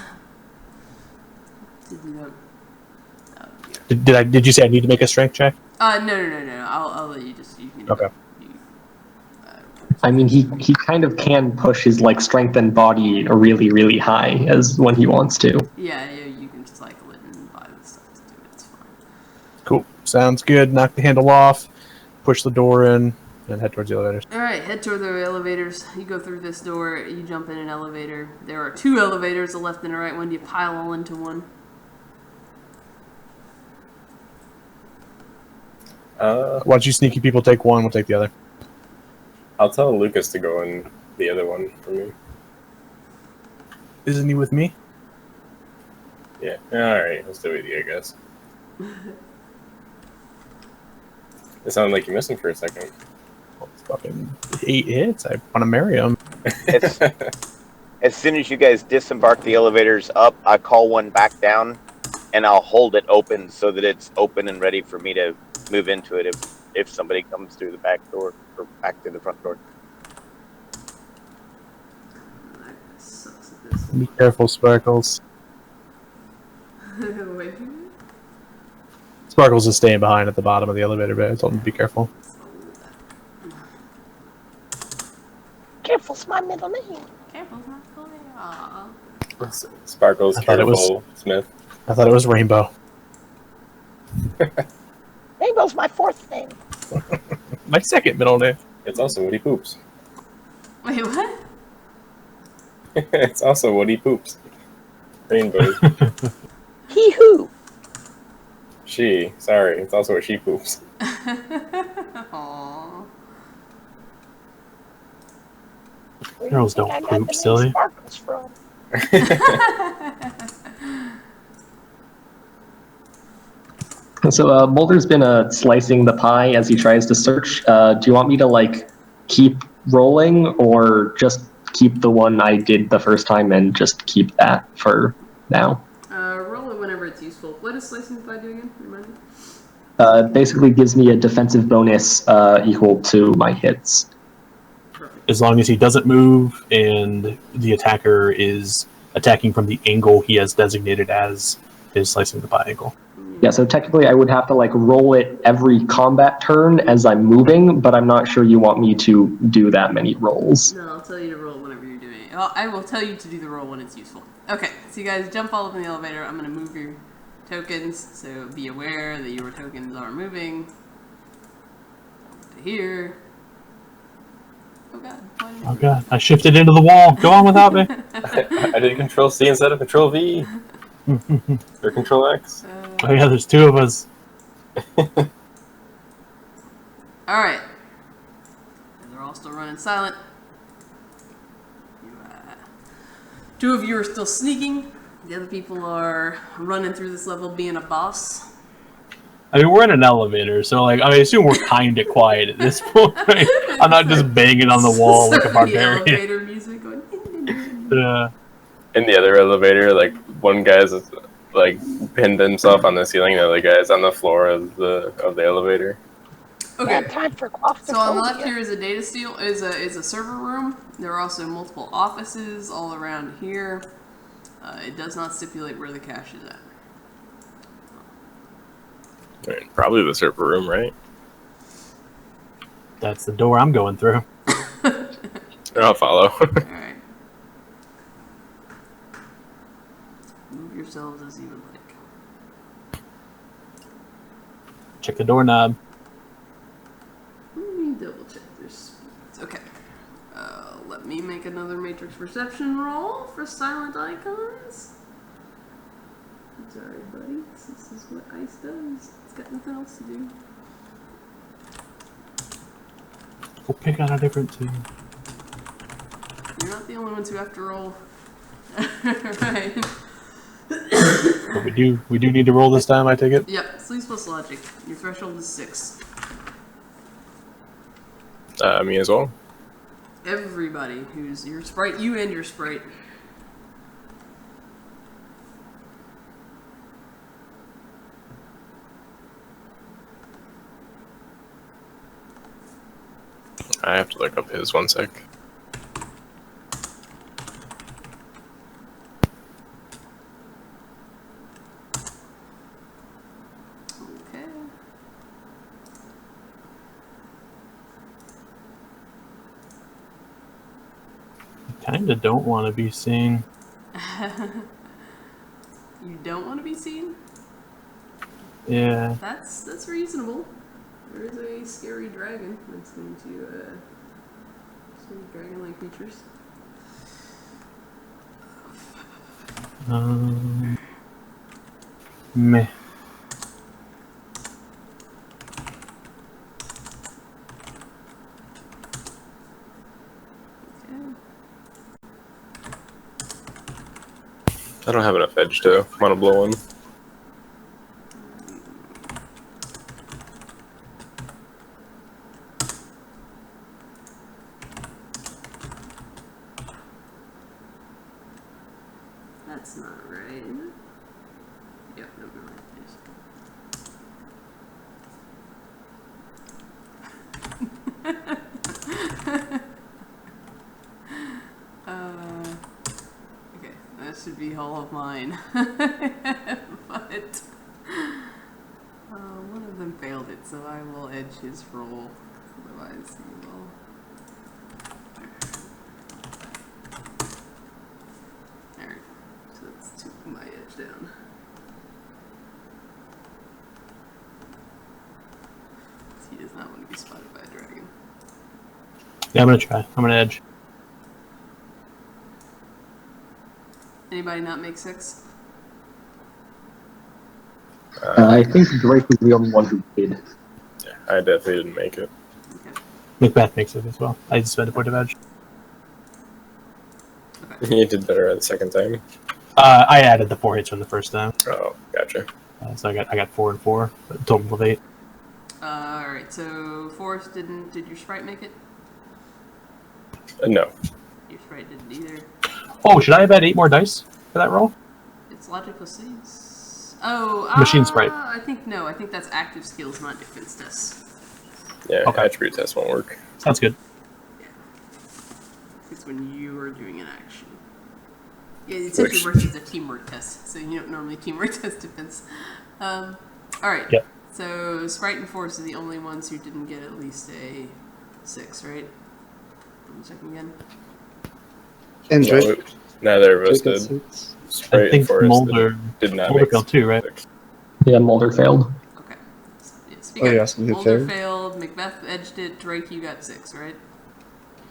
To do that. Did you say I need to make a strength check? No. I'll let you just. You can. Okay. I mean, he kind of can push his like strength and body really, really high as when he wants to. Yeah, you can cycle it and buy the stuff to do it. It's fine. Cool. Sounds good. Knock the handle off, push the door in, and head towards the elevators. All right, head toward the elevators. You go through this door. You jump in an elevator. There are 2 elevators, a left and a right one. You pile all into one. Why don't you sneaky people take one, we'll take the other. I'll tell Lucas to go in the other one for me. Isn't he with me? Yeah. Alright, I'll stay with you, I guess. It sounded like you missed him for a second. Well, it's fucking 8 hits. I want to marry him. As soon as you guys disembark the elevators up, I call one back down, and I'll hold it open so that it's open and ready for me to move into it if somebody comes through the back door or back through the front door. That sucks at this. Be careful, Sparkles. Wait, Sparkles is staying behind at the bottom of the elevator bay. I told him to be careful. Careful's my middle name. Careful's not fully. Aw. Sparkles, I thought it was- Carnival, Smith. I thought it was Rainbow. Rainbow's my 4th name. My second middle name. It's also Woody Poops. Wait, what? It's also Woody Poops. Rainbow. He who? She. Sorry, it's also what she poops. Aww. Where Girls do you don't think I got poop, the name silly. Sparkles from? So Mulder's been slicing the pie as he tries to search. Do you want me to like keep rolling or just keep the one I did the first time and just keep that for now? Roll it whenever it's useful. What does slicing the pie do again? Remind me. It basically gives me a defensive bonus equal to my hits. Perfect. As long as he doesn't move and the attacker is attacking from the angle he has designated as his slicing the pie angle. Yeah, so technically I would have to like roll it every combat turn as I'm moving, but I'm not sure you want me to do that many rolls. No, I'll tell you to roll whenever you're doing it. I will tell you to do the roll when it's useful. Okay, so you guys jump all up in the elevator. I'm going to move your tokens, so be aware that your tokens are moving. To here. Oh god. Why did Oh god, I shifted into the wall. Go on without me. I did Control C instead of Control V. Or Control X. Oh yeah, there's 2 of us. Alright. They're all still running silent. 2 of you are still sneaking. The other people are running through this level being a boss. I mean, we're in an elevator, so like, I assume we're kind of quiet at this point. Right? I'm not just banging on the wall like a The barbarian. elevator music going. In the other elevator, like one guy's like pinned himself on the ceiling, the other guy's on the floor of the elevator. Okay. Time for claustrophobia. So on the left here is a data steel, is a server room. There are also multiple offices all around here. It does not stipulate where the cache is at. Right, probably the server room, right? That's the door I'm going through. I'll follow. Alright. Move yourselves as you would like. Check the doorknob. Let me double check their speeds. Okay. Let me make another matrix perception roll for silent icons. Sorry, buddy. This is what ice does. It's got nothing else to do. Go pick on a different team. You're not the only ones who have to roll. Right. But we do need to roll this time, I take it? Yep, sleeps plus logic. Your threshold is 6. Me as well. Everybody who's your sprite, you and your sprite. I have to look up his 1 sec. Okay. kind of don't want to be seen. You don't want to be seen? Yeah. That's reasonable. There is a scary dragon that's going to some dragon-like creatures. Meh. I don't have enough edge to want to blow one. That's not right, is it? Yep, no, no, okay, that should be all of mine. But one of them failed it, so I will edge his roll. Otherwise, he will. Alright, so let's took my edge down. He does not want to be spotted by a dragon. Yeah, I'm gonna try. I'm gonna edge. Anybody not make 6? I think Drake was the only one who did. Yeah, I definitely didn't make it. Okay. Macbeth makes it as well. I just spent a point of edge. You did better the second time. I added the 4 hits from the first time, Oh, gotcha. so I got 4 and 4, a total of 8. Alright, so Forrest did your sprite make it? No. Your sprite didn't either. Oh, should I have had 8 more dice for that roll? It's logic plus 6. Oh, Machine sprite. I think that's active skills, not defense tests. Yeah, Okay. attribute test won't work. Sounds good. It's when you are doing an action. Yeah, it essentially works as a teamwork test, so you don't normally teamwork test defense. Alright. Yep. So Sprite and Force are the only ones who didn't get at least a 6, right? I'm checking again. And No, Drake. neither of us Drake did. and Six. Sprite I think and Forrest Mulder did not Mulder make failed too, right? six. Yeah, Mulder failed. Okay. Yeah, speak Oh, up. you're asking who Mulder failed? failed, Macbeth edged it, Drake, you got 6, right?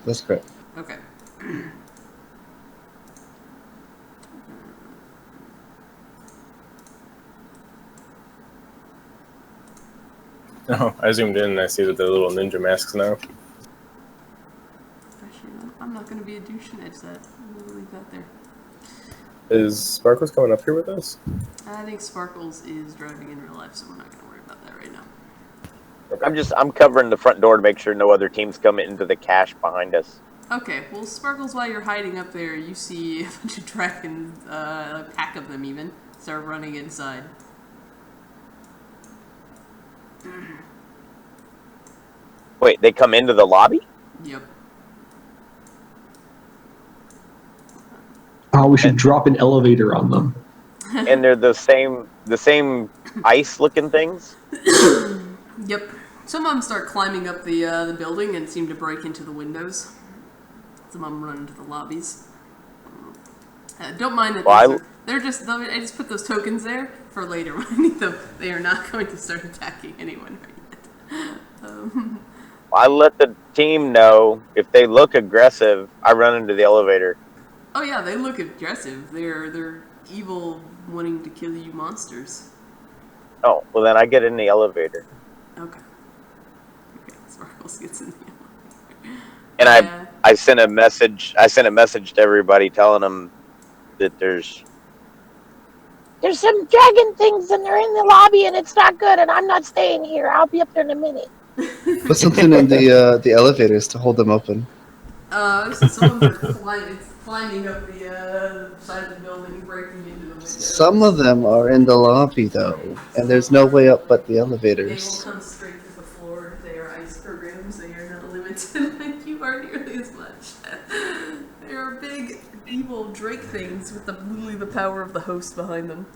That's correct. Okay. Oh, I zoomed in and I see that they're little ninja masks now. Actually, I'm not going to be a douche and edge that. I'm going to leave that there. Is Sparkles coming up here with us? I think Sparkles is driving in real life, so we're not going to worry about that right now. I'm covering the front door to make sure no other teams come into the cache behind us. Okay, well, Sparkles, while you're hiding up there, you see a bunch of dragons, a pack of them even, start running inside. Wait, they come into the lobby? Yep. Oh, we should drop an elevator on them. And they're the same ice-looking things? Yep. Some of them start climbing up the building and seem to break into the windows. Some of them run into the lobbies. Don't mind that I just put those tokens there for later when I need them. They are not going to start attacking anyone right yet. I let the team know if they look aggressive, I run into the elevator. Oh yeah, they look aggressive. They're evil, wanting to kill you monsters. Oh, well then I get in the elevator. Okay. Okay, Sparkles gets in the elevator. And I sent a message to everybody telling them that there's some dragon things and they're in the lobby and it's not good and I'm not staying here. I'll be up there in a minute. Put something in the elevators to hold them open. So some of them are climbing up the side of the building, breaking into the windows. Some of them are in the lobby though, and there's no way up but the They will elevators. come straight to the floor. They are ice programs. They are not limited like you are nearly as much. They are big, evil Drake things with literally the power of the host behind them.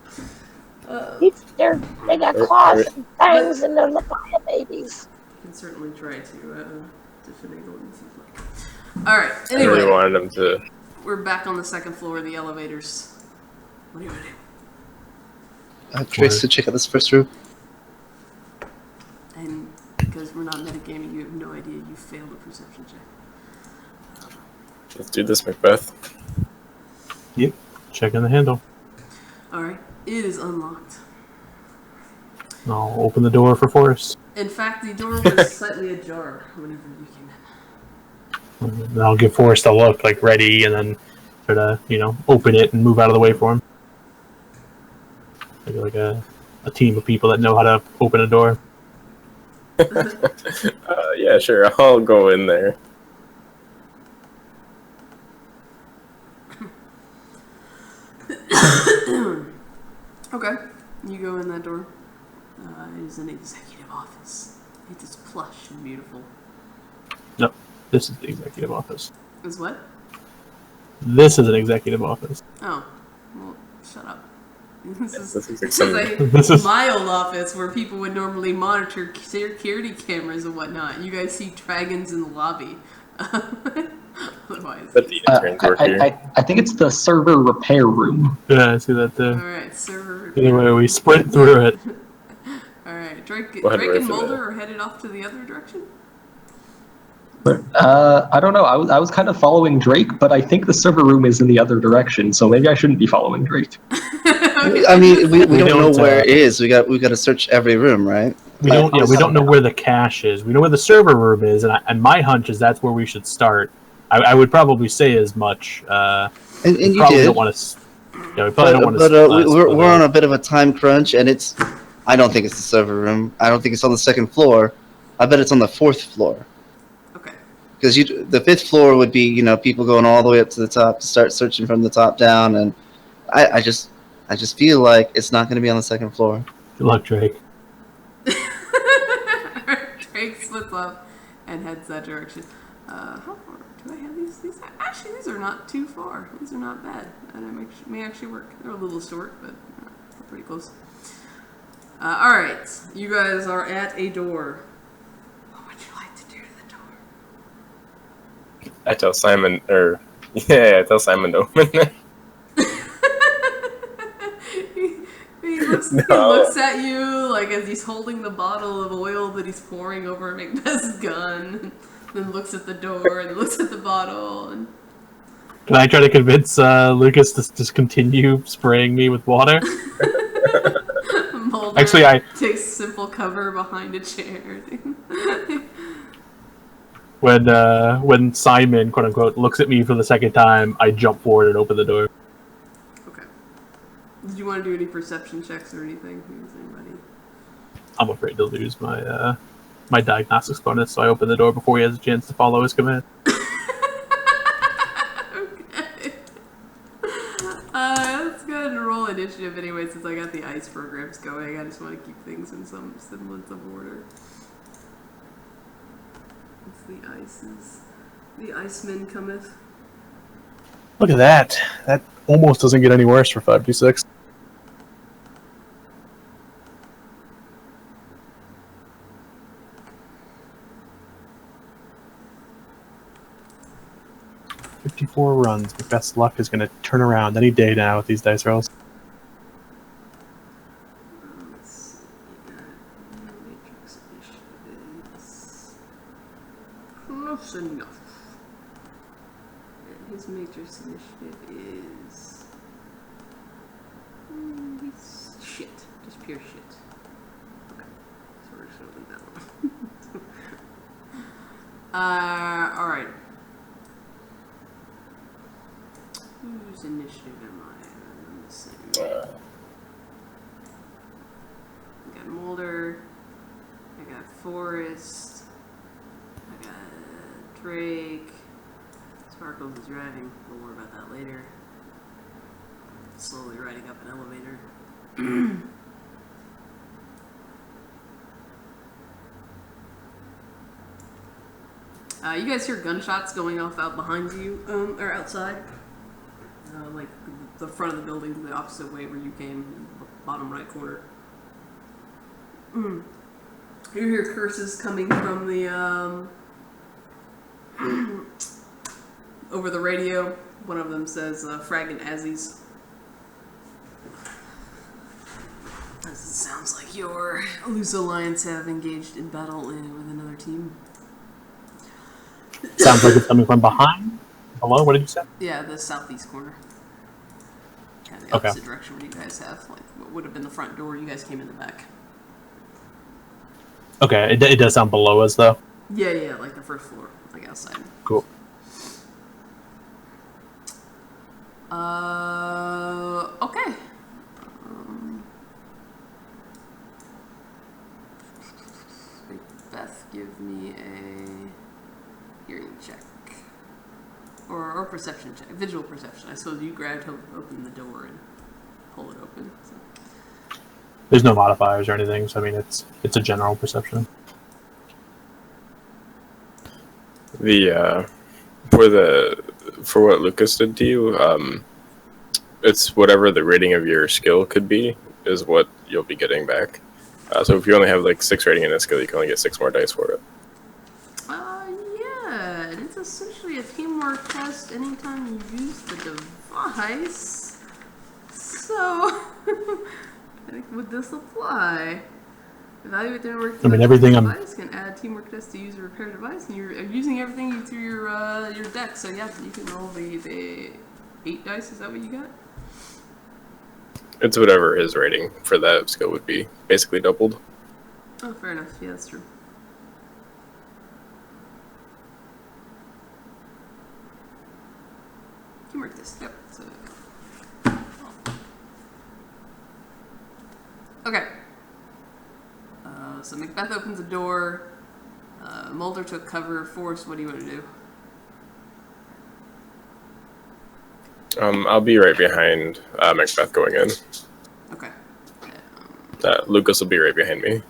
They got claws and fangs and they're Leviathan babies. You can certainly try to finagle them. All right. I really Anyway, wanted them to we're back on the second floor of the elevators. What do you want to do? Trace to check out this first room. And because we're not metagaming, you have no idea you failed a perception check. Let's do this, Macbeth. Yep. Checking the handle. Alright, it is unlocked. I'll open the door for Forrest. In fact, the door was slightly ajar whenever you came in. And I'll give Forrest a look, like ready, and then try to, open it and move out of the way for him. Like a team of people that know how to open a door. Yeah, sure. I'll go in there. Okay, you go in that door. It is an executive office. It is plush and beautiful. No, this is the executive office. Is what? This is an executive office. Oh, well, shut up. This is This is- my old office where people would normally monitor security cameras and whatnot. You guys see dragons in the lobby. Otherwise. But the interns work here. I think it's the server repair room. Yeah, I see that there. Alright, server. Anyway, we sprint through it. Alright, Drake Go ahead, and Rafe, Mulder are headed off to the other direction? I don't know. I was kind of following Drake, but I think the server room is in the other direction, so maybe I shouldn't be following Drake. I mean, we don't know where it is. We got to search every room, right? We don't know where the cache is. We know where the server room is, and my hunch is that's where we should start. I would probably say as much. And you probably did. don't want to. Yeah, we probably don't want to. But we're on a bit of a time crunch, and it's. I don't think it's the server room. I don't think it's on the second floor. I bet it's on the fourth floor. Okay. Because the fifth floor would be people going all the way up to the top to start searching from the top down, and I just feel like it's not going to be on the second floor. Good luck, Drake. Drake splits up and heads that direction. How far do I have these? Actually, these are not too far. These are not bad. And it may actually work. They're a little short, but they're pretty close. Alright, you guys are at a door. What would you like to do to the door? I tell Simon, I tell Simon to open it. He looks at you like as he's holding the bottle of oil that he's pouring over Macbeth's gun. Then looks at the door and looks at the bottle. And... Can I try to convince Lucas to just continue spraying me with water? Mulder Actually, I takes simple cover behind a chair. when Simon, quote unquote, looks at me for the second time, I jump forward and open the door. Okay. Did you want to do any perception checks or anything? Anybody? I'm afraid to lose my my diagnostics bonus, so I open the door before he has a chance to follow his command. Okay. Let's go ahead and roll initiative anyway, since I got the ice programs going. I just want to keep things in some semblance of order. It's the ices. The Iceman cometh. Look at that. That almost doesn't get any worse for 5d6. "54 runs. My best luck is going to turn around any day now with these dice rolls." Let's see. Matrix initiative is close enough. And his matrix initiative is he's shit, just pure shit. Okay, so we're just gonna leave that one. All right. Whose initiative am I? I'm missing. I got Mulder. I got Forrest. I got Drake. Sparkles is driving. We'll worry about that later. Slowly riding up an elevator. You guys hear gunshots going off out behind you, or outside. Like the front of the building, the opposite way where you came, bottom right corner. You hear curses coming from the over the radio one of them says, Frag and Azzies. This sounds like your loose alliance have engaged in battle with another team. Sounds like it's coming from behind. Below, what did you say? Yeah, the southeast corner. Kind of the opposite direction where you guys have, like, what would have been the front door. You guys came in the back. Okay, it does sound below us, though. Yeah, like the first floor, like outside. Cool. Okay. Beth, give me a hearing check. Or perception check. Visual perception. I suppose you grabbed to open the door and pull it open. So. There's no modifiers or anything, so I mean, it's a general perception. For what Lucas did to you, it's whatever the rating of your skill could be is what you'll be getting back. So if you only have like 6 rating in a skill, you can only get 6 more dice for it. Yeah, it's essentially a teamwork test anytime you use the device. So, I think would this apply? Evaluate the teamwork test. Everything device can add teamwork test to use a repair device, and you're using everything through your deck. So yeah, you can roll the 8 dice. Is that what you got? It's whatever his rating for that skill would be, basically doubled. Oh, fair enough. Yeah, that's true. Teamwork test. Yep. So. Okay. So Macbeth opens the door. Mulder took cover. Force, what do you want to do? I'll be right behind Macbeth going in. Okay. Lucas will be right behind me.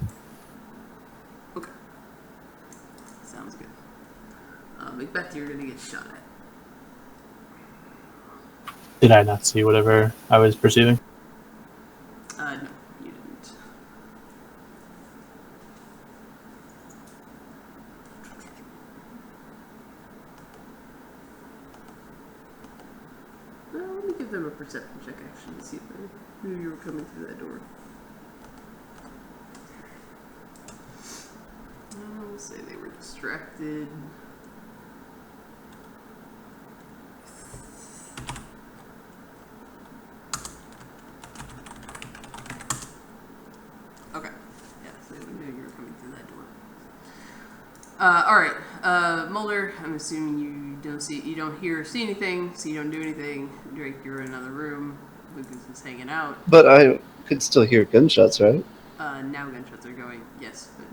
Okay. Sounds good. Macbeth, you're gonna get shot at. Did I not see whatever I was perceiving? No, you didn't. Let me give them a perception check, actually, to see if they knew you were coming through that door. We'll say they were distracted. Okay. Yeah, so they knew you were coming through that door. Alright. Mulder, I'm assuming you don't hear or see anything, so you don't do anything. Drake, you're in another room. Lucas is hanging out. But I could still hear gunshots, right? Now gunshots are going, yes, but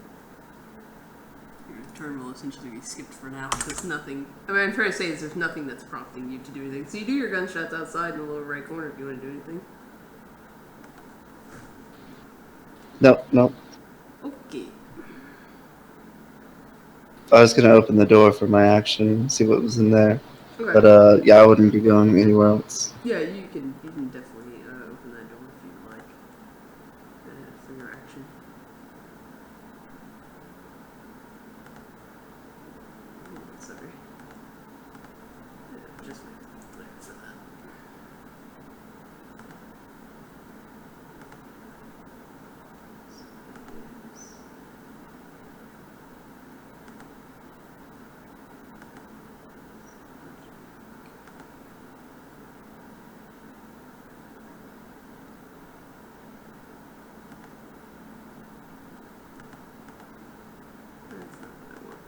your turn will essentially be skipped for now. There's nothing, I'm trying to say is there's nothing that's prompting you to do anything. So you do your gunshots outside in the lower right corner if you want to do anything. No. Okay. I was gonna open the door for my action, see what was in there. Okay. But yeah, I wouldn't be going anywhere else. Yeah, you can definitely open that door if you like for your action. Oh, sorry. Yeah, just wait there for that. That's not what I want.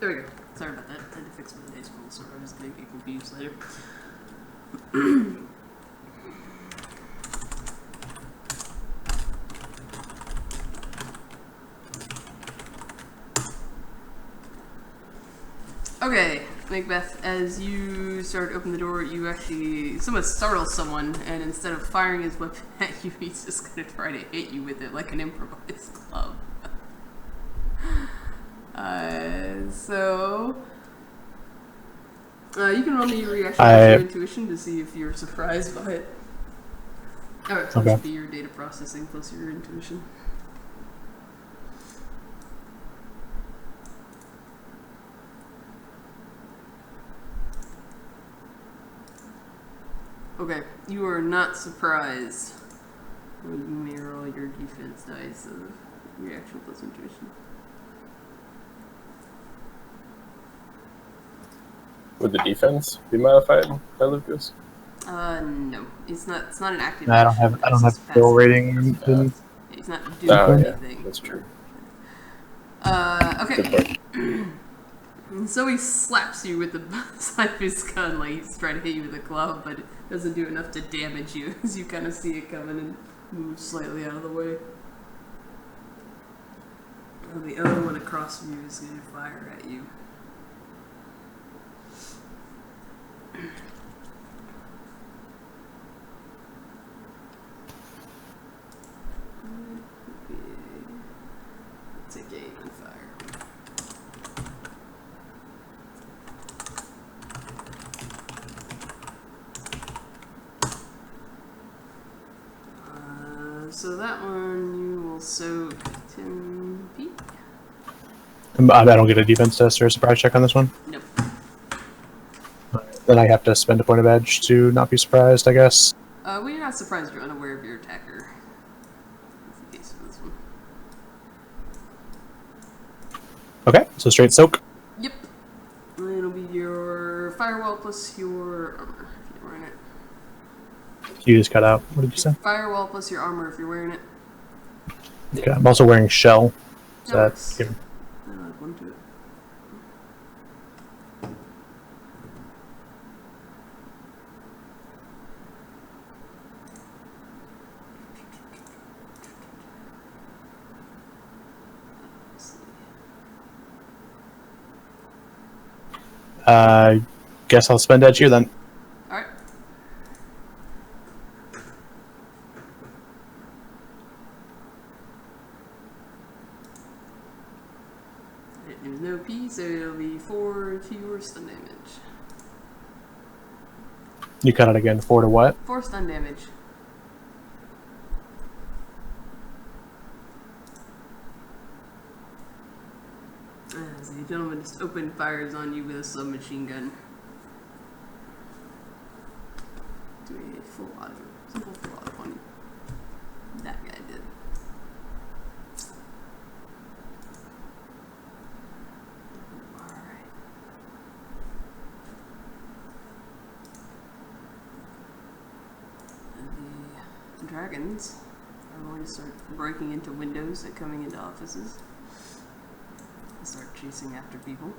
There we go. Sorry about that. I had to fix my dice roll, so I was going to get confused later. Okay, Macbeth, as you start to open the door, you actually somewhat startle someone, and instead of firing his weapon at you, he's just going to try to hit you with it like an improvised club. You can roll me your reaction to your intuition to see if you're surprised by it. Alright, so this should be your data processing plus your intuition. Okay, you are not surprised when you mirror all your defense dice of reaction plus intuition. Would the defense be modified by Lucas? No. It's not an active I action. don't have It's skill passive. rating. He's not doing Oh, yeah, anything. that's true. Okay. Good point. And so he slaps you with the side of his gun like he's trying to hit you with a club, but it doesn't do enough to damage you as you kind of see it coming and move slightly out of the way. And the other one across from you is going to fire at you. Take aim and fire. So that one you will soak 10 feet. I don't get a defense test or a surprise check on this one. Nope. Then I have to spend a point of edge to not be surprised, I guess. Well, you're not surprised you're unaware of your attacker. That's the case for this one. Okay, so straight soak. Yep. It'll be your firewall plus your armor if you're wearing it. You just cut out. What did you say? Firewall plus your armor if you're wearing it. Okay, I'm also wearing shell. Is No, that it's- given? I'll add one to it. Guess I'll spend edge here then. Alright. There's no P, so it'll be 4 to your stun damage. You cut it again. 4 to what? 4 stun damage. So the gentleman just opened fires on you with a submachine gun. Do a full auto. Simple full auto on you. That guy did. Alright. The dragons are going to start breaking into windows and coming into offices. Start chasing after people.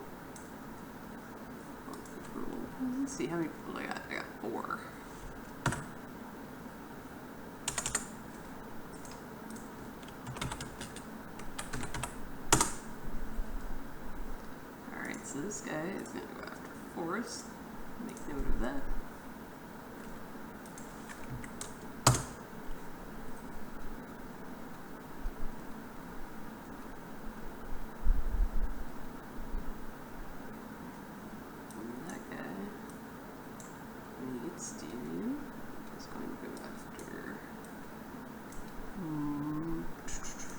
Let's see how many people I got. I got 4. Alright, so this guy is going to go after Forrest. Make note of that.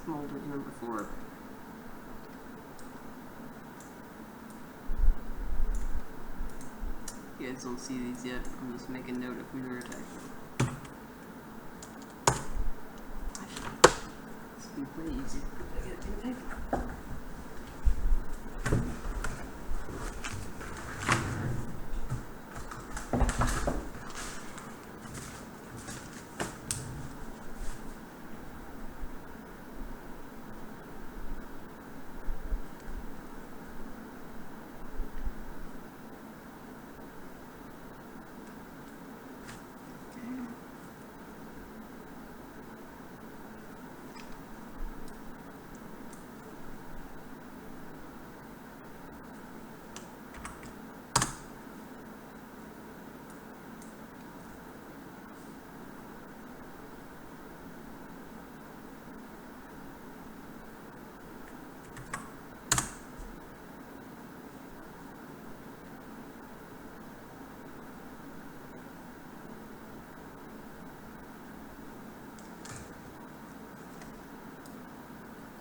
Molder's number 4. You guys don't see these yet. I'm just making note of who they're attacking. Actually, this would be way easier. I get a pen and paper.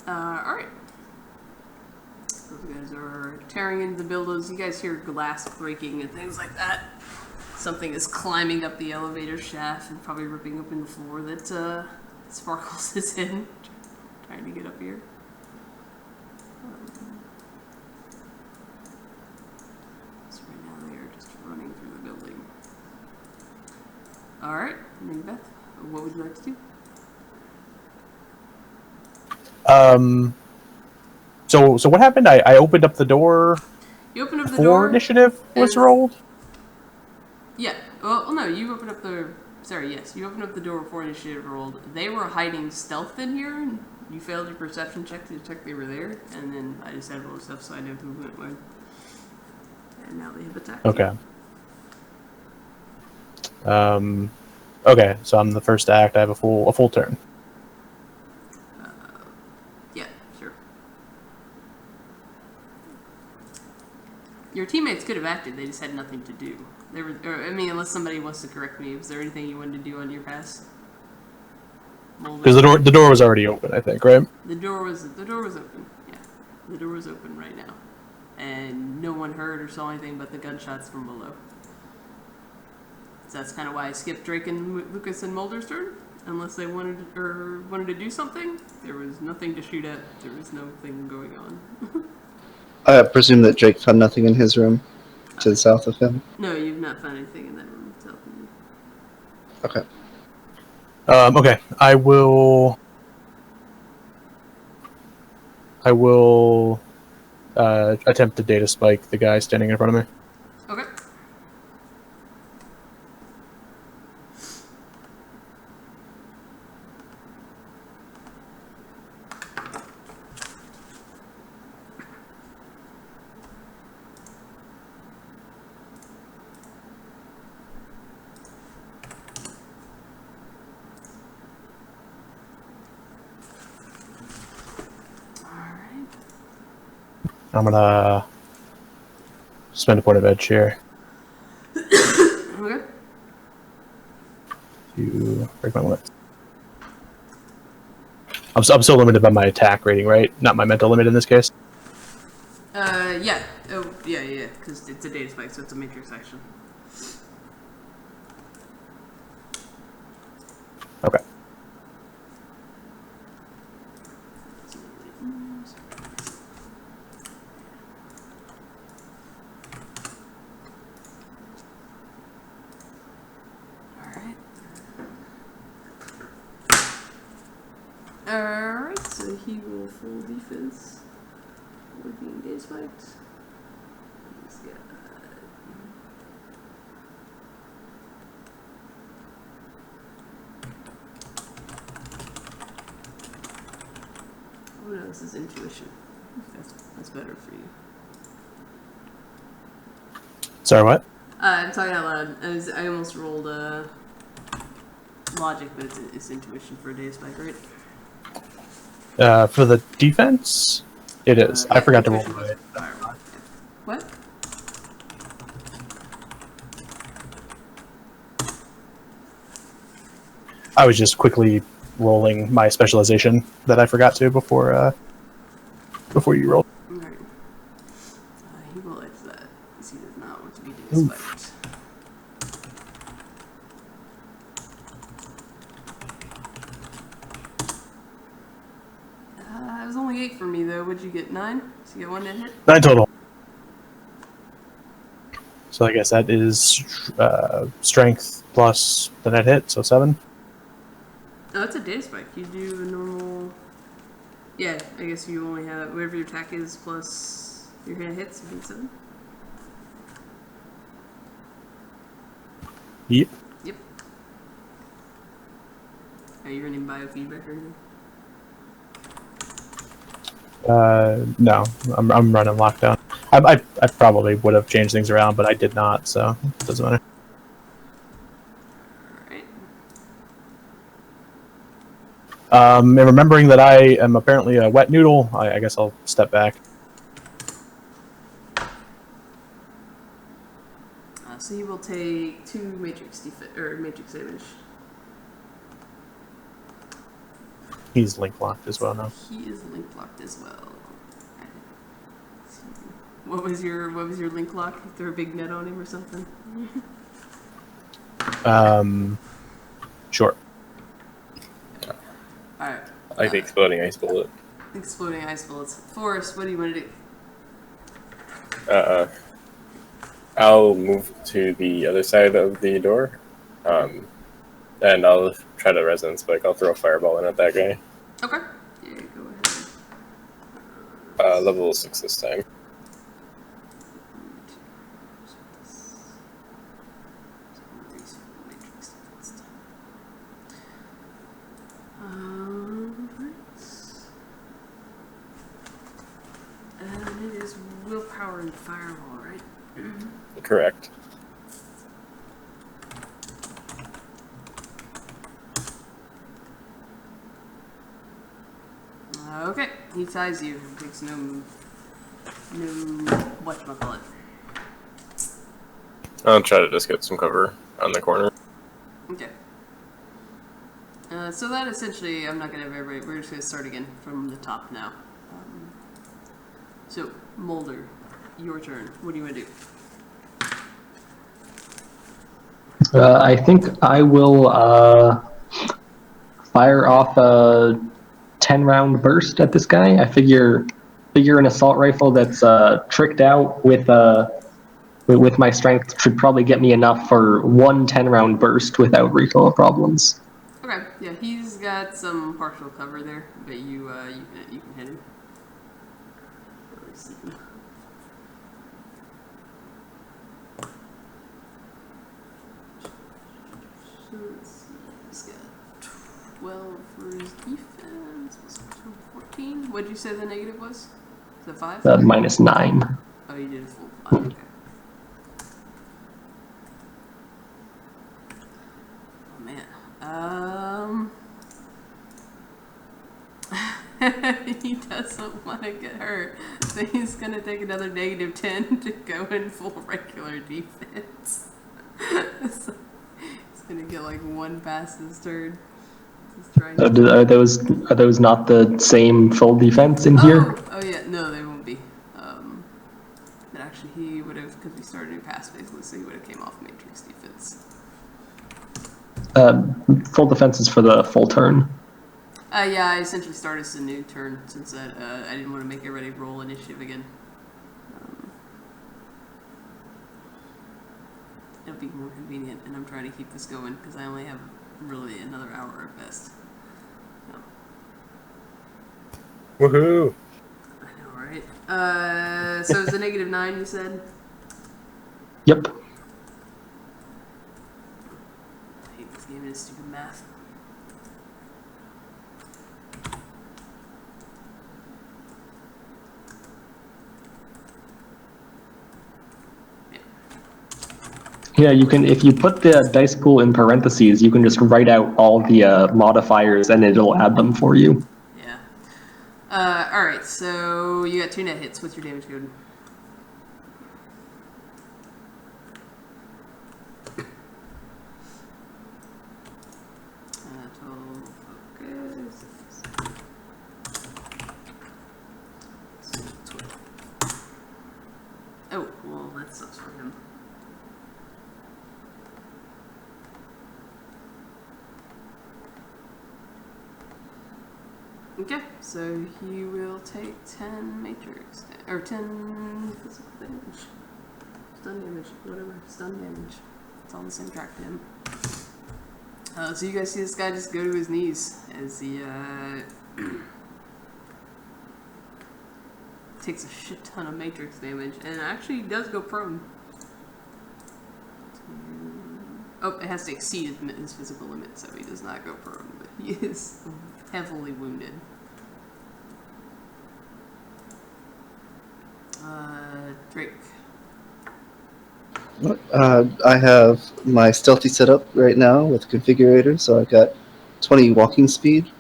Alright. Those guys are tearing into the buildings. You guys hear glass breaking and things like that. something is climbing up the elevator shaft and probably ripping open the floor that Sparkles is in, trying to get up here. So right now they are just running through the building. All right, Macbeth, what would you like to do? So what happened? I opened up the door. You open up the before door. Initiative was and- rolled. Yeah. Well, no. You opened up the. Sorry. Yes. You opened up the door before initiative rolled. They were hiding stealth in here, and you failed your perception check to detect they were there. And then I just had roll stuff, so I know who went where. And now they have attacked. Okay. You. Okay. So I'm the first to act. I have a full turn. Yeah. Sure. Your teammates could have acted. They just had nothing to do. They were. I mean, unless somebody wants to correct me. Was there anything you wanted to do on your pass? Because the door was already open, I think, right? The door was open. Yeah, the door was open right now, and no one heard or saw anything but the gunshots from below. So that's kind of why I skipped Drake and Lucas and Mulder's turn, unless they wanted to do something. There was nothing to shoot at. There was nothing going on. I presume that Drake found nothing in his room to the south of him. No, you've not found anything in that room itself. Okay. Okay. I will attempt to data spike the guy standing in front of me. Okay. I'm gonna spend a point of edge here Okay. to break my limit. I'm still limited by my attack rating, right? Not my mental limit in this case. Yeah. Oh, yeah. Because it's a data spike, so it's a matrix action. Okay. Alright, so he will full defense. Would be engaged fight. He's got. Oh no, this is intuition. That's better for you. Sorry, what? I'm talking out loud. I almost rolled logic, but it's intuition for a day spike, right? For the defense, it is. I forgot to roll intuition it. was firearm. What? I was just quickly rolling my specialization that I forgot to before you rolled. Alright. He will edge that, because he does not want to be day spiked. It was only 8 for me, though. What'd you get, 9? So you get 1 to hit? 9 total. So I guess that is strength plus the net hit, so 7. Oh, it's a day spike. You do a normal... Yeah, I guess you only have... Whatever your attack is plus your hit hits, you get 7. Yep. Yep. Are you running biofeedback or anything? No, I'm running lockdown. I probably would have changed things around, but I did not, so it doesn't matter. Alright. And remembering that I am apparently a wet noodle, I guess I'll step back. So you will take 2 matrix damage. He's link locked as well now. He is link locked as well. What was your link lock? You threw a big net on him or something? Sure. Alright. I like the exploding ice bullet. Exploding ice bullets. Forrest, what do you want to do? I'll move to the other side of the door, and I'll try to resonance, like I'll throw a fireball in at that guy. Okay. Yeah, go ahead. Level 6 this time. And it is willpower and fireball, right? Correct. Okay, he ties you. Takes no whatchamacallit. I'll try to just get some cover on the corner. Okay. So that essentially, I'm not gonna have everybody. We're just gonna start again from the top now. So Mulder, your turn. What do you want to do? I think I will fire off a 10-round burst at this guy. I figure an assault rifle that's tricked out with my strength should probably get me enough for one 10-round burst without recoil problems. Okay, yeah, he's got some partial cover there, but you can hit him. So let's see, he's got 12 for his defense. 14. What'd you say the negative was? Is it 5? -9. Oh, you did a full 5. Okay. Oh man. He doesn't want to get hurt, so he's gonna take another -10 to go in full regular defense. So he's gonna get like one pass this turn. Are those not the same full defense in here? Oh yeah, no, they won't be. But actually, he would have, because we started a new pass basically, so he would have came off matrix defense. Full defense is for the full turn. Yeah, I essentially started as a new turn since I didn't want to make everybody roll initiative again. It'll be more convenient, and I'm trying to keep this going because I only have really another hour at best. So. Woohoo! I know, right? So it's a -9, you said? Yep. I hate this game, it's stupid math. Yeah, you can, if you put the dice pool in parentheses, you can just write out all the modifiers and it'll add them for you. Yeah. Alright, so you got 2 net hits. What's your damage code? Oh, well, that sucks for him. Okay, so he will take 10 matrix, or 10 physical damage. Stun damage, whatever, stun damage. It's all the same track to him. So you guys see this guy just go to his knees as he takes a shit ton of matrix damage and actually does go prone. Oh, it has to exceed his physical limit, so he does not go prone, but he is heavily wounded. Drake. I have my stealthy setup right now with configurator, so I've got 20 walking speed,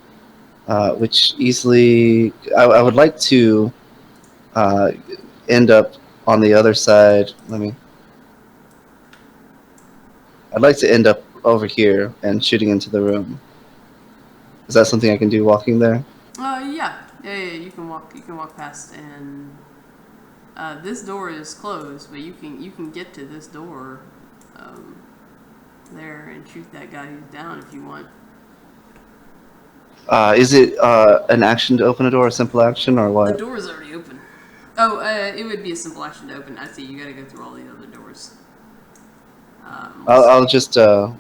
which easily I would like to end up on the other side. I'd like to end up over here and shooting into the room. Is that something I can do walking there? Yeah. You can walk past, and this door is closed, but you can get to this door there and shoot that guy who's down if you want. Is it an action to open a door, a simple action, or The what? door is already open. Oh, it would be a simple action to open. I see. You got to go through all the other doors. I'll just go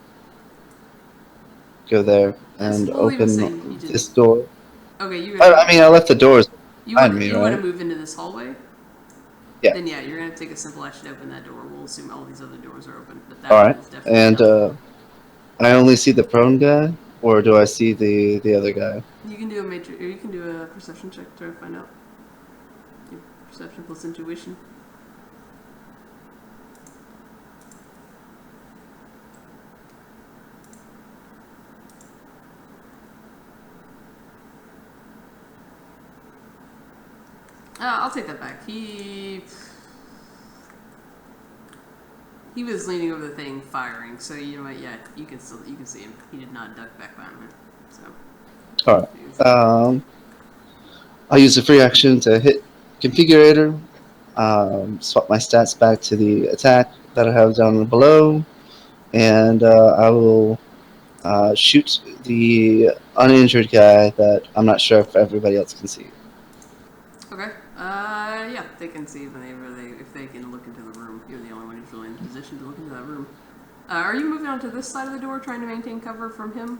there and We'll leave it saying open you did. this door. Okay, you. I mean, I left the doors You behind want me, you right? want to move into this hallway? Yeah. Then yeah, you're gonna take a simple action to open that door. We'll assume all these other doors are open, but that All one right, is definitely and not. I only see the prone guy, or do I see the other guy? You can do a matrix, or you can do a perception check to try to find out. Your perception plus intuition. I'll take that back. He was leaning over the thing, firing. So you know what? Yeah, you can see him. He did not duck back behind me. So. All right. I'll use a free action to hit configurator. Swap my stats back to the attack that I have down below, and I will shoot the uninjured guy that I'm not sure if everybody else can see. Okay. Yeah, they can see if they can look into the room. You're the only one who's really in position to look into that room. Are you moving on to this side of the door, trying to maintain cover from him,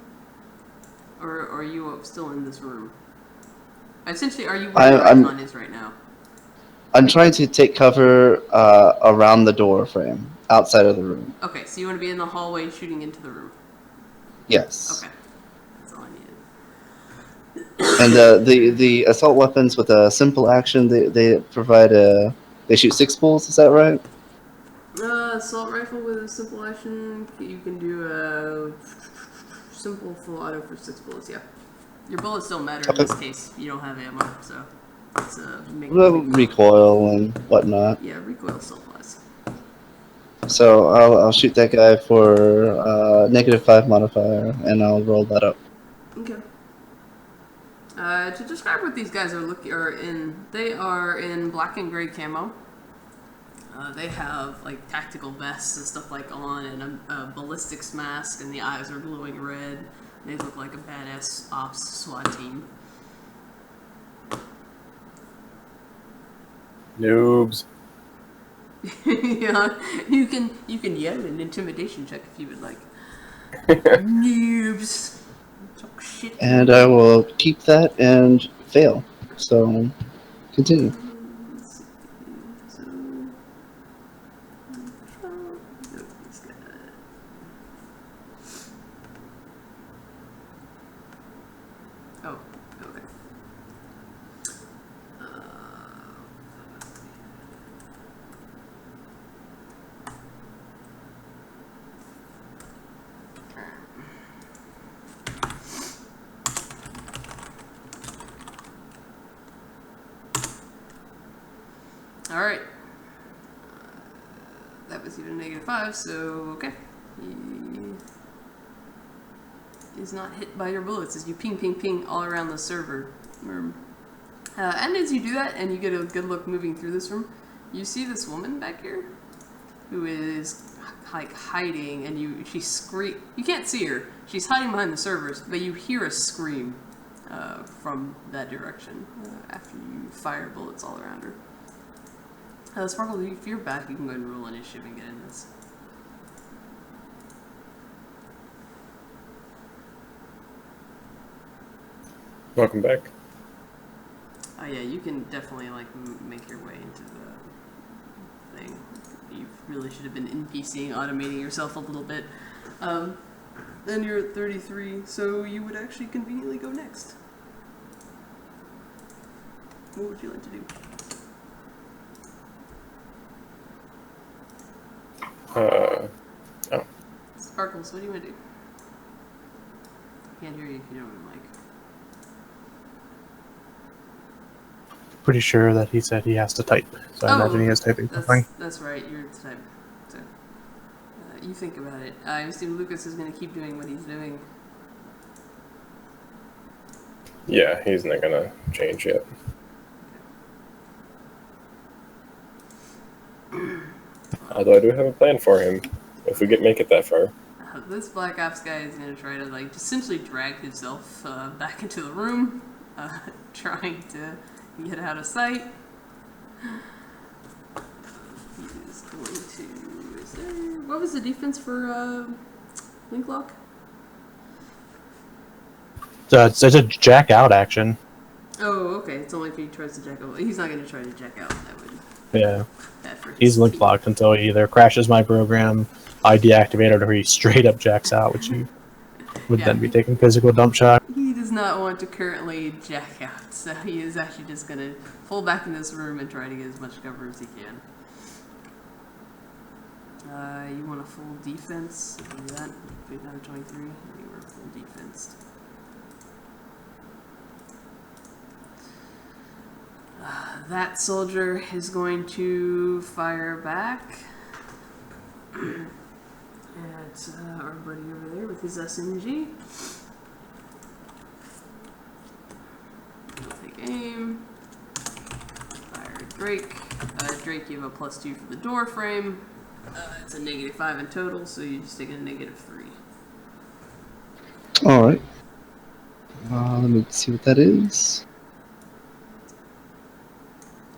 or are you still in this room? Essentially, are you where your icon is right now? I'm trying to take cover around the door frame, outside of the room. Okay, so you want to be in the hallway shooting into the room. Yes. Okay, that's all I needed. And the assault weapons with a simple action, they provide they shoot 6 bullets. Is that right? Assault rifle with a simple action. You can do a simple full auto for 6 bullets. Yeah, your bullets don't matter in this case. You don't have ammo, so it's recoil and whatnot. Yeah, recoil still applies. So I'll shoot that guy for -5 modifier, and I'll roll that up. Okay. To describe what these guys they are in black and gray camo. They have like tactical vests and stuff like on, and a ballistics mask, and the eyes are glowing red. They look like a badass ops SWAT team. Noobs. Yeah, you can yell an intimidation check if you would like. Noobs. Talk shit. And I will keep that and fail. So continue. Oh, okay. All right. That was even a -5, so okay. He is not hit by your bullets as you ping, ping, ping all around the server room. And as you do that, and you get a good look moving through this room, you see this woman back here who is like hiding, and she scream. You can't see her; she's hiding behind the servers, but you hear a scream from that direction after you fire bullets all around her. Sparkle, if you're back, you can go ahead and roll initiative and get in this. Welcome back. Oh yeah, you can definitely like make your way into the thing. You really should have been NPCing, automating yourself a little bit. Then you're at 33, so you would actually conveniently go next. What would you like to do? Sparkles, what do you want to do? I can't hear you if you don't have a mic. Pretty sure that he said he has to type, so I imagine he is typing something. That's right, you're the type. So, you think about it. I assume Lucas is going to keep doing what he's doing. Yeah, he's not gonna change yet. Okay. Although I do have a plan for him if we make it that far. This Black Ops guy is gonna try to like essentially drag himself back into the room, trying to get out of sight. He is going to. Is there? What was the defense for link lock? So it's a jack out action. Oh, okay. It's only if he tries to jack out. He's not gonna try to jack out. That would. Yeah. Bad for his He's link team. locked until he either crashes my program, I deactivate it, or he straight up jacks out, which he would then be taking physical dump shot. He does not want to currently jack out, so he is actually just going to pull back in this room and try to get as much cover as he can. You want a full defense? Do that. Put down 23. You were full defense. That soldier is going to fire back at our buddy over there with his SMG. We'll take aim. Fire at Drake. Drake, you have a +2 for the door frame. It's a -5 in total, so you just take a -3. Alright. Let me see what that is.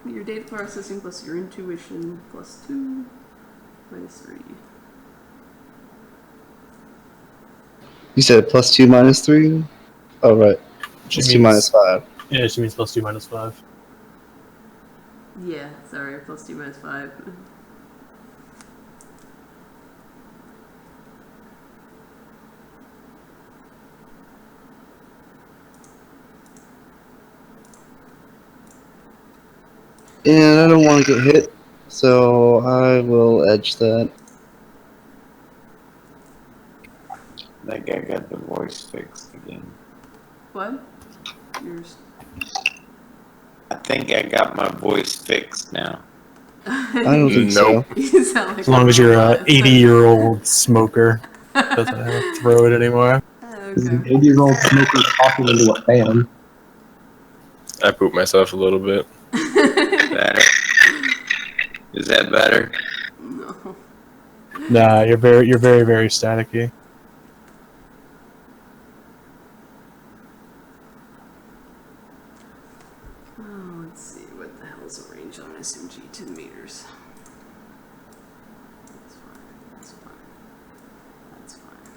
Your data processing plus your intuition +2 -3. You said +2 -3? Oh, right. Just 2 -5. Yeah, it means +2 -5. Yeah, sorry, +2 -5. And I don't want to get hit, so I will edge that. I think I got the voice fixed again. What? Yours? I think I got my voice fixed now. I don't think Nope. so. You sound like As long as you're a a 80-year-old smoker, doesn't have to throw it anymore. This is an Okay. 80-year-old smoker talking into a fan. I pooped myself a little bit. Better. Is that better? No. Nah, you're very, very staticky. Oh, let's see. What the hell is the range on SMG? 10 meters. That's fine. That's fine. That's fine.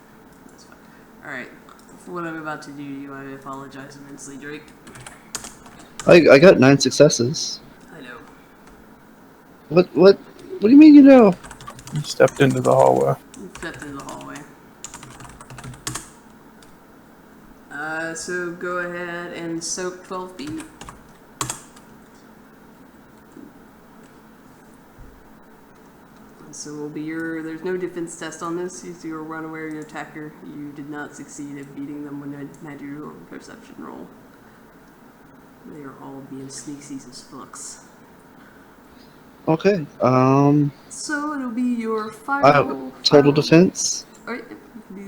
That's fine. Alright. For what I'm about to do to you, I apologize immensely, Drake. I got 9 successes. I know. What do you mean you know? You stepped into the hallway. You stepped into the hallway. So go ahead and soak 12 feet. So will be there's no defense test on this. You were unaware of your attacker. You did not succeed at beating them when you had your perception roll. They are all being sneaksies as fucks. Okay. So it'll be your final Total defense? Alright,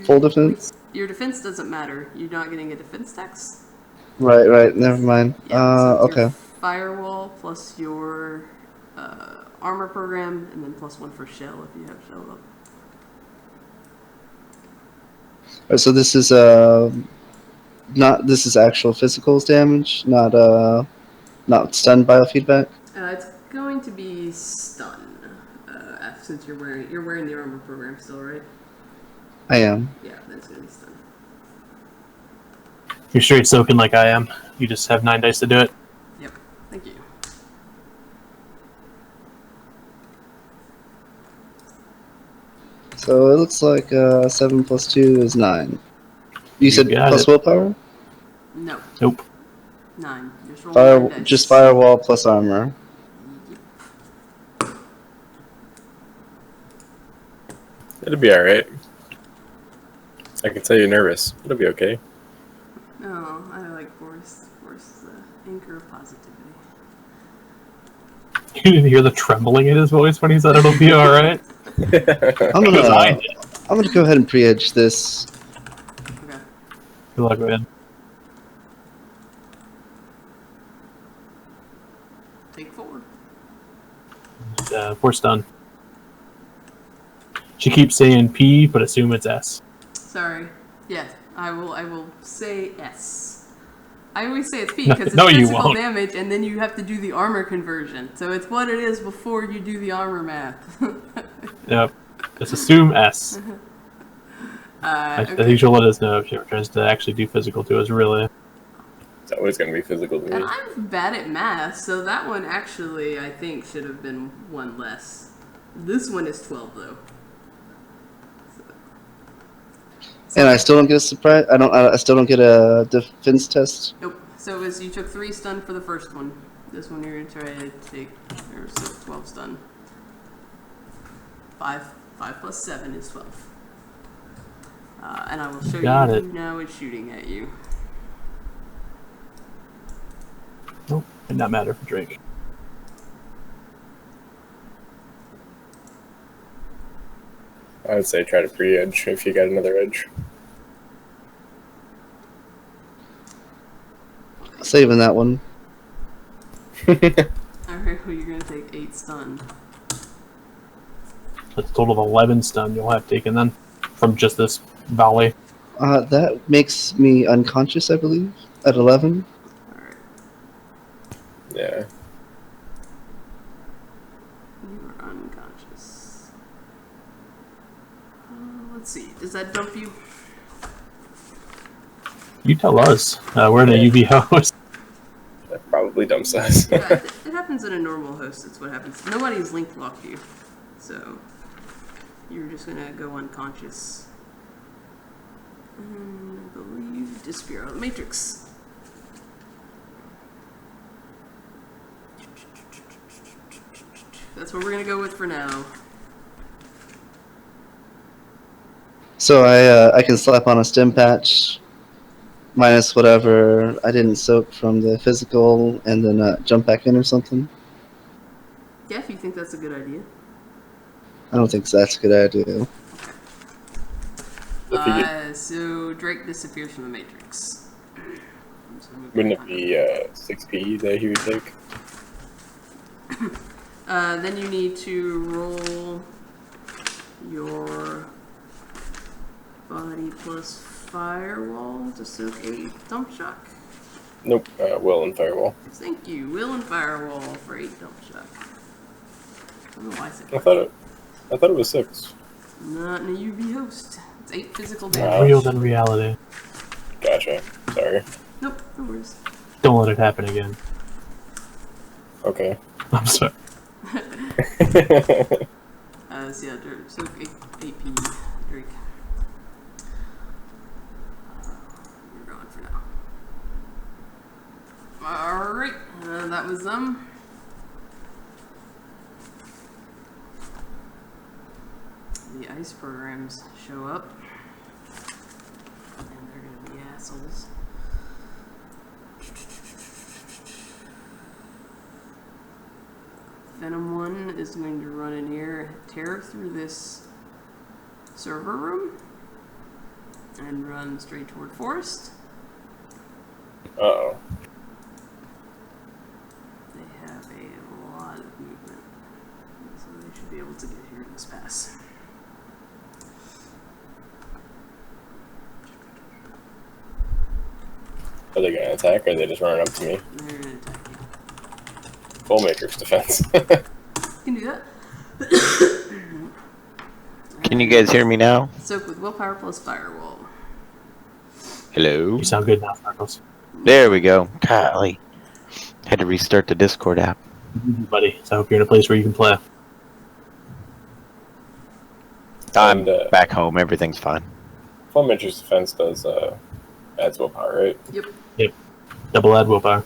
Full defense? your defense doesn't matter. You're not getting a defense tax. Right, never mind. Yeah, so it's your Okay. firewall plus your armor program, and then +1 for shell if you have shell up. Alright, so this is this is actual physicals damage, not stun biofeedback. It's going to be stun, since you're wearing the armor program still, right? I am. Yeah, that's gonna be stun. You're straight soaking like I am. You just have 9 dice to do it. Yep. Thank you. So it looks like 7 plus 2 is 9. You said got plus it. willpower? No. Nope. 9. Just roll 9 dice. Just firewall plus armor. It'll be alright. I can tell you're nervous. It'll be okay. No, I like Boris. Boris is the anchor of positivity. You didn't hear the trembling in his voice when he said it'll be alright? I'm gonna go ahead and pre-edge this. Okay. Good luck, man. Take 4. 4 stun. She keeps saying P, but assume it's S. Sorry. Yeah, I will say S. I always say it's P No- because it's no, you physical won't. damage, and then you have to do the armor conversion. So it's what it is before you do the armor math. Yep. Just assume S. I Okay. think she'll let us know if she ever tries to actually do physical to us, really. It's always going to be physical to And me. I'm bad at math, so that one actually I think should have been one less. This one is 12 though. And I still don't get a surprise. I still don't get a defense test. Nope. So it was you took 3 stun for the first one. This one you're gonna try to take, or so 12 stun. 5 plus 7 is 12. And I will show Got you it. who now is shooting at you. Nope. Did not matter for Drake. I would say try to pre-edge if you got another edge. Saving that one. Alright, well you're gonna take 8 stun. That's a total of 11 stun you'll have taken then. From just this volley. That makes me unconscious, I believe, at 11. Alright. Yeah. You are unconscious. Let's see. Does that dump you? You tell us. We're in a UV host. That probably dumps us. Yeah, it happens in a normal host. That's what happens. Nobody's link locked you, so you're just gonna go unconscious. I believe disappear out of the matrix. That's what we're gonna go with for now. So I can slap on a stim patch, minus whatever I didn't soak from the physical, and then jump back in or something. Yeah, if you think that's a good idea. I don't think that's a good idea. So Drake disappears from the matrix. Wouldn't it be 6p that he would take? Then you need to roll your body plus firewall to soak a dump shock. Nope. Will and firewall. Thank you. Will and firewall for 8 dump shock. I don't know why I said I thought it was 6. not in a UV host. It's 8 physical Wow. damage. Real than reality. Gotcha. Sorry. Nope, no worries. Don't let it happen again. Okay. I'm sorry. So yeah, soak 8p Drake. We're going for now. Alright, that was them. The ice programs show up. And they're gonna be assholes. Venom 1 is going to run in here, tear through this server room, and run straight toward Forest. Uh-oh. They have a lot of movement, so they should be able to get here in this pass. Are they going to attack, or are they just running up to me? They're gonna attack you. Full matrix defense. You can do that. Can you guys hear me now? Soak with willpower plus firewall. Hello? You sound good now, Sparkles. There we go. Golly. Had to restart the Discord app. Buddy, so I hope you're in a place where you can play. I'm And, back home. Everything's fine. Full matrix defense does adds willpower, right? Yep. Double add willpower.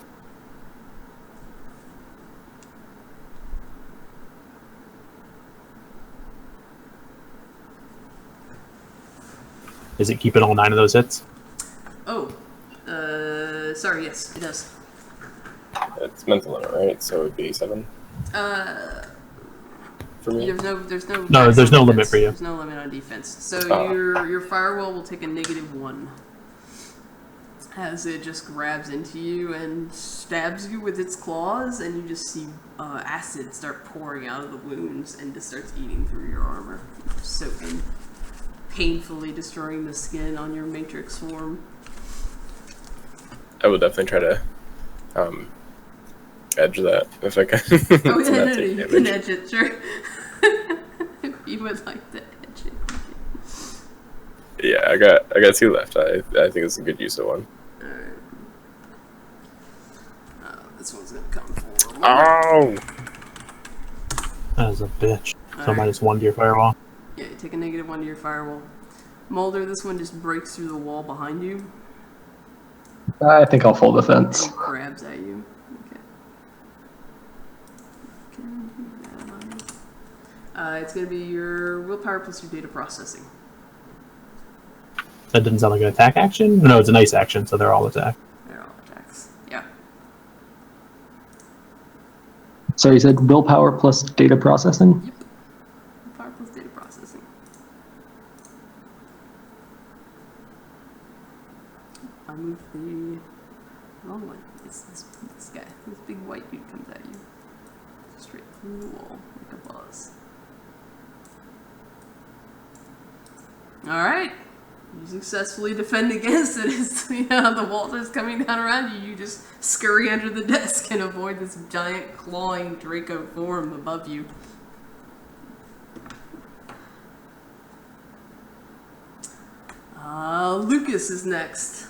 Is it keeping all 9 of those hits? Oh, sorry, yes, it does. It's mental limit, right? So it would be 7 for me. There's no. No, there's no defense. limit for you. There's no limit on defense. So Oh. your firewall will take a -1. as it just grabs into you and stabs you with its claws, and you just see acid start pouring out of the wounds and just starts eating through your armor, soaking, painfully destroying the skin on your matrix form. I will definitely try to edge that if I can. Oh yeah, no, you can edge it, sure. If you would like to edge it. Yeah, I got 2 left. I think it's a good use of one. Alright. This one's gonna come forward. Oh! That was a bitch. So Alright. -1 to your firewall. Yeah, you take a -1 to your firewall. Mulder, this one just breaks through the wall behind you I think I'll full defense. and grabs at you. Okay. Can do that. It's gonna be your willpower plus your data processing. That didn't sound like an attack action? No, it's a nice action, so they're all attack. They're all attacks. Yeah. So you said willpower plus data processing? Yep. Willpower plus data processing. I moved the wrong one. It's this guy. This big white dude comes at you. Straight through the wall like a buzz. Alright. You successfully defend against it as the wall is coming down around you. You just scurry under the desk and avoid this giant clawing Draco form above you. Lucas is next.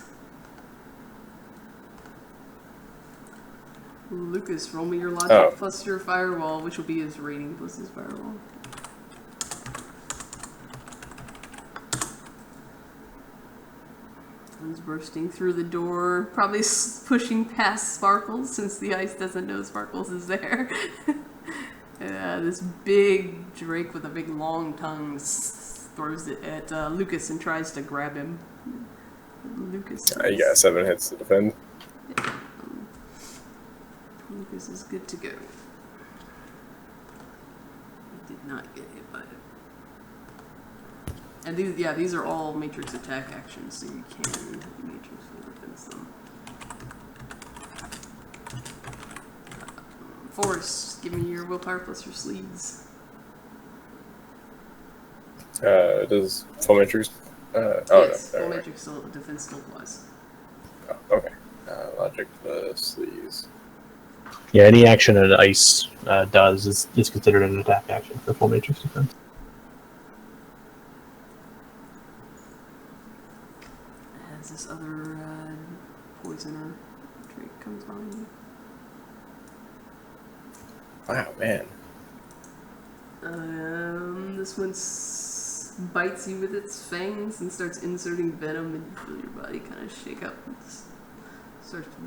Lucas, roll me your logic plus your firewall, which will be his rating plus his firewall. One's bursting through the door, probably pushing past Sparkles since the ice doesn't know Sparkles is there. This big Drake with a big long tongue throws it at Lucas and tries to grab him. Lucas. You got 7 hits to defend. Yeah, Lucas is good to go. He did not get hit by it. And these are all matrix attack actions, so you can matrix defense them. Forrest, give me your willpower plus your sleeves. Does full matrix? Yes, No, full never mind. matrix defense still applies. Oh, okay. Logic plus these. Yeah, any action that ice does is considered an attack action for full matrix defense. As this other poisoner Drake comes behind you. Wow, man. This one bites you with its fangs and starts inserting venom, and you feel your body kind of shake up.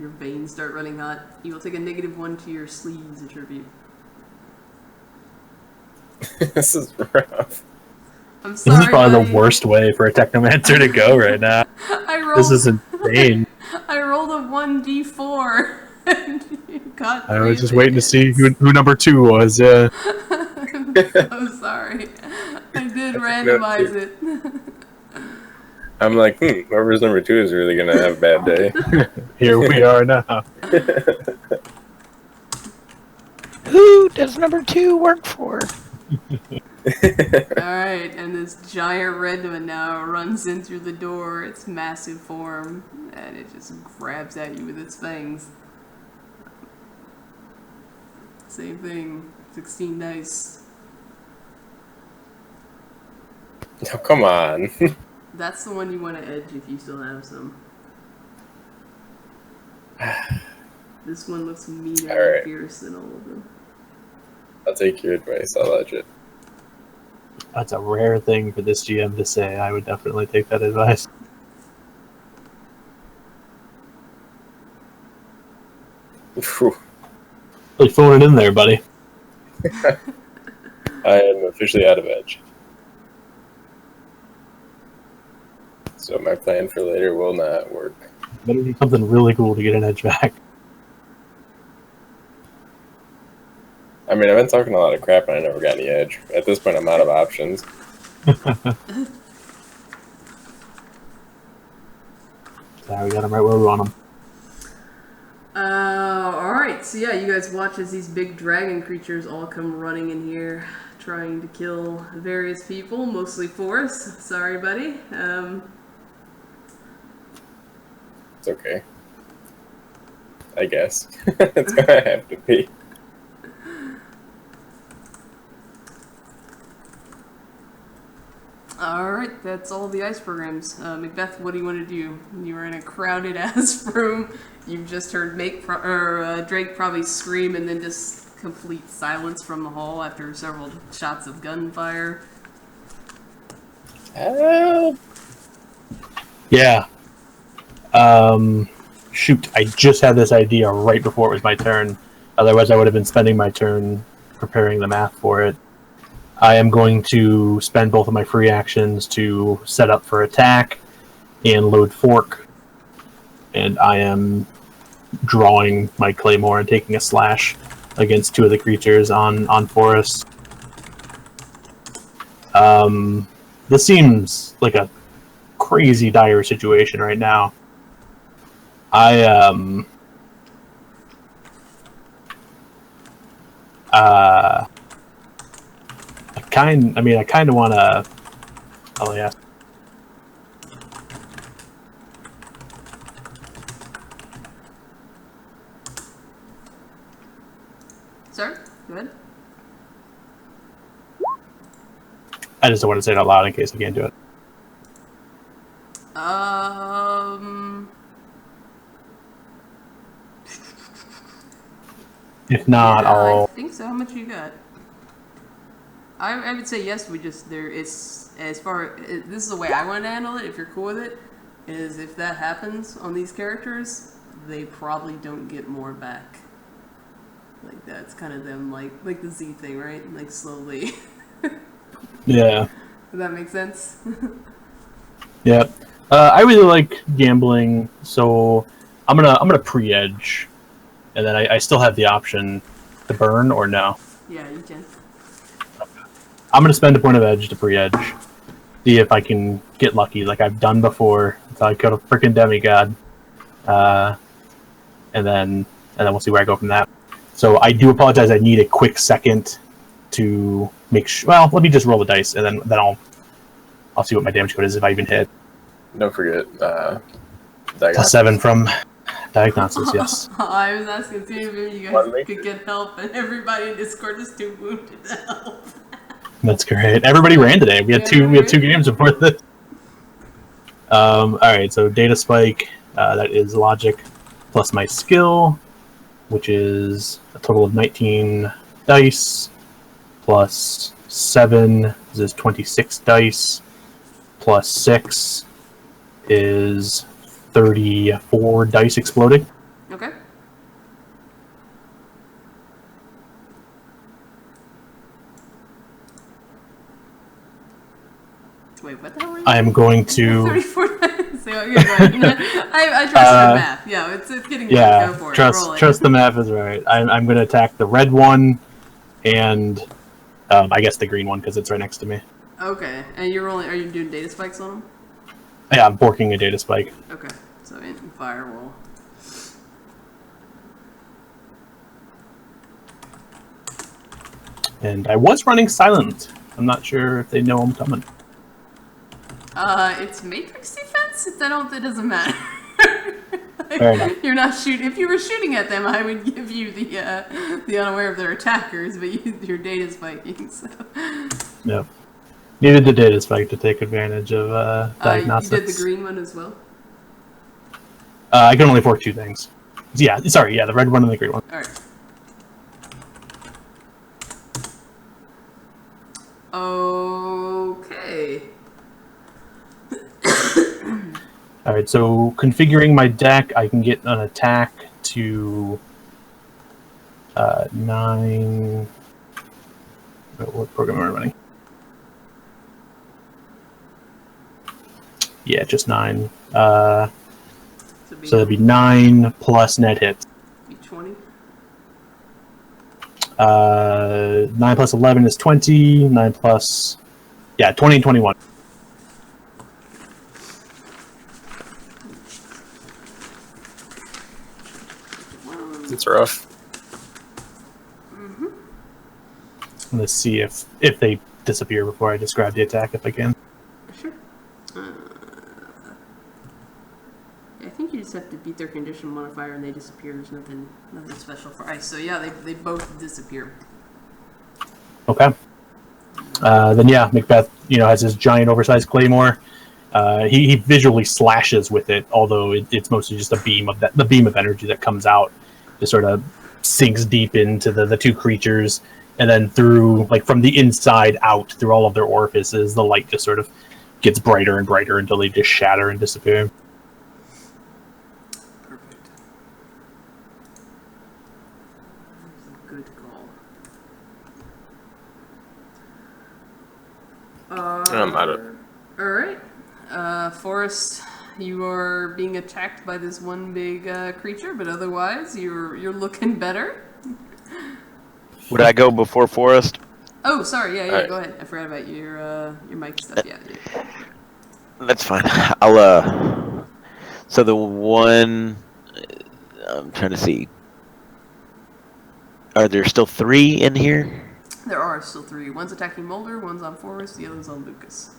Your veins start running hot. You will take a -1 to your sleeves attribute. This is rough. I'm sorry. This is probably buddy. the worst way for a Technomancer to go right now. This is insane. I rolled a 1d4. And you got I was just 3 waiting to see who number 2 was. I'm so sorry. I did randomize it. I'm like, whoever's number 2 is really gonna have a bad day. Here we are now. Who does number 2 work for? Alright, and this giant red one now runs in through the door, its massive form, and it just grabs at you with its fangs. Same thing, 16 dice. Oh, come on. That's the one you want to edge if you still have some. This one looks meaner Alright. and fierce than all of them. I'll take your advice. I'll edge it. That's a rare thing for this GM to say. I would definitely take that advice. Phew. Really phone it in there, buddy. I am officially out of edge. So my plan for later will not work. Better do something really cool to get an edge back. I mean, I've been talking a lot of crap and I never got any edge. At this point, I'm out of options. Yeah, we got them right where we want them. Alright, so yeah, you guys watch as these big dragon creatures all come running in here, trying to kill various people, mostly Forrest. Sorry, buddy. It's okay. I guess. It's gonna have to be. Alright, that's all the ice programs. Macbeth, what do you want to do? You were in a crowded ass room. You've just heard Drake probably scream and then just complete silence from the hall after several shots of gunfire. Help! Yeah. Shoot, I just had this idea right before it was my turn. Otherwise, I would have been spending my turn preparing the math for it. I am going to spend both of my free actions to set up for attack and load fork. And I am drawing my claymore and taking a slash against two of the creatures on Forest. This seems like a crazy dire situation right now. I kind of want to. Oh yeah. Sir, go ahead. I just don't want to say it out loud in case I can't do it. If not, yeah, I'll. I think so. How much you got? I would say yes. We just it's as far. This is the way I want to handle it. If you're cool with it, is if that happens on these characters, they probably don't get more back. Like that's kind of them, like the Z thing, right? Like slowly. Yeah. Does that make sense? Yeah. I really like gambling, so I'm gonna pre-edge, and then I still have the option to burn or no. Yeah, you can. I'm gonna spend a point of edge to pre-edge, see if I can get lucky, like I've done before. Until I killed a freaking demigod, and then we'll see where I go from that. So I do apologize. I need a quick second to make sure. Well, let me just roll the dice, and then I'll see what my damage code is if I even hit. Don't forget A 7 from Diagnosis, yes. I was asking too if you guys could get help, and everybody in Discord is too wounded to help. That's great. Everybody ran today. We had two games before this. Alright, so data spike, that is logic plus my skill, which is a total of 19 dice, plus 7 is 26 dice, plus 6 is 34 dice exploding. Okay. Wait, what the hell are you? I am going to... 34 dice. So, yeah, I trust the math. Yeah, it's getting good. Yeah, Go for it. Roll it. trust the math is right. I'm going to attack the red one and I guess the green one because it's right next to me. Okay, and you're rolling. Are you doing data spikes on them? Yeah, I'm borking a data spike. Okay, so in firewall. And I was running silent. I'm not sure if they know I'm coming. It's Matrix defense. It doesn't matter. Fair enough. You're not shooting. If you were shooting at them, I would give you the unaware of their attackers, but you're data spiking. So. Yep. Needed the data spike to take advantage of diagnostics. You did the green one as well? I can only fork 2 things. Yeah, sorry, yeah, the red one and the green one. Alright. Okay. Alright, so configuring my deck, I can get an attack to 9... What program am I running? Yeah, just 9. So that'd be 9 plus net hits. Be 20. 9 plus 11 is 20. 9 plus... Yeah, 20 and 21. It's rough. I'm gonna see if they disappear before I describe the attack, if I can. Sure. I think you just have to beat their condition modifier and they disappear. There's nothing special for ice. So yeah, they both disappear. Okay. Then yeah, Macbeth, has his giant oversized claymore. He visually slashes with it, although it's mostly just the beam of energy that comes out, just sort of sinks deep into the two creatures, and then through, like, from the inside out through all of their orifices, the light just sort of gets brighter and brighter until they just shatter and disappear. Perfect. That's a good call. I'm out of. All right. Forrest, you are being attacked by this one big creature, but otherwise you're looking better. Would I go before Forrest? Oh, sorry. Yeah. Right. Go ahead. I forgot about your mic stuff. Yeah. That's fine. I'll So the one, I'm trying to see. Are there still 3 in here? There are still 3. One's attacking Mulder, one's on Forrest, the other's on Lucas.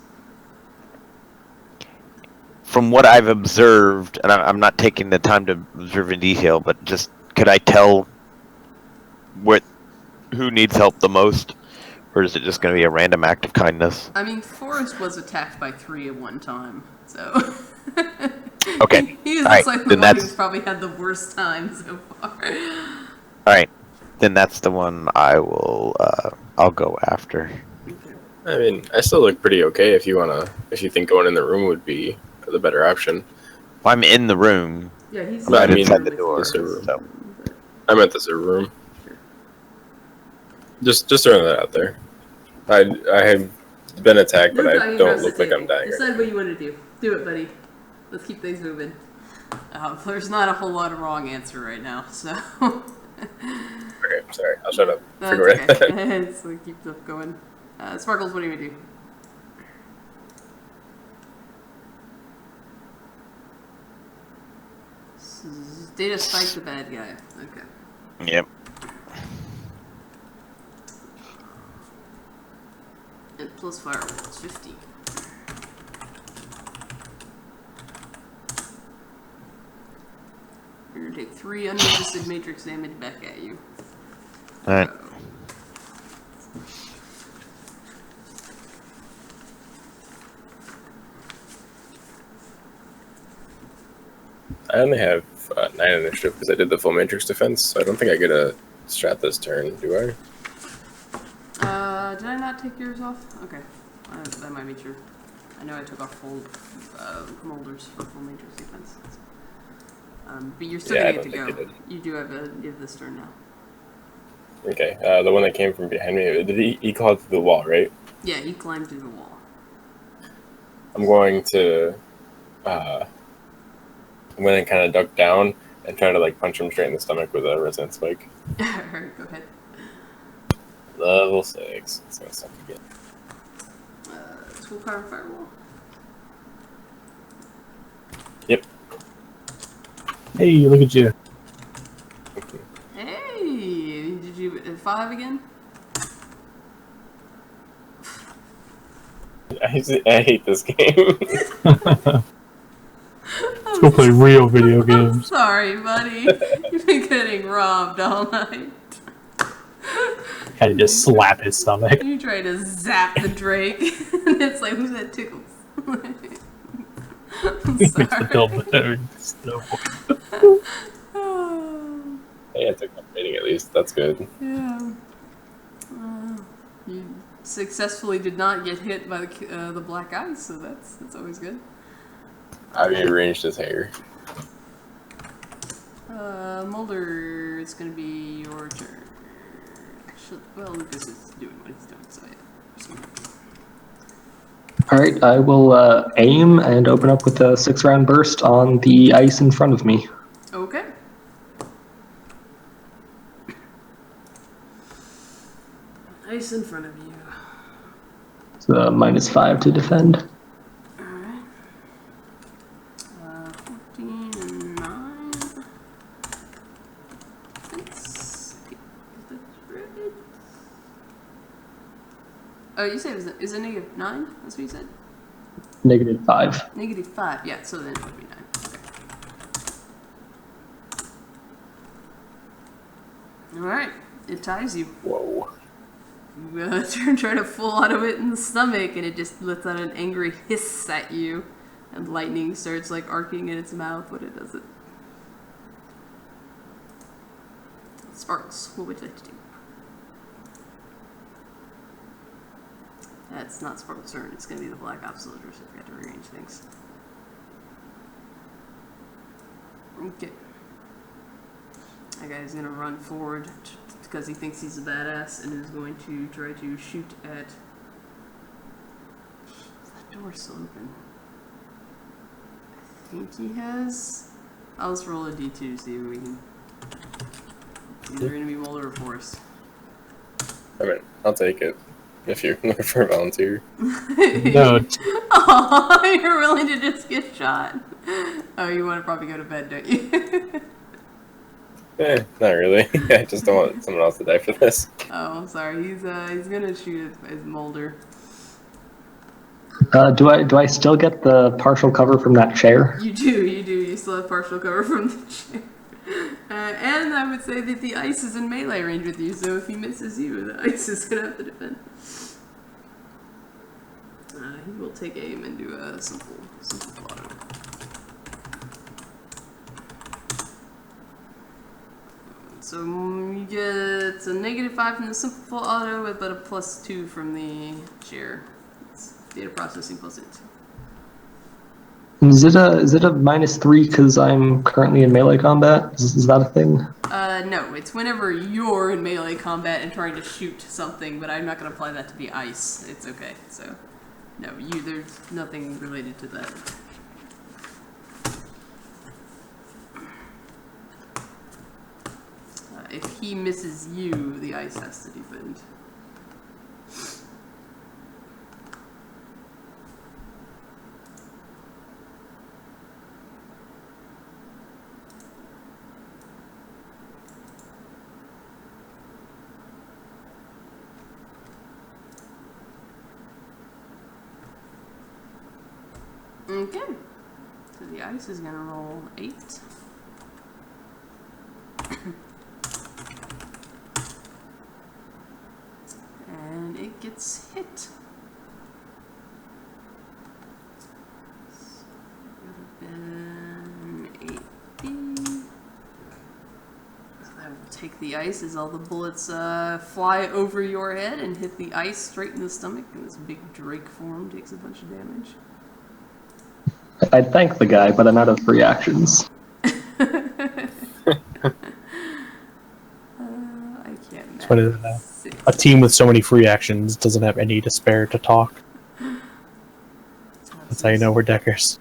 From what I've observed, and I'm not taking the time to observe in detail, but just could I tell who needs help the most, or is it just going to be a random act of kindness? I mean, Forrest was attacked by 3 at one time, so Okay. he All right. looks like the Then one who's that's probably had the worst time so far. all right. Then that's the one I will. I'll go after. I mean, I still look pretty okay. If you think going in the room would be the better option. Well, I'm in the room. Yeah, he's But I mean, inside the door. the server. So. I meant the server room. Just throwing that out there. I have been attacked, but I don't look like I'm dying. Decide what you want to do. Do it, buddy. Let's keep things moving. There's not a whole lot of wrong answer right now, so. Okay, sorry. I'll shut up. That's Figure it out. okay. So keep stuff going. Sparkles, what do you do? Data spike the bad guy. Okay. Yep. And plus firewall is 50. You're gonna take 3 unresisted matrix damage back at you. All right. I only have 9 initiative because I did the full matrix defense, so I don't think I get a strat this turn, do I? Did I not take yours off? Okay. That might be true. I know I took off full molders for full matrix defense. But you're still Yeah, gonna I get to don't go. think you You do have this turn now. Okay, the one that came from behind me, did he called through the wall, right? Yeah, he climbed through the wall. I'm going to kind of duck down and try to like punch him straight in the stomach with a resonant spike. Alright, go ahead. Level 6. It's gonna suck again. Full power firewall. Yep. Hey, look at you. Hey, did you 5 again? I hate this game. Let's go play real video games. Sorry, buddy. You've been getting robbed all night. Kind of just slap his stomach. You try to zap the Drake, and it's like, who's that tickles? I'm Makes the sorry. build better. So, Hey, I took my rating at least. That's good. Yeah. You successfully did not get hit by the black ice, so that's always good. I rearranged his hair. Mulder, it's gonna be your turn. Actually, well, Lucas is doing what he's doing, so yeah. Alright, I will aim and open up with a 6-round burst on the ice in front of me. Okay. Ice in front of you. It's -5 to defend. Alright. 14 and 9. Oh, you said is it -9? That's what you said? -5. -5, yeah, so then it would be 9. Okay. Alright, it ties you. Whoa. You try to pull out of it in the stomach, and it just lets out an angry hiss at you. And lightning starts like arcing in its mouth when it does it. Sparkles, what would you like to do? That's not Sparkle's turn, it's gonna be the Black Ops soldier, so we have to rearrange things. Okay. That guy's gonna run forward because he thinks he's a badass and is going to try to shoot at... That door's still open. I think he has... I'll just roll a d2 to see if we can... It's either gonna be Mulder or Forrest. I mean, I'll take it. If you're looking for a volunteer. No. Oh, you're willing to just get shot. Oh, you want to probably go to bed, don't you? Not really. I just don't want someone else to die for this. Oh, I'm sorry. He's gonna shoot at Mulder. Do I still get the partial cover from that chair? You do. You still have partial cover from the chair. And I would say that the ice is in melee range with you, so if he misses you, the ice is gonna have to defend. He will take aim and do a simple auto. So you get a -5 from the simple auto, but a +2 from the chair. It's data processing +8. Is it a -3 because I'm currently in melee combat? Is that a thing? No, it's whenever you're in melee combat and trying to shoot something, but I'm not going to apply that to the ice. It's okay, so... No, there's nothing related to that. If he misses you, the ice has to defend. Okay, so the ice is gonna roll 8. And it gets hit. So it would have been 8B. So that will take the ice as all the bullets fly over your head and hit the ice straight in the stomach, and this big Drake form takes a bunch of damage. I'd thank the guy, but I'm out of free actions. I can't That's what it is. A team with so many free actions doesn't have any to spare to talk. That's how you know we're deckers.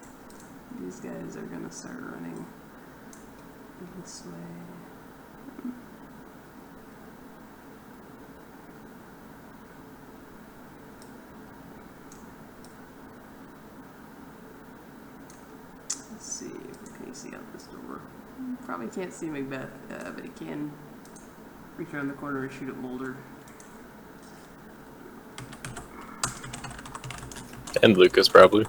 These guys are gonna start running this way. Let's see, can you see out this door? Probably can't see Macbeth, but he can reach around the corner and shoot at Mulder. And Lucas, probably.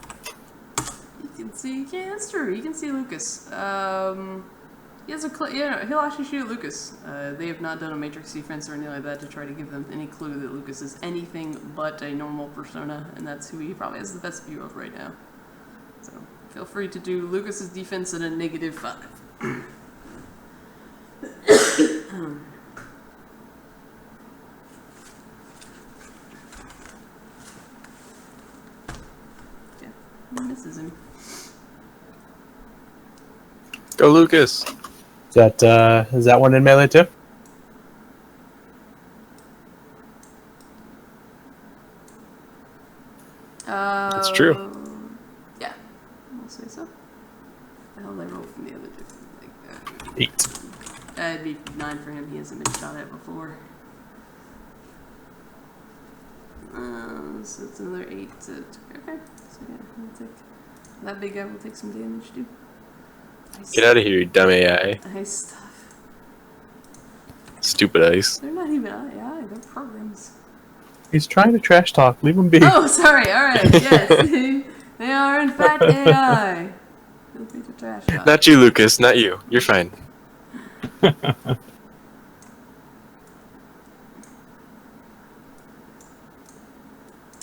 You can see, yeah, that's true. You can see Lucas. He has he'll actually shoot at Lucas. They have not done a matrix defense or anything like that to try to give them any clue that Lucas is anything but a normal persona, and that's who he probably has the best view of right now. So feel free to do Lucas's defense at a -5. Misses him. Go, Lucas! Is that one in melee too? It's true. Yeah, I'll say so. The hell did I roll from the other two? 8. It'd be 9 for him. He hasn't been shot at before. So it's another 8. Okay, so yeah, we'll take that big guy will take some damage too. Get out of here, you dumb AI. Ice stuff. Stupid ice. They're not even AI. They're programs. He's trying to trash talk. Leave him be. Oh, sorry. All right. Yes, they are in fact AI. Feel free to trash talk. Not you, Lucas. Not you. You're fine.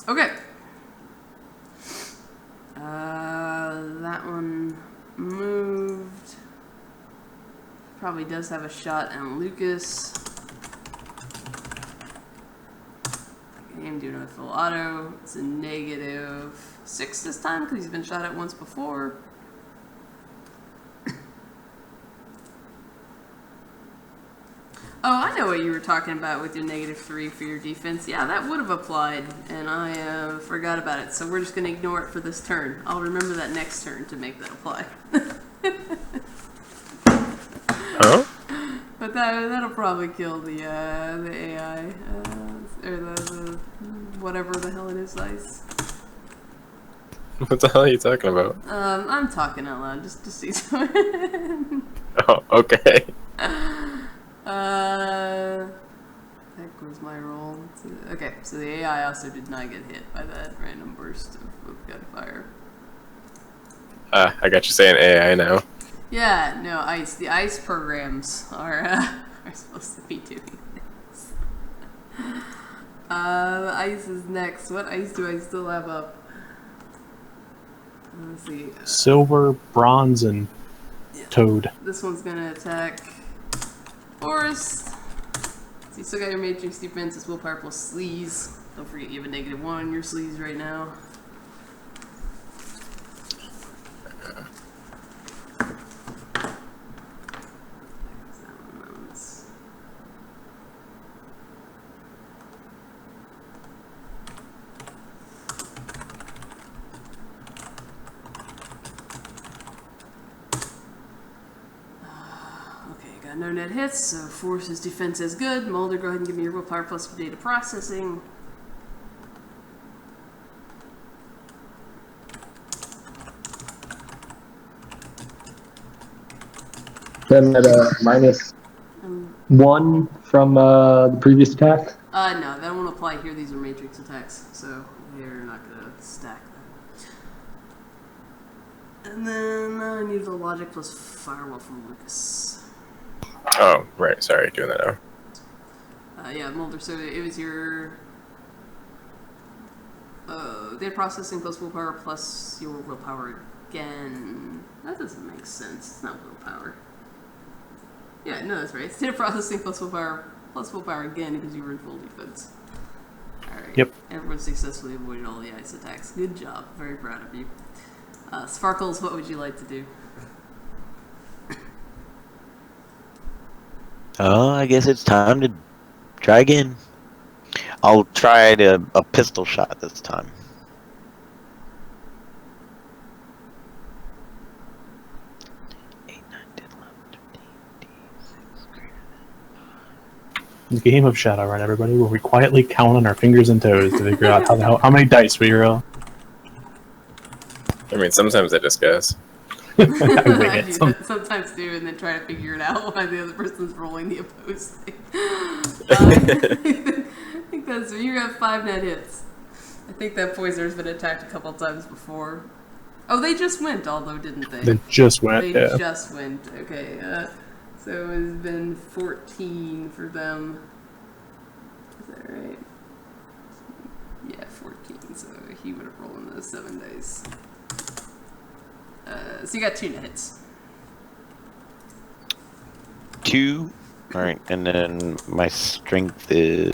Okay. That one moved. Probably does have a shot on Lucas. I'm doing it with full auto. It's a -6 this time because he's been shot at once before. Oh, I know what you were talking about with your -3 for your defense. Yeah, that would have applied, and I forgot about it. So we're just going to ignore it for this turn. I'll remember that next turn to make that apply. Huh? But that'll probably kill the AI, or the whatever the hell it is, Ice. What the hell are you talking about? I'm talking out loud, just to see. Oh, okay. That was my roll. Okay, so the AI also did not get hit by that random burst of gunfire. I got you saying AI now. Yeah, no, ICE. The ICE programs are supposed to be doing this. ICE is next. What ICE do I still have up? Let's see. Silver, bronze, and toad. This one's gonna attack Forest. So you still got your matrix defense. It's willpower plus sleaze. Don't forget you have a -1 on your sleaze right now. No net hits, so Force's defense is good. Mulder, go ahead and give me your willpower plus data processing. Then at -1 from the previous attack. No, that won't apply here. These are matrix attacks, so they're not gonna stack that. And then I need the logic plus firewall from Lucas. Oh, right. Sorry, doing that now. Yeah, Mulder, so it was your data processing plus willpower plus your willpower again. That doesn't make sense. It's not willpower. Yeah, no, that's right. It's data processing plus willpower again because you were in full defense. Alright. Yep. Everyone successfully avoided all the ice attacks. Good job. Very proud of you. Sparkles, what would you like to do? Oh, I guess it's time to try again. I'll try a pistol shot this time. The game of Shadowrun, everybody, where we quietly count on our fingers and toes to figure out how many dice we roll. I mean, sometimes I just guess. I wing I it. do that sometimes too, and then try to figure it out while the other person's rolling the opposed thing. I think that's you got 5 net hits. I think that poisoner's been attacked a couple times before. Oh, they just went, although didn't they? They just went. They Yeah. just went. Okay, so it's been 14 for them. Is that right? Yeah, 14. So he would have rolled in those 7 days. So you got 2 net hits. 2. Alright, and then my strength is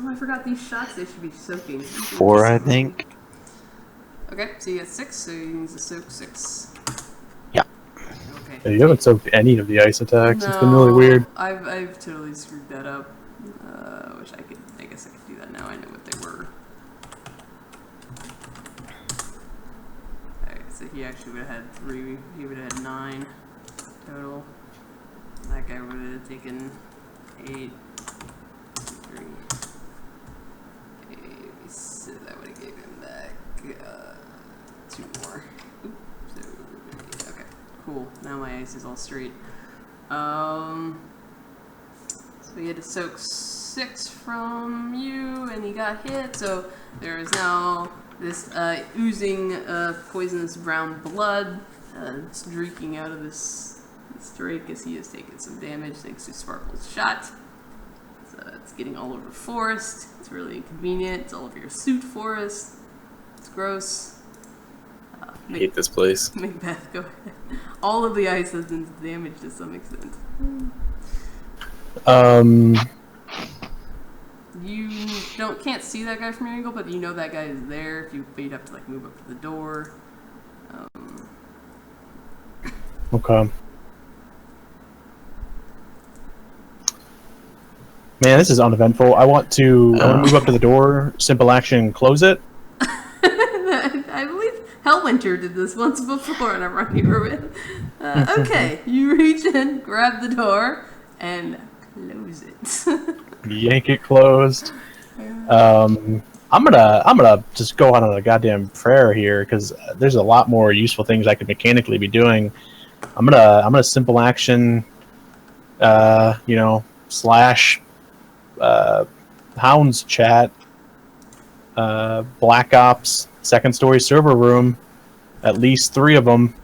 Oh, I forgot these shots. They should be soaking. 4, I think. Okay, so you got 6. So you need to soak 6. Yeah. Okay. Yeah, you haven't soaked any of the ice attacks. It's been really weird. I've totally screwed that up. Wish I could. I guess I could do that now. I know what they were. Alright, so he actually would have had 3. He would have had 9 total. That guy would have taken 8. 3. Okay, so that would have given him back 2 more. Oops, so, okay, cool. Now my ice is all straight. So we had to soak 6 from you, and he got hit. So there is now this oozing poisonous brown blood it's drinking out of this drake as he has taken some damage thanks to Sparkle's shot. So it's getting all over Forest. It's really inconvenient. It's all over your suit, Forest. It's gross. I hate this place. Macbeth, go ahead. All of the ice has been damaged to some extent. You can't see that guy from your angle, but you know that guy is there if you'd have to like move up to the door. Okay. Man, this is uneventful. I want to move up to the door, simple action, close it. I believe Hellwinter did this once before, and I'm running her with. Okay, you reach in, grab the door, and close it. Yank it closed. I'm gonna just go on a goddamn prayer here because there's a lot more useful things I could mechanically be doing. I'm gonna simple action, slash Hounds chat, Black Ops second story server room, at least 3 of them.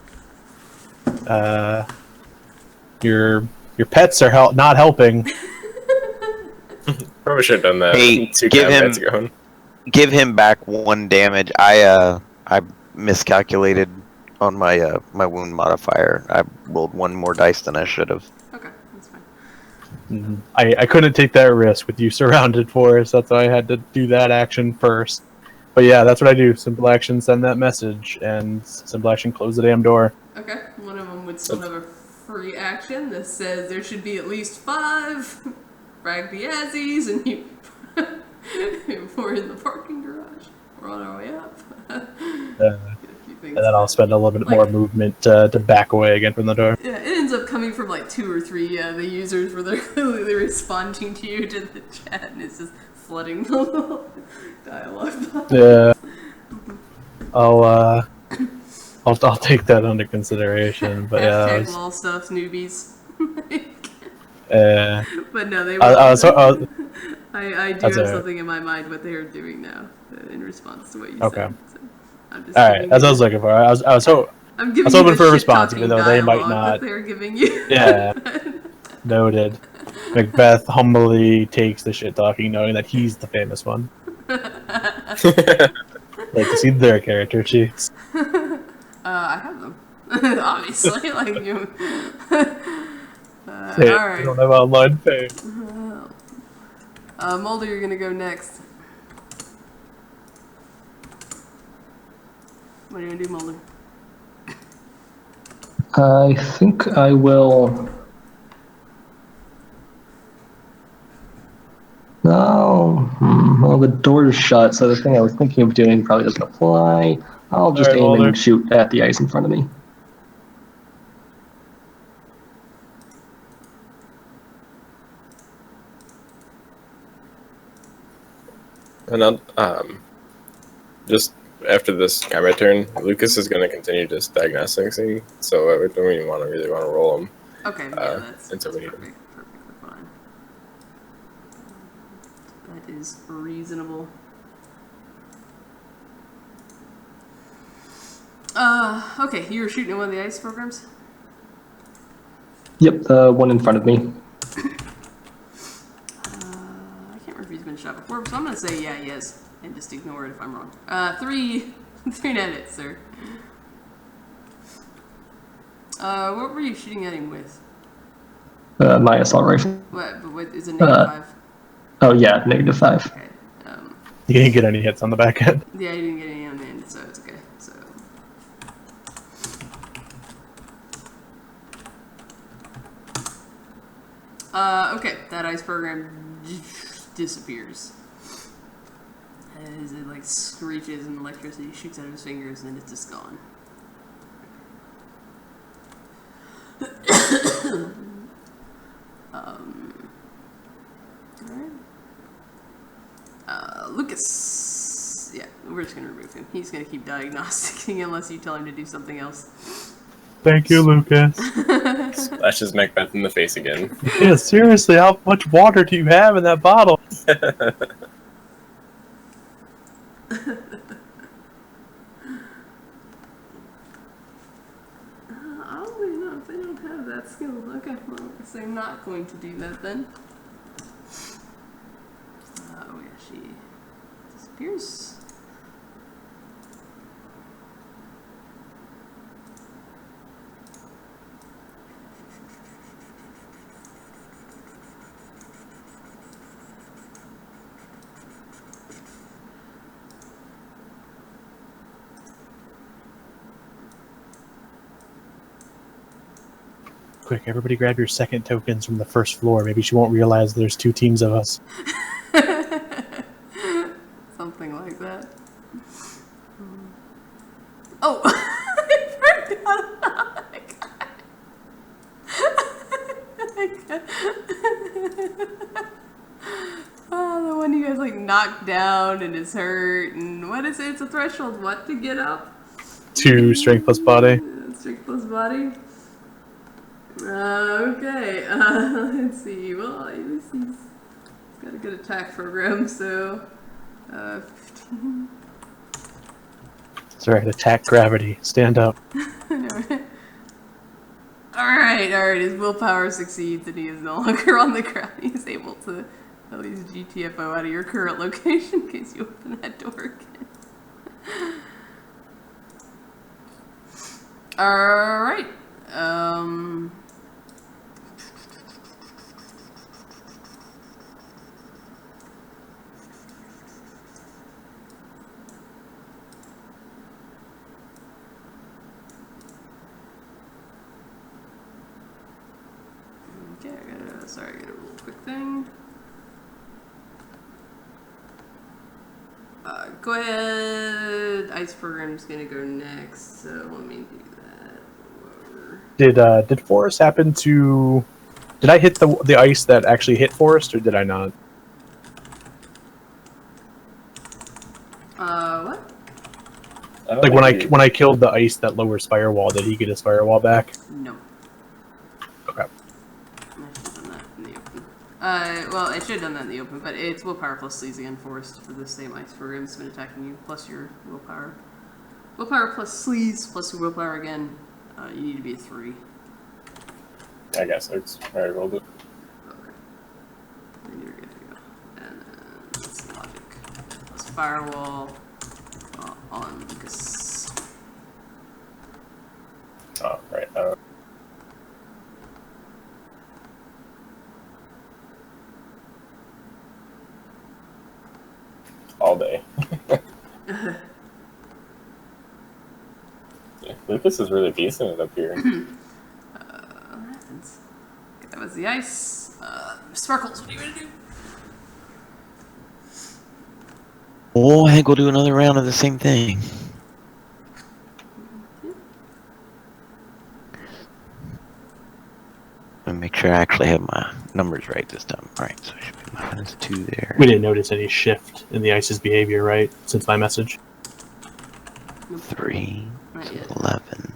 Your pets are not helping. Probably should have done that. Hey, 2 cabinets ago. give him back 1 damage. I miscalculated on my my wound modifier. I rolled 1 more dice than I should have. Okay, that's fine. I couldn't take that risk with you surrounded for us. That's why I had to do that action first. But yeah, that's what I do. Simple action, send that message, and simple action, close the damn door. Okay, one of them would still have a free action that says there should be at least 5 brag the Azzies, and we're in the parking garage. We're on our way up. And then I'll spend a little bit more movement to back away again from the door. Yeah, it ends up coming from like 2 or 3 the users where they're clearly responding to you to the chat, and it's just flooding the little dialogue. Yeah. I'll take that under consideration. But Hashtag yeah. lol stuff, newbies. But no, they were. I do have something in my mind what they are doing now in response to what you said. Okay. So I'm just All right, that's what I was looking for. I was hoping for a response, even though they might not. That they're giving you. Yeah. Noted. Macbeth humbly takes the shit talking, knowing that he's the famous one. Like to see their character sheets. I have them, obviously. Like you. Hey, all right. I don't have online pay. Mulder, you're gonna go next. What are you gonna do, Mulder? I think I will. No. Well, the door's shut, so the thing I was thinking of doing probably doesn't apply. I'll just aim and shoot at the ice in front of me. And I'll, just after this combat turn, Lucas is going to continue just diagnosing, so I don't really want to roll him. Okay, yeah, that's until we need him. perfectly fine. That is reasonable. Okay, you were shooting at one of the ice programs? Yep, the one in front of me. I can't remember if he's been shot before, so I'm gonna say yeah, he is, and just ignore it if I'm wrong. 3 net hits, sir. What were you shooting at him with? My assault rifle. What is it, -5? Oh yeah, -5. Okay. You didn't get any hits on the back end. Yeah, you didn't get any on the end, so it's okay. So. Okay, that ice program disappears. As it like screeches and electricity shoots out of his fingers, and then it's just gone. Alright. Lucas. Yeah, we're just gonna remove him. He's gonna keep diagnosticing unless you tell him to do something else. Thank you, Lucas. Splashes Macbeth in the face again. Yeah, seriously, how much water do you have in that bottle? I don't really know if they don't have that skill. Okay, well, I guess they're not going to do that then. Oh yeah, she disappears. Quick, everybody grab your second tokens from the first floor. Maybe she won't realize there's 2 teams of us. Something like that. Oh! I forgot. Oh, the one you guys like knocked down and is hurt. And what is it? It's a threshold. What to get up? 2 strength plus body. Strength plus body. Okay. Let's see. Well, at least he's got a good attack program. So, 15. That's right. Attack gravity. Stand up. Alright. His willpower succeeds and he is no longer on the ground. He's able to at least GTFO out of your current location in case you open that door again. Alright. Okay, I got a real quick thing. Go ahead. Ice program's gonna go next, so let me do that. Did Forrest happen to... Did I hit the ice that actually hit Forrest, or did I not? What? Like when I killed the ice that lowers firewall, did he get his firewall back? No. Okay. I should have done that in the open. Well, I should have done that in the open, but it's willpower plus sleaze again, Forrest, for the same ice program that's been attacking you, plus your willpower. Willpower plus sleaze, plus your willpower again. You need to be a 3. I guess it's I rolled it. Okay. Then you're good to go. And then that's logic. Plus firewall on Lucas. Oh, right. All day. Yeah, Lucas is really decent up here. What happens? Okay, that was the ice. Sparkles, what are you gonna do? Oh, I think we'll do another round of the same thing. Let me make sure I actually have my numbers right this time. Alright, so it should be -2 there. We didn't notice any shift in the ice's behavior, right? Since my message. 3, Not yet. 11.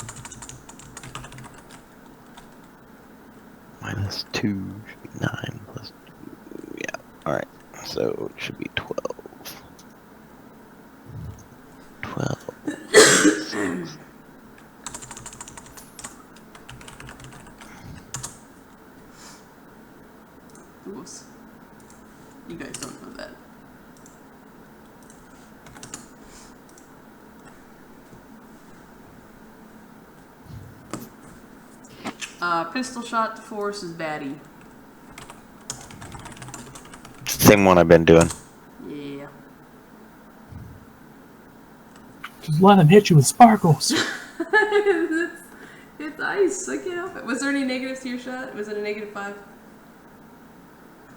-2 should be 9 plus 2. Yeah, alright. So it should be 12. 12. Oops. You guys don't know that. Pistol shot to Force is baddie. Same one I've been doing. Yeah. Just let him hit you with sparkles. It's ice. I can't help it. Was there any negatives to your shot? Was it a -5?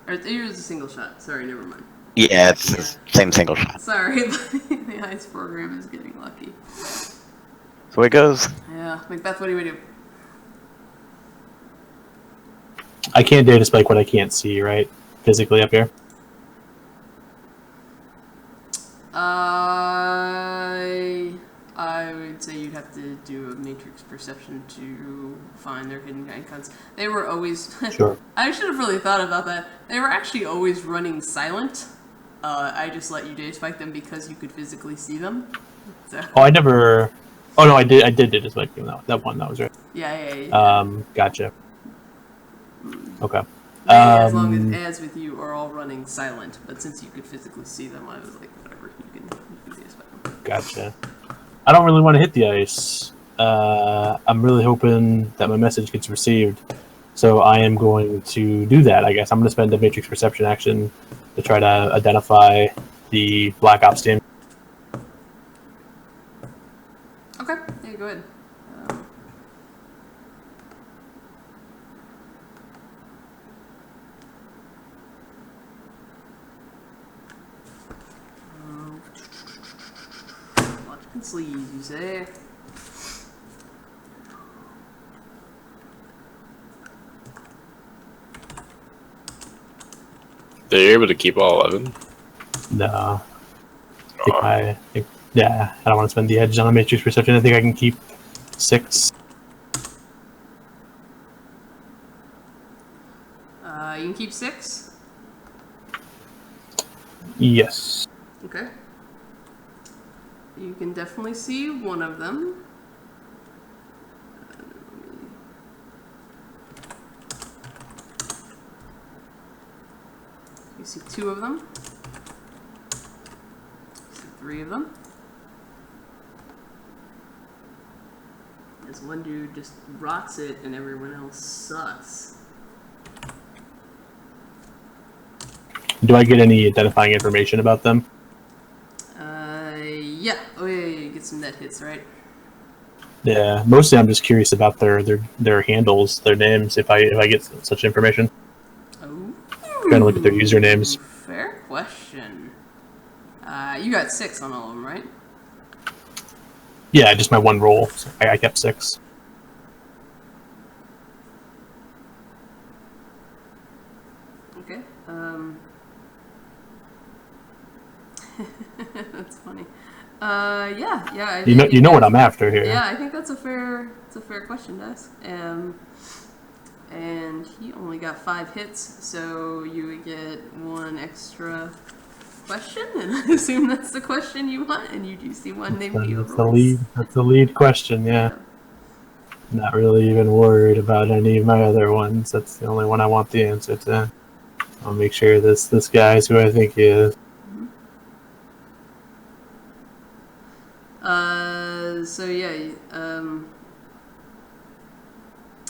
Or it was a single shot. Sorry, never mind. Yeah, it's the same single shot. Sorry, the ice program is getting lucky. So it goes. Yeah, Macbeth, what do we do? I can't data spike what I can't see, right? Physically up here. I would say you'd have to do a matrix perception to find their hidden icons. They were always... Sure. I should have really thought about that. They were actually always running silent. I just let you day spike them because you could physically see them. So. Oh, I never... Oh, no, I did day spike them. That one, that was right. Yeah. Gotcha. Okay. They, as long as with you, are all running silent. But since you could physically see them, I was like, whatever, you can day spike them. Gotcha. I don't really want to hit the ice. I'm really hoping that my message gets received. So I am going to do that, I guess. I'm going to spend a matrix perception action to try to identify the Black Ops team. Okay, yeah, go ahead. Logic and sleeves, you say? They're able to keep all 11? No. I think I don't want to spend the edge on a matrix perception. I think I can keep 6. You can keep 6? Yes. Okay. You can definitely see one of them. You see 2 of them. You see 3 of them. There's one dude just rots it and everyone else sucks. Do I get any identifying information about them? Yeah. Oh yeah, you get some net hits, right? Yeah, mostly I'm just curious about their handles, their names, if I get such information. Oh. Trying to look at their usernames. Fair question. You got 6 on all of them, right? Yeah, just my one roll. So I kept 6. Okay. That's funny. Yeah. You know what I'm after here. Yeah, I think that's a fair question to ask. And he only got 5 hits, so you would get 1 extra question, and I assume that's the question you want, and you do see one named Neoroyce. That's the lead question, yeah. Not really even worried about any of my other ones. That's the only one I want the answer to. I'll make sure this guy's who I think he is. So yeah,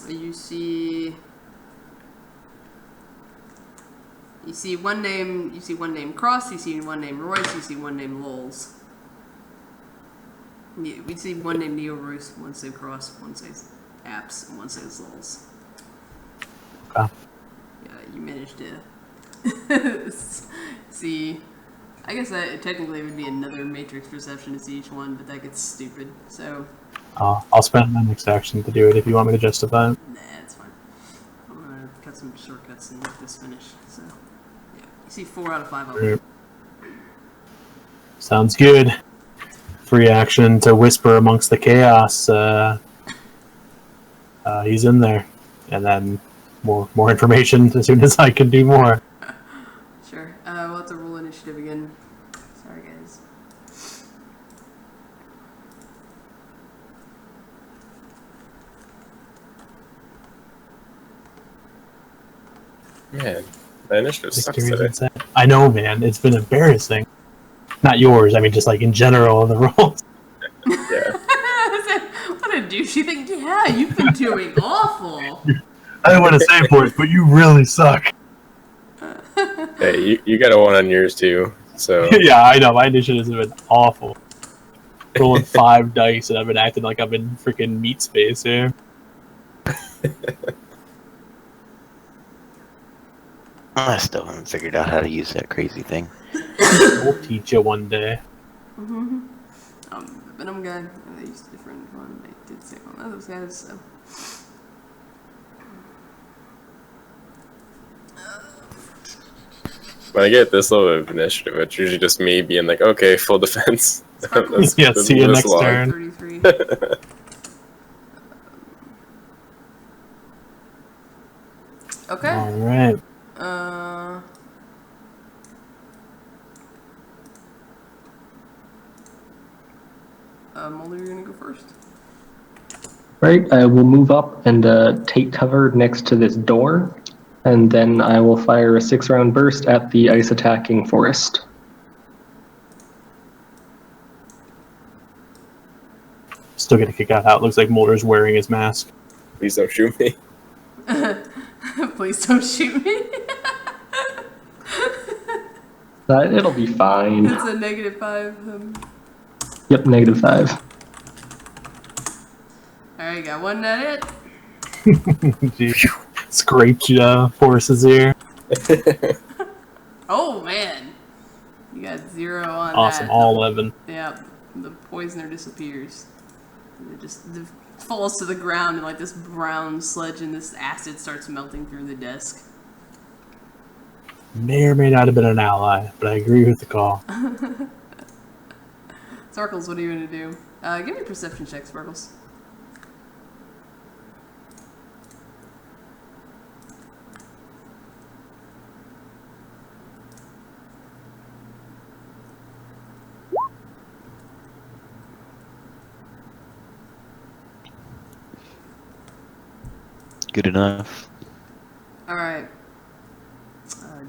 you see one name. You see one name Cross. You see one name Royce. You see one name Lols. Yeah, we see one name Neoroyce. One says Cross. One says Apps. And one says Lols. Okay. Yeah, you managed to see. I guess that technically would be another matrix perception to see each one, but that gets stupid. So. I'll spend my next action to do it if you want me to justify it. Nah, it's fine. I'm gonna cut some shortcuts and let this finish. So, yeah, you see 4 out of 5 of them. Sounds good. Free action to whisper amongst the chaos. He's in there, and then more information as soon as I can do more. Sure. We'll have to roll initiative again. Sorry, guys. Man, the initiative sucks Victory's today. insane. I know, man. It's been embarrassing. Not yours. I mean, just like in general, the roles. Yeah. What a douche. You think, yeah, you've been doing awful. I don't want to say for it, but you really suck. Hey, you got a 1 on yours too, so. Yeah, I know. My initiatives have been awful. Rolling 5 dice, and I've been acting like I'm in freaking meat space here. I still haven't figured out how to use that crazy thing. We'll teach you one day. Mm-hmm. Venom guy. I used a different one. I did say one of those guys, so. When I get this level of initiative, it's usually just me being like, okay, full defense. Sparkles. Yeah, see you This next long. turn. 33. Okay. All right. Mulder, you're gonna go first. Right, I will move up and take cover next to this door, and then I will fire a 6-round burst at the ice attacking forest. Still get a kick out how it looks like Mulder's wearing his mask. Please don't shoot me. Please don't shoot me. It'll be fine. It's a -5. Yep, -5. Alright, got one net Gee, scraped Forrest's ear. Oh man, you got 0 on Awesome, that. all 11. Yeah, the poisoner disappears. It falls to the ground and like this brown sludge and this acid starts melting through the desk. May or may not have been an ally, but I agree with the call. Sparkles, what are you gonna do? Give me a perception check, Sparkles. Good enough. Alright.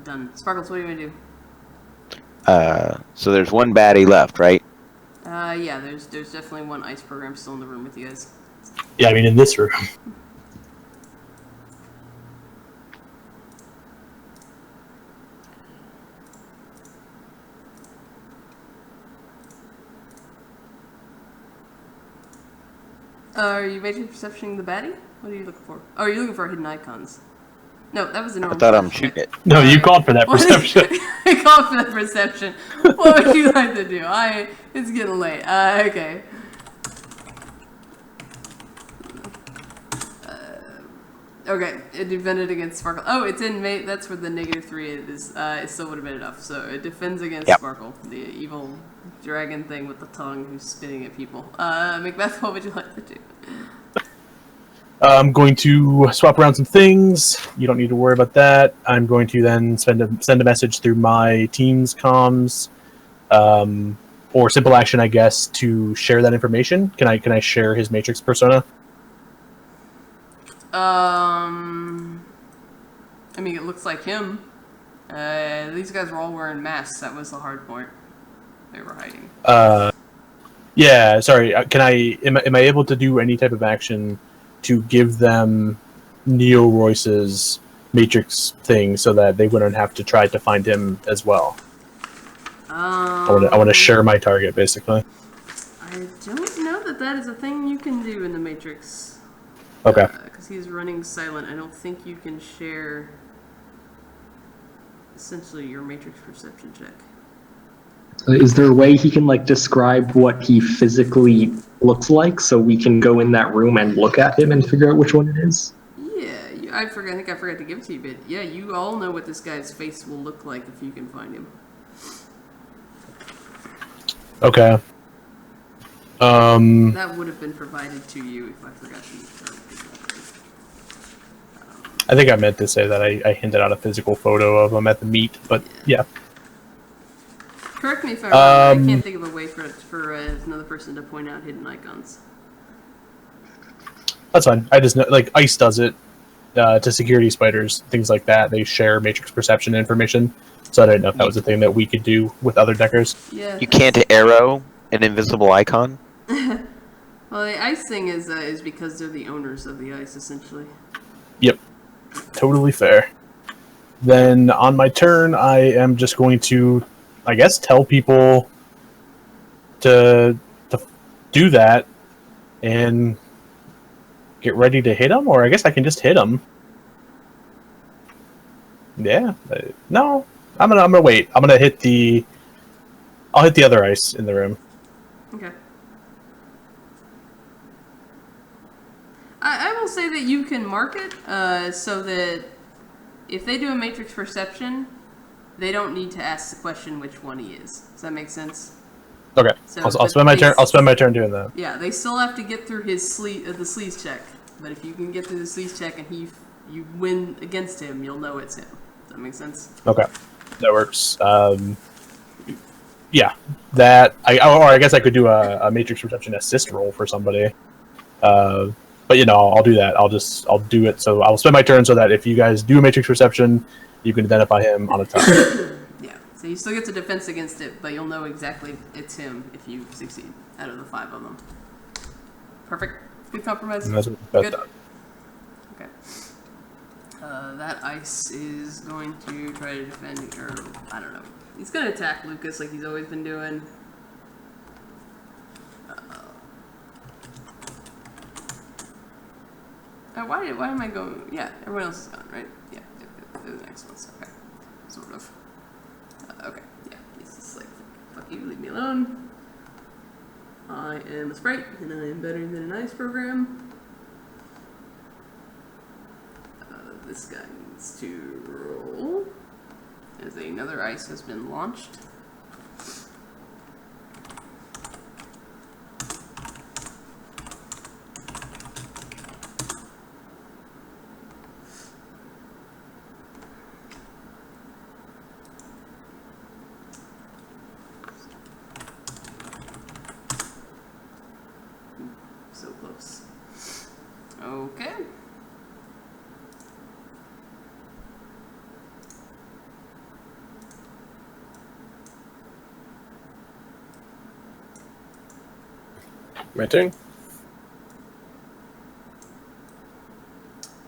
Done. Sparkles, what are you gonna do? So there's one baddie left, right? Yeah, there's definitely one ice program still in the room with you guys. Yeah, I mean, in this room. Are you making perceptioning the baddie? What are you looking for? Oh, are you looking for hidden icons? No, that was a I normal. thought I'm perception shooting check. it. No, you called for that perception. I called for that perception. What would you like to do? It's getting late. Okay. Okay, it defended against Sparkle. Oh, it's in mate. That's where the -3 is. It still would have been enough. So it defends against Sparkle, the evil dragon thing with the tongue who's spitting at people. Macbeth, what would you like to do? I'm going to swap around some things. You don't need to worry about that. I'm going to then send a message through my team's comms, or simple action, I guess, to share that information. Can I share his Matrix persona? I mean, it looks like him. These guys were all wearing masks. That was the hard point. They were hiding. Yeah. Sorry. Am I able to do any type of action to give them Neoroyce's Matrix thing so that they wouldn't have to try to find him as well? I want to share my target, basically. I don't know that is a thing you can do in the Matrix. Okay. Because he's running silent. I don't think you can share essentially your Matrix perception check. Is there a way he can describe what he physically looks like so we can go in that room and look at him and figure out which one it is? Yeah, I think I forgot to give it to you, but yeah, you all know what this guy's face will look like if you can find him. Okay. That would have been provided to you if I forgot to. I think I meant to say that I hinted out a physical photo of him at the meet, but yeah. Correct me if I'm wrong. I can't think of a way for another person to point out hidden icons. That's fine. I just know, ICE does it to security spiders, things like that. They share Matrix perception information, so I didn't know if that was a thing that we could do with other deckers. Yeah. You can't arrow an invisible icon? Well, the ice thing is because they're the owners of the ice, essentially. Yep. Totally fair. Then on my turn, I am just going to, I guess, tell people to do that and get ready to hit them, or I guess I can just hit them. Yeah. No, I'm gonna wait. I'll hit the other ice in the room. Okay. I will say that you can mark it so that if they do a Matrix perception, they don't need to ask the question which one he is. Does that make sense? Okay. So, I'll but spend my they- turn. I'll spend my turn doing that. Yeah, they still have to get through his the sleaze check. But if you can get through the sleaze check and you win against him, you'll know it's him. Does that make sense? Okay, that works. Yeah, that I guess I could do a matrix perception assist roll for somebody. But I'll do that. I'll do it. So I'll spend my turn so that if you guys do a matrix perception, you can identify him on a touch. Yeah. So you still get to defense against it, but you'll know exactly it's him if you succeed out of the 5 of them. Perfect. Good compromise. And that's Good. done. Okay. That ice is going to try to defend, or I don't know. He's going to attack Lucas like he's always been doing. Why am I going? Yeah, everyone else is gone, right? Yeah, they're the next ones. Okay, sort of. Okay, yeah, he's just like, fuck you, leave me alone. I am a sprite, and I am better than an ice program. This guy needs to roll, as another ice has been launched. So close. Okay. My turn.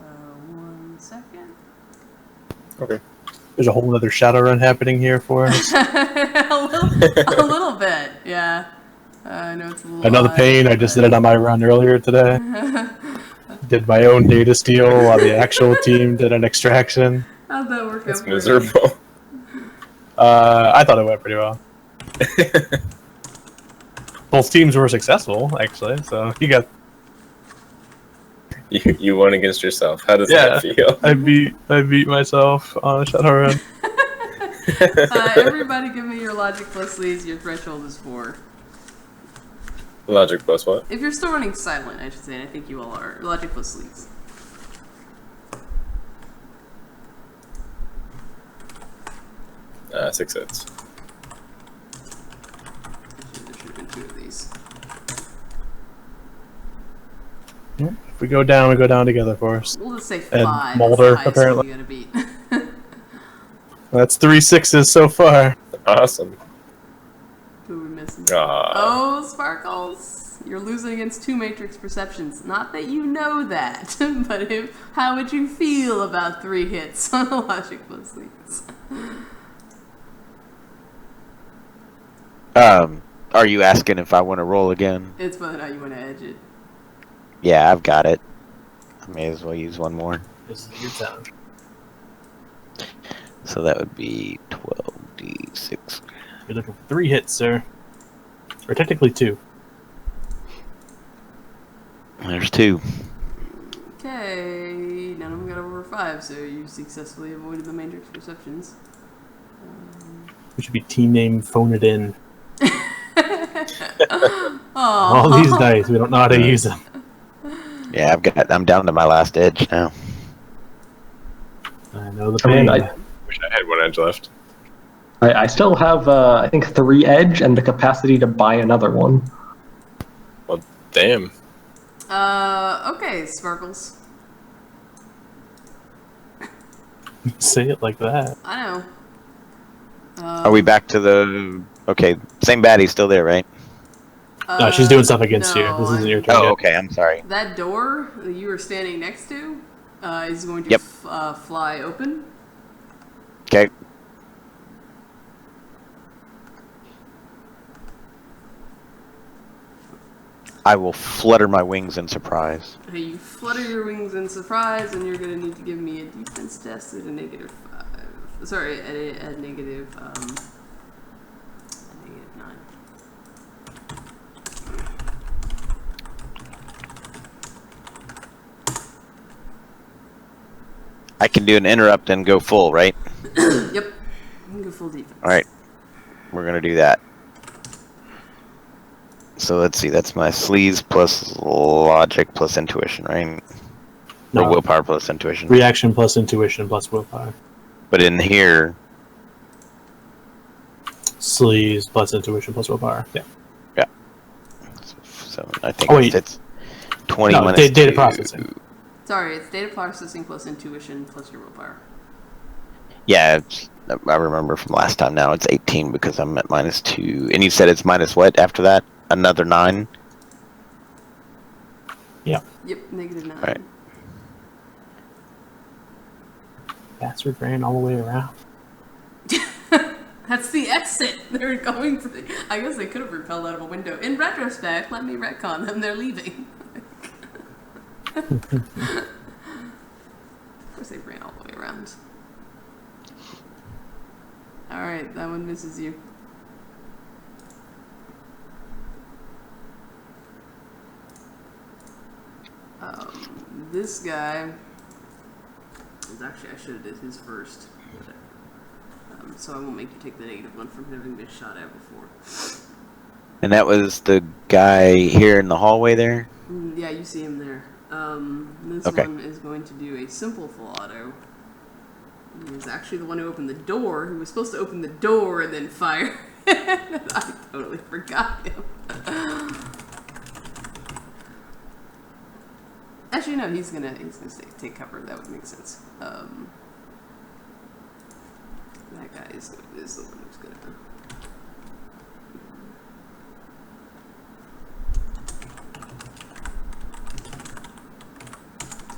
1 second. Okay. There's a whole other shadow run happening here for us. a little bit, yeah. I know it's a little Another odd, pain. I just did it on my run earlier today. Did my own data steal while the actual team did an extraction. How'd that work It's out for you? miserable. I thought it went pretty well. Both teams were successful, actually. So you got. You won against yourself. How does Yeah. that feel? I beat myself on a shadow run. Everybody give me your logic plus leads. Your threshold is 4. Logic plus what? If you're still running silent, I should say, and I think you all are. Logic plus leads. Six hits. Actually, there should have been 2 of these. If we go down, we go down together, for us. We'll just say 5. And That's Mulder, the highest apparently. one you gotta beat. That's 3 6s so far. Awesome. Who are we missing? Ah. Oh, Sparkles! You're losing against 2 matrix perceptions. Not that you know that, but how would you feel about 3 hits on the logic plus leads? Are you asking if I want to roll again? It's whether or not you want to edge it. Yeah, I've got it. I may as well use one more. This is your turn. So that would be 12d6. You're looking for 3 hits, sir. Or technically 2. There's 2. Okay, none of them got over 5, so you successfully avoided the matrix perceptions. We should be team name Phone It In. All Oh, these dice, we don't know how to use them. Yeah, I'm down to my last edge now. I know the I pain. mean, I Wish I had 1 edge left. still have, I think, 3 edge and the capacity to buy another one. Well, damn. okay, Sparkles. Say it like that. I know. Are we back to the... Okay, same baddie's still there, right? No, she's doing stuff against you. no, This isn't your turn Oh, yet. okay, I'm sorry. That door that you were standing next to is going to Yep. fly open. Okay. I will flutter my wings in surprise. Okay, you flutter your wings in surprise, and you're going to need to give me a defense test at a -5. Sorry, at a negative, -9. I can do an interrupt and go full, right? Yep. You can go full defense. Alright. We're gonna do that. So let's see. That's my sleaze plus logic plus intuition, right? Or No. willpower plus intuition. Reaction plus intuition plus willpower. But in here, Sleaze plus intuition plus willpower. Yeah. so I think Oh, wait. it's 20 No, minus data 2. processing. Sorry, it's data processing plus intuition plus your willpower. Yeah, I remember from last time. Now it's 18 because I'm at -2. And you said it's minus what after that? Another 9? Yep, -9. Right. Bastard ran all the way around. That's the exit. They're going for the... I guess they could have repelled out of a window. In retrospect, let me retcon them. They're leaving. Of course they ran all the way around. Alright, that one misses you. This guy... Actually, I should have did his first. So I won't make you take the -1 from having been shot at before. And that was the guy here in the hallway there? Yeah, you see him there. This Okay. one is going to do a simple full auto. He was actually the one who opened the door, who was supposed to open the door and then fire. I totally forgot him. Actually, no, he's gonna take cover. That would make sense. That guy is the one who's gonna.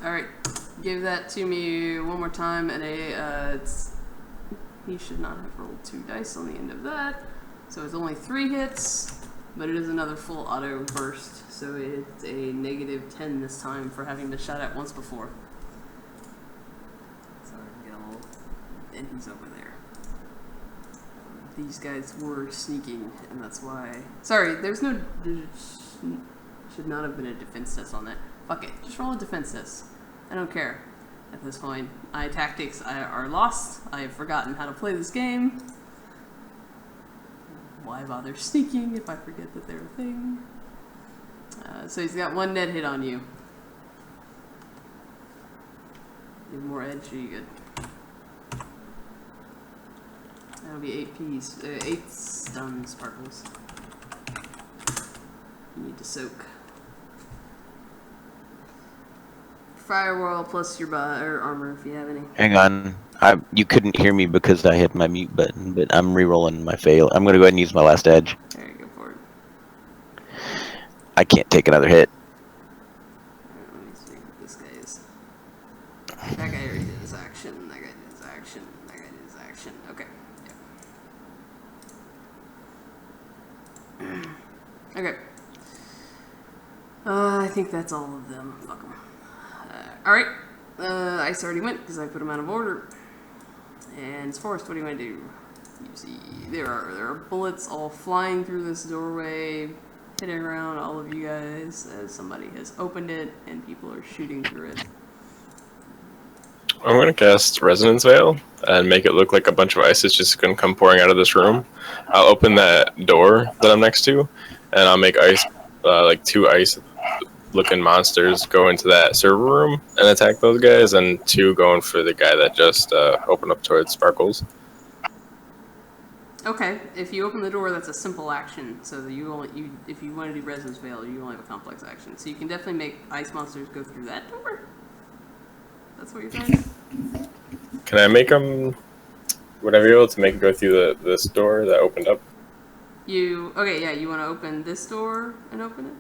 All right, give that to me one more time, and he should not have rolled 2 dice on the end of that, so it's only 3 hits, but it is another full auto burst, so it's a -10 this time for having been shot at once before. So I get a little, and he's over there. These guys were sneaking, and that's why. Sorry, there should not have been a defense test on that. Fuck it, just roll a defense test. I don't care at this point. My tactics are lost. I have forgotten how to play this game. Why bother sneaking if I forget that they're a thing? So he's got 1 net hit on you. You have more edge, are you good? That'll be 8 Ps. 8 stun sparkles. You need to soak. Firewall plus your armor if you have any. Hang on. You couldn't hear me because I hit my mute button, but I'm re-rolling my fail. I'm going to go ahead and use my last edge. There you go for it. I can't take another hit. Let me see what this guy is. That guy already did his action. That guy did his action. That guy did his action. Okay. Yep. Okay. I think that's all of them. Fuck them. Alright. Ice already went because I put them out of order. And Forrest, what do you want to do? You see, there are bullets all flying through this doorway, hitting around all of you guys as somebody has opened it and people are shooting through it. I'm going to cast Resonance Veil and make it look like a bunch of ice is just going to come pouring out of this room. I'll open that door that I'm next to, and I'll make ice, like 2 ice-looking monsters go into that server room and attack those guys, and 2 going for the guy that just opened up towards Sparkles. Okay, if you open the door, that's a simple action. So that if you want to do Resonance Veil, you only have a complex action. So you can definitely make ice monsters go through that door. That's what you're trying to do? Can I make them... Would I be able to make it go through this door that opened up? Okay, yeah, you want to open this door and open it?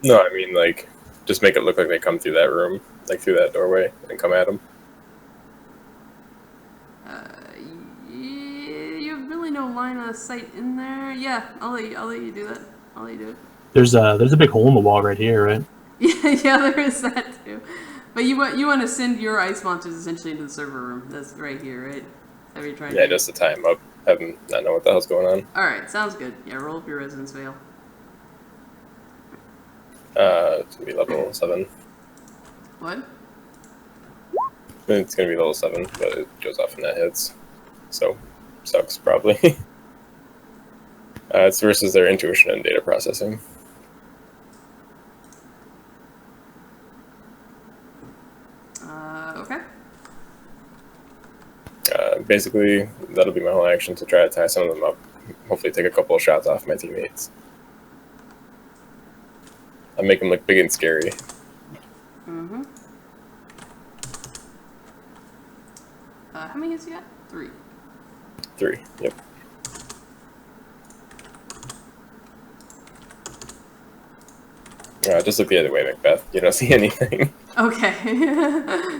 No, I mean, like, just make it look like they come through that room, like through that doorway, and come at them. You have really no line of sight in there. Yeah, I'll let you do that. I'll let you do it. There's a big hole in the wall right here, right? Yeah, there is that too. But you want to send your ice monsters essentially into the server room. That's right here, right? That you're trying to do? Just to tie them up, have them not know what the hell's going on. Alright, sounds good. Yeah, roll up your Resonance Veil. It's gonna be level 7. What? It's gonna be level 7, but it goes off and that hits. So, sucks probably. It's versus their intuition and data processing. basically, that'll be my whole action to try to tie some of them up. Hopefully, take a couple of shots off my teammates. I'll make them look big and scary. Mm-hmm. How many hits you got? 3. 3. Yep. Just look the other way, Macbeth. You don't see anything. Okay.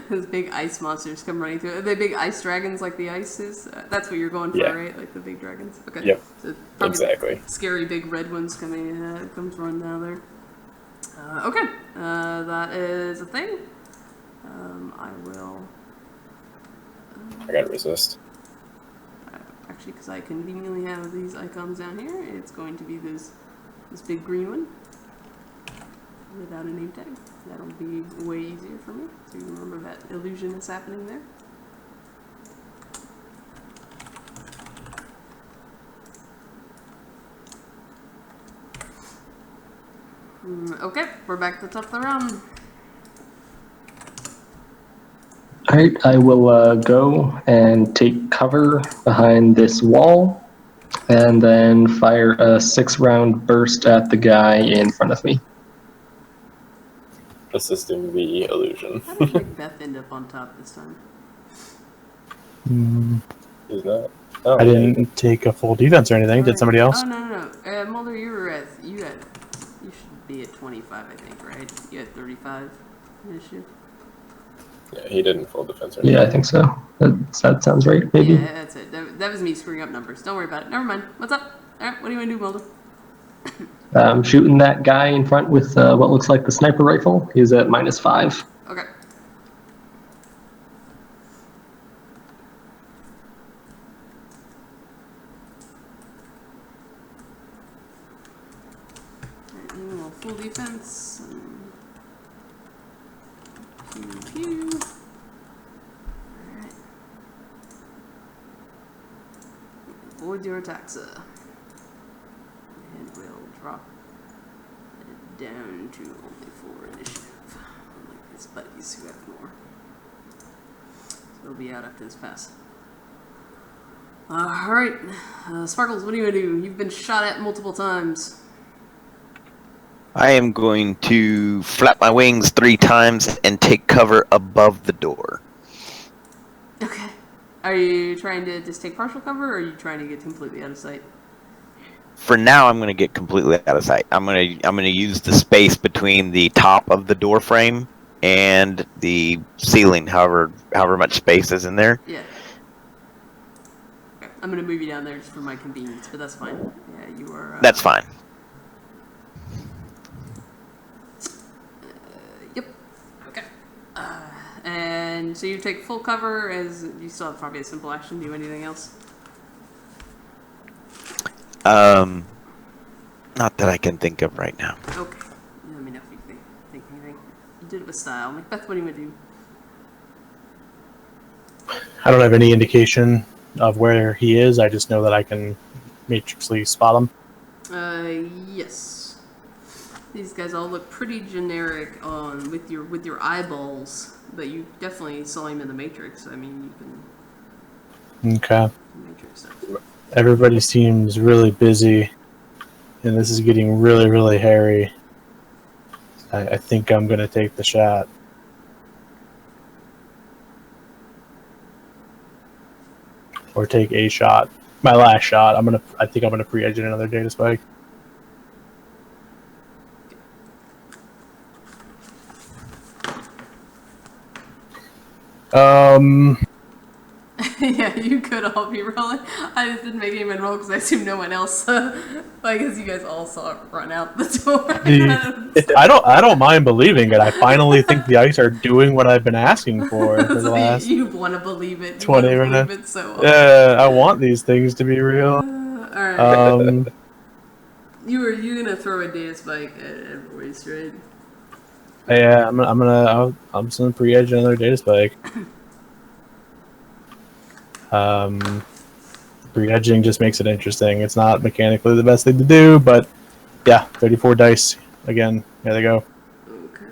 Those big ice monsters come running through. Are they big ice dragons like the ice is? That's what you're going for, Yeah. right? Like the big dragons? Okay. Yep. So probably Exactly. the scary big red ones comes running down there. Okay. That is a thing. I will... I gotta resist. Actually, because I conveniently have these icons down here, it's going to be this big green one without a name tag. That'll be way easier for me to remember that illusion is happening there. Okay, we're back at the top of the round. Alright, I will go and take cover behind this wall, and then fire a 6-round burst at the guy in front of me. Assisting the illusion. How did Macbeth end up on top this time? He's not. Oh, I didn't take a full defense or anything. Did somebody else? Oh, no. Mulder, you should be at 25, I think, right? You had 35 initiative. Yeah, he didn't full defense. Or Yeah, I think so. That sounds right, maybe? Yeah, that's it. That was me screwing up numbers. Don't worry about it. Never mind. What's up? Alright, what do you want to do, Mulder? I'm shooting that guy in front with what looks like the sniper rifle. He's at -5. Okay. Alright, you will full defense. Pew. Alright. Avoid your attacks, and we'll drop it down to only 4 initiative. Unlike his buddies who have more. So they'll be out after this pass. Alright. Sparkles, what do you want to do? You've been shot at multiple times. I am going to flap my wings 3 times and take cover above the door. Okay. Are you trying to just take partial cover, or are you trying to get completely out of sight? For now, I'm going to get completely out of sight. I'm going to use the space between the top of the door frame and the ceiling, however much space is in there. Yeah. Okay. I'm gonna move you down there just for my convenience, but that's fine. Yeah, you are. That's fine. Yep. Okay. And so you take full cover, as you still have probably a simple action. Do anything else? Not that I can think of right now. Okay. Let me know if you think anything. You did it with style. Macbeth, what do you want to do? I don't have any indication of where he is. I just know that I can matrixly spot him. Yes. These guys all look pretty generic on with your eyeballs, but you definitely saw him in the Matrix. I mean, you can Okay. Matrix stuff. Everybody seems really busy, and this is getting really, really hairy. I think I'm going to take the shot. Or take a shot. My last shot. I think I'm gonna pre-edge another data spike. Yeah, you could all be rolling. I just didn't make anyone roll because I assumed no one else. I guess you guys all saw it run out the door. I don't mind believing it. I finally think the ice are doing what I've been asking for the So last you want to believe it. You 20 wanna minutes. believe it so Yeah, I want these things to be real. Alright. You gonna throw a data spike at Royce, right? Yeah, I'm just gonna pre-edge another data spike. Pre-edging just makes it interesting. It's not mechanically the best thing to do, but yeah, 34 dice again. There they go. Okay.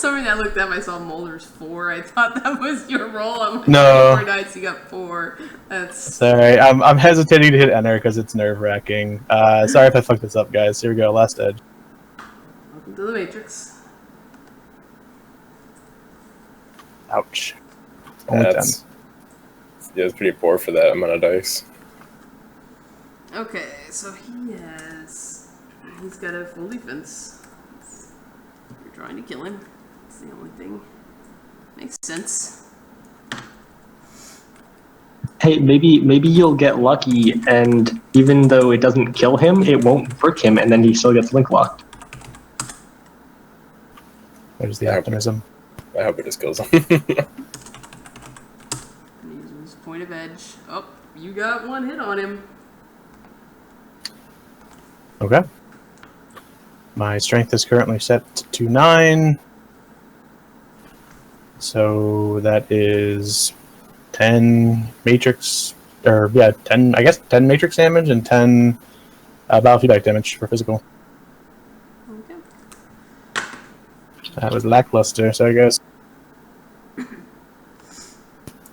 some reason I looked up, I saw Mulder's 4. I thought that was your roll. I'm like, No. 4 dice, you got 4. That's... Sorry, I'm hesitating to hit enter because it's nerve-wracking. Sorry if I fucked this up, guys. Here we go, last edge. Welcome to the Matrix. Ouch. Only 10. Yeah, it's pretty poor for that amount of dice. Okay, so he's got a full defense. You're trying to kill him. That's the only thing. Makes sense. Hey, maybe you'll get lucky, and even though it doesn't kill him, it won't brick him, and then he still gets link locked. There's the optimism. I hope it just kills him. Use his point of edge. Oh, you got 1 hit on him. Okay. My strength is currently set to 9. So that is 10 matrix, or yeah, 10, I guess 10 matrix damage and 10 biofeedback damage for physical. Okay. That was lackluster, so I guess.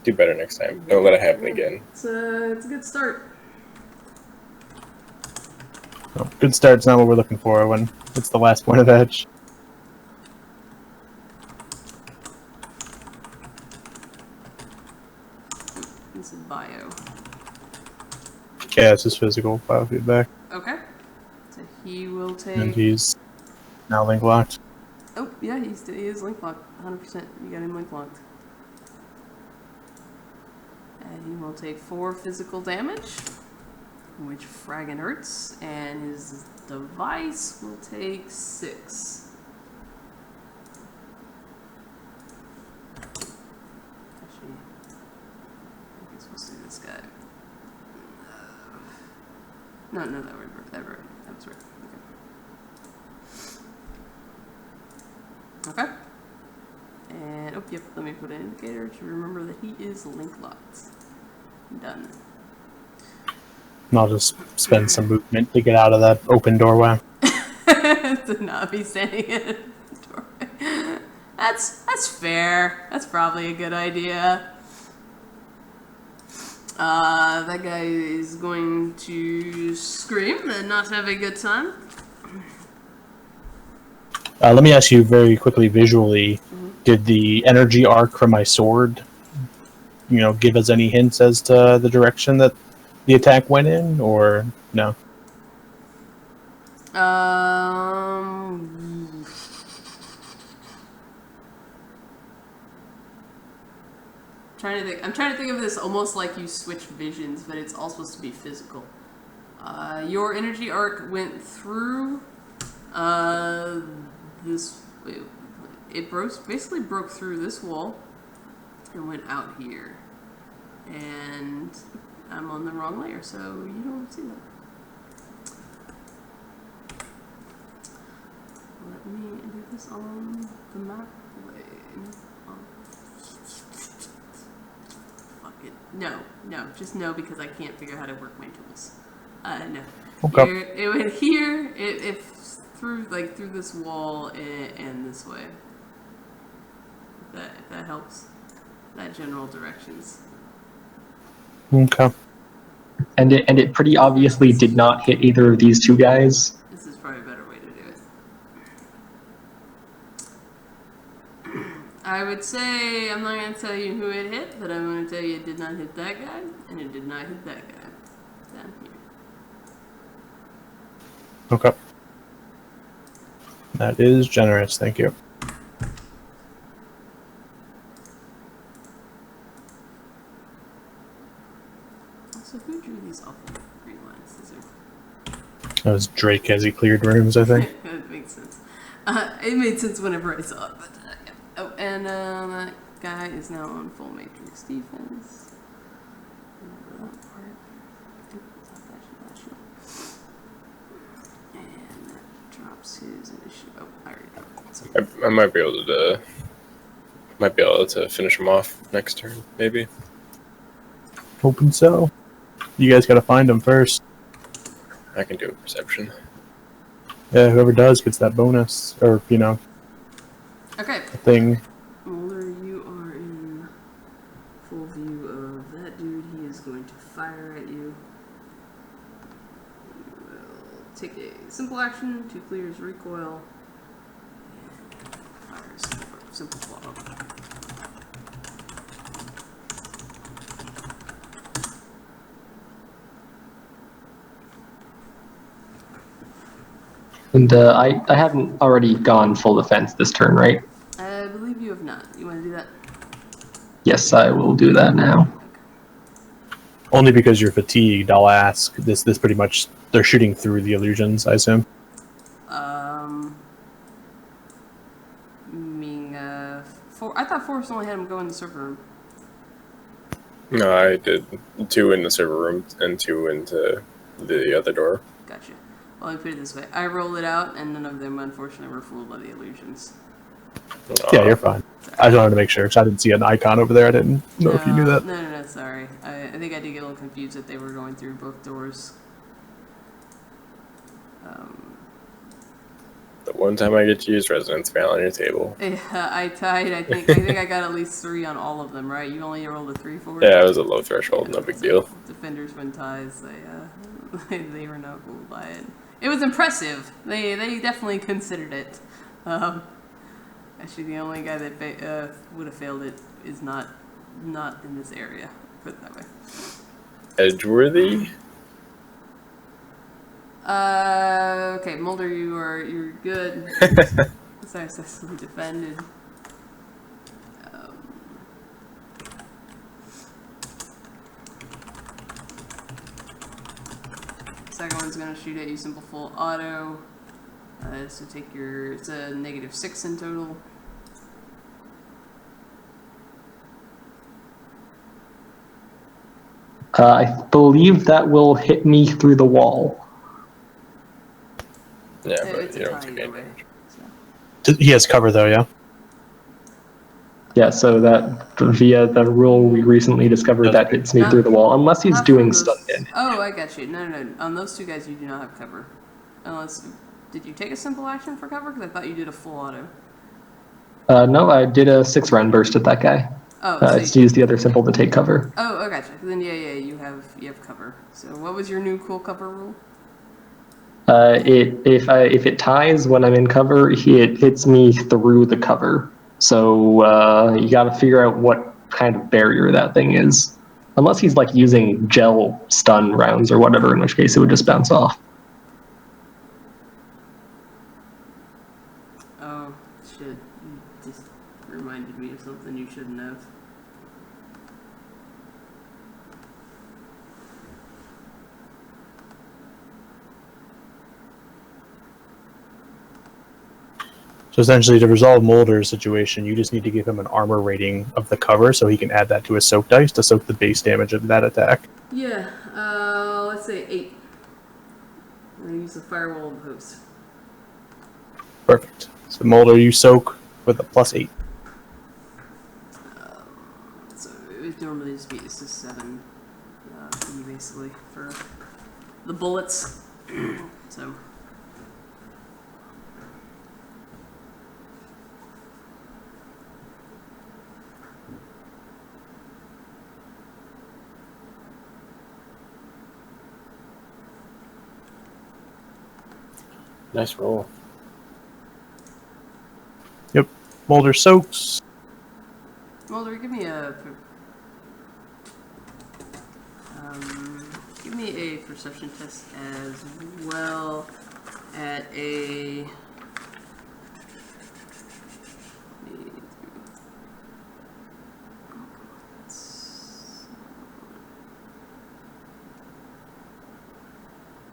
Do better next time. Don't let it happen again. It's a good start. Oh, good start's not what we're looking for when it's the last point of edge. This is bio. Yeah, it's just physical biofeedback. Okay. So he will take... And he's now link locked. Oh, yeah, he is link locked. 100%. You got him link locked. And he will take 4 physical damage, which fragging hurts, and his device will take 6. Actually, I guess we'll see this guy. No, that was right. Okay. And, oh, yep, let me put an indicator to remember that he is link locked. Done. And I'll just spend some movement to get out of that open doorway. To not be standing in a doorway. That's fair. That's probably a good idea. That guy is going to scream and not have a good time. Let me ask you very quickly visually, did the energy arc from my sword, give us any hints as to the direction that the attack went in, or no? I'm trying to think of this almost like you switch visions, but it's all supposed to be physical. Your energy arc went through this. It basically broke through this wall and went out here. And I'm on the wrong layer, so you don't see that. Let me do this on the map plane. Fuck it. No, just no, because I can't figure out how to work my tools. No. Okay. It went here, it through this wall and this way. If that helps. That general directions. Okay. And it pretty obviously did not hit either of these 2 guys. This is probably a better way to do it. I would say, I'm not going to tell you who it hit, but I'm going to tell you it did not hit that guy, and it did not hit that guy. Down here. Okay. That is generous, thank you. So who drew these awful green lines? That was Drake as he cleared rooms, I think. That makes sense. It made sense whenever I saw it, but yeah. Oh, and that guy is now on full matrix defense. Remember that part. And that drops his initiative. Oh, I already dropped it. I might be able to finish him off next turn, maybe. Hoping so. You guys gotta find him first. I can do a perception. Yeah, whoever does gets that bonus, or Okay. thing. Mulder, you are in full view of that dude. He is going to fire at you. You will take a simple action to clear his recoil. And fire a simple follow. And I haven't already gone full defense this turn, right? I believe you have not. You want to do that? Yes, I will do that now. Only because you're fatigued, I'll ask. This pretty much, they're shooting through the illusions, I assume. Meaning, I thought Forrest only had him go in the server room. No, I did 2 in the server room and 2 into the other door. Gotcha. Well, let me put it this way. I rolled it out, and none of them, unfortunately, were fooled by the illusions. Yeah, you're fine. I just wanted to make sure, because I didn't see an icon over there. I didn't know if you knew that. No, sorry. I think I did get a little confused that they were going through both doors. The one time I get to use Resonance Veil on your table. Yeah, I tied. I think I got at least 3 on all of them, right? You only rolled a 3 for it? Yeah, it was a low threshold, no big So deal. Defenders win ties. They were not fooled by it. It was impressive. They definitely considered it. Actually, the only guy that would have failed it is not in this area. Put it that way. Edgeworthy? Okay, Mulder, you're good. Successfully defended. Second one's gonna shoot at you, simple full auto. So it's a -6 in total. I believe that will hit me through the wall. Yeah, but It's you a don't tie take either any way. damage. He has cover, though, yeah? Yeah, so that via the rule we recently discovered, that hits me through the wall, unless he's Not doing from those- stun damage. Oh, I got you. No. On those 2 guys, you do not have cover. Did you take a simple action for cover? Because I thought you did a full auto. No, I did a 6-round burst at that guy. Oh, I just used the other simple to take cover. Oh, I gotcha. Then yeah, you have cover. So what was your new cool cover rule? If it ties when I'm in cover, it hits me through the cover. So you got to figure out what kind of barrier that thing is. Unless he's like using gel stun rounds or whatever, in which case it would just bounce off. Oh shit! You just reminded me of something you shouldn't have. So essentially, to resolve Mulder's situation, you just need to give him an armor rating of the cover so he can add that to his soak dice to soak the base damage of that attack. Yeah. Let's say 8. I'm gonna use the firewall of host. Perfect. So Mulder, you soak with a +8. So it would normally just be 7 for you basically for the bullets. So. Nice roll. Yep. Mulder soaks. Mulder, give me a perception test as well at a.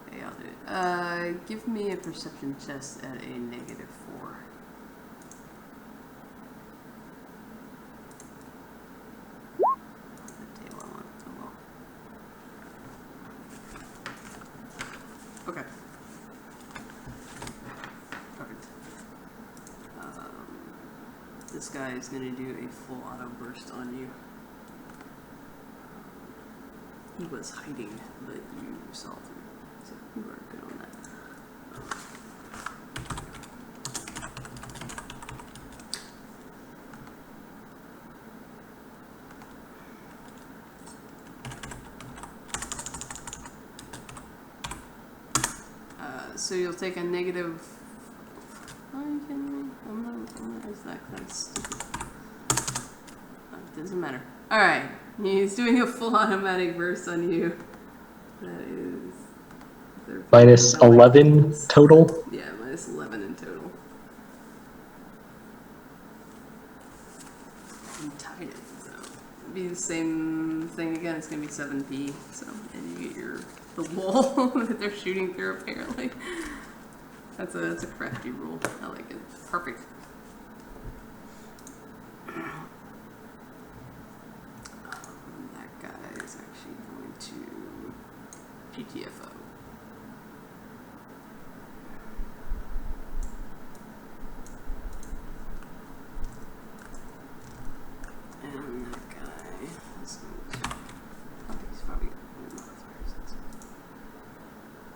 Okay, I'll do it. Give me a perception test at a -4. Okay. Perfect. This guy is going to do a full auto burst on you. He was hiding, but you saw him. So you are good on that. So you'll take a negative. Oh, are you kidding me? I'm not is that kind of stupid. It doesn't matter. Alright. He's doing a full automatic burst on you. That is. Minus 11 total. Yeah, minus 11 in total. You tied it, so it'll be the same thing again. It's gonna be 7p. So, and you get the wall that they're shooting through apparently. That's a crafty rule. I like it. Perfect. That guy is actually going to GTFO. And that guy is going to. Oh, he's probably got modifiers.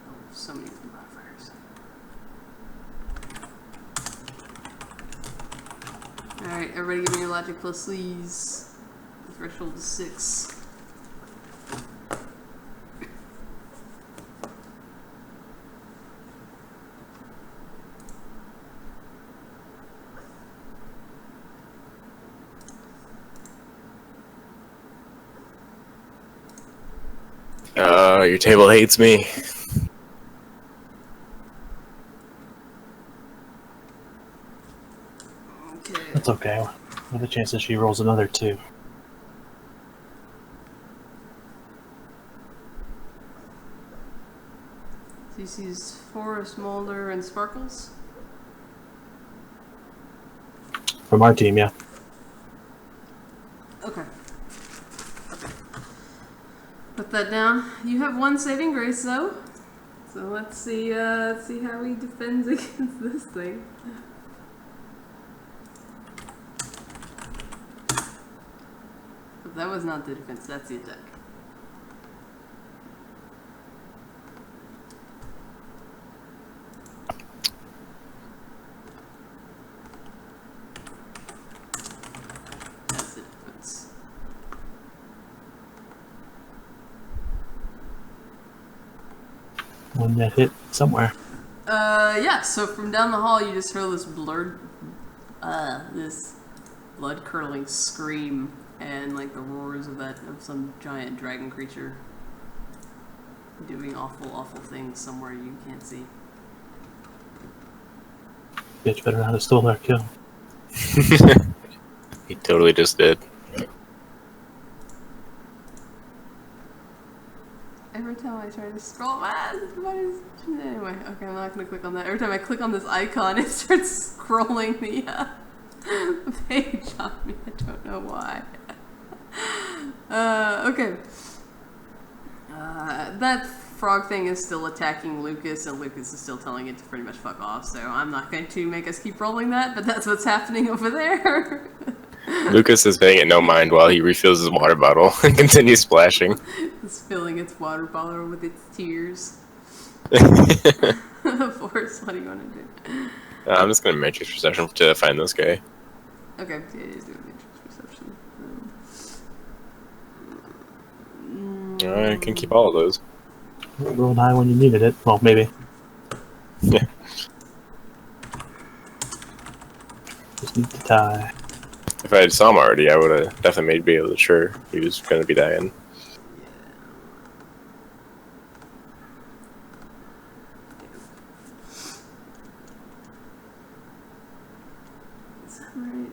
Oh, so many modifiers. Alright, everybody give me your logic plus please. The threshold is 6. Your table hates me. Okay. That's okay. What are the chances she rolls another 2? So he sees Forest, Molder, and Sparkles. From our team, yeah. Okay. Put that down. You have 1 saving grace though. So let's see how he defends against this thing. But that was not the defense, that's the attack. That's the defense. One that hit somewhere. Yeah, so from down the hall you just hear this this blood-curdling scream and like the roars of some giant dragon creature doing awful things somewhere you can't see. Bitch better not have stole our kill. He totally just did. Every time I try to scroll, anyway, okay, I'm not gonna click on that. Every time I click on this icon, it starts scrolling the page on me. I don't know why. Okay. That frog thing is still attacking Lucas, and Lucas is still telling it to pretty much fuck off, so I'm not going to make us keep rolling that, but that's what's happening over there. Lucas is paying it no mind while he refills his water bottle and continues splashing. It's filling its water bottle with its tears. Forrest, what do you want to do? I'm just gonna matrix perception to find this guy. Okay, yeah, do a matrix perception. I can keep all of those. Rolled high when you needed it. Well, maybe. Yeah. Just need to tie. If I had saw him already, I would have definitely be able to sure he was gonna be dying. Is that right?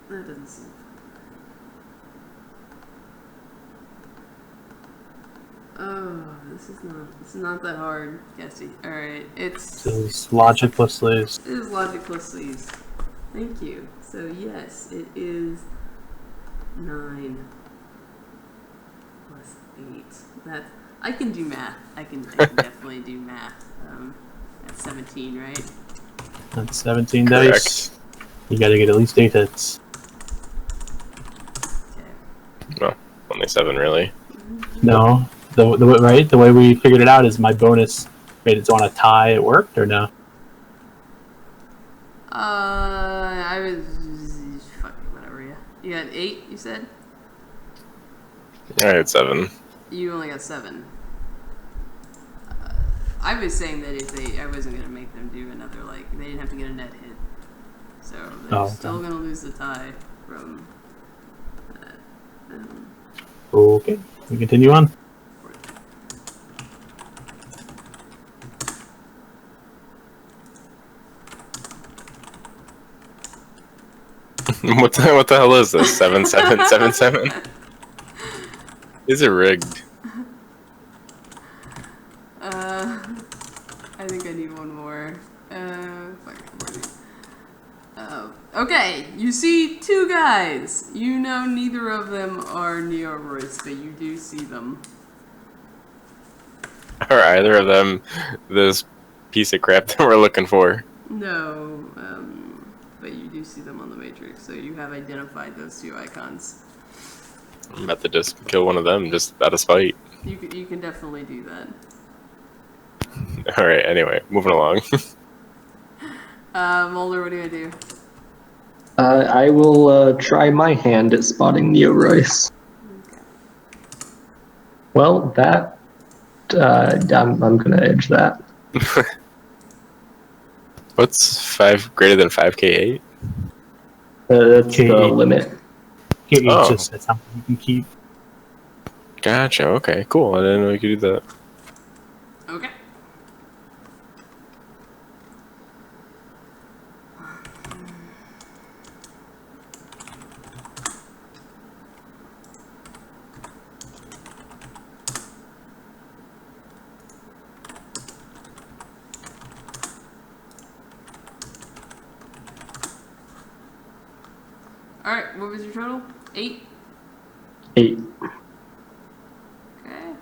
That doesn't seem. Oh, this is not that hard, Cassie. Alright, So it's logic plus lose. It is logic plus these. Thank you. So yes, it is 9 plus 8. That I can do math. I can definitely do math. That's 17, right? That's 17 Correct. dice. You gotta get at least 8 hits. Okay. No, only 7 really. No. The way we figured it out is my bonus made it so on a tie it worked, or no? I was fucking whatever. Yeah, you had 8. You said I had 7. you only got 7. I was saying that if I wasn't gonna make them do another they didn't have to get a net hit, so they're still gonna lose the tie from that. Okay, we continue on. What the hell is this? 7777? Is it rigged? I think I need one more. Okay, you see two guys. You know neither of them are Neoroyce, but you do see them. Are either of them this piece of crap that we're looking for? No, but you do see them on the Matrix, so you have identified those two icons. I'm about to just kill one of them just out of spite. You can definitely do that. Alright, anyway, moving along. Mulder, what are you gonna do? I will try my hand at spotting Neoroyce. Okay. Well, that I'm gonna edge that. What's greater than 5k8? That's the Okay. limit. It's just something you can keep. Gotcha, okay, cool. I didn't know you could do that. Okay. Alright, what was your total? 8? 8. Okay.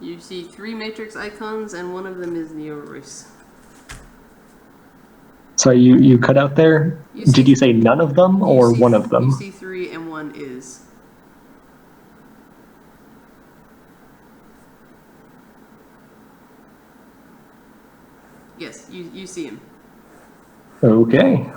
You see 3 matrix icons, and one of them is Neoroyce. So you cut out there? Did you say none of them or one of them? You see 3 and one is. Yes, you see him. Okay.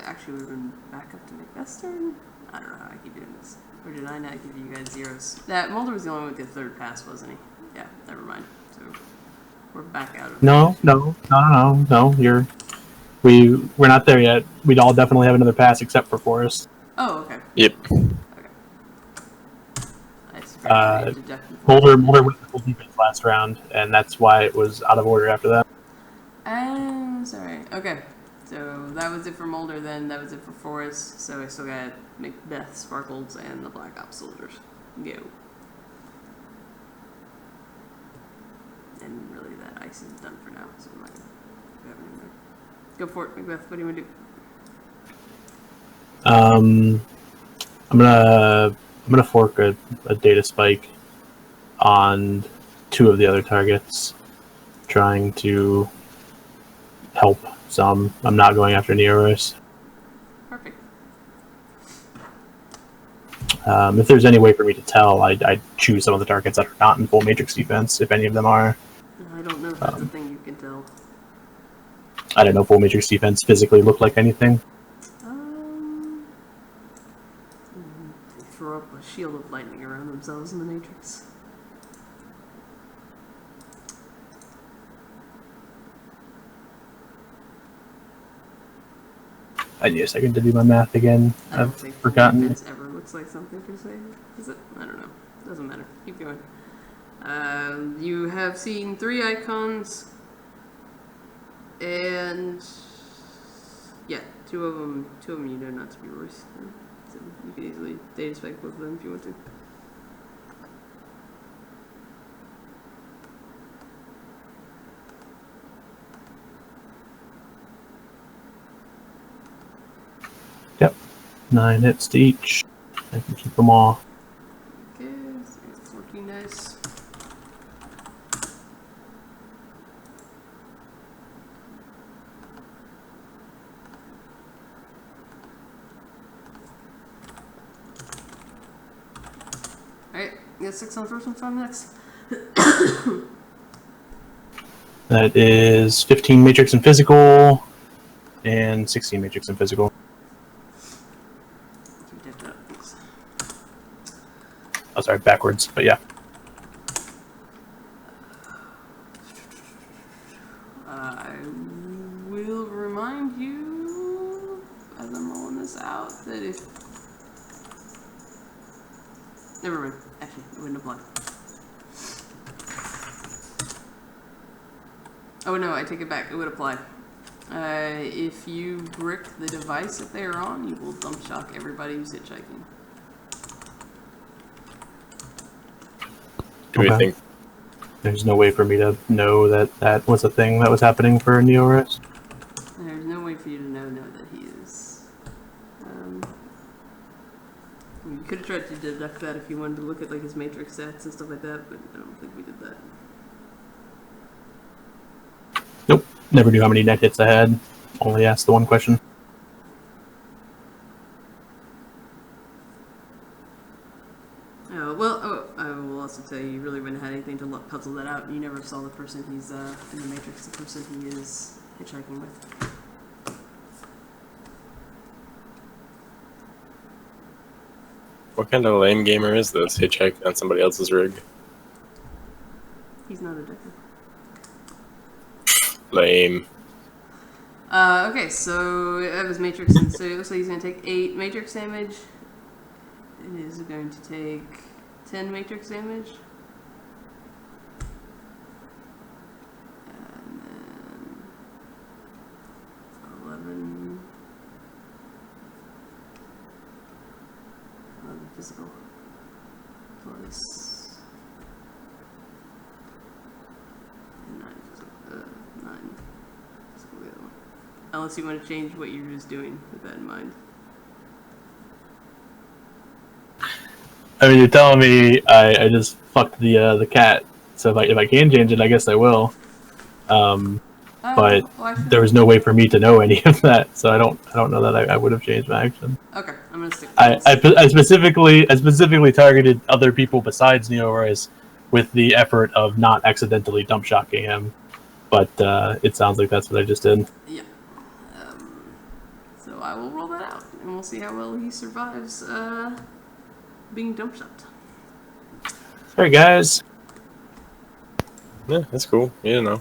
Actually, we've been back up to Macbeth's turn. I don't know how I keep doing this. Or did I not give you guys zeros? That Mulder was the only one with the third pass, wasn't he? Yeah, never mind. So we're back out of No. We're not there yet. We'd all definitely have another pass except for Forrest. Oh, okay. Yep. Okay. Mulder went full defense last round, and that's why it was out of order after that. I'm sorry. Okay. So that was it for Mulder then. That was it for Forrest. So I still got Macbeth, Sparkles, and the Black Ops soldiers. Go. And really that ice is done for now. So I'm not going to have any more. Go for it, Macbeth. What do you want to do? I'm gonna fork a data spike on 2 of the other targets, trying to help some. I'm not going after Neoroyce. Perfect. If there's any way for me to tell, I'd choose some of the targets that are not in full matrix defense, if any of them are. I don't know if that's a thing you can tell. I don't know if full matrix defense physically look like anything. Throw up a shield of lightning around themselves in the Matrix. I need a second to do my math again. I don't I've think full forgotten. defense ever looks like something per se. Is it? I don't know. Doesn't matter. Keep going. You have seen 3 icons, and yeah, two of them you know not to be Royce. So you can easily data spec both of them if you want to. Yep, 9 hits to each. I can keep them all. Okay, so 14 dice. Alright, you got 6 on the first one, 5 next. That is 15 matrix and physical, and 16 matrix and physical. sorry, backwards. But yeah. I will remind you, as I'm rolling this out, that if... Never mind. Actually, it wouldn't apply. Oh no, I take it back. It would apply. If you brick the device that they are on, you will dump shock everybody who's hitchhiking. Do we think there's no way for me to know that that was a thing that was happening for Neoroyce? There's no way for you to know that he is. You could have tried to deduct that if you wanted to look at like his matrix stats and stuff like that, but I don't think we did that. Nope. Never knew how many net hits I had. Only asked the one question. I will also tell you, you really wouldn't have had anything to puzzle that out. You never saw the person he's in the matrix, the person he is hitchhiking with. what kind of lame gamer is this? Hitchhiking on somebody else's rig? He's not a decker. Lame. Okay, so that was matrix, and so it looks like he's going to take 8 matrix damage. It is going to take 10 matrix damage. And then 11 physical plus 9 physical, 9 physical the other one. Unless you want to change what you're just doing with that in mind. I mean, you're telling me I just fucked the cat. So if I can change it, I guess I will. But there was no way for me to know any of that, so I don't know that I would have changed my action. Okay, I'm gonna stick. I specifically targeted other people besides Neoroyce with the effort of not accidentally dump shocking him, but it sounds like that's what I just did. Yeah. So I will roll that out, and we'll see how well he survives being dump shocked. Alright, guys. Yeah, that's cool. You know,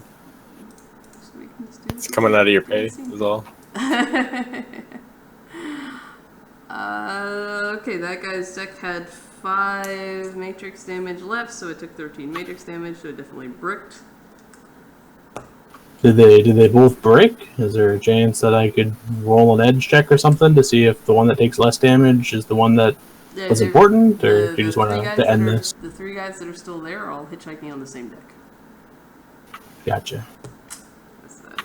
So we can just do it's coming out of your pay, is all. Okay, that guy's deck had 5 matrix damage left, so it took 13 matrix damage, so it definitely bricked. Did they both break? Is there a chance that I could roll an edge check or something to see if the one that takes less damage is the one that was important, or do you just want to end this? The 3 guys that are still there are all hitchhiking on the same deck. Gotcha.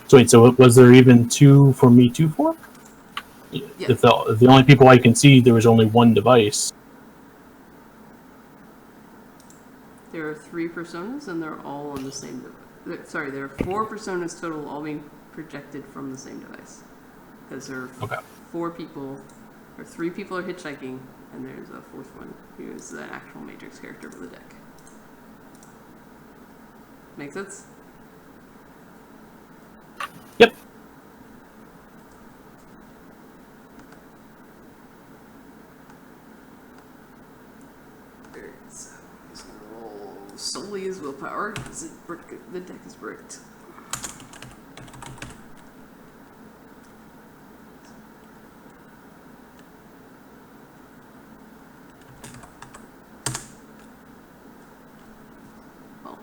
So wait, so was there even 2 for me 2 for? Yeah. If the only people I can see, there was only one device. There are 3 personas, and they're all on the same device. Sorry, there are 4 personas total, all being projected from the same device. Because there are 4 people, or 3 people are hitchhiking, and there's a 4th one who is the actual Matrix character for the deck. Make sense? Yep. Alright, so I'm just gonna roll solely his willpower, because the deck is bricked. Well,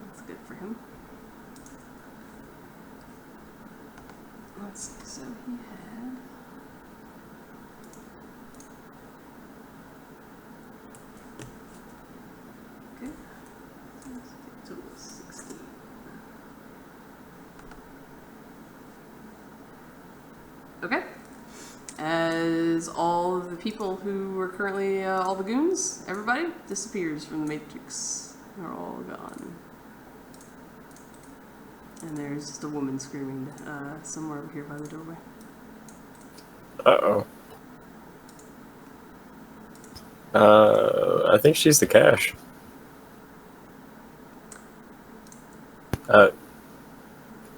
that's good for him. Let's see, so he had... Okay. So let's get total 16. Okay. As all of the people who were currently, all the goons, everybody disappears from the Matrix. They're all gone. And there's just a woman screaming somewhere over here by the doorway. Uh-oh. I think she's the cash. Can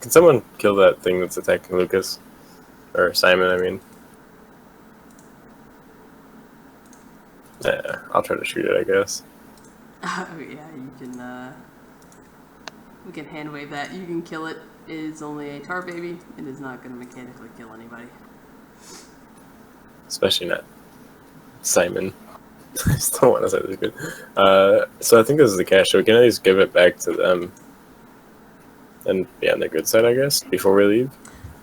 someone kill that thing that's attacking Lucas? Or Simon, I mean. Yeah, I'll try to shoot it, I guess. Yeah, you can. We can hand wave that. You can kill it. It is only a tar baby. It is not going to mechanically kill anybody. Especially not Simon. I still want to say this good. So I think this is the cash. So we can at least give it back to them and be on the good side, I guess, before we leave.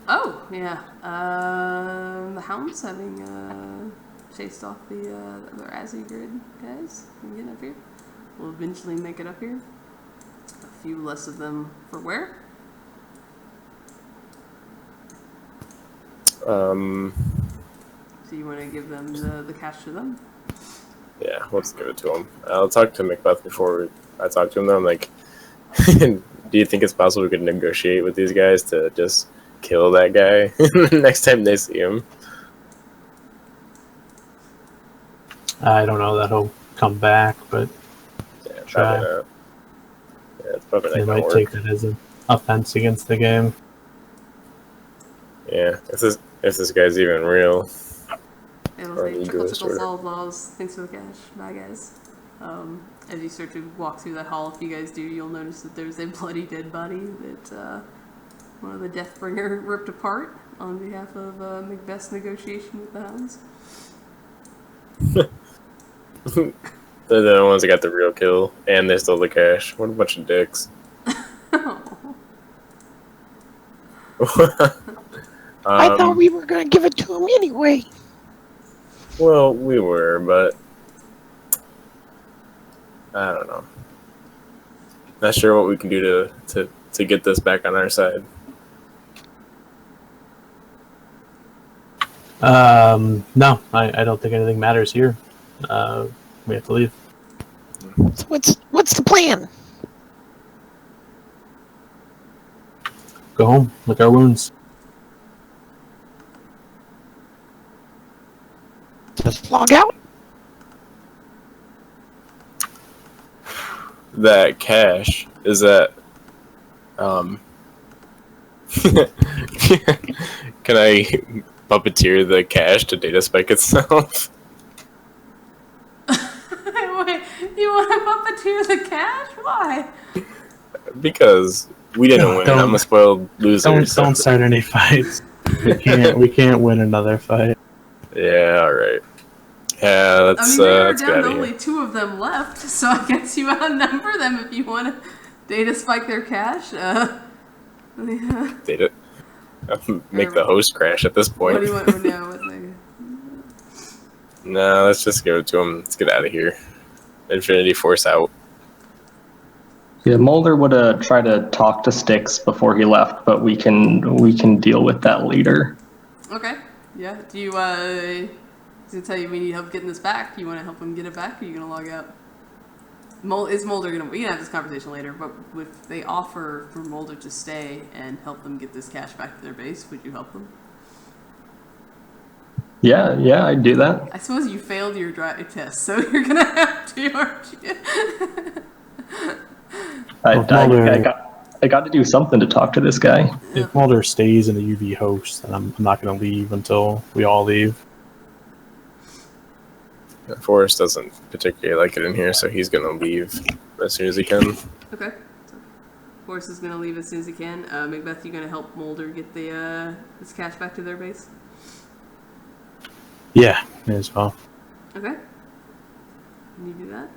Oh, yeah. The hounds having chased off the other Azzy grid guys. Can get up here. We'll eventually make it up here. A few less of them for where? So you want to give them the cash to them? Yeah, let's give it to him. I'll talk to Macbeth before I talk to him, though. I'm like, do you think it's possible we could negotiate with these guys to just kill that guy next time they see him? I don't know that he'll come back, but Yeah, try. probably not. Yeah, it's probably not They gonna might work. take that as an offense against the game. Yeah, if this guy's even real. It'll Or say an trickle egoist trickle or- solve laws. Thanks for the cash. Bye guys. As you start to walk through that hall, if you guys do, you'll notice that there's a bloody dead body that one of the Deathbringer ripped apart on behalf of Macbeth's negotiation with the hounds. They're the ones that got the real kill, and they stole the cash. What a bunch of dicks. I thought we were gonna give it to him anyway. Well, we were, but I don't know. Not sure what we can do to get this back on our side. No, I don't think anything matters here. We have to leave. So what's the plan? Go home, lick our wounds. Just log out? That cash is that. Can I puppeteer the cash to data spike itself? Wait, you want to puppeteer the cash? Why? Because we didn't win. Don't- I'm a spoiled loser. Don't start any fights. We can't win another fight. Yeah, all right. Yeah, I let's mean, there are let's get down out to of only here. 2 of them left, so I guess you outnumber them if you want to data spike their cash. Yeah. Data. Make the host crash at this point. What do you want now? What's like, No, let's just give it to him. Let's get out of here. Infinity Force out. Yeah, Mulder would try to talk to Styx before he left, but we can deal with that later. okay. Yeah. Do you he's gonna tell you we need help getting this back. You want to help him get it back, or are you gonna log out? Is Mulder gonna? We can have this conversation later. But if they offer for Mulder to stay and help them get this cash back to their base, would you help them? Yeah, I'd do that. I suppose you failed your drive test, so you're gonna have to, aren't you? I got to do something to talk to this guy. If Mulder stays in the UV host, then I'm not going to leave until we all leave. Forrest doesn't particularly like it in here, so he's gonna leave as soon as he can. Okay. So, Forrest is gonna leave as soon as he can. Macbeth, you gonna help Mulder get the this cash back to their base? Yeah, may as well. Okay. Can you do that?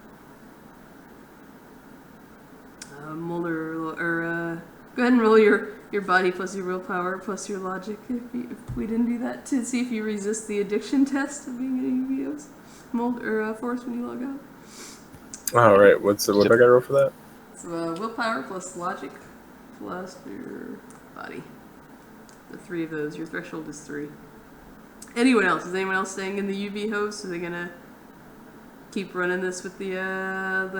Mulder, or go ahead and roll your body plus your willpower plus your logic. If we didn't do that to see if you resist the addiction test of being in UVOs. Mulder or Forrest when you log out. All right, what do I got to roll for that? So willpower plus logic plus your body. The 3 of those. Your threshold is 3. Anyone else? Is anyone else staying in the UV host? Are they gonna keep running this with the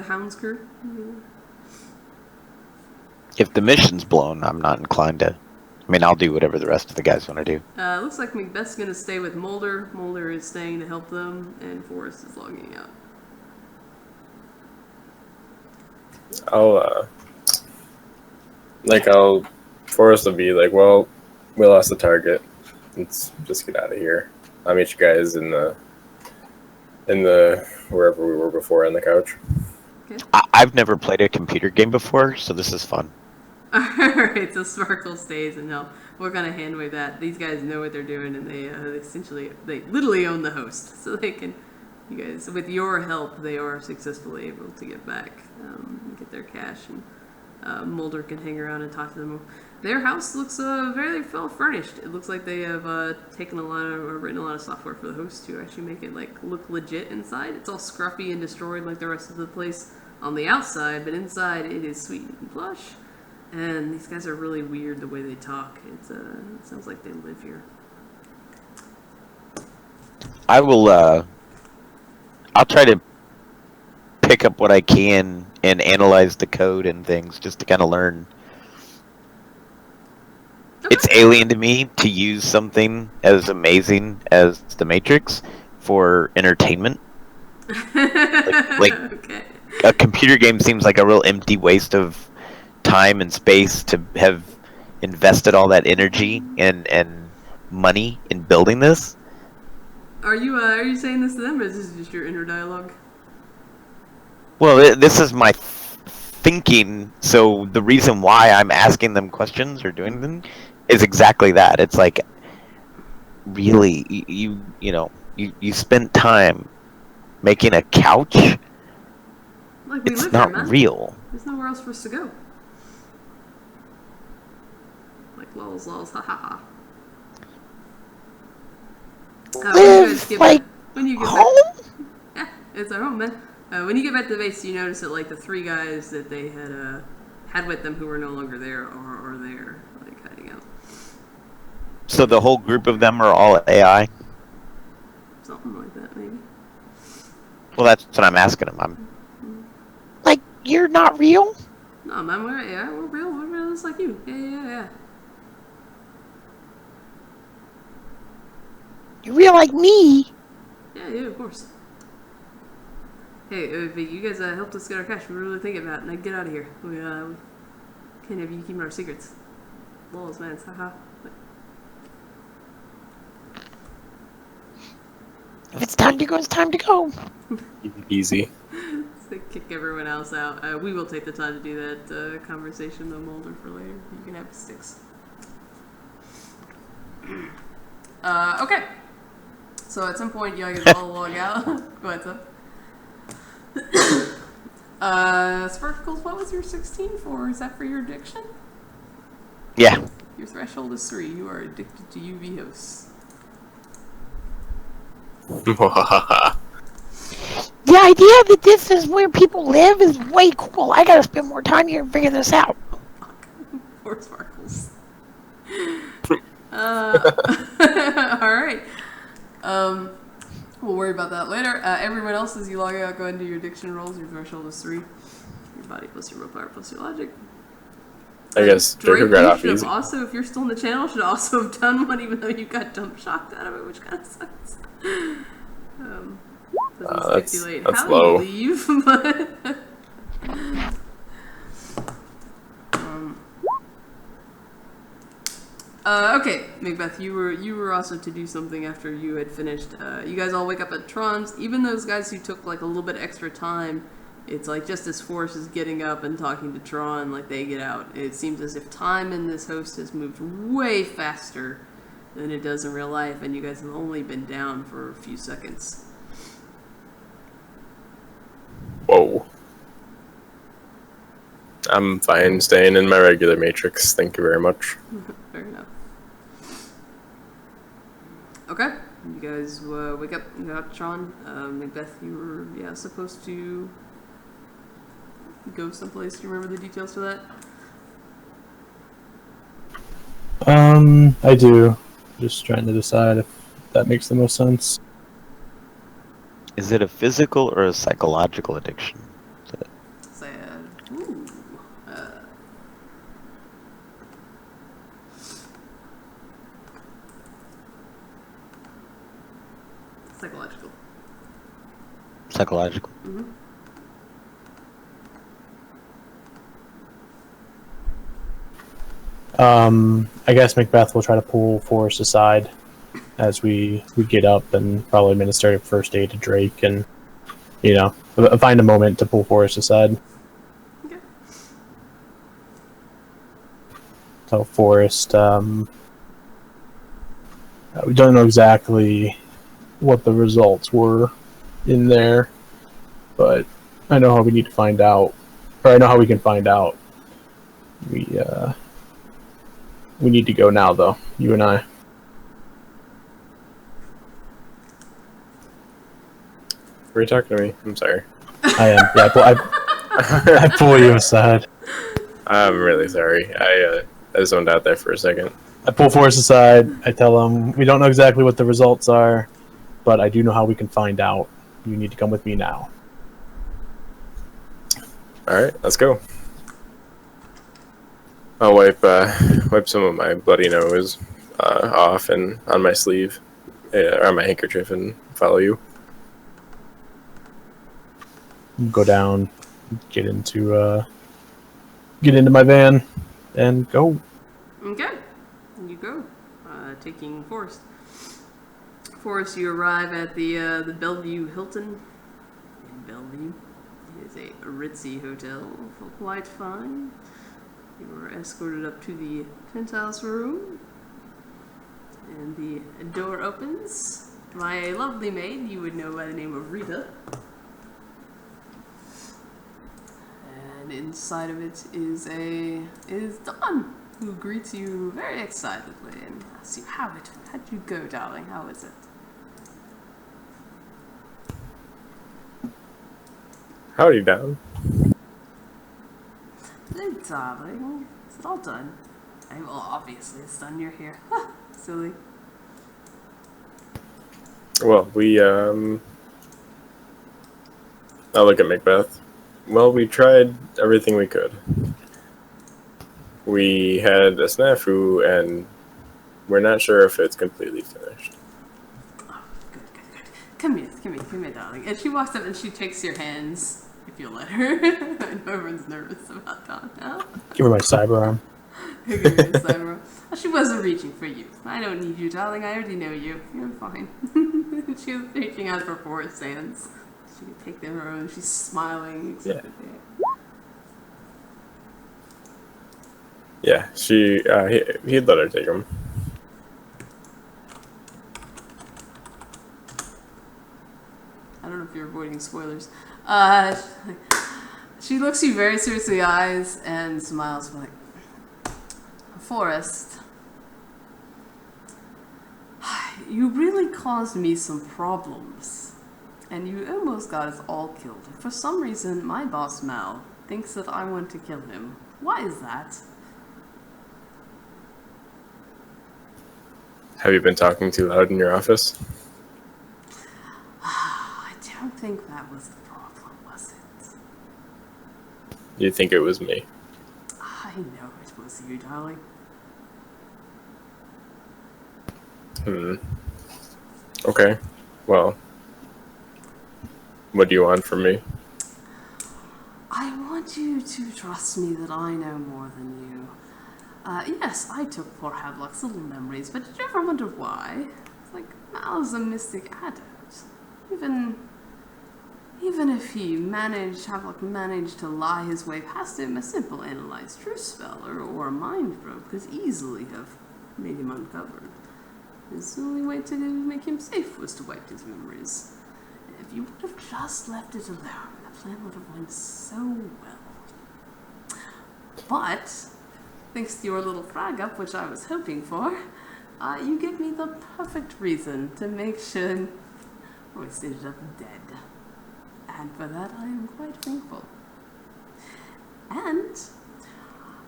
Hounds crew? If the mission's blown, I'm not inclined to. I mean, I'll do whatever the rest of the guys want to do. Looks like Macbeth's gonna stay with Mulder. Mulder is staying to help them, and Forrest is logging out. Forrest will be like, well, we lost the target. Let's just get out of here. I'll meet you guys in the wherever we were before on the couch. Okay. I I've never played a computer game before, so this is fun. Alright, so Sparkle stays, and we're gonna handwave that. These guys know what they're doing, and they literally own the host. So they can, you guys, with your help, they are successfully able to get back, get their cash, and Mulder can hang around and talk to them. Their house looks very well furnished. It looks like they have written a lot of software for the host to actually make it look legit inside. It's all scruffy and destroyed like the rest of the place on the outside, but inside it is sweet and plush. And these guys are really weird the way they talk. It sounds like they live here. I will. I'll try to pick up what I can and analyze the code and things just to kind of learn. Okay. It's alien to me to use something as amazing as the Matrix for entertainment. like Okay. A computer game seems like a real empty waste of time and space to have invested all that energy and money in building this. Are you saying this to them, or is this just your inner dialogue? Well, this is my thinking, so the reason why I'm asking them questions or doing them is exactly that. It's like, really, you spent time making a couch? Like, we It's live not here, man. real. There's nowhere else for us to go. Like, lols, ha ha ha. When you get home? back, yeah, it's our home, man. When you get back to the base, you notice that the 3 guys that they had with them who are no longer there are there, hiding out. So the whole group of them are all AI? Something like that, maybe. Well, that's what I'm asking them. Like, you're not real? No, man, we're real. We're real just like you. Yeah. You're real like me? Yeah, of course. Hey, if you guys helped us get our cash, we were really thinking about it, and get out of here. We can't have you keeping our secrets. Lols, man, haha. If it's time to go, it's time to go. Easy. So they kick everyone else out. We will take the time to do that conversation though, Mulder, for later. You can have sticks. Okay. So at some point, you guys all log out. Go ahead, Seth. Sparkles, what was your 16 for? Is that for your addiction? Yeah. Your threshold is 3. You are addicted to UV hosts. The idea that this is where people live is way cool. I gotta spend more time here and figure this out. Oh, fuck. Poor Sparkles. Alright. We'll worry about that later. Everyone else, as you log out, go ahead and do your addiction rolls. Your threshold is 3. Your body plus your willpower plus your logic. I guess Draco got off should easy. have also, if you're still in the channel, should also have done one, even though you got dump shocked out of it, which kind of sucks. Doesn't stipulate that's how low. you leave, but okay, Macbeth, you were also to do something after you had finished. You guys all wake up at Tron's. Even those guys who took a little bit extra time, it's just as Force is getting up and talking to Tron, they get out. It seems as if time in this host has moved way faster than it does in real life, and you guys have only been down for a few seconds. Whoa. I'm fine staying in my regular matrix. Thank you very much. Fair enough. Okay, you guys wake up and go out to Tron. Macbeth, you were supposed to go someplace. Do you remember the details for that? I do. Just trying to decide if that makes the most sense. Is it a physical or a psychological addiction? Sad. Ooh. Psychological. Psychological. Mm-hmm. I guess Macbeth will try to pull Forrest aside as we get up and probably administer first aid to Drake and, find a moment to pull Forrest aside. tell Forrest. We don't know exactly what the results were in there, but I know how we need to find out, or I know how we can find out. We need to go now, though. You and I. Were you talking to me? I'm sorry. I am. Yeah, I pull you aside. I'm really sorry. I zoned out there for a second. I pull Forrest aside. I tell him we don't know exactly what the results are, but I do know how we can find out. You need to come with me now. All right, let's go. I'll wipe some of my bloody nose off and on my sleeve, or on my handkerchief, and follow you. Go down, get into my van, and go. Okay, you go. Taking Forrest. Forrest, you arrive at the Bellevue Hilton in Bellevue. It is a ritzy hotel, quite fine. You are escorted up to the penthouse room, and the door opens. My lovely maid, you would know by the name of Rita. And inside of it is Dawn, who greets you very excitedly and asks you, how'd you go, darling? How is it? Howdy, Don. Hello, darling. Is it all done? Well, obviously it's done. You're here. Ha! Silly. Well, I'll look at Macbeth. Well, we tried everything we could. We had a snafu, and we're not sure if it's completely finished. Oh, good. Come here, darling. And she walks up and she takes your hands, if you'll let her. I know everyone's nervous about that now. Give her my cyber arm. Give her your cyber arm. She wasn't reaching for you. I don't need you, darling. I already know you. You're fine. She was reaching out for Forrest's hands. She could take them her own. She's smiling. Yeah, he'd let her take them. I don't know if you're avoiding spoilers. She looks you very seriously in the eyes and smiles like, Forrest, you really caused me some problems. And you almost got us all killed. For some reason, my boss Mal thinks that I want to kill him. Why is that? Have you been talking too loud in your office? I don't think that was the problem, was it? You think it was me? I know it was you, darling. Okay. Well, what do you want from me? I want you to trust me that I know more than you. Yes, I took poor Havelock's little memories, but did you ever wonder why? It's like, Mal's a mystic adept. Even if Havelock managed to lie his way past him, a simple analyze truth spell or a mind probe could easily have made him uncovered. His only way to make him safe was to wipe his memories. If you would have just left it alone, the plan would have went so well. But, thanks to your little frag up, which I was hoping for, you give me the perfect reason to make sure Royce ended up dead. And for that, I am quite thankful. And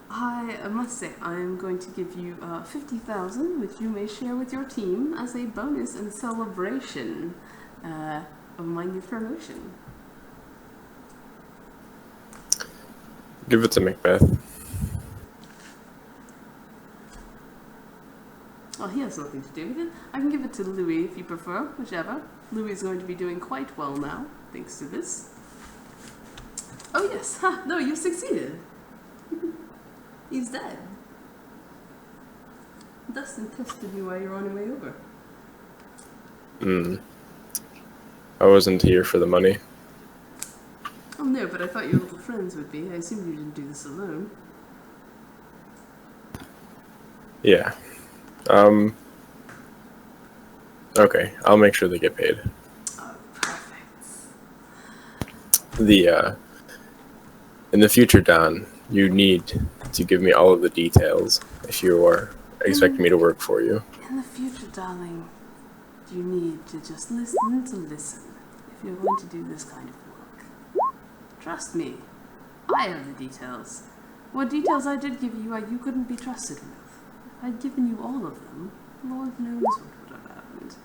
I must say, I am going to give you 50,000, which you may share with your team as a bonus and celebration of my new promotion. Give it to Macbeth. Well, he has nothing to do with it. I can give it to Louis if you prefer, whichever. Louis is going to be doing quite well now, thanks to this. Oh yes, ha, no, you succeeded. He's dead. Dustin tested you while you were on your way over. I wasn't here for the money. Oh no, but I thought your little friends would be. I assumed you didn't do this alone. Yeah. Okay, I'll make sure they get paid. Oh, perfect. In the future, Don, you need to give me all of the details if you are expecting me to work for you. In the future, darling, you need to just listen to listen if you're going to do this kind of work. Trust me, I have the details. What details I did give you, you couldn't be trusted with. If I'd given you all of them, Lord knows what would have happened.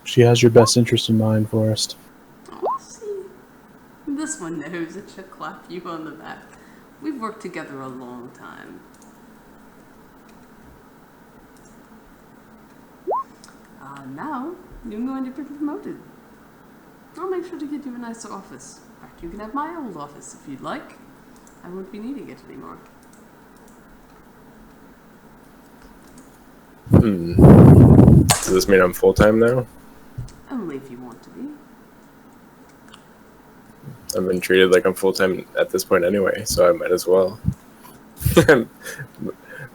She has your best interest in mind, Forrest. Oh, see, this one knows it should clap you on the back. We've worked together a long time. Now, you're going to be promoted. I'll make sure to get you a nicer office. In fact, you can have my old office if you'd like. I won't be needing it anymore. Does this mean I'm full-time now? Only if you want to be. I've been treated like I'm full-time at this point anyway, so I might as well.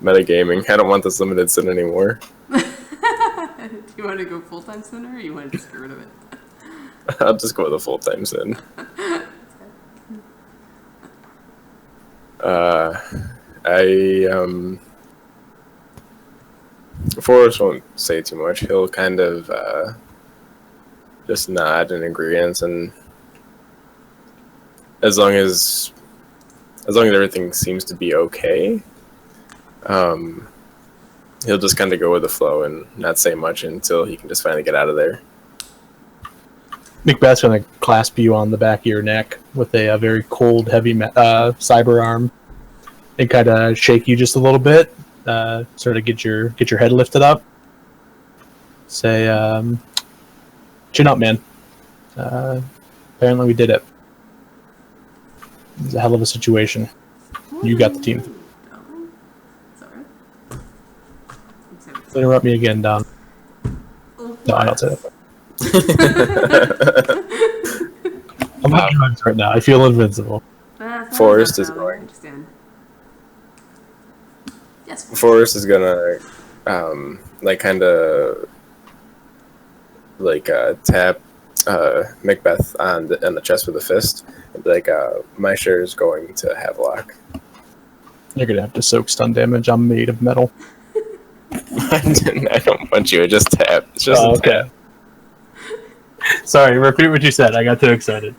Metagaming. I don't want this limited sin anymore. Do you want to go full-time sooner, or you want to just get rid of it? I'll just go with a full-time sin. Forrest won't say too much. He'll kind of just nod in agreement, and as long as everything seems to be okay, he'll just kind of go with the flow and not say much until he can just finally get out of there. Macbeth's going to clasp you on the back of your neck with a very cold, heavy cyber arm and kind of shake you just a little bit, sort of get your head lifted up. Say, chin up, man. Apparently we did it. It's a hell of a situation. You got the team. Sorry. Don't interrupt me again, Don. No, I don't say that. I'm on drugs right now. I feel invincible. Forrest is going. Understand. Yes. Forrest is gonna, kind of, tap Macbeth on the chest with a fist. And be like, my share is going to Havelock. You're gonna have to soak stun damage. I'm made of metal. I don't punch you. I just tap. It's just a tap. Sorry, repeat what you said. I got too excited.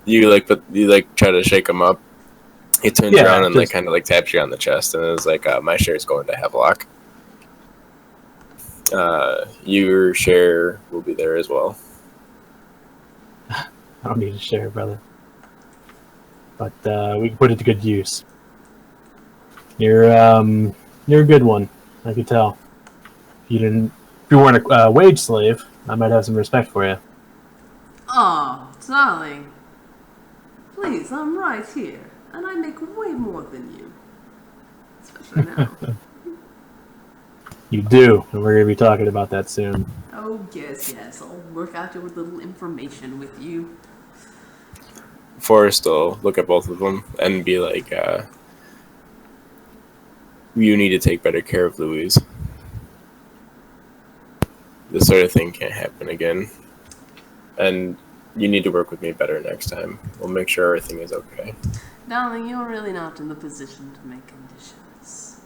You try to shake him up. He turns around and just, kind of taps you on the chest, and it's like, my share is going to Havelock. Your share will be there as well. I don't need a share, brother. But we can put it to good use. You're a good one. I could tell. If you weren't a wage slave, I might have some respect for you. Oh, darling. Please, I'm right here, and I make way more than you. Especially now. You do, and we're going to be talking about that soon. Oh, yes. I'll work out your little information with you. Forrest will look at both of them and be like, you need to take better care of Louise. This sort of thing can't happen again. And you need to work with me better next time. We'll make sure everything is okay. Darling, you're really not in the position to make conditions.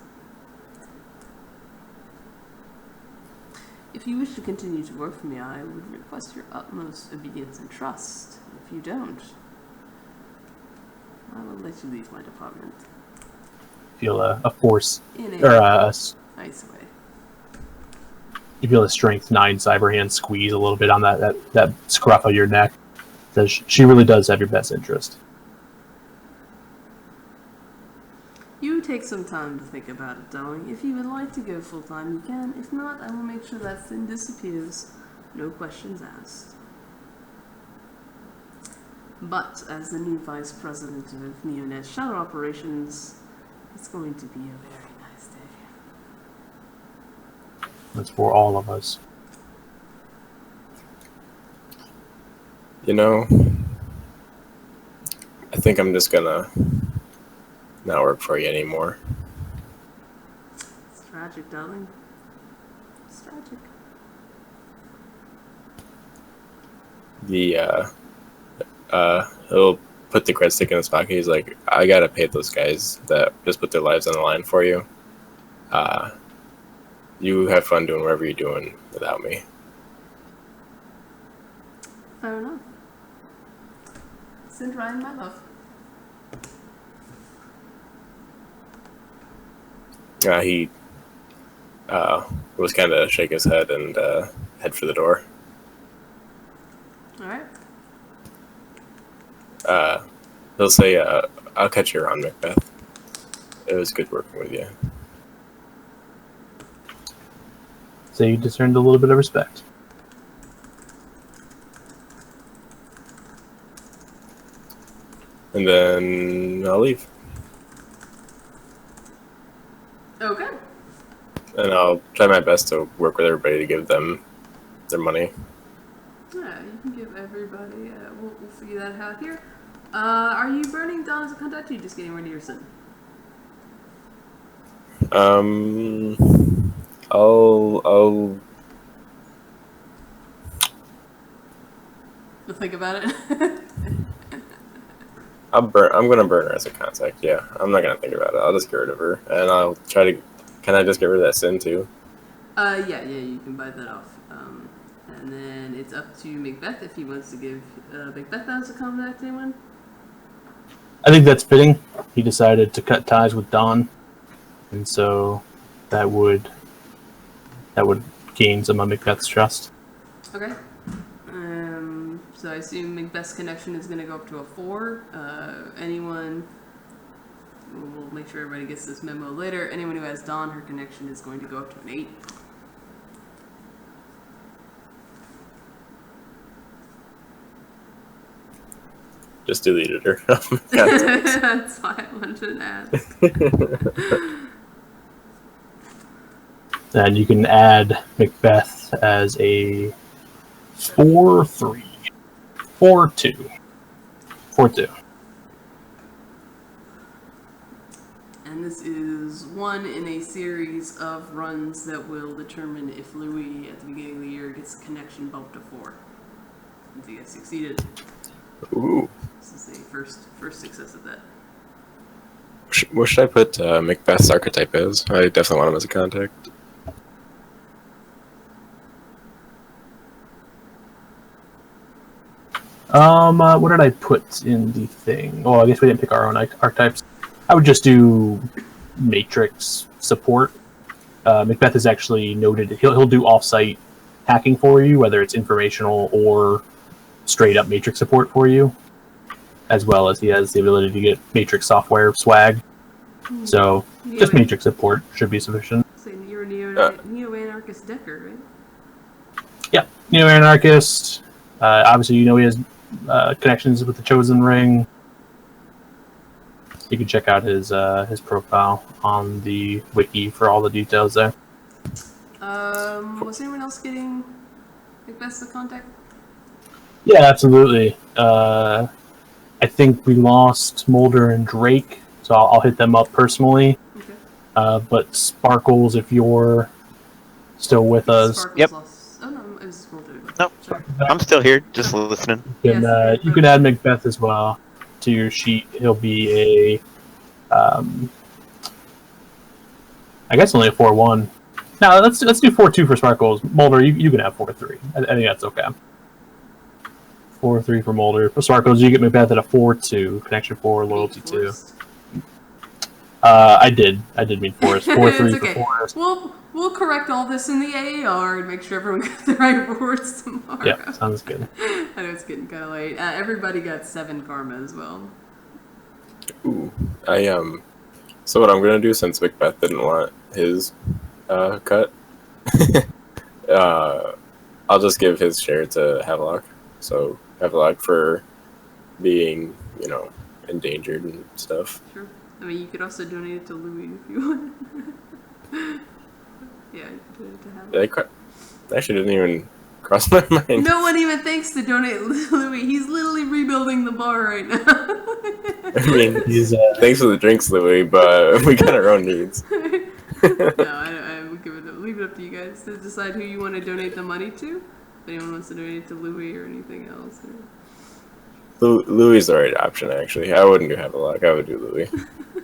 If you wish to continue to work for me, I would request your utmost obedience and trust. If you don't, I will let you leave my department. Feel a force, In or a nice way. You feel a strength 9 cyber hand squeeze a little bit on that scruff of your neck. Says she really does have your best interest. You take some time to think about it, darling. If you would like to go full-time, you can. If not, I will make sure that sin disappears. No questions asked. But as the new vice president of Neoroyce Shadow Operations, it's going to be a very nice day. That's for all of us. You know, I think I'm just gonna not work for you anymore. It's tragic, darling. It's tragic. He'll put the credit stick in his pocket. He's like, I gotta pay those guys that just put their lives on the line for you. You have fun doing whatever you're doing without me. Fair enough. Send Ryan my love. He was kind of shake his head and head for the door. Alright. He'll say, I'll catch you around, Macbeth. It was good working with you. So you discerned a little bit of respect. And then I'll leave. Okay. And I'll try my best to work with everybody to give them their money. Yeah, you can give everybody. We'll figure that out here. Are you burning down as a contact, or are you just getting rid of your sin? I'll You'll think about it. I'm gonna burn her as a contact. Yeah, I'm not gonna think about it. I'll just get rid of her, and I'll try to. Can I just get rid of that sin too? Yeah, you can buy that off. And then it's up to Macbeth if he wants to give Macbeth as a contact to anyone. I think that's fitting. He decided to cut ties with Dawn, and so that would gain some of Macbeth's trust. Okay. So I assume Macbeth's connection is going to go up to a 4. Anyone, we'll make sure everybody gets this memo later. Anyone who has Dawn, her connection is going to go up to an 8. Just deleted her. That's why I wanted to ask. And you can add Macbeth as a 4-3. 4-2. 4-2. And this is one in a series of runs that will determine if Louis, at the beginning of the year, gets a connection bumped to 4. If he has succeeded. Ooh. This is a first success of that. What should I put Macbeth's archetype as? I definitely want him as a contact. What did I put in the thing? Oh, I guess we didn't pick our own archetypes. I would just do Matrix support. Macbeth is actually noted. He'll do offsite hacking for you, whether it's informational or straight up Matrix support for you, as well as he has the ability to get Matrix software swag. So just Matrix support should be sufficient. So you're a neo-anarchist Decker, right? Yeah, neo-anarchist. Obviously, he has connections with the Chosen Ring. You can check out his profile on the wiki for all the details there. Was anyone else getting Macbeth's the contact? Yeah, absolutely. I think we lost Mulder and Drake, so I'll hit them up personally. Okay. But Sparkles, if you're still with us. Sparkles Yep. Lost. Oh, no, it was Mulder. Nope. Sorry. I'm still here, just listening. You can add Macbeth as well to your sheet. He'll be I guess only a 4-1. Now let's do 4-2 for Sparkles. Mulder, you can have 4-3. I think that's okay. 4-3 for Mulder. For Sparkles, you get Macbeth at a 4-2. Connection 4, loyalty 2. I did mean Forrest. 4-3 okay. for Forrest. We'll correct all this in the AAR and make sure everyone got the right words tomorrow. Yeah, sounds good. I know it's getting kind of late. Everybody got 7 karma as well. Ooh, So what I'm gonna do, since Macbeth didn't want his cut, I'll just give his share to Havelock. So Havelock for being, endangered and stuff. Sure. I mean, you could also donate it to Louis if you want. Yeah, you could donate it to Havelock. I actually didn't even crossed my mind. No one even thinks to donate Louis. He's literally rebuilding the bar right now. I mean, thanks for the drinks, Louis, but we got our own needs. No, I would leave it up to you guys to decide who you want to donate the money to. If anyone wants to donate it to Louis or anything else. Louis is the right option, actually. I wouldn't do Havelock. I would do Louis.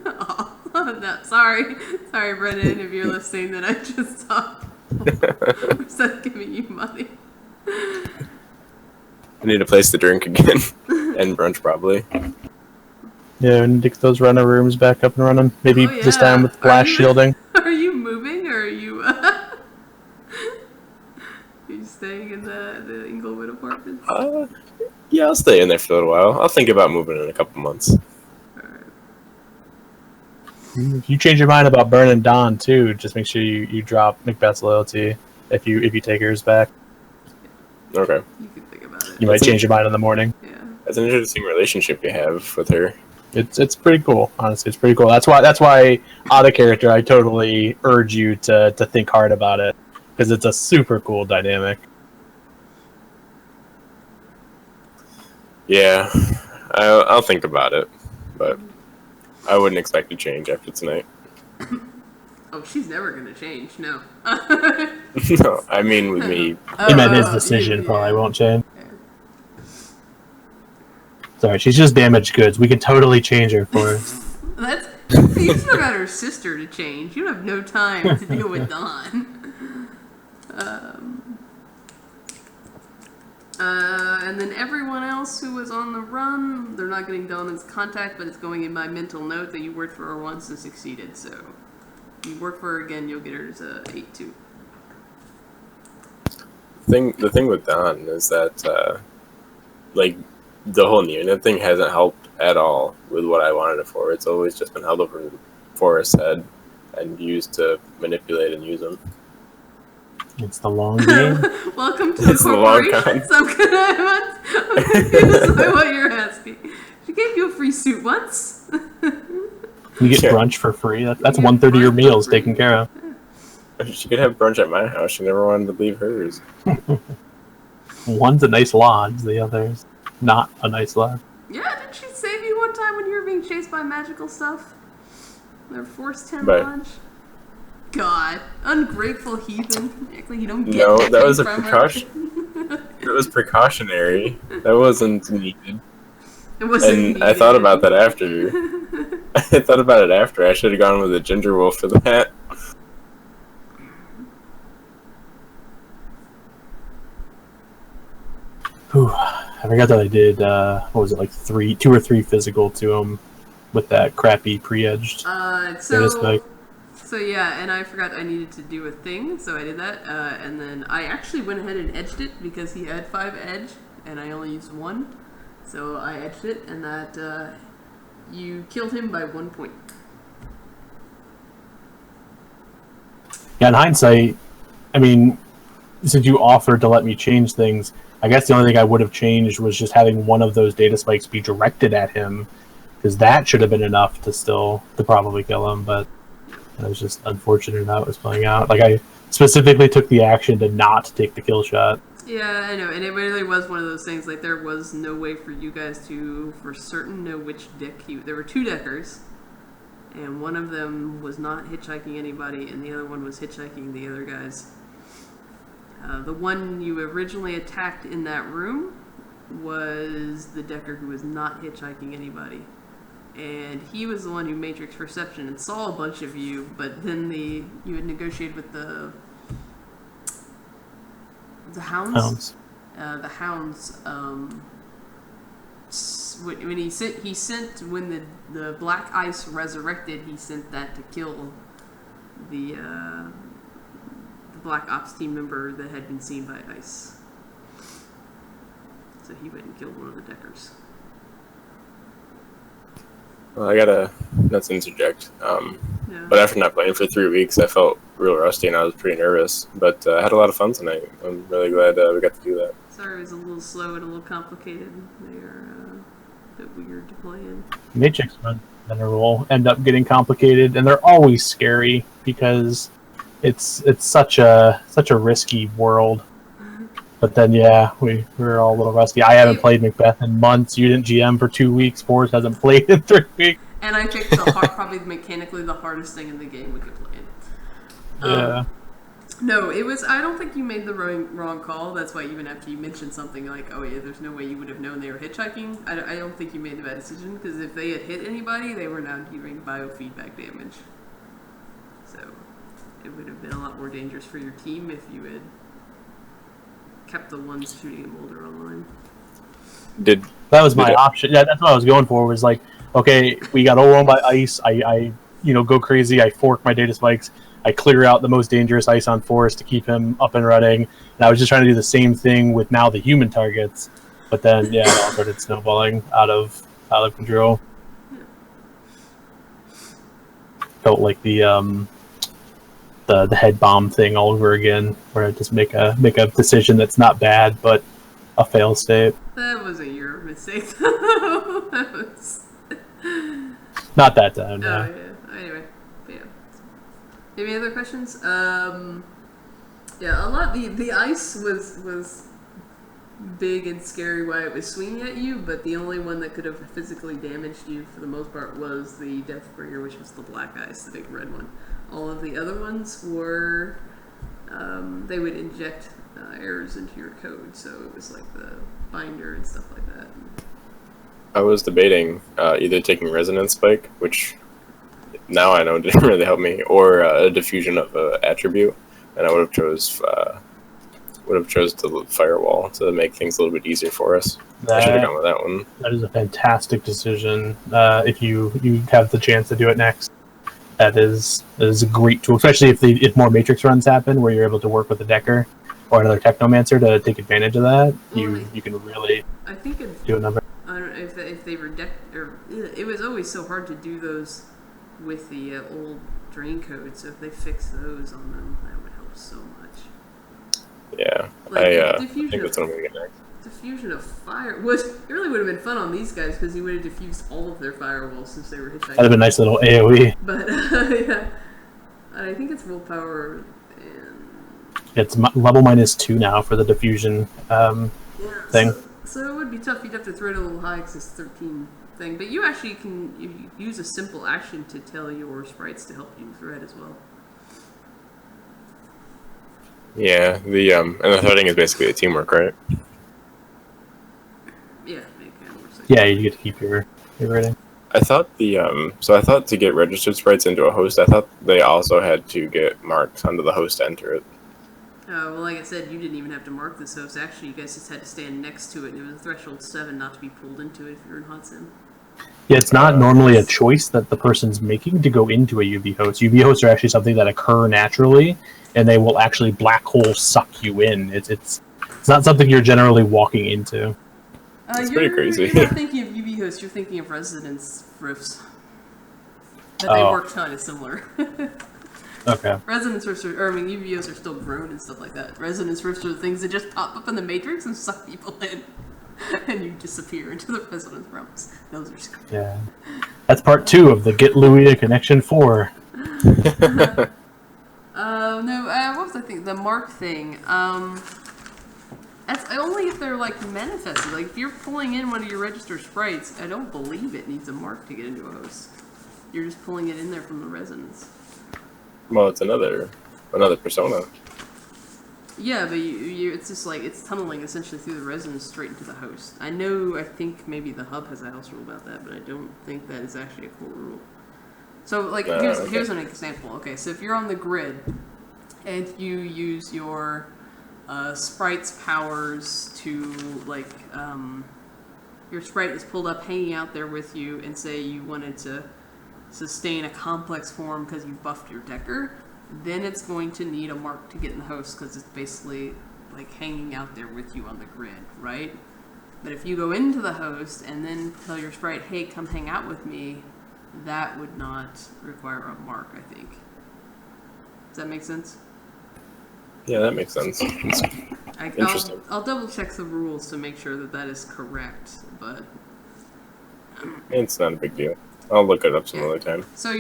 Oh, no, sorry, Brendan, if you're listening, that I just stopped. Instead of giving you money. I need a place to drink again, and brunch probably. Yeah, we need to get those runner rooms back up and running. Maybe this time with blast shielding. Are you moving, or are you? Are you staying in the Inglewood apartments? Yeah, I'll stay in there for a little while. I'll think about moving in a couple months. If you change your mind about burning Dawn too, just make sure you drop Macbeth's loyalty if you take hers back. Okay. You can think about it. You might change your mind in the morning. Yeah. That's an interesting relationship you have with her. It's pretty cool, honestly. It's pretty cool. That's why out of character, I totally urge you to think hard about it, because it's a super cool dynamic. Yeah, I'll think about it, but I wouldn't expect to change after tonight. Oh, she's never gonna change. No. No, I mean with me. He meant his decision probably won't change. Sorry, she's just damaged goods. We could totally change her for us. You still got her sister to change. You have no time to deal with Dawn. And then everyone else who was on the run, they're not getting Donna's contact, but it's going in my mental note that you worked for her once and succeeded. So, if you work for her again, you'll get her to 8-2. The thing with Dawn is that, like, the whole Neonet thing hasn't helped at all with what I wanted it for. It's always just been held over Forrest's head and used to manipulate and use them. It's the long game. Welcome to the corporation. I'm confused by what you're asking. She gave you a free suit once. You get brunch for free. That's 1/3 of your meals taken care of. She could have brunch at my house. She never wanted to leave hers. One's a nice lodge, the other's not a nice lodge. Yeah, didn't she save you one time when you were being chased by magical stuff? Their Force 10 But- lodge? God, ungrateful heathen. Actually, you don't get No, that was a from her. precaution. It was precautionary. That wasn't needed. It wasn't And needed. I thought about that after. I thought about it after. I should have gone with a ginger wolf for that. Whew. I forgot that I did, what was it, like 2 or 3 physical to him with that crappy pre-edged. So yeah, and I forgot I needed to do a thing, so I did that, and then I actually went ahead and edged it because he had 5 edge, and I only used 1, so I edged it, and that, you killed him by 1 point. Yeah, in hindsight, I mean, since you offered to let me change things, I guess the only thing I would have changed was just having one of those data spikes be directed at him, because that should have been enough to probably kill him, but it was just unfortunate how it was playing out. Like, I specifically took the action to not take the kill shot. Yeah, I know, and it really was one of those things, like, there was no way for you guys to, for certain, know which deck there were 2 deckers, and one of them was not hitchhiking anybody, and the other one was hitchhiking the other guys. The one you originally attacked in that room was the decker who was not hitchhiking anybody. And he was the one who matrix perception and saw a bunch of you, but then you had negotiated with the hounds. The hounds. When he sent when the black ice resurrected, he sent that to kill the black ops team member that had been seen by ice. So he went and killed one of the deckers. Well, I gotta not to interject. Yeah. But after not playing for 3 weeks, I felt real rusty and I was pretty nervous. But I had a lot of fun tonight. I'm really glad we got to do that. Sorry, it was a little slow and a little complicated. They are a bit weird to play in. Matrix runs in will end up getting complicated, and they're always scary because it's such a risky world. But then, yeah, we were all a little rusty. I haven't played Macbeth in months. You didn't GM for 2 weeks. Forrest hasn't played in 3 weeks. And I picked probably mechanically the hardest thing in the game we could play in. Yeah. No, it was. I don't think you made the wrong call. That's why even after you mentioned something like, "Oh yeah, there's no way you would have known they were hitchhiking," I don't think you made the bad decision because if they had hit anybody, they were now doing biofeedback damage. So it would have been a lot more dangerous for your team if you had kept the ones shooting at Mulder online. That was my option. Yeah, that's what I was going for. Was like, okay, we got overwhelmed by ice. I go crazy. I fork my data spikes. I clear out the most dangerous ice on Forrest to keep him up and running. And I was just trying to do the same thing with now the human targets. But then, yeah, it all started snowballing out of control. Felt like the head bomb thing all over again, where I just make a decision that's not bad, but a fail state. That wasn't your mistake. That was not that time. Oh yeah. Anyway, yeah. Any other questions? Yeah, a lot. The ice was big and scary while it was swinging at you, but the only one that could have physically damaged you for the most part was the Deathbringer, which was the black ice, the big red one. All of the other ones were they would inject errors into your code, so it was like the binder and stuff like that. I was debating either taking Resonance Spike, which now I know didn't really help me, or a diffusion of an attribute, and I would have chose the firewall to make things a little bit easier for us. I should have gone with that one. That is a fantastic decision. If you have the chance to do it next, that is a great tool, especially if more Matrix runs happen where you're able to work with a Decker or another Technomancer to take advantage of that. You can really do a number. I don't know if they were it was always so hard to do those with the old drain code. So if they fix those on them, that would help so much. Yeah, like, I think that's what I'm gonna get next. Diffusion of fire it really would have been fun on these guys because you would have diffused all of their firewalls since they were hitchhiking. That'd have been a nice little AOE. But yeah, I think it's willpower and it's level -2 now for the diffusion thing. So it would be tough. You'd have to throw it a little high because it's 13 thing. But you actually can use a simple action to tell your sprites to help you thread as well. Yeah, and the threading is basically a teamwork, right? Yeah, it kind of works like yeah, you get to keep your rating. I thought I thought to get registered sprites into a host, I thought they also had to get marked onto the host to enter it. Well, like I said, you didn't even have to mark this host. Actually, you guys just had to stand next to it, and it was a threshold 7 not to be pulled into it if you're in hot sim. Yeah, it's not normally a choice that the person's making to go into a UV host. UV hosts are actually something that occur naturally, and they will actually black hole suck you in. It's not something you're generally walking into. It's pretty crazy. You're not thinking of UV hosts, you're thinking of resonance rifts. But they work kind of similar. Okay. Resonance rifts UVOs are still grown and stuff like that. Resonance rifts are the things that just pop up in the Matrix and suck people in. And you disappear into the resonance realms. Those are scary. Yeah. That's part 2 of the Get Louis a Connection 4. What was I thinking? The mark thing. That's only if they're like manifested. Like if you're pulling in one of your register sprites, I don't believe it needs a mark to get into a host. You're just pulling it in there from the resonance. Well, it's another persona. Yeah, but it's just like it's tunneling essentially through the resonance straight into the host. I think maybe the hub has a house rule about that, but I don't think that is actually a core rule. So like here's an example. Okay, so if you're on the grid and you use your sprite's powers to like your sprite is pulled up hanging out there with you and say you wanted to sustain a complex form because you buffed your Decker, then it's going to need a mark to get in the host because it's basically like hanging out there with you on the grid, right? But if you go into the host and then tell your sprite, hey, come hang out with me, that would not require a mark, I think. Does that make sense? Yeah, that makes sense. Interesting. I'll double check the rules to make sure that is correct, but it's not a big deal. I'll look it up some other time. So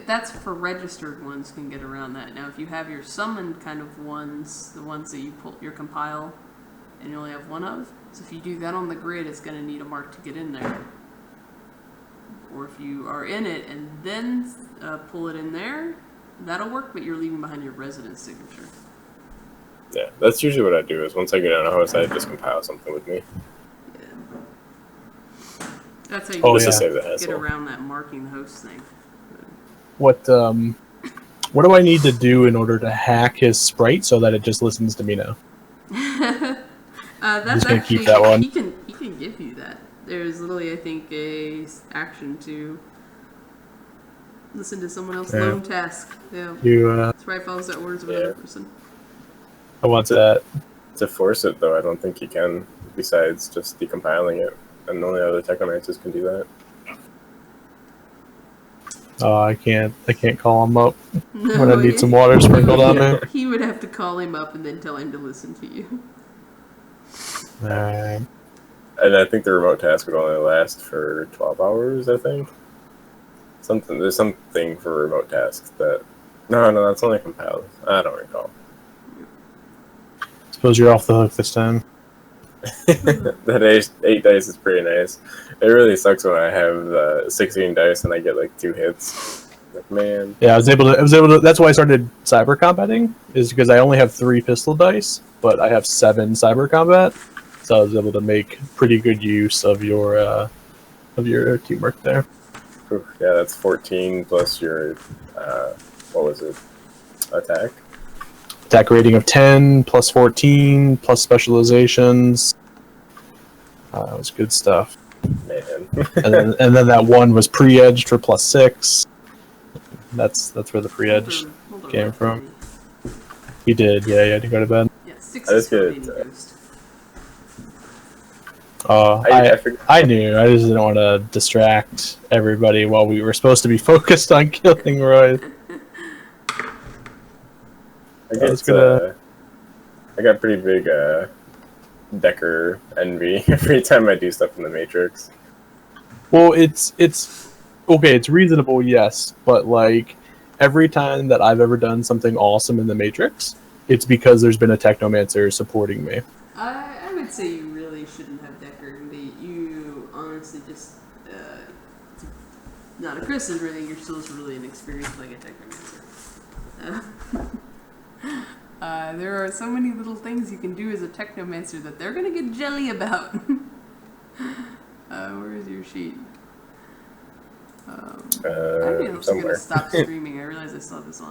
that's for registered ones can get around that. Now, if you have your summoned kind of ones, the ones that you pull your compile and you only have one of. So if you do that on the grid, it's going to need a mark to get in there. Or if you are in it and then pull it in there, that'll work, but you're leaving behind your residence signature. Yeah, that's usually what I do. Is once I get on a host, I just compile something with me. Yeah. That's how you Oh, just yeah. to save the get hassle. around that marking the host thing. What do I need to do in order to hack his sprite so that it just listens to me now? That's just gonna actually keep that one. He can give you that. There's literally, I think, a action to listen to someone else's lone task. Yeah. You Sprite follows the orders of another person. I want that. To force it, though, I don't think you can, besides just decompiling it. And only other technomancers can do that. I can't call him up No, when I need some water sprinkled on me. He would have to call him up and then tell him to listen to you. Alright. And I think the remote task would only last for 12 hours, I think. There's something for remote tasks that... No, that's only compiled. I don't recall. Suppose you're off the hook this time. That 8 dice is pretty nice. It really sucks when I have 16 dice and I get like 2 hits. Like, man. Yeah, I was able to. That's why I started cyber combating, is because I only have 3 pistol dice, but I have 7 cyber combat, so I was able to make pretty good use of your teamwork there. Oof, yeah, that's 14 plus your what was it? Attack. Attack rating of 10 plus 14 plus specializations. That was good stuff. Man. and then that one was pre-edged for plus 6. That's where the pre-edge came from. He did, yeah, he had to go to bed. Yeah, 6 I is just for get, Lady Ghost. I knew. I just didn't want to distract everybody while we were supposed to be focused on killing Roy. I got pretty big Decker envy every time I do stuff in the Matrix. Well, it's okay. It's reasonable, yes, but like every time that I've ever done something awesome in the Matrix, it's because there's been a technomancer supporting me. I would say you really shouldn't have Decker. You honestly just not a criticism or anything. You're still just really inexperienced like a technomancer. There are so many little things you can do as a technomancer that they're gonna get jelly about. Where is your sheet? I'm also Somewhere. gonna stop streaming. I realize I still have this on.